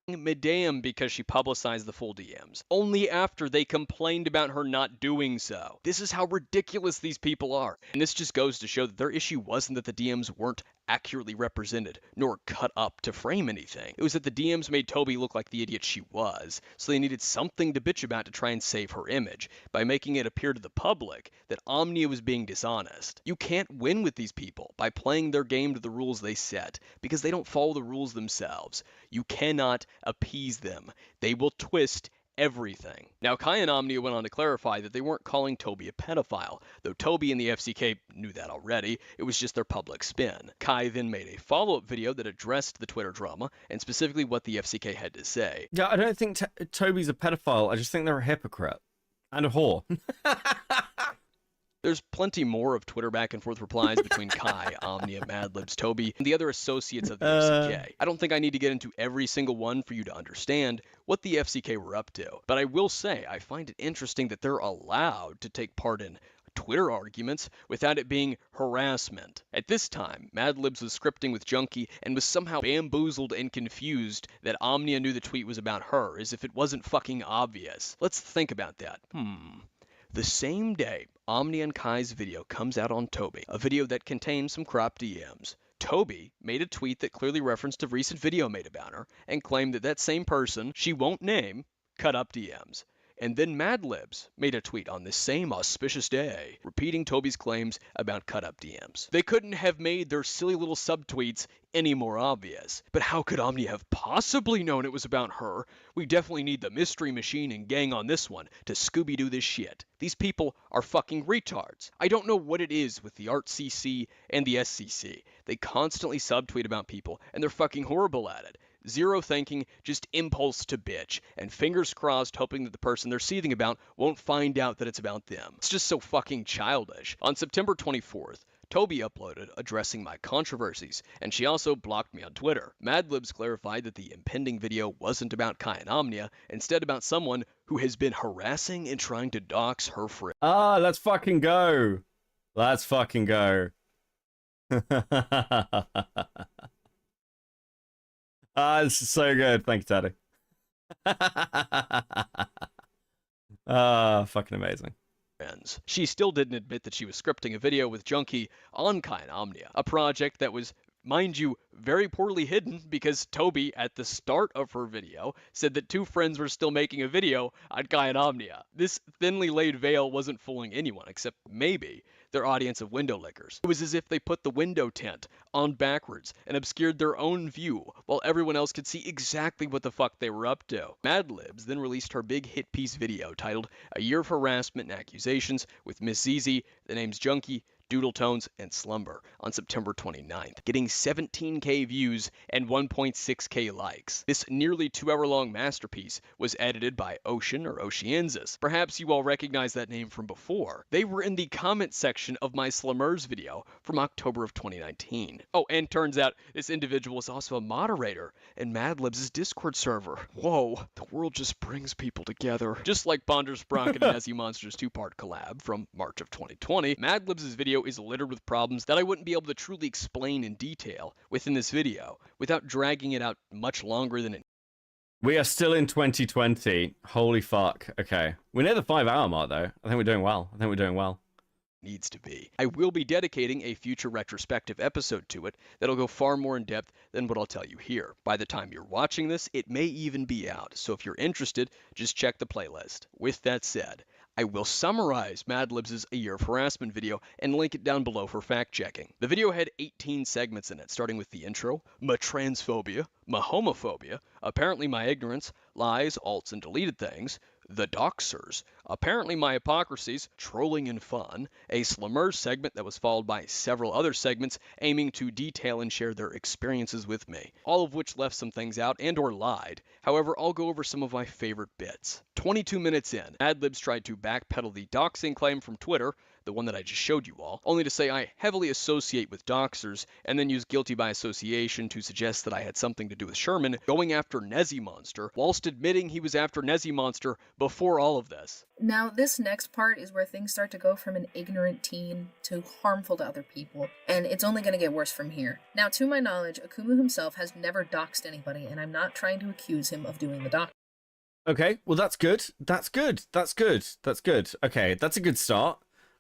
Madame because she publicized the full DMs, only after they complained about her not doing so. This is how ridiculous these people are. And this just goes to show that their issue wasn't that the DMs weren't accurately represented, nor cut up to frame anything. It was that the DMs made Toby look like the idiot she was, so they needed something to bitch about to try and save her image, by making it appear to the public that Omnia was being dishonest. You can't win with these people by playing their game to the rules they set, because they don't follow the rules themselves. You cannot appease them. They will twist everything. Now, Kai and Omnia went on to clarify that they weren't calling Toby a pedophile, though Toby and the FCK knew that already. It was just their public spin. Kai then made a follow-up video that addressed the Twitter drama, and specifically what the FCK had to say. Yeah, I don't think Toby's a pedophile. I just think they're a hypocrite. And a whore. There's plenty more of Twitter back and forth replies between Kai, Omnia, Madlibs, Toby, and the other associates of the FCK. I don't think I need to get into every single one for you to understand what the FCK were up to, but I will say I find it interesting that they're allowed to take part in Twitter arguments without it being harassment. At this time, Madlibs was scripting with Junkie and was somehow bamboozled and confused that Omnia knew the tweet was about her, as if it wasn't fucking obvious. Let's think about that. The same day, Omnia and Kai's video comes out on Toby, a video that contains some cropped DMs. Toby made a tweet that clearly referenced a recent video made about her, and claimed that that same person, she won't name, cut up DMs. And then Madlibs made a tweet on this same auspicious day, repeating Toby's claims about cut-up DMs. They couldn't have made their silly little subtweets any more obvious. But how could Omnia have possibly known it was about her? We definitely need the Mystery Machine and gang on this one to Scooby-Doo this shit. These people are fucking retards. I don't know what it is with the Art CC and the SCC. They constantly subtweet about people, and they're fucking horrible at it. Zero thinking, just impulse to bitch, and fingers crossed hoping that the person they're seething about won't find out that it's about them. It's just so fucking childish. On September 24th, Toby uploaded addressing my controversies, and she also blocked me on Twitter. Madlibs clarified that the impending video wasn't about Kai and Omnia, instead about someone who has been harassing and trying to dox her friend. Ah, let's fucking go. Let's fucking go. Ah, this is so good. Thank you, Teddy. Fucking amazing. She still didn't admit that she was scripting a video with Junkie on Kyan Omnia, a project that was, mind you, very poorly hidden because Toby, at the start of her video, said that two friends were still making a video on Kyan Omnia. This thinly laid veil wasn't fooling anyone, except maybe their audience of window lickers. It was as if they put the window tint on backwards and obscured their own view, while everyone else could see exactly what the fuck they were up to. Mad Libs then released her big hit piece video titled A Year of Harassment and Accusations with Miss Zizi, the names Junkie, Doodle Tones, and Slumber on September 29th, getting 17k views and 1.6k likes. This nearly 2-hour-long masterpiece was edited by Ocean or Oceansis. Perhaps you all recognize that name from before. They were in the comment section of my Slummers video from October of 2019. Oh, and turns out this individual is also a moderator in Mad Libs' Discord server. Whoa, the world just brings people together. Just like Bonder Sprocket and Nezzy Monsters 2-part collab from March of 2020, Mad Libs' video is littered with problems that I wouldn't be able to truly explain in detail within this video without dragging it out much longer than it. We are still in 2020. Holy fuck. Okay. We're near the 5-hour mark, though. I think we're doing well. Needs to be. I will be dedicating a future retrospective episode to it that'll go far more in depth than what I'll tell you here. By the time you're watching this, it may even be out, so if you're interested, just check the playlist. With that said, I will summarize Mad Libs' A Year of Harassment video and link it down below for fact-checking. The video had 18 segments in it, starting with the intro, my transphobia, my homophobia, apparently my ignorance, lies, alts, and deleted things, the doxers, apparently my hypocrisies, trolling and fun, a Slummers segment that was followed by several other segments aiming to detail and share their experiences with me, all of which left some things out and or lied. However, I'll go over some of my favorite bits. 22 minutes in, Mad Libs tried to backpedal the doxing claim from Twitter, the one that I just showed you all, only to say I heavily associate with doxers, and then use guilty by association to suggest that I had something to do with Sherman going after Nezzy Monster, whilst admitting he was after Nezzy Monster before all of this. Now, this next part is where things start to go from an ignorant teen to harmful to other people, and it's only going to get worse from here. Now, to my knowledge, Akumu himself has never doxed anybody, and I'm not trying to accuse him of doing the dox. Okay, well that's good. That's good. Okay, that's a good start.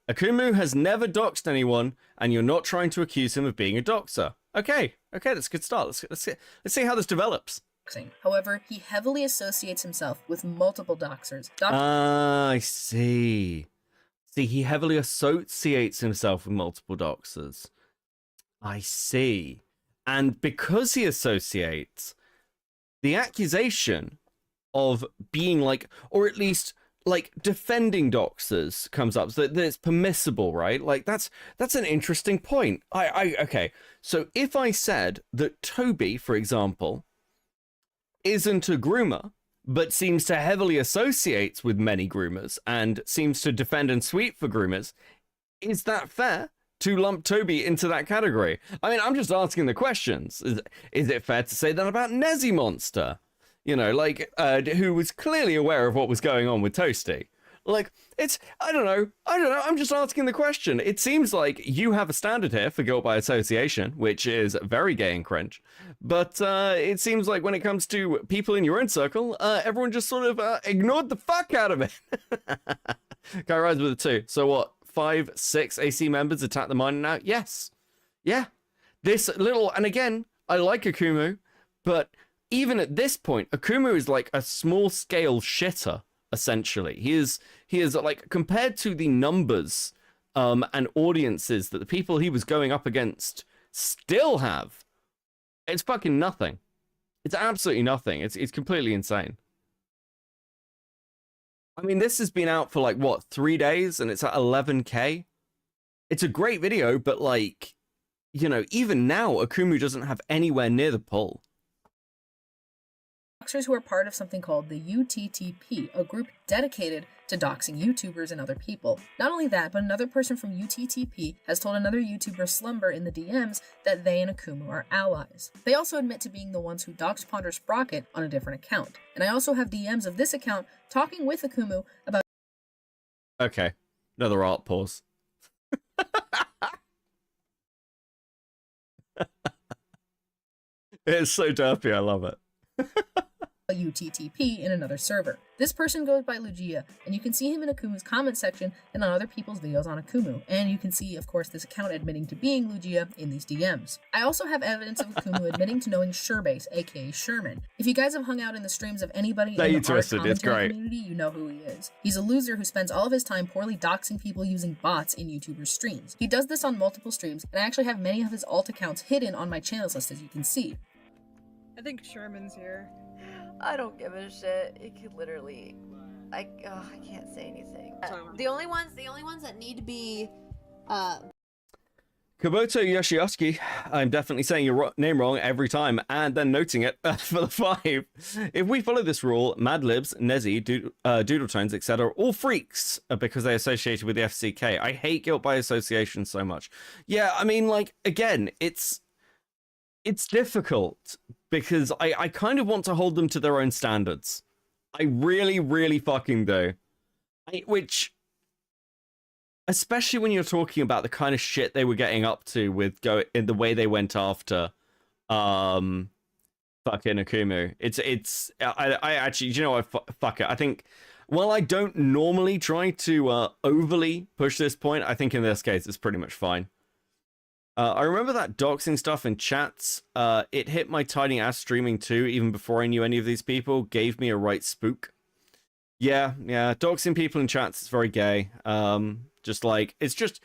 Akumu has never doxed anyone, and you're not trying to accuse him of being a doxer. Okay, that's a good start. Let's see how this develops. However, he heavily associates himself with multiple doxers. I see. See, he heavily associates himself with multiple doxers. I see. And because he associates, the accusation of being like, or at least like defending doxers comes up, so that it's permissible, right? Like that's an interesting point. Okay. So if I said that Toby, for example, isn't a groomer, but seems to heavily associate with many groomers and seems to defend and sweep for groomers, is that fair to lump Toby into that category? I mean, I'm just asking the questions. Is it fair to say that about Nezzy Monster? You know, like, who was clearly aware of what was going on with Toasty. Like, I don't know, I'm just asking the question. It seems like you have a standard here for guilt by association, which is very gay and cringe. But it seems like when it comes to people in your own circle, everyone just sort of ignored the fuck out of it. Guy Rise with a 2. So what, 5, 6 AC members attack the miner now? Yes. Yeah. This little, and again, I like Akumu, but even at this point, Akumu is like a small-scale shitter, essentially. He is like, compared to the numbers and audiences that the people he was going up against still have, it's fucking nothing. It's absolutely nothing. It's completely insane. I mean, this has been out for like, what, 3 days, and it's at 11k? It's a great video, but like, you know, even now, Akumu doesn't have anywhere near the pull. Doxers who are part of something called the UTTP, a group dedicated to doxing YouTubers and other people. Not only that, but another person from UTTP has told another YouTuber, Slumber, in the DMs that they and Akumu are allies. They also admit to being the ones who doxed Ponder Sprocket on a different account. And I also have DMs of this account talking with Akumu about... Okay, another art pause. It's so derpy, I love it. UTTP in another server. This person goes by Lugia, and you can see him in Akumu's comment section and on other people's videos on Akumu, and you can see, of course, this account admitting to being Lugia in these DMs. I also have evidence of Akumu admitting to knowing Sherbase, aka Sherman. If you guys have hung out in the streams of anybody in the art commentary community, you know who he is. He's a loser who spends all of his time poorly doxing people using bots in YouTubers' streams. He does this on multiple streams, and I actually have many of his alt accounts hidden on my channels list, as you can see. I think Sherman's here. I don't give a shit. It could literally, I can't say anything. The only ones that need to be, Kabuto Yoshioski, I'm definitely saying your name wrong every time and then noting it for the 5. If we follow this rule, Madlibs, Nezzy, Doodletones, etc. all freaks because they associated with the FCK. I hate guilt by association so much. Yeah, I mean, like, again, it's difficult because I kind of want to hold them to their own standards. I really, really fucking do. Which, especially when you're talking about the kind of shit they were getting up to with in the way they went after fucking Akumu. I actually, you know what, fuck it. I think, while I don't normally try to overly push this point, I think in this case it's pretty much fine. I remember that doxing stuff in chats. It hit my tiny ass streaming too, even before I knew any of these people. Gave me a right spook. Yeah, doxing people in chats is very gay. Just like, it's just,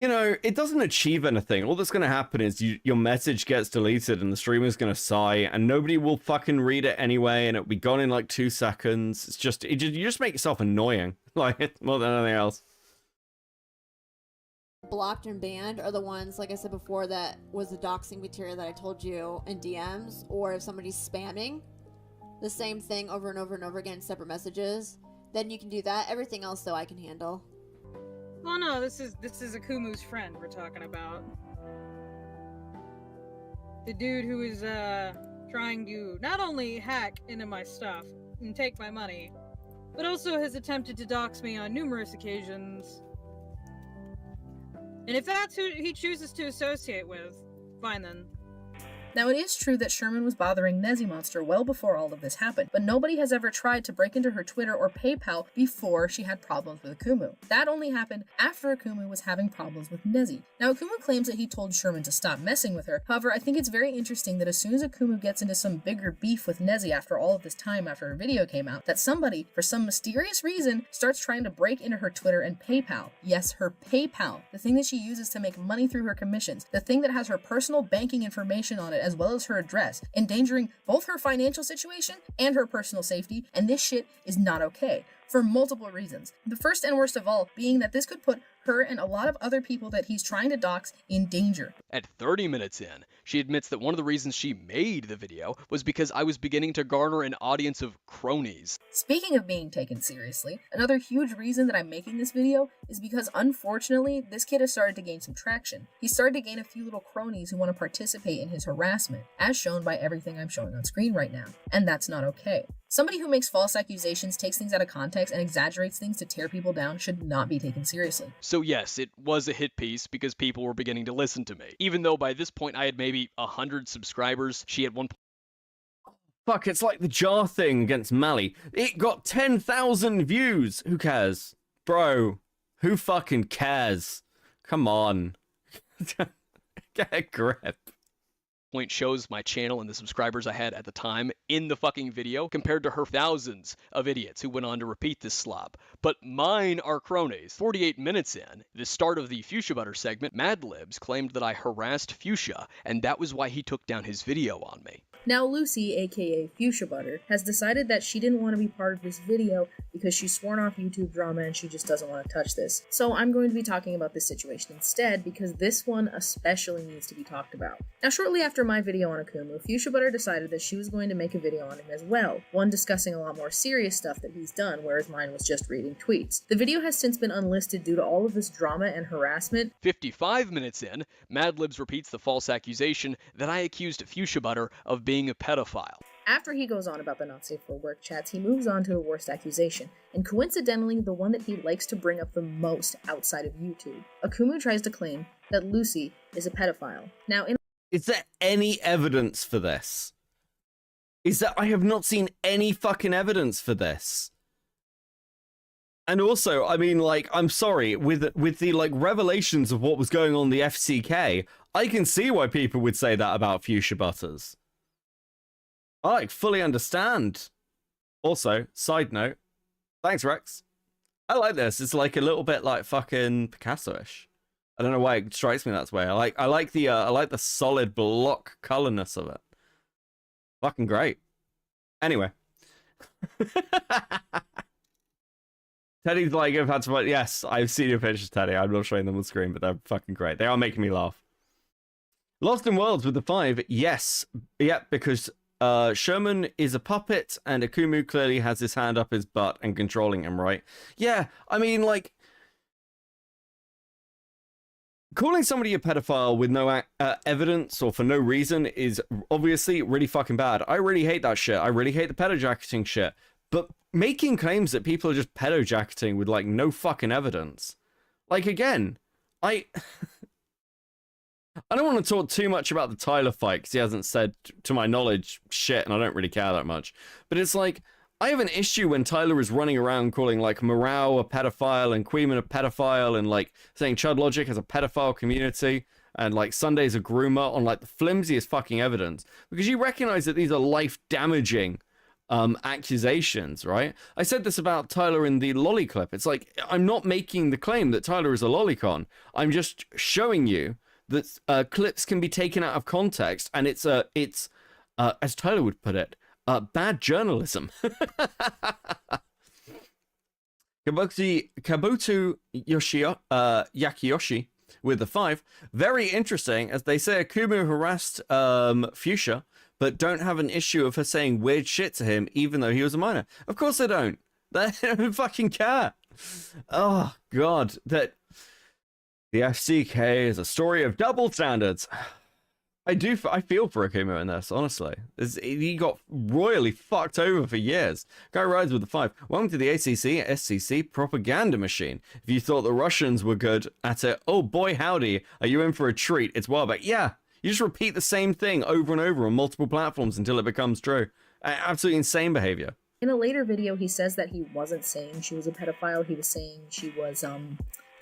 you know, it doesn't achieve anything. All that's going to happen is your message gets deleted and the streamer's going to sigh and nobody will fucking read it anyway and it'll be gone in like 2 seconds. It's just, you just make yourself annoying, like, more than anything else. Blocked and banned are the ones, like I said before, that was the doxing material that I told you in DMs, or if somebody's spamming the same thing over and over and over again in separate messages, then you can do that. Everything else, though, I can handle. Oh no, this is Akumu's friend we're talking about. The dude who is trying to not only hack into my stuff and take my money, but also has attempted to dox me on numerous occasions. And if that's who he chooses to associate with, fine then. Now, it is true that Sherman was bothering Nezzy Monster well before all of this happened, but nobody has ever tried to break into her Twitter or PayPal before she had problems with Akumu. That only happened after Akumu was having problems with Nezzy. Now, Akumu claims that he told Sherman to stop messing with her. However, I think it's very interesting that as soon as Akumu gets into some bigger beef with Nezzy after all of this time after her video came out, that somebody, for some mysterious reason, starts trying to break into her Twitter and PayPal. Yes, her PayPal. The thing that she uses to make money through her commissions. The thing that has her personal banking information on it as well as her address, endangering both her financial situation and her personal safety, and this shit is not okay, for multiple reasons. The first and worst of all being that this could put her and a lot of other people that he's trying to dox in danger. At 30 minutes in, she admits that one of the reasons she made the video was because I was beginning to garner an audience of cronies. Speaking of being taken seriously, another huge reason that I'm making this video is because unfortunately, this kid has started to gain some traction. He's started to gain a few little cronies who want to participate in his harassment, as shown by everything I'm showing on screen right now. And that's not okay. Somebody who makes false accusations, takes things out of context, and exaggerates things to tear people down should not be taken seriously. So yes, it was a hit piece because people were beginning to listen to me. Even though by this point I had maybe 100 subscribers, she had one. Fuck, it's like the jar thing against Mally. It got 10,000 views. Who cares? Bro, who fucking cares? Come on. Get a grip. Point shows my channel and the subscribers I had at the time in the fucking video compared to her thousands of idiots who went on to repeat this slob. But mine are cronies. 48 minutes in, the start of the Fuchsia Butter segment, Madlibs claimed that I harassed Fuchsia, and that was why he took down his video on me. Now Lucy, aka Fuchsia Butter, has decided that she didn't want to be part of this video because she's sworn off YouTube drama and she just doesn't want to touch this. So I'm going to be talking about this situation instead because this one especially needs to be talked about. Now shortly after my video on Akumu, Fuchsia Butter decided that she was going to make a video on him as well, one discussing a lot more serious stuff that he's done, whereas mine was just reading tweets. The video has since been unlisted due to all of this drama and harassment. 55 minutes in, Madlibs repeats the false accusation that I accused Fuchsia Butter of being a pedophile. After he goes on about the not safe for work chats, he moves on to the worst accusation, and coincidentally the one that he likes to bring up the most outside of YouTube. Akumu tries to claim that Lucy is a pedophile. Now, is there any evidence for this? is that I have not seen any fucking evidence for this. And also, I mean, like, I'm sorry, with the, like, revelations of what was going on in the FCK, I can see why people would say that about Fuchsia Butters. I, like, fully understand. Also, side note, thanks, Rex. I like this. It's, like, a little bit, like, fucking Picasso-ish. I don't know why it strikes me that way. I like the solid block colorness of it. Fucking great. Anyway. Teddy's like, I've had some. Yes, I've seen your pictures, Teddy. I'm not showing them on screen, but they're fucking great. They are making me laugh. Lost in Worlds with the 5. Yes. Yep, because Sherman is a puppet and Akumu clearly has his hand up his butt and controlling him, right? Yeah, I mean, like, calling somebody a pedophile with no evidence or for no reason is obviously really fucking bad. I really hate that shit. I really hate the pedojacketing shit. But making claims that people are just pedojacketing with, like, no fucking evidence. Like, again, I don't want to talk too much about the Tyler fight, because he hasn't said, to my knowledge, shit, and I don't really care that much. But it's like, I have an issue when Tyler is running around calling, like, Morale a pedophile and Queeman a pedophile and, like, saying Chud Logic has a pedophile community and, like, Sunday's a groomer on, like, the flimsiest fucking evidence. Because you recognize that these are life-damaging accusations, right? I said this about Tyler in the lolly clip. It's like, I'm not making the claim that Tyler is a lolicon. I'm just showing you that clips can be taken out of context, and it's as Tyler would put it, bad journalism. Kabuto Yakiyoshi with the 5. Very interesting, as they say Akumu harassed Fuchsia, but don't have an issue of her saying weird shit to him, even though he was a minor. Of course they don't. They don't fucking care. Oh, God. That the FCK is a story of double standards. I feel for Akumu in this, honestly. He got royally fucked over for years. Guy rides with the 5. Welcome to the ACC SCC propaganda machine. If you thought the Russians were good at it, oh boy howdy, are you in for a treat? It's Welbeck. Yeah. You just repeat the same thing over and over on multiple platforms until it becomes true. Absolutely insane behavior. In a later video, he says that he wasn't saying she was a pedophile. He was saying she was,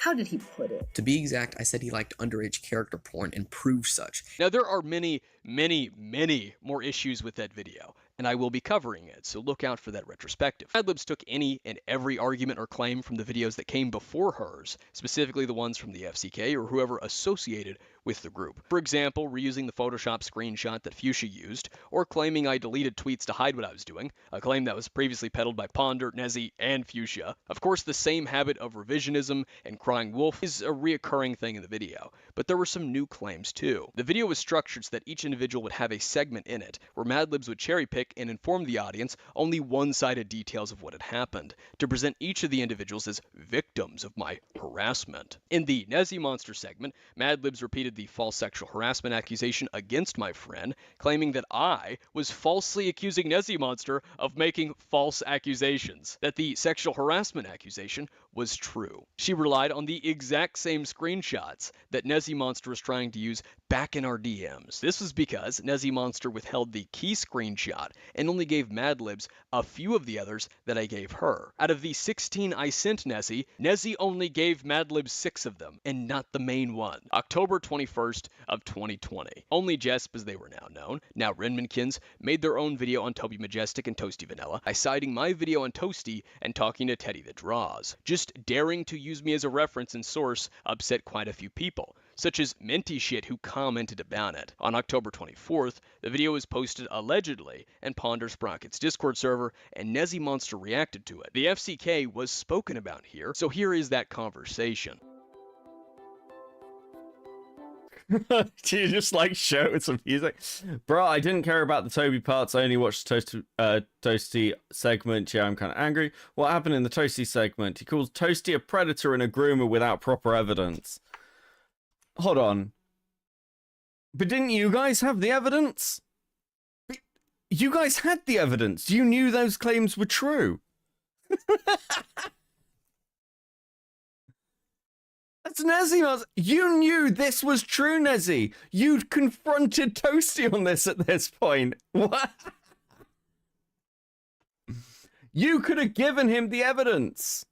how did he put it? To be exact, I said he liked underage character porn and proved such. Now, there are many, many, many more issues with that video, and I will be covering it, so look out for that retrospective. Madlibs took any and every argument or claim from the videos that came before hers, specifically the ones from the FCK or whoever associated with the group. For example, reusing the Photoshop screenshot that Fuchsia used, or claiming I deleted tweets to hide what I was doing, a claim that was previously peddled by Ponder, Nezzy, and Fuchsia. Of course, the same habit of revisionism and crying wolf is a reoccurring thing in the video, but there were some new claims too. The video was structured so that each individual would have a segment in it, where Madlibs would cherry pick and inform the audience only one-sided details of what had happened, to present each of the individuals as victims of my harassment. In the Nezzy Monster segment, Madlibs repeated the false sexual harassment accusation against my friend, claiming that I was falsely accusing Nezzy Monster of making false accusations, that the sexual harassment accusation was true. She relied on the exact same screenshots that Nezzy Monster was trying to use back in our DMs. This was because Nezzy Monster withheld the key screenshot and only gave Madlibs a few of the others that I gave her. Out of the 16 I sent Nezzy, Nezzy only gave Madlibs 6 of them, and not the main one. October 21st of 2020. Only Jesp, as they were now known, now Renmankins, made their own video on Toby Majestic and Toasty Vanilla, I citing my video on Toasty and talking to Teddy the Draws. Just daring to use me as a reference and source upset quite a few people, such as Minty Shit, who commented about it. On October 24th, the video was posted allegedly in Ponder Sprocket's Discord server, and Nezzy Monster reacted to it. The FCK was spoken about here, so here is that conversation. Do you just like show with some music? Bro, I didn't care about the Toby parts. I only watched the Toasty segment. Yeah, I'm kind of angry. What happened in the Toasty segment? He calls Toasty a predator and a groomer without proper evidence. Hold on. But didn't you guys have the evidence? You guys had the evidence. You knew those claims were true. That's Nezzy. You knew this was true, Nezzy. You'd confronted Toasty on this at this point. What? You could have given him the evidence.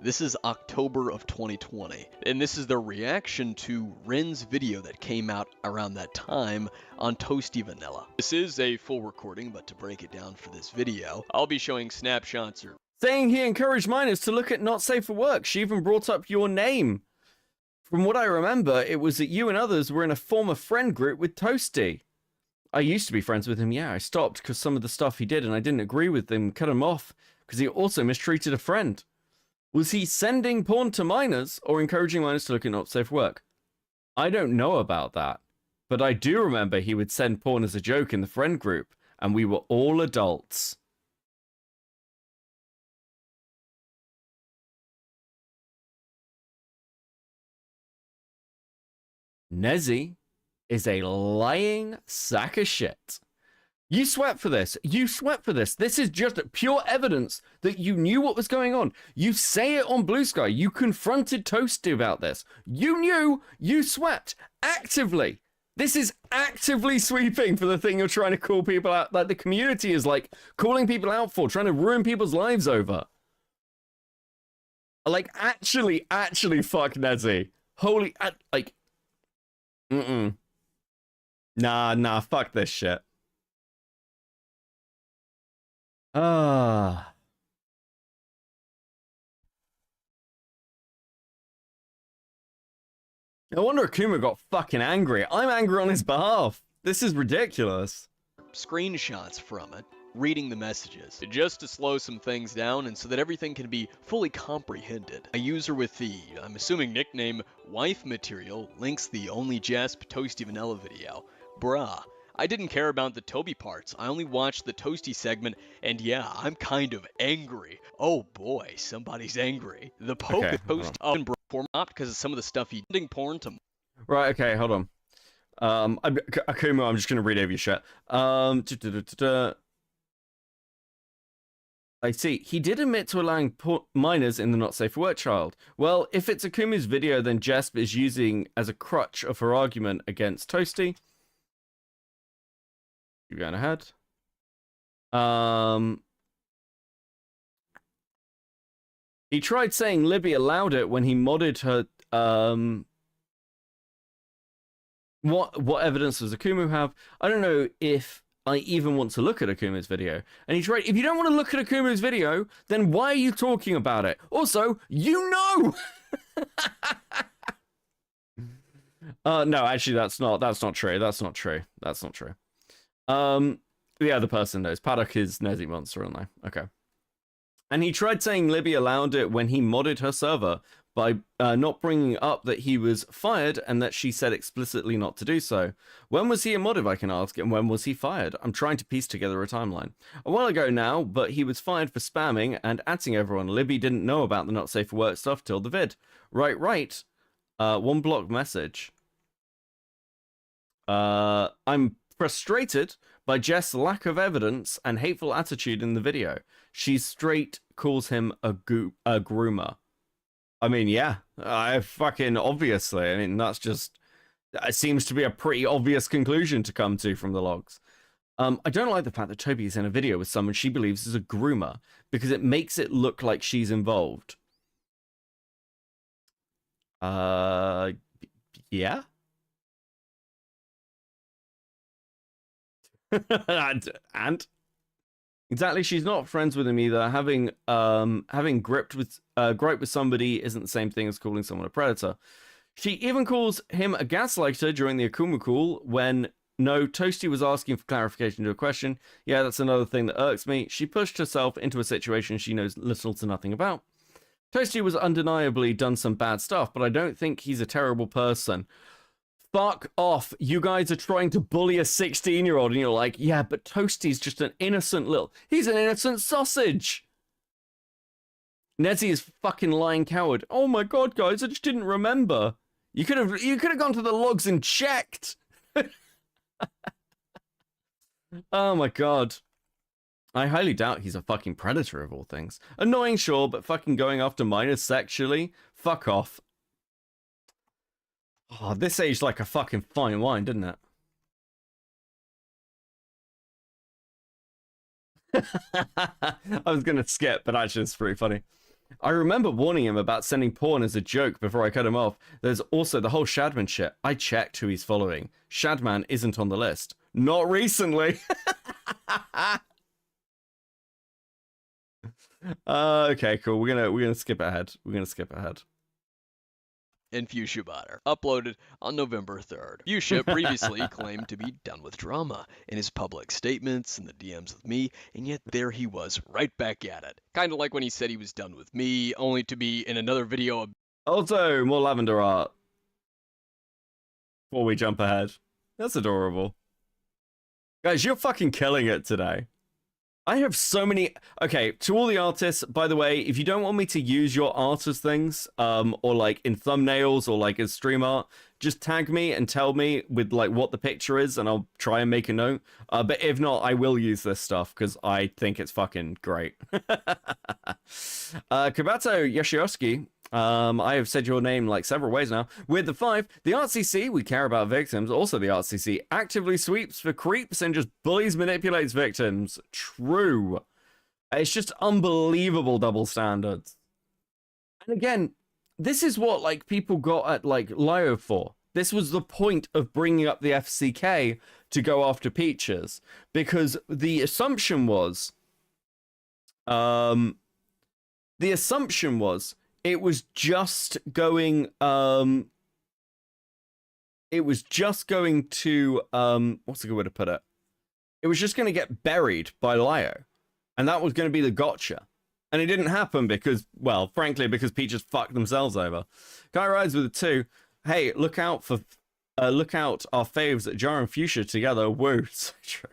This is October of 2020, and this is their reaction to Ren's video that came out around that time on Toasty Vanilla. This is a full recording, but to break it down for this video, I'll be showing snapshots or saying he encouraged minors to look at Not Safe for Work. She even brought up your name. From what I remember, it was that you and others were in a former friend group with Toasty. I used to be friends with him, yeah. I stopped because some of the stuff he did and I didn't agree with him, cut him off, because he also mistreated a friend. Was he sending porn to minors or encouraging minors to look at Not Safe for Work? I don't know about that, but I do remember he would send porn as a joke in the friend group, and we were all adults. Nezzy is a lying sack of shit. You sweat for this. You sweat for this. This is just pure evidence that you knew what was going on. You say it on Blue Sky. You confronted Toasty about this. You knew. You swept actively. This is actively sweeping for the thing you're trying to call people out. Like the community is like calling people out for, trying to ruin people's lives over. Like actually fuck Nezzy. Holy, like, Nah, fuck this shit. I wonder if Kuma got fucking angry. I'm angry on his behalf. This is ridiculous. Screenshots from it, reading the messages, just to slow some things down and so that everything can be fully comprehended. A user with the, I'm assuming nickname, Wife Material links the Only Jasp Toasty Vanilla video. Bruh. I didn't care about the Toby parts. I only watched the Toasty segment, and yeah, I'm kind of angry. Oh boy, somebody's angry. The Poke post format because of some of the stuff he did porn to. Right, okay, hold on. Akuma, I'm just gonna read over your shit. I see. He did admit to allowing minors in the Not Safe for Work child. Well, if it's Akuma's video, then Jesp is using as a crutch of her argument against Toasty. Keep going ahead. He tried saying Libby allowed it when he modded her. What evidence does Akumu have? I don't know if I even want to look at Akuma's video. And he tried. If you don't want to look at Akuma's video, then why are you talking about it? Also, you know. No, actually, that's not true. That's not true. That's not true. Yeah, the person knows. Paddock is Nezzy Monster online. Okay. And he tried saying Libby allowed it when he modded her server by not bringing up that he was fired and that she said explicitly not to do so. When was he a mod, if I can ask, and when was he fired? I'm trying to piece together a timeline. A while ago now, but he was fired for spamming and atting everyone. Libby didn't know about the Not Safe for Work stuff till the vid. Right. One block message. I'm frustrated by Jess' lack of evidence and hateful attitude in the video. She straight calls him a groomer. I mean, yeah, obviously. I mean, that's just, it seems to be a pretty obvious conclusion to come to from the logs. I don't like the fact that Toby is in a video with someone she believes is a groomer because it makes it look like she's involved. Yeah. and exactly, she's not friends with him either. Having gripe with somebody isn't the same thing as calling someone a predator. She even calls him a gaslighter during the Akuma call when Toasty was asking for clarification to a question. Yeah, that's another thing that irks me. She pushed herself into a situation she knows little to nothing about. Toasty was undeniably done some bad stuff, but I don't think he's a terrible person. Fuck off. You guys are trying to bully a 16-year-old and you're like, yeah, but Toasty's just an innocent he's an innocent sausage. Nezzy is fucking lying coward. Oh my god, guys, I just didn't remember. You could have gone to the logs and checked. Oh my god. I highly doubt he's a fucking predator of all things. Annoying, sure, but fucking going after minors sexually? Fuck off. Oh, this aged like a fucking fine wine, didn't it? I was gonna skip, but actually it's pretty funny. I remember warning him about sending porn as a joke before I cut him off. There's also the whole Shadman shit. I checked who he's following. Shadman isn't on the list. Not recently. Okay, cool. We're gonna skip ahead. And Fuchsia Butter, uploaded on November 3rd. Fuchsia previously claimed to be done with drama in his public statements and the DMs with me, and yet there he was, right back at it. Kind of like when he said he was done with me, only to be in another video of... Also, more lavender art. Before we jump ahead. That's adorable. Guys, you're fucking killing it today. I have so many... Okay, to all the artists, by the way, if you don't want me to use your art as things, or like in thumbnails or like as stream art, just tag me and tell me with like what the picture is and I'll try and make a note. But if not, I will use this stuff because I think it's fucking great. Kabato Yoshioski, I have said your name like several ways now. With the 5, the RCC, we care about victims. Also, the RCC actively sweeps for creeps and just bullies, manipulates victims. True. It's just unbelievable double standards. And again, this is what like people got at like Lio for. This was the point of bringing up the FCK to go after Peaches, because the assumption was, it was just going to what's a good way to put it? It was just going to get buried by Lio, and that was going to be the gotcha. And it didn't happen because, well, frankly, because Peaches fucked themselves over. Guy rides with a 2. Hey, look out our faves Jar and Fuchsia together. Woo, so true.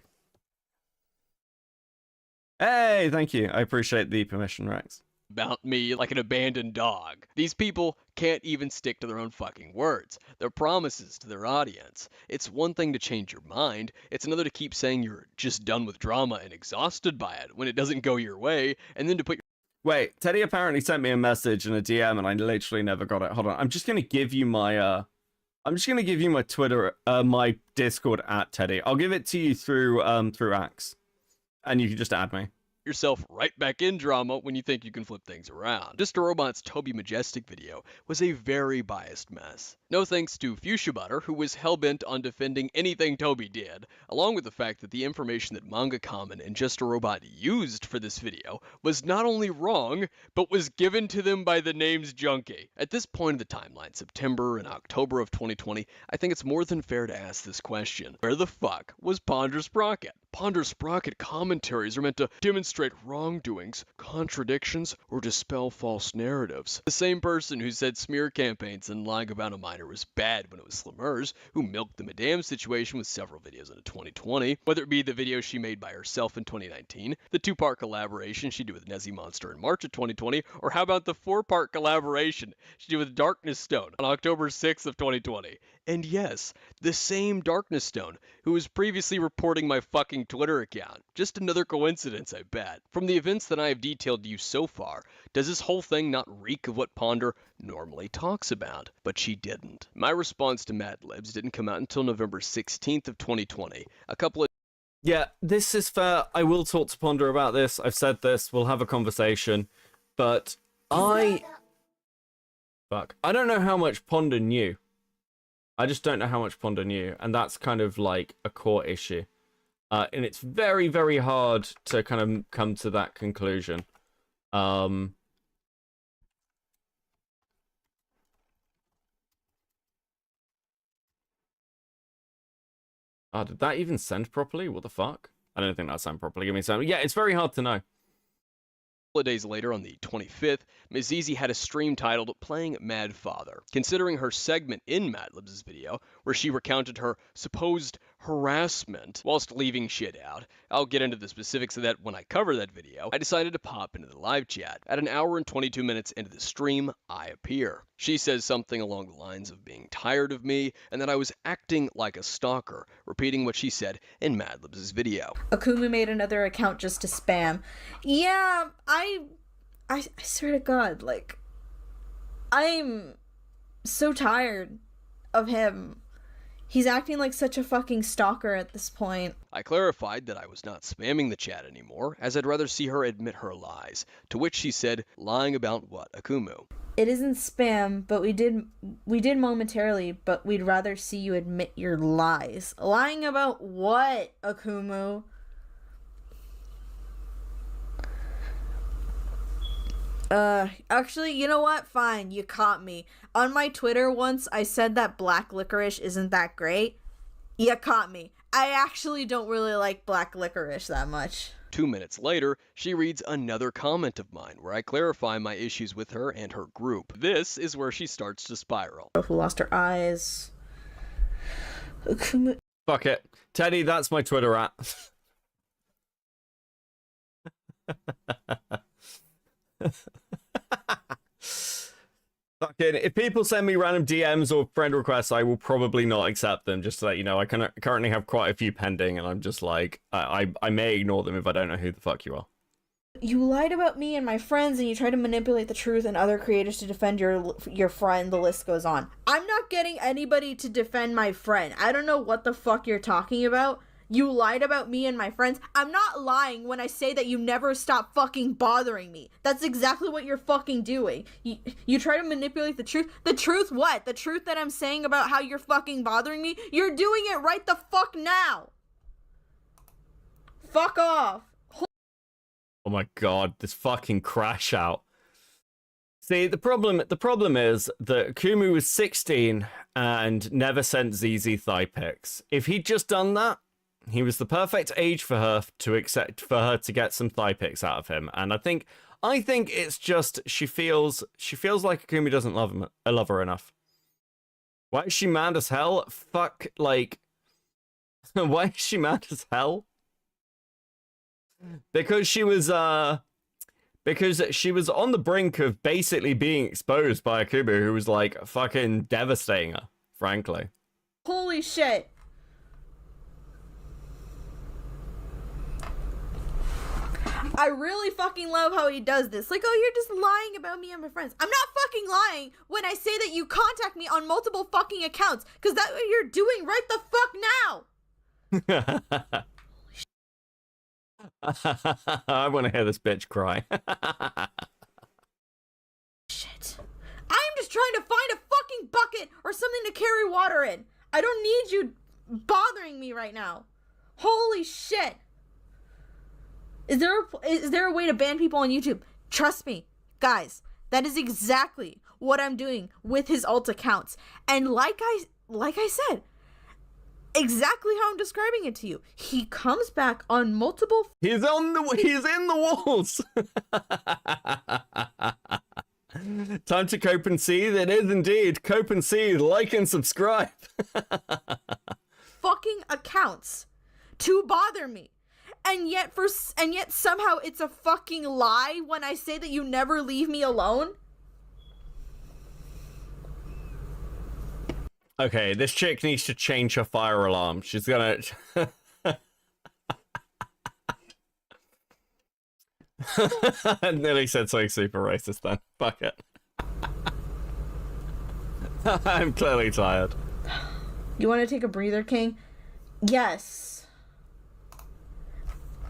Hey, thank you. I appreciate the permission, Rex. About me like an abandoned dog. These people can't even stick to their own fucking words, their promises to their audience. It's one thing to change your mind, it's another to keep saying you're just done with drama and exhausted by it when it doesn't go your way, and then to put your... Wait, Teddy apparently sent me a message in a DM and I literally never got it. Hold on, I'm just gonna give you my my Twitter, my Discord at Teddy. I'll give it to you through Axe, and you can just add me. Yourself right back in drama when you think you can flip things around. Just a Robot's Toby Majestic video was a very biased mess. No thanks to Fuchsia Butter, who was hellbent on defending anything Toby did, along with the fact that the information that Manga Common and Just a Robot used for this video was not only wrong, but was given to them by the name's junkie. At this point in the timeline, September and October of 2020, I think it's more than fair to ask this question. Where the fuck was Ponder Sprocket? Ponder Sprocket commentaries are meant to demonstrate wrongdoings, contradictions, or dispel false narratives. The same person who said smear campaigns and lying about a minor was bad when it was Slimmers, who milked the Madame situation with several videos in 2020, whether it be the video she made by herself in 2019, the 2-part collaboration she did with Nezzy Monster in March of 2020, or how about the 4-part collaboration she did with Darkness Stone on October 6th of 2020. And yes, the same Darkness Stone, who was previously reporting my fucking Twitter account. Just another coincidence, I bet. From the events that I have detailed to you so far, does this whole thing not reek of what Ponder normally talks about? But she didn't. My response to Mad Libs didn't come out until November 16th of 2020. A couple of... Yeah, this is fair. I will talk to Ponder about this. I've said this. We'll have a conversation. But I don't know how much Ponder knew. I just don't know how much Ponder knew, and that's kind of like a core issue. And it's very, very hard to kind of come to that conclusion. Oh, did that even send properly? What the fuck? I don't think that sent properly. Give me some. Yeah, it's very hard to know. Couple of days later, on the 25th, Ms. Easy had a stream titled Playing Mad Father, considering her segment in Madlibs' video, where she recounted her supposed harassment whilst leaving shit out. I'll get into the specifics of that when I cover that video. I decided to pop into the live chat. At an hour and 22 minutes into the stream, I appear. She says something along the lines of being tired of me, and that I was acting like a stalker, repeating what she said in Madlibs' video. Akumu made another account just to spam. Yeah, I swear to God, like, I'm so tired of him. He's acting like such a fucking stalker at this point. I clarified that I was not spamming the chat anymore, as I'd rather see her admit her lies, to which she said, lying about what, Akumu? It isn't spam, but we did momentarily, but we'd rather see you admit your lies. Lying about what, Akumu? Actually, you know what? Fine, you caught me. On my Twitter once, I said that black licorice isn't that great. You caught me. I actually don't really like black licorice that much. 2 minutes later, she reads another comment of mine where I clarify my issues with her and her group. This is where she starts to spiral. Who lost her eyes. Fuck it. Teddy, that's my Twitter at. Fucking, if people send me random DMs or friend requests, I will probably not accept them, just to let you know. I currently have quite a few pending, and I'm just like, I may ignore them if I don't know who the fuck you are. You lied about me and my friends, and you tried to manipulate the truth and other creators to defend your friend. The list goes on. I'm not getting anybody to defend my friend. I don't know what the fuck you're talking about. You lied about me and my friends. I'm not lying when I say that you never stop fucking bothering me. That's exactly what you're fucking doing. You try to manipulate the truth. The truth what? The truth that I'm saying about how you're fucking bothering me? You're doing it right the fuck now. Fuck off. Oh my god, this fucking crash out. See, the problem is that Kumu was 16 and never sent ZZ thigh pics. If he'd just done that, he was the perfect age for her to get some thigh pics out of him. And I think it's just she feels like Akumi doesn't love her enough. Why is she mad as hell? Fuck, like, why is she mad as hell? Because she was on the brink of basically being exposed by Akumu, who was like fucking devastating her, frankly. Holy shit. I really fucking love how he does this. Like, oh, you're just lying about me and my friends. I'm not fucking lying when I say that you contact me on multiple fucking accounts, because that's what you're doing right the fuck now. I want to hear this bitch cry. Shit. I'm just trying to find a fucking bucket or something to carry water in. I don't need you bothering me right now. Holy shit. Is there a way to ban people on YouTube? Trust me, guys, that is exactly what I'm doing with his alt accounts. And like I said, exactly how I'm describing it to you. He comes back on multiple. He's in the walls. Time to cope and seethe. It is indeed cope and seethe. Like and subscribe. Fucking accounts to bother me. And yet somehow it's a fucking lie when I say that you never leave me alone. Okay, this chick needs to change her fire alarm. She's gonna... I nearly said something super racist then. Fuck it. I'm clearly tired. You want to take a breather, King? Yes.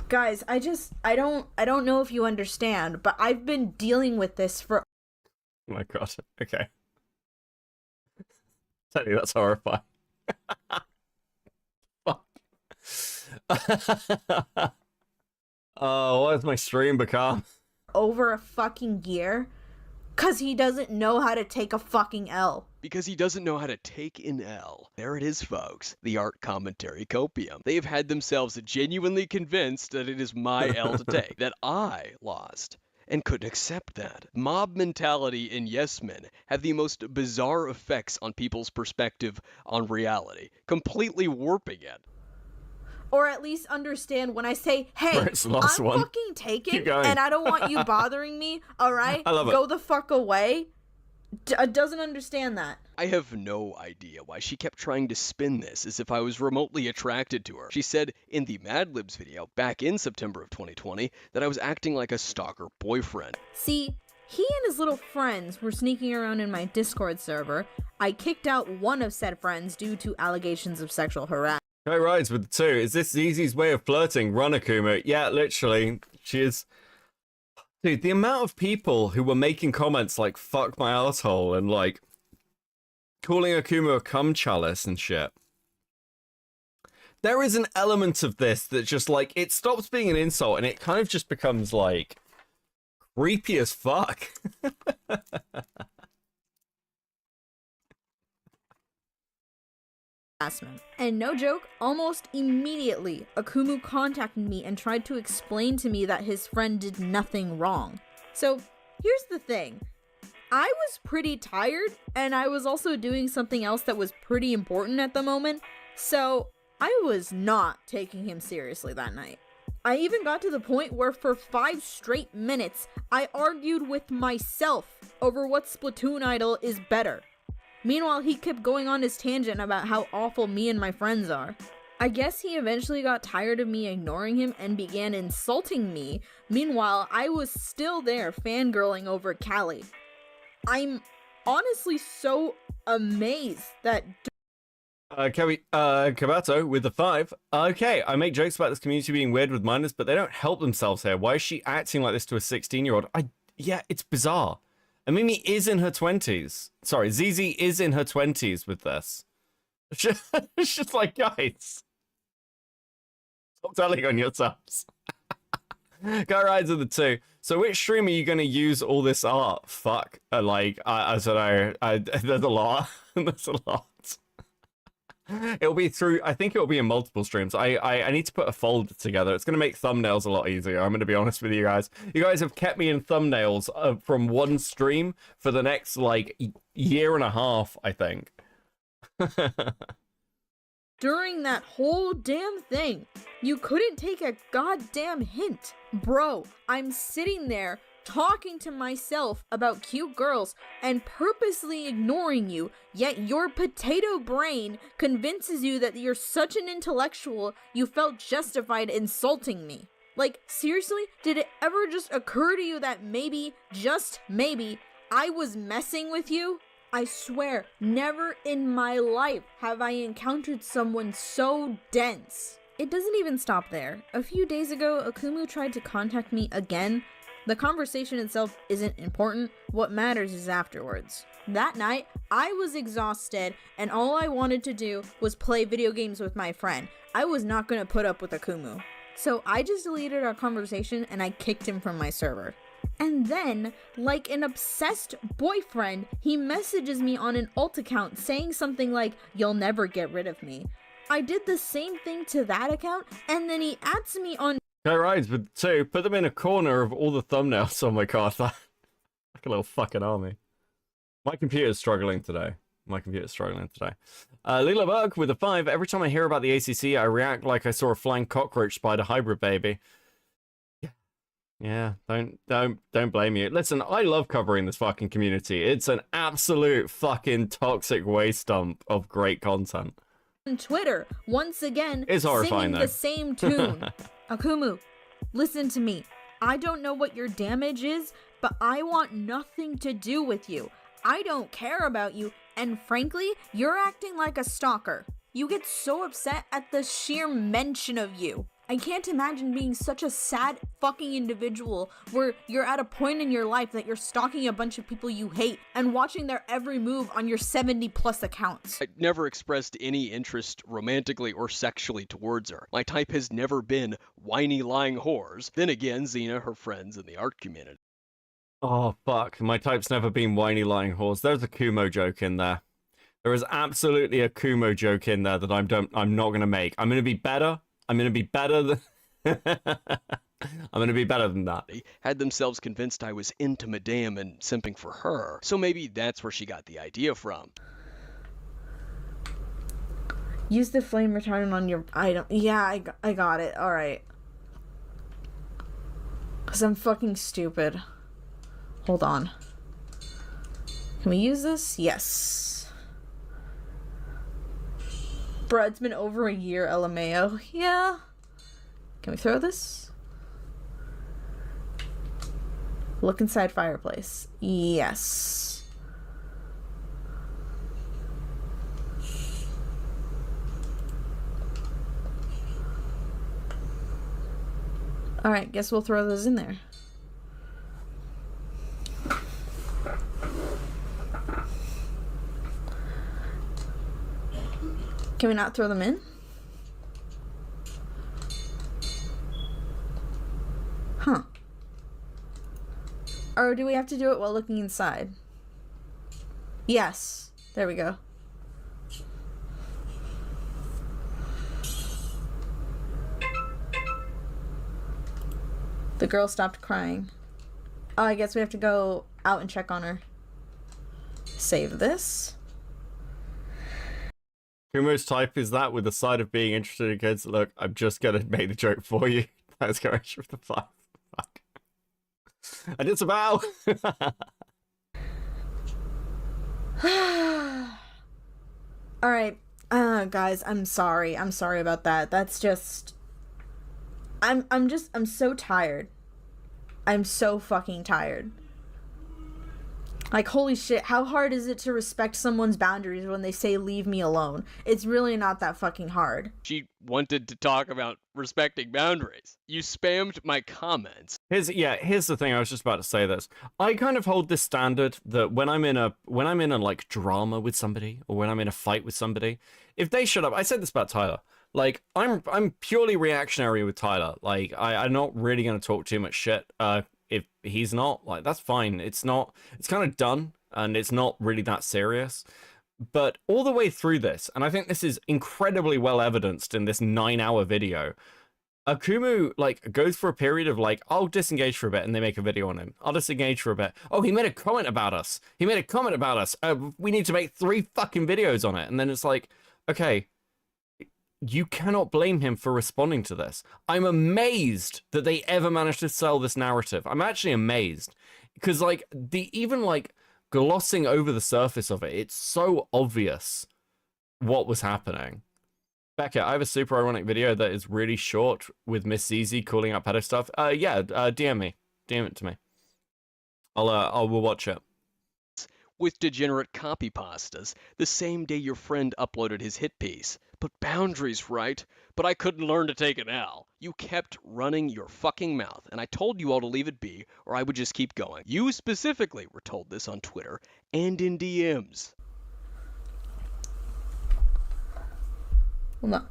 Guys, I don't know if you understand, but I've been dealing with this for... Oh my god, okay. Tell you, that's horrifying. Fuck. Oh, what has my stream become? Over a fucking year? 'Cause he doesn't know how to take a fucking L. Because he doesn't know how to take an L. There it is, folks. The art commentary copium. They have had themselves genuinely convinced that it is my L to take. That I lost. And couldn't accept that. Mob mentality and yes men have the most bizarre effects on people's perspective on reality. Completely warping it. Or at least understand when I say, hey, I'm fucking taken and I don't want you bothering me, alright? I love it. Go the fuck away. Doesn't understand that. I have no idea why she kept trying to spin this as if I was remotely attracted to her. She said in the Mad Libs video back in September of 2020 that I was acting like a stalker boyfriend. See, He and his little friends were sneaking around in my Discord server. I kicked out one of said friends due to allegations of sexual harassment. Guy rides with the 2. Is this Zizi's way of flirting? Run, Akuma. Yeah, literally. She is... Dude, the amount of people who were making comments like, fuck my asshole, and like, calling Akuma a cum chalice and shit. There is an element of this that just, like, it stops being an insult and it kind of just becomes, like, creepy as fuck. And no joke, almost immediately, Akumu contacted me and tried to explain to me that his friend did nothing wrong. So, here's the thing. I was pretty tired, and I was also doing something else that was pretty important at the moment, so I was not taking him seriously that night. I even got to the point where for 5 straight minutes, I argued with myself over what Splatoon idol is better. Meanwhile, he kept going on his tangent about how awful me and my friends are. I guess he eventually got tired of me ignoring him and began insulting me. Meanwhile, I was still there fangirling over Callie. I'm honestly so amazed that... Kabato with the 5. Okay, I make jokes about this community being weird with minors, but they don't help themselves here. Why is she acting like this to a 16-year-old? Yeah, it's bizarre. And Mimi is in her 20s. Sorry, Zizi is in her 20s with this. It's just like, guys. Stop telling on yourselves. Guy rides with the 2. So which stream are you going to use all this art? Fuck. I don't know. There's a lot. There's a lot. It'll be through, I think it'll be in multiple streams. I need to put a folder together. It's going to make thumbnails a lot easier. I'm going to be honest with you guys. You guys have kept me in thumbnails from one stream for the next, like, year and a half, I think. During that whole damn thing, you couldn't take a goddamn hint. Bro, I'm sitting there talking to myself about cute girls and purposely ignoring you, yet your potato brain convinces you that you're such an intellectual you felt justified insulting me. Like, seriously, did it ever just occur to you that maybe, just maybe, I was messing with you? I swear, never in my life have I encountered someone so dense. It doesn't even stop there. A few days ago, Akumu tried to contact me again. The conversation itself isn't important, what matters is afterwards. That night, I was exhausted, and all I wanted to do was play video games with my friend. I was not going to put up with Akumu. So I just deleted our conversation and I kicked him from my server. And then, like an obsessed boyfriend, he messages me on an alt account saying something like, "You'll never get rid of me." I did the same thing to that account, and then he adds me on... Guy rides with 2. Put them in a corner of all the thumbnails on my card. Like a little fucking army. My computer's struggling today. Lila Berg with a 5. Every time I hear about the ACC, I react like I saw a flying cockroach spider hybrid baby. Yeah, don't blame you. Listen, I love covering this fucking community. It's an absolute fucking toxic waste dump of great content. Twitter, once again, it's horrifying, singing the same tune. Akumu, listen to me. I don't know what your damage is, but I want nothing to do with you. I don't care about you, and frankly, you're acting like a stalker. You get so upset at the sheer mention of you. I can't imagine being such a sad fucking individual where you're at a point in your life that you're stalking a bunch of people you hate and watching their every move on your 70+ accounts. I never expressed any interest romantically or sexually towards her. My type has never been whiny lying whores. Then again, Xena, her friends, and the art community. Oh, fuck. My type's never been whiny lying whores. There's a Kumo joke in there. There is absolutely a Kumo joke in there that I'm not going to make. I'm going to be better. I'm going to be better than... I'm going to be better than that. They had themselves convinced I was into Madame and simping for her. So maybe that's where she got the idea from. Use the flame retardant on your item. Yeah, I got it. Alright. Because I'm fucking stupid. Hold on. Can we use this? Yes. Bruh, it's been over a year, LMAO. Yeah. Can we throw this? Look inside fireplace. Yes. Alright, guess we'll throw those in there. Can we not throw them in? Huh. Or do we have to do it while looking inside? Yes. There we go. The girl stopped crying. Oh, I guess we have to go out and check on her. Save this. Kumo's type is that with the side of being interested in kids. Look, I'm just gonna make the joke for you. That's going with the fuck. And it's about. All right, guys, I'm sorry. I'm sorry about that. That's just. I'm so tired. I'm so fucking tired. Like, holy shit, how hard is it to respect someone's boundaries when they say leave me alone? It's really not that fucking hard. She wanted to talk about respecting boundaries. You spammed my comments. Here's the thing. I was just about to say this. I kind of hold this standard that when I'm in a like drama with somebody, or when I'm in a fight with somebody, if they shut up, I said this about Tyler. Like, I'm purely reactionary with Tyler. Like, I'm not really gonna talk too much shit. If he's not, like, that's fine. It's kind of done, and it's not really that serious. But all the way through this, and I think this is incredibly well evidenced in this 9-hour video, Akumu, like, goes for a period of, like, I'll disengage for a bit, and they make a video on him. I'll disengage for a bit. Oh, he made a comment about us. We need to make 3 fucking videos on it. And then it's like, okay, you cannot blame him for responding to this. I'm amazed that they ever managed to sell this narrative. I'm actually amazed. Because, like, even, like, glossing over the surface of it, it's so obvious what was happening. Becca, I have a super ironic video that is really short with Miss Zizi calling out pedo stuff. DM me. DM it to me. We'll watch it. With degenerate copy pastas the same day your friend uploaded his hit piece. But boundaries, right? But I couldn't learn to take an L. You kept running your fucking mouth, and I told you all to leave it be, or I would just keep going. You specifically were told this on Twitter and in DMs. Hold on.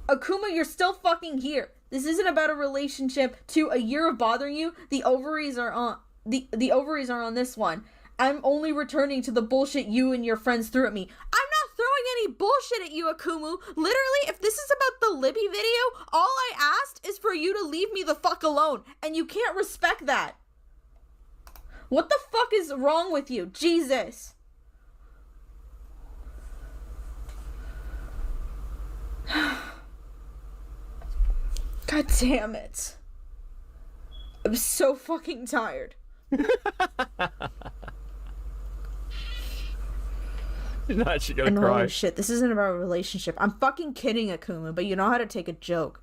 Akuma, you're still fucking here. This isn't about a relationship to a year of bothering you. The ovaries are on the ovaries are on this one. I'm only returning to the bullshit you and your friends threw at me. I'm not throwing any bullshit at you, Akumu. Literally, if this is about the Libby video, all I asked is for you to leave me the fuck alone. And you can't respect that. What the fuck is wrong with you? Jesus. God damn it. I'm so fucking tired. You're not actually gonna cry. Holy shit, this isn't about a relationship. I'm fucking kidding, Akuma, but you know how to take a joke.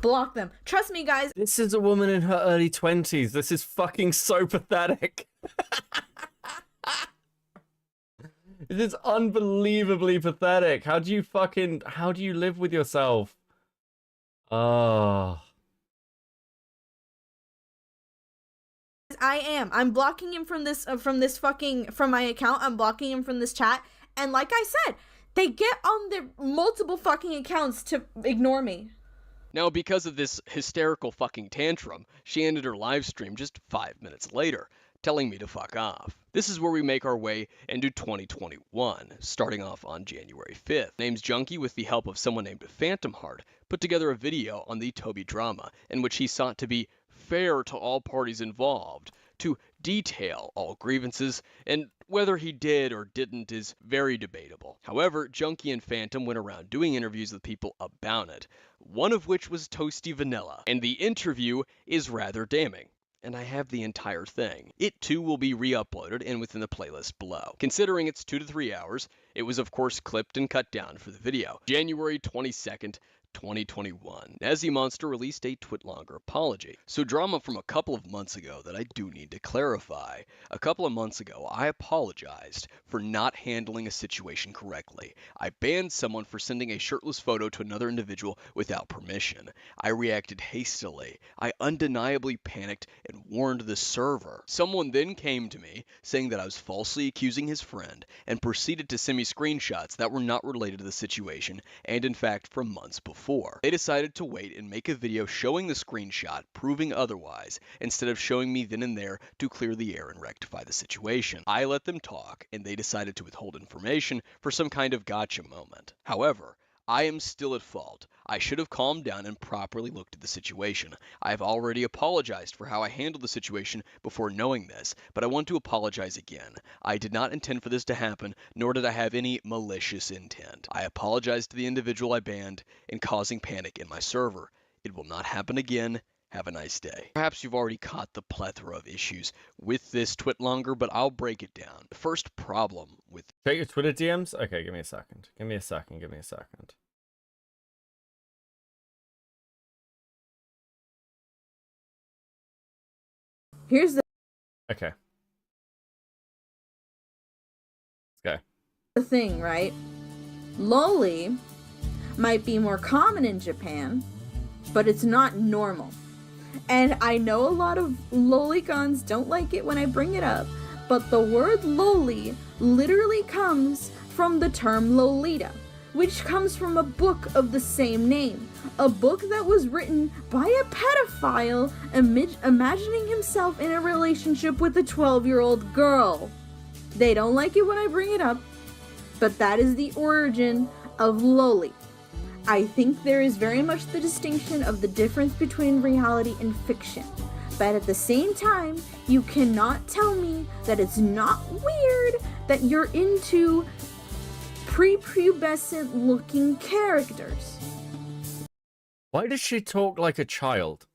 Block them. Trust me, guys. This is a woman in her early 20s. This is fucking so pathetic. It is unbelievably pathetic. How do you live with yourself? Oh. I am. I'm blocking him from my account. I'm blocking him from this chat. And like I said, they get on their multiple fucking accounts to ignore me. Now, because of this hysterical fucking tantrum, she ended her live stream just 5 minutes later, telling me to fuck off. This is where we make our way into 2021, starting off on January 5th. Name's Junkie, with the help of someone named Phantom Heart, put together a video on the Toby drama, in which he sought to be fair to all parties involved, to detail all grievances, and whether he did or didn't is very debatable. However, Junkie and Phantom went around doing interviews with people about it, one of which was Toasty Vanilla, and the interview is rather damning. And I have the entire thing. It too will be re-uploaded and within the playlist below. Considering it's 2 to 3 hours, it was of course clipped and cut down for the video. January 22nd, 2021, Nezzy Monster released a Twitlonger apology. So drama from a couple of months ago that I do need to clarify. A couple of months ago, I apologized for not handling a situation correctly. I banned someone for sending a shirtless photo to another individual without permission. I reacted hastily. I undeniably panicked and warned the server. Someone then came to me saying that I was falsely accusing his friend and proceeded to send me screenshots that were not related to the situation and in fact from months before. They decided to wait and make a video showing the screenshot proving otherwise instead of showing me then and there to clear the air and rectify the situation. I let them talk and they decided to withhold information for some kind of gotcha moment. However, I am still at fault. I should have calmed down and properly looked at the situation. I have already apologized for how I handled the situation before knowing this, but I want to apologize again. I did not intend for this to happen, nor did I have any malicious intent. I apologize to the individual I banned in causing panic in my server. It will not happen again. Have a nice day. Perhaps you've already caught the plethora of issues with this Twitlonger, but I'll break it down. The first problem with... Check your Twitter DMs? Okay, give me a second. Give me a second. Give me a second. Here's the... Okay. Let's go. The thing, right? Loli might be more common in Japan, but it's not normal. And I know a lot of lolicons don't like it when I bring it up, but the word loli literally comes from the term Lolita, which comes from a book of the same name. A book that was written by a pedophile imagining himself in a relationship with a 12-year-old girl. They don't like it when I bring it up, but that is the origin of loli. I think there is very much the distinction of the difference between reality and fiction. But at the same time, you cannot tell me that it's not weird that you're into prepubescent looking characters. Why does she talk like a child?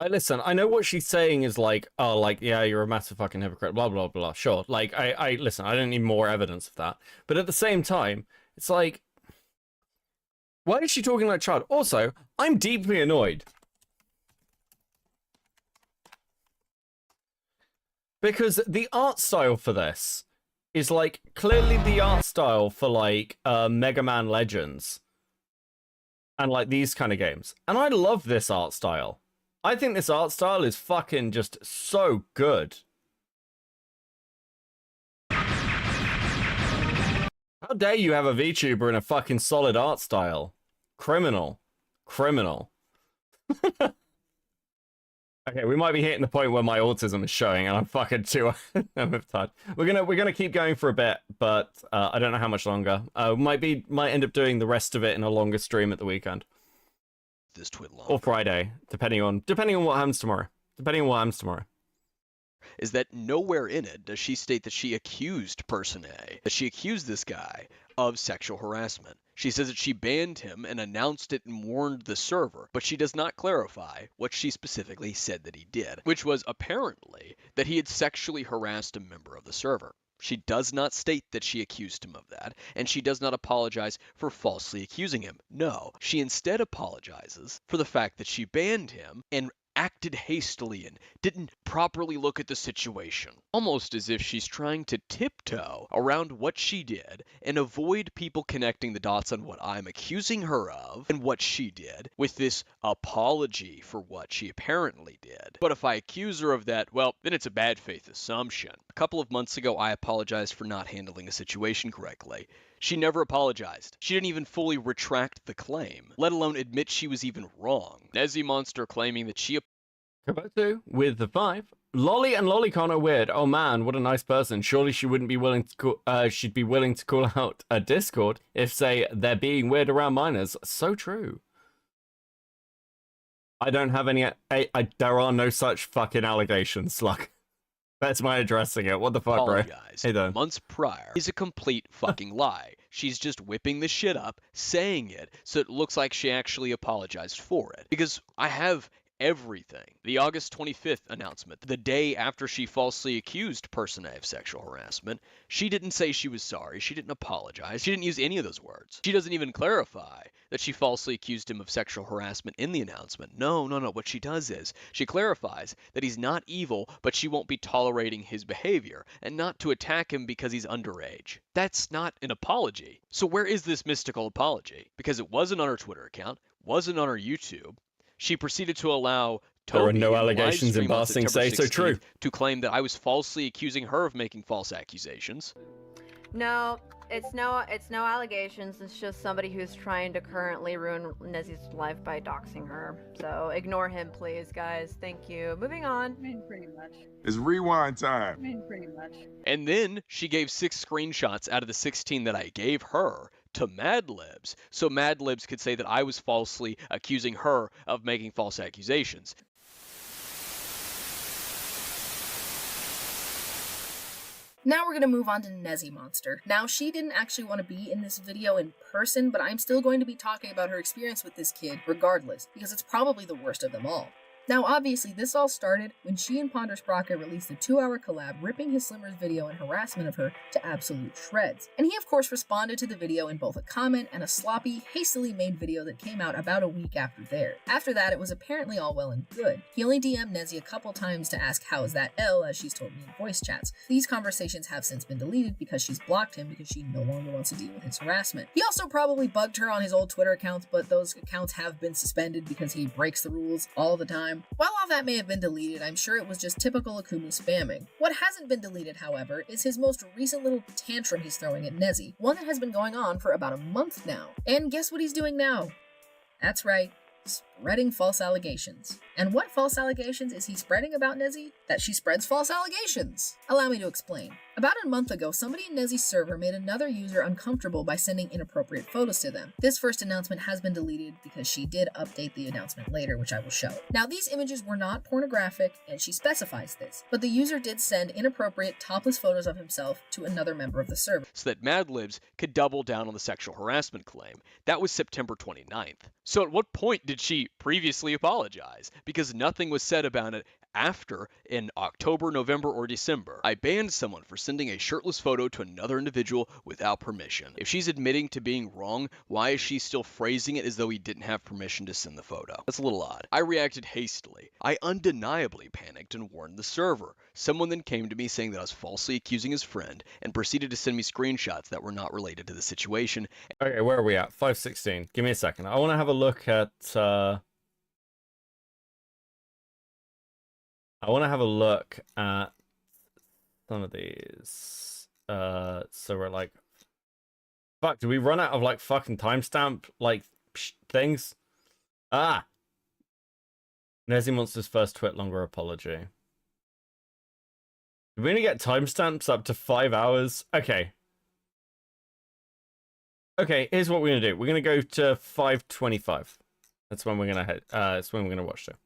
Listen, I know what she's saying is like, oh, like, yeah, you're a massive fucking hypocrite, blah, blah, blah. Sure, like, listen, I don't need more evidence of that. But at the same time, it's like, why is she talking like a child? Also, I'm deeply annoyed. Because the art style for this is like clearly the art style for like Mega Man Legends and like these kind of games. And I love this art style. I think this art style is fucking just so good. How dare you have a VTuber in a fucking solid art style? Criminal. Criminal. Okay, we might be hitting the point where my autism is showing and I'm fucking too tired. We're gonna keep going for a bit, but I don't know how much longer. Might end up doing the rest of it in a longer stream at the weekend. This Twitlonger. Or Friday, depending on what happens tomorrow. Is that nowhere in it does she state that she accused Person A, that she accused this guy of sexual harassment. She says that she banned him and announced it and warned the server, but she does not clarify what she specifically said that he did, which was apparently that he had sexually harassed a member of the server. She does not state that she accused him of that, and she does not apologize for falsely accusing him. No, she instead apologizes for the fact that she banned him and acted hastily and didn't properly look at the situation. Almost as if she's trying to tiptoe around what she did and avoid people connecting the dots on what I'm accusing her of and what she did with this apology for what she apparently did. But if I accuse her of that, well, then it's a bad faith assumption. A couple of months ago, I apologized for not handling a situation correctly. She never apologized. She didn't even fully retract the claim, let alone admit she was even wrong. Nezzy Monster claiming that she... Kobotu with the 5. Lolly and Lolicon are weird. Oh man, what a nice person. Surely she wouldn't be willing to she'd be willing to call out a Discord if, say, they're being weird around minors. So true. I don't have any... there are no such fucking allegations, Slug. That's my addressing it. What the fuck, bro? Hey, then. Months prior is a complete fucking lie. She's just whipping the shit up, saying it, so it looks like she actually apologized for it. Because I have everything. The August 25th announcement, the day after she falsely accused Person A of sexual harassment, she didn't say she was sorry, she didn't apologize, she didn't use any of those words. She doesn't even clarify that she falsely accused him of sexual harassment in the announcement. No. What she does is, she clarifies that he's not evil, but she won't be tolerating his behavior, and not to attack him because he's underage. That's not an apology. So where is this mystical apology? Because it wasn't on her Twitter account, wasn't on her YouTube. She proceeded to allow Toby, There are no in the live allegations in stream on Basing September Say So 16th, True. to claim that I was falsely accusing her of making false accusations. No, it's no allegations. It's just somebody who's trying to currently ruin Nezzy's life by doxing her. So ignore him, please, guys. Thank you. Moving on. Pretty much. It's rewind time. Pretty much. And then she gave 6 screenshots out of the 16 that I gave her to Madlibs, so Madlibs could say that I was falsely accusing her of making false accusations. Now we're going to move on to Nezzy Monster. Now, she didn't actually want to be in this video in person, but I'm still going to be talking about her experience with this kid regardless, because it's probably the worst of them all. Now, obviously, this all started when she and Ponder Sprocket released a 2-hour collab ripping his Slimmer's video and harassment of her to absolute shreds. And he, of course, responded to the video in both a comment and a sloppy, hastily made video that came out about a week after theirs. After that, it was apparently all well and good. He only DM'd Nezzy a couple times to ask how is that L, as she's told me in voice chats. These conversations have since been deleted because she's blocked him because she no longer wants to deal with his harassment. He also probably bugged her on his old Twitter accounts, but those accounts have been suspended because he breaks the rules all the time. While all that may have been deleted, I'm sure it was just typical Akumi spamming. What hasn't been deleted, however, is his most recent little tantrum he's throwing at Nezzy, one that has been going on for about a month now. And guess what he's doing now? That's right, spreading false allegations. And what false allegations is he spreading about Nezzy? That she spreads false allegations. Allow me to explain. About a month ago, somebody in Nezzy's server made another user uncomfortable by sending inappropriate photos to them. This first announcement has been deleted because she did update the announcement later, which I will show. Now, these images were not pornographic, and she specifies this, but the user did send inappropriate topless photos of himself to another member of the server. So that Madlibs could double down on the sexual harassment claim. That was September 29th. So at what point did she previously apologize? Because nothing was said about it after in October, November, or December. I banned someone for sending a shirtless photo to another individual without permission. If she's admitting to being wrong, why is she still phrasing it as though he didn't have permission to send the photo? That's a little odd. I reacted hastily. I undeniably panicked and warned the server. Someone then came to me saying that I was falsely accusing his friend and proceeded to send me screenshots that were not related to the situation. Okay, where are we at? 5:16. Give me a second. I want to have a look at some of these. So we're like, fuck, do we run out of like fucking timestamp like things? Ah, Nezzy Monster's first twit longer apology. We're gonna get timestamps up to 5 hours. Okay, here's what we're gonna do. We're gonna go to 5:25. That's when we're gonna head. That's when we're gonna watch it.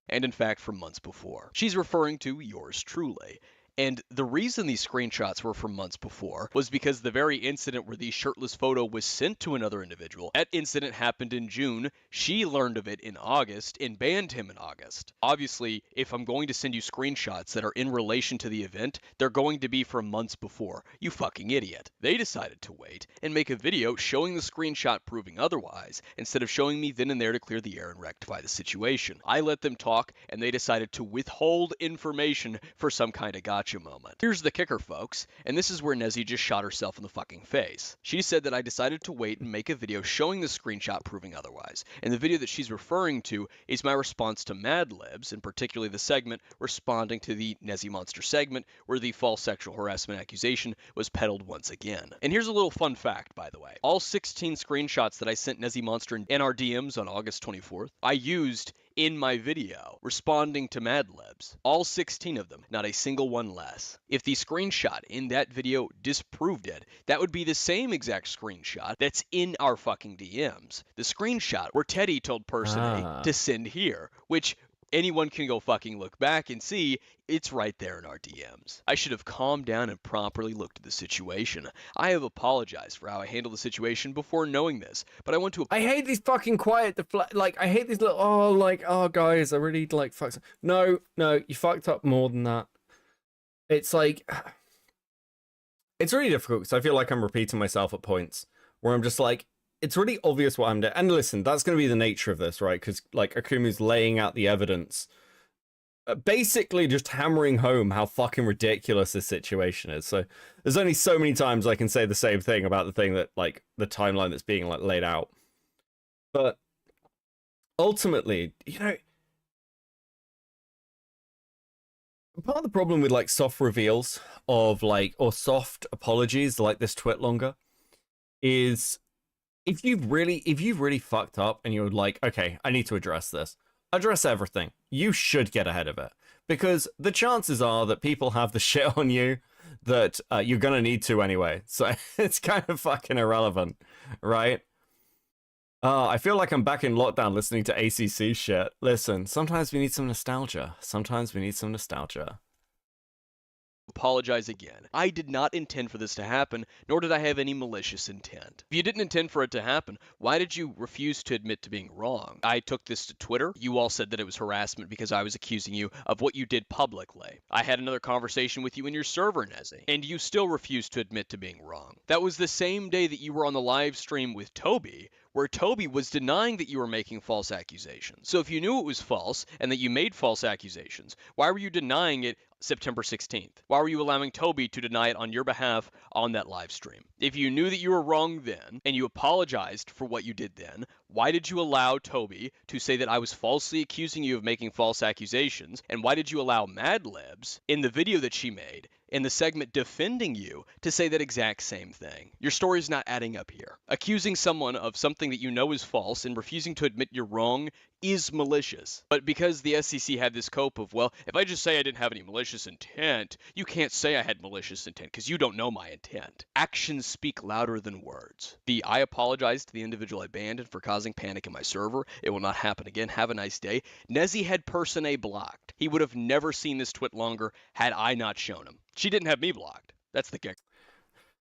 And in fact, from months before. She's referring to yours truly. And the reason these screenshots were from months before was because the very incident where the shirtless photo was sent to another individual, that incident happened in June. She learned of it in August and banned him in August. Obviously, if I'm going to send you screenshots that are in relation to the event, they're going to be from months before. You fucking idiot. They decided to wait and make a video showing the screenshot proving otherwise, instead of showing me then and there to clear the air and rectify the situation. I let them talk, and they decided to withhold information for some kind of gotcha moment. Here's the kicker, folks, and this is where Nezzy just shot herself in the fucking face. She said that I decided to wait and make a video showing the screenshot proving otherwise, and the video that she's referring to is my response to Madlibs, and particularly the segment responding to the Nezzy Monster segment where the false sexual harassment accusation was peddled once again. And here's a little fun fact, by the way. All 16 screenshots that I sent Nezzy Monster in our DMs on August 24th, I used in my video responding to Madlibs. All 16 of them, not a single one less. If the screenshot in that video disproved it, that would be the same exact screenshot that's in our fucking DMs. The screenshot where Teddy told Person A to send here, which Anyone can go fucking look back and see it's right there in our DMs. I should have calmed down and properly looked at the situation. I have apologized for how I handled the situation before knowing this, but I want to. I hate these fucking quiet, like, I hate these little, oh, guys, I really, like, fucked. No, you fucked up more than that. It's like, it's really difficult because I feel like I'm repeating myself at points where I'm just like, it's really obvious what I'm doing. And listen, that's going to be the nature of this, right? Because, like, Akumu's laying out the evidence, basically just hammering home how fucking ridiculous this situation is. So there's only so many times I can say the same thing about the thing that, like, the timeline that's being, like, laid out. But ultimately, you know, part of the problem with, like, soft reveals of, like, or soft apologies like this twit longer is if you've really fucked up and you're like, okay, I need to address this, address everything. You should get ahead of it, because the chances are that people have the shit on you that you're gonna need to anyway. So it's kind of fucking irrelevant, right? I feel like I'm back in lockdown listening to ACC shit. Listen, sometimes we need some nostalgia. Apologize again. I did not intend for this to happen, nor did I have any malicious intent. If you didn't intend for it to happen, why did you refuse to admit to being wrong? I took this to Twitter. You all said that it was harassment because I was accusing you of what you did publicly. I had another conversation with you in your server, Nezzy, and you still refused to admit to being wrong. That was the same day that you were on the live stream with Toby, where Toby was denying that you were making false accusations. So if you knew it was false and that you made false accusations, why were you denying it September 16th? Why were you allowing Toby to deny it on your behalf on that live stream? If you knew that you were wrong then, and you apologized for what you did then, why did you allow Toby to say that I was falsely accusing you of making false accusations? And why did you allow Madlibs, in the video that she made, in the segment defending you, to say that exact same thing? Your story's not adding up here. Accusing someone of something that you know is false and refusing to admit you're wrong is malicious. But because the SEC had this cope of, well, if I just say I didn't have any malicious intent, you can't say I had malicious intent because you don't know my intent. Actions speak louder than words. I apologize to the individual I banned for causing panic in my server. It will not happen again. Have a nice day. Nezzy had Person A blocked. He would have never seen this twit longer had I not shown him. She didn't have me blocked. That's the kick.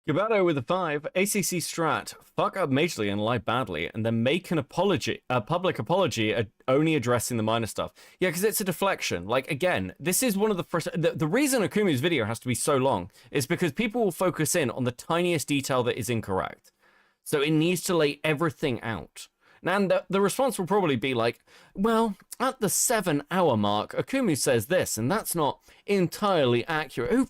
Gabato with a 5. ACC strat. Fuck up majorly and lie badly, and then make an apology, a public apology, only addressing the minor stuff. Yeah, because it's a deflection. Like, again, this is one of the reason Akumu's video has to be so long is because people will focus in on the tiniest detail that is incorrect. So it needs to lay everything out. And the response will probably be like, well, at the 7-hour mark, Akumu says this, and that's not entirely accurate.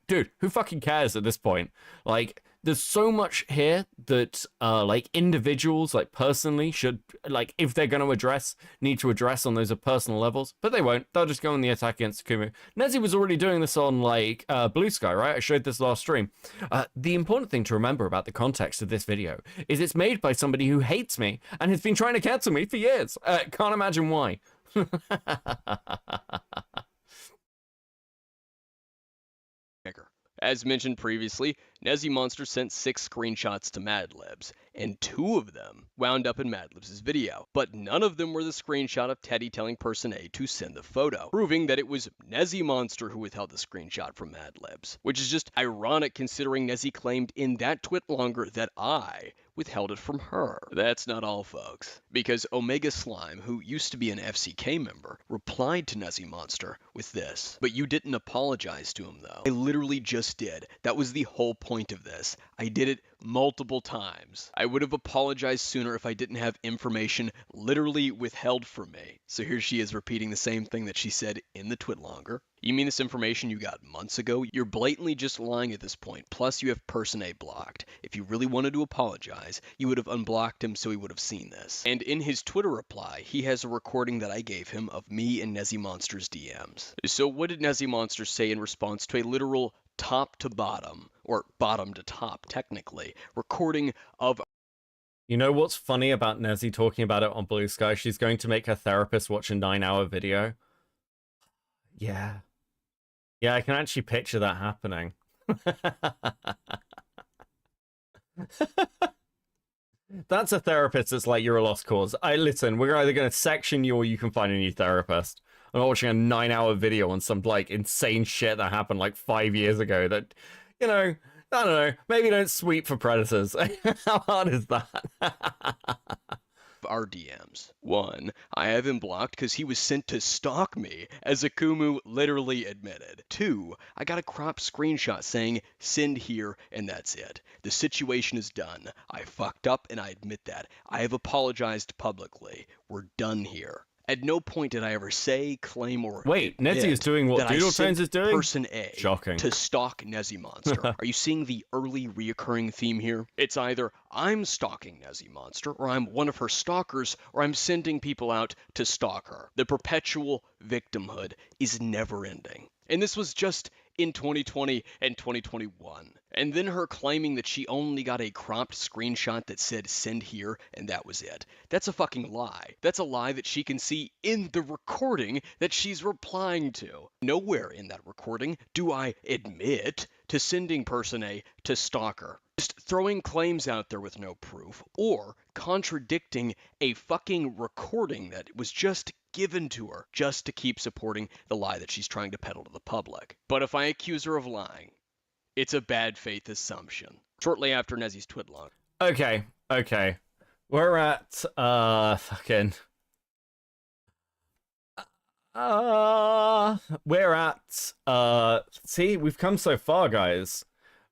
Dude, who fucking cares at this point? Like, there's so much here that, like, individuals, like, personally should, like, if they're going to need to address on those personal levels, but they won't. They'll just go on the attack against Akumu. Nezzy was already doing this on, like, Blue Sky, right? I showed this last stream. The important thing to remember about the context of this video is it's made by somebody who hates me and has been trying to cancel me for years. Can't imagine why. As mentioned previously, Nezzy Monster sent 6 screenshots to Madlibs, and 2 of them wound up in Madlibs' video, but none of them were the screenshot of Teddy telling Person A to send the photo, proving that it was Nezzy Monster who withheld the screenshot from Madlibs, which is just ironic considering Nezzy claimed in that twit longer that I withheld it from her. That's not all, folks, because Omega Slime, who used to be an FCK member, replied to Nezzy Monster with this. But you didn't apologize to him, though. I literally just did. That was the whole point of this. I did it multiple times. I would have apologized sooner if I didn't have information literally withheld from me. So here she is repeating the same thing that she said in the twit longer. You mean this information you got months ago? You're blatantly just lying at this point. Plus, you have Person A blocked. If you really wanted to apologize, you would have unblocked him so he would have seen this. And in his Twitter reply, he has a recording that I gave him of me and Nezzy Monster's DMs. So what did Nezzy Monster say in response to a literal top to bottom, or bottom to top, technically, recording of... You know what's funny about Nezzy talking about it on Blue Sky? She's going to make her therapist watch a 9-hour video. Yeah. Yeah, I can actually picture that happening. That's a therapist that's like, you're a lost cause. Listen, we're either going to section you or you can find a new therapist. I'm not watching a 9-hour video on some like insane shit that happened like 5 years ago that, you know, I don't know, maybe don't sweep for predators. How hard is that? Our DMs. 1. I have him blocked because he was sent to stalk me, as Akumu literally admitted. 2. I got a cropped screenshot saying, send here, and that's it. The situation is done. I fucked up and I admit that. I have apologized publicly. We're done here. At no point did I ever say, claim, or wait, Nezzy is doing what Doodle Tones is doing? Person A Shocking. to stalk Nezzy Monster. Are you seeing the early reoccurring theme here? It's either I'm stalking Nezzy Monster, or I'm one of her stalkers, or I'm sending people out to stalk her. The perpetual victimhood is never ending. And this was just in 2020 and 2021. And then her claiming that she only got a cropped screenshot that said send here and that was it. That's a fucking lie. That's a lie that she can see in the recording that she's replying to. Nowhere in that recording do I admit to sending person A to stalker. Just throwing claims out there with no proof or contradicting a fucking recording that was just given to her just to keep supporting the lie that she's trying to peddle to the public. But if I accuse her of lying, it's a bad faith assumption. Shortly after Nezzy's twit log. Okay. We're at fucking we're at see, we've come so far, guys.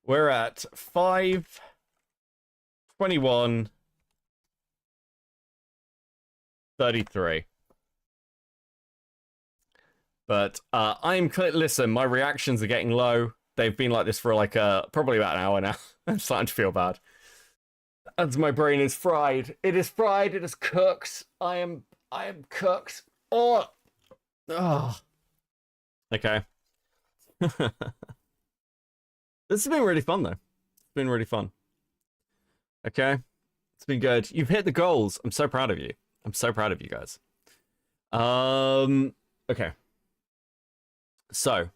We're at 5:21:33. But listen, my reactions are getting low. They've been like this for like probably about an hour now. I'm starting to feel bad. As my brain is fried. It is fried, it is cooked. I am cooked. Oh. Okay. This has been really fun though. It's been really fun. Okay. It's been good. You've hit the goals. I'm so proud of you. I'm so proud of you guys. Okay. So,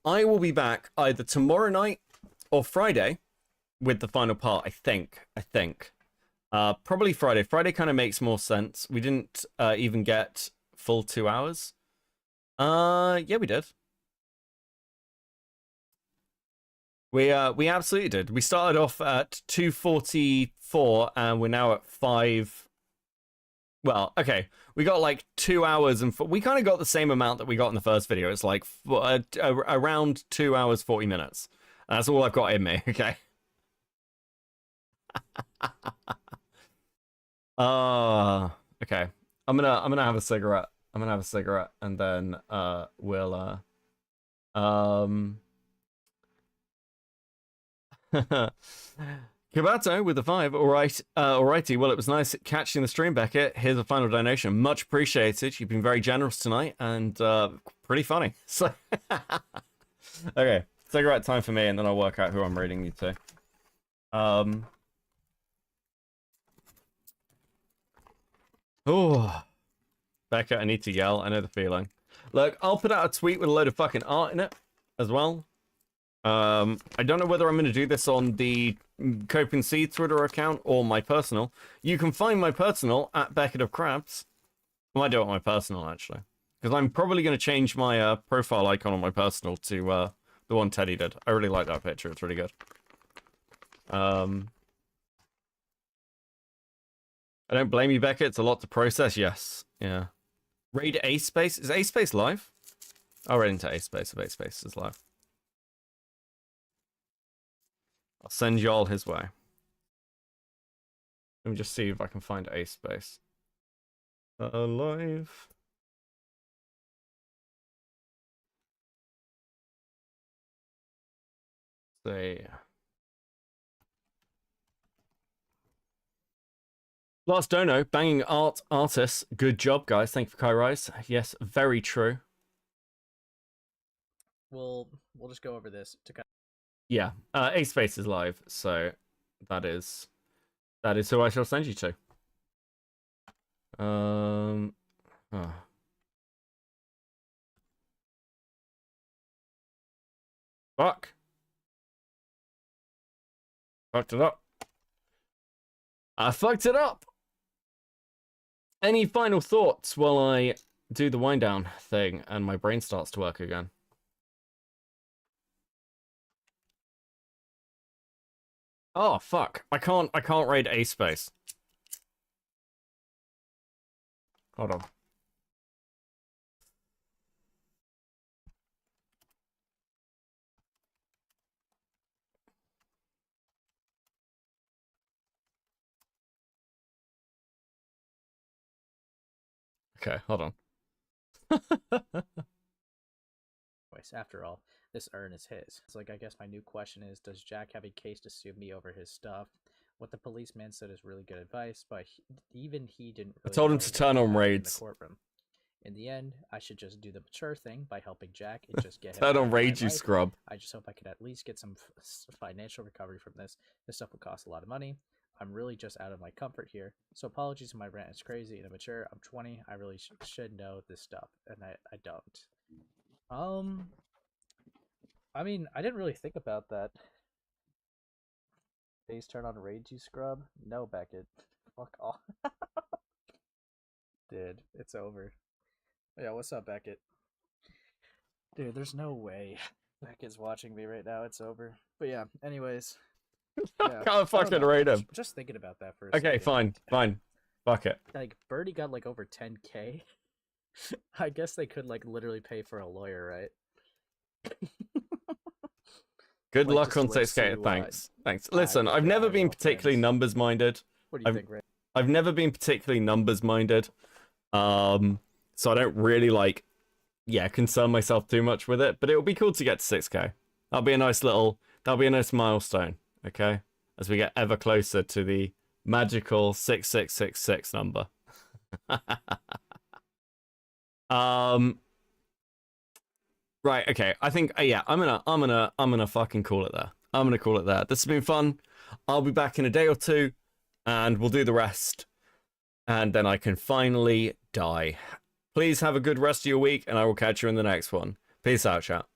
I will be back either tomorrow night or Friday with the final part, I think. Probably Friday. Friday kind of makes more sense. We didn't even get full 2 hours. Yeah, we did. We absolutely did. We started off at 2:44 and we're now at 5. Well, okay. We got like 2 hours and we kind of got the same amount that we got in the first video. It's like around 2 hours 40 minutes. That's all I've got in me. Okay. Okay. I'm gonna have a cigarette. And then we'll Kabato with the 5. All right. Alrighty. Well, it was nice catching the stream, Beckett. Here's a final donation. Much appreciated. You've been very generous tonight and pretty funny. So, okay, cigarette time for me, and then I'll work out who I'm reading you to. Oh, Beckett, I need to yell. I know the feeling. Look, I'll put out a tweet with a load of fucking art in it as well. I don't know whether I'm going to do this on the Copecast Twitter account or my personal. You can find my personal at Beckett of Crabs. I might do it on my personal, actually. Because I'm probably going to change my profile icon on my personal to the one Teddy did. I really like that picture. It's really good. I don't blame you, Beckett. It's a lot to process. Yes. Yeah. Raid A-Space. Is A-Space live? I'll raid into A-Space if A-Space is live. I'll send y'all his way. Let me just see if I can find A-Space. Alive. Say. Last dono, banging artists. Good job, guys. Thank you for Kairos. Yes, very true. We'll just go over this to kind of... Yeah, A-Space is live, so that is who I shall send you to. Fuck. Fucked it up. I fucked it up. Any final thoughts while I do the wind down thing and my brain starts to work again. Oh fuck. I can't raid A space. Hold on. Okay, hold on. After all, this urn is his. It's like, I guess my new question is, does Jack have a case to sue me over his stuff? What the policeman said is really good advice, but even he didn't really I told him know to what turn on happened in raids. the courtroom. In the end, I should just do the mature thing by helping Jack and just get him Turn back on in my raids, you life. scrub. I just hope I could at least get some financial recovery from this. This stuff will cost a lot of money. I'm really just out of my comfort here. So apologies if my rant is crazy and immature. I'm 20. I really should know this stuff, and I don't. I mean, I didn't really think about that. Face turn on raids, you scrub? No, Beckett. Fuck off. Dude, it's over. Yeah, what's up, Beckett? Dude, there's no way Beckett's watching me right now. It's over. But yeah, anyways. Yeah, Can't fucking raid him. Just thinking about that for a Okay, second. fine. Fuck it. Like, Birdie got like over 10K. I guess they could like literally pay for a lawyer, right? Good Like, luck just on to, like, 6K. sue, Thanks. Listen, I've never been particularly numbers minded. What do you think, Ray? I've never been particularly numbers minded. So I don't really like, concern myself too much with it. But it would be cool to get to 6K. That'll be a nice milestone. Okay, as we get ever closer to the magical 6666 number. Right, okay. I think I'm gonna fucking call it there. I'm gonna call it there. This has been fun. I'll be back in a day or two and we'll do the rest. And then I can finally die. Please have a good rest of your week and I will catch you in the next one. Peace out, chat.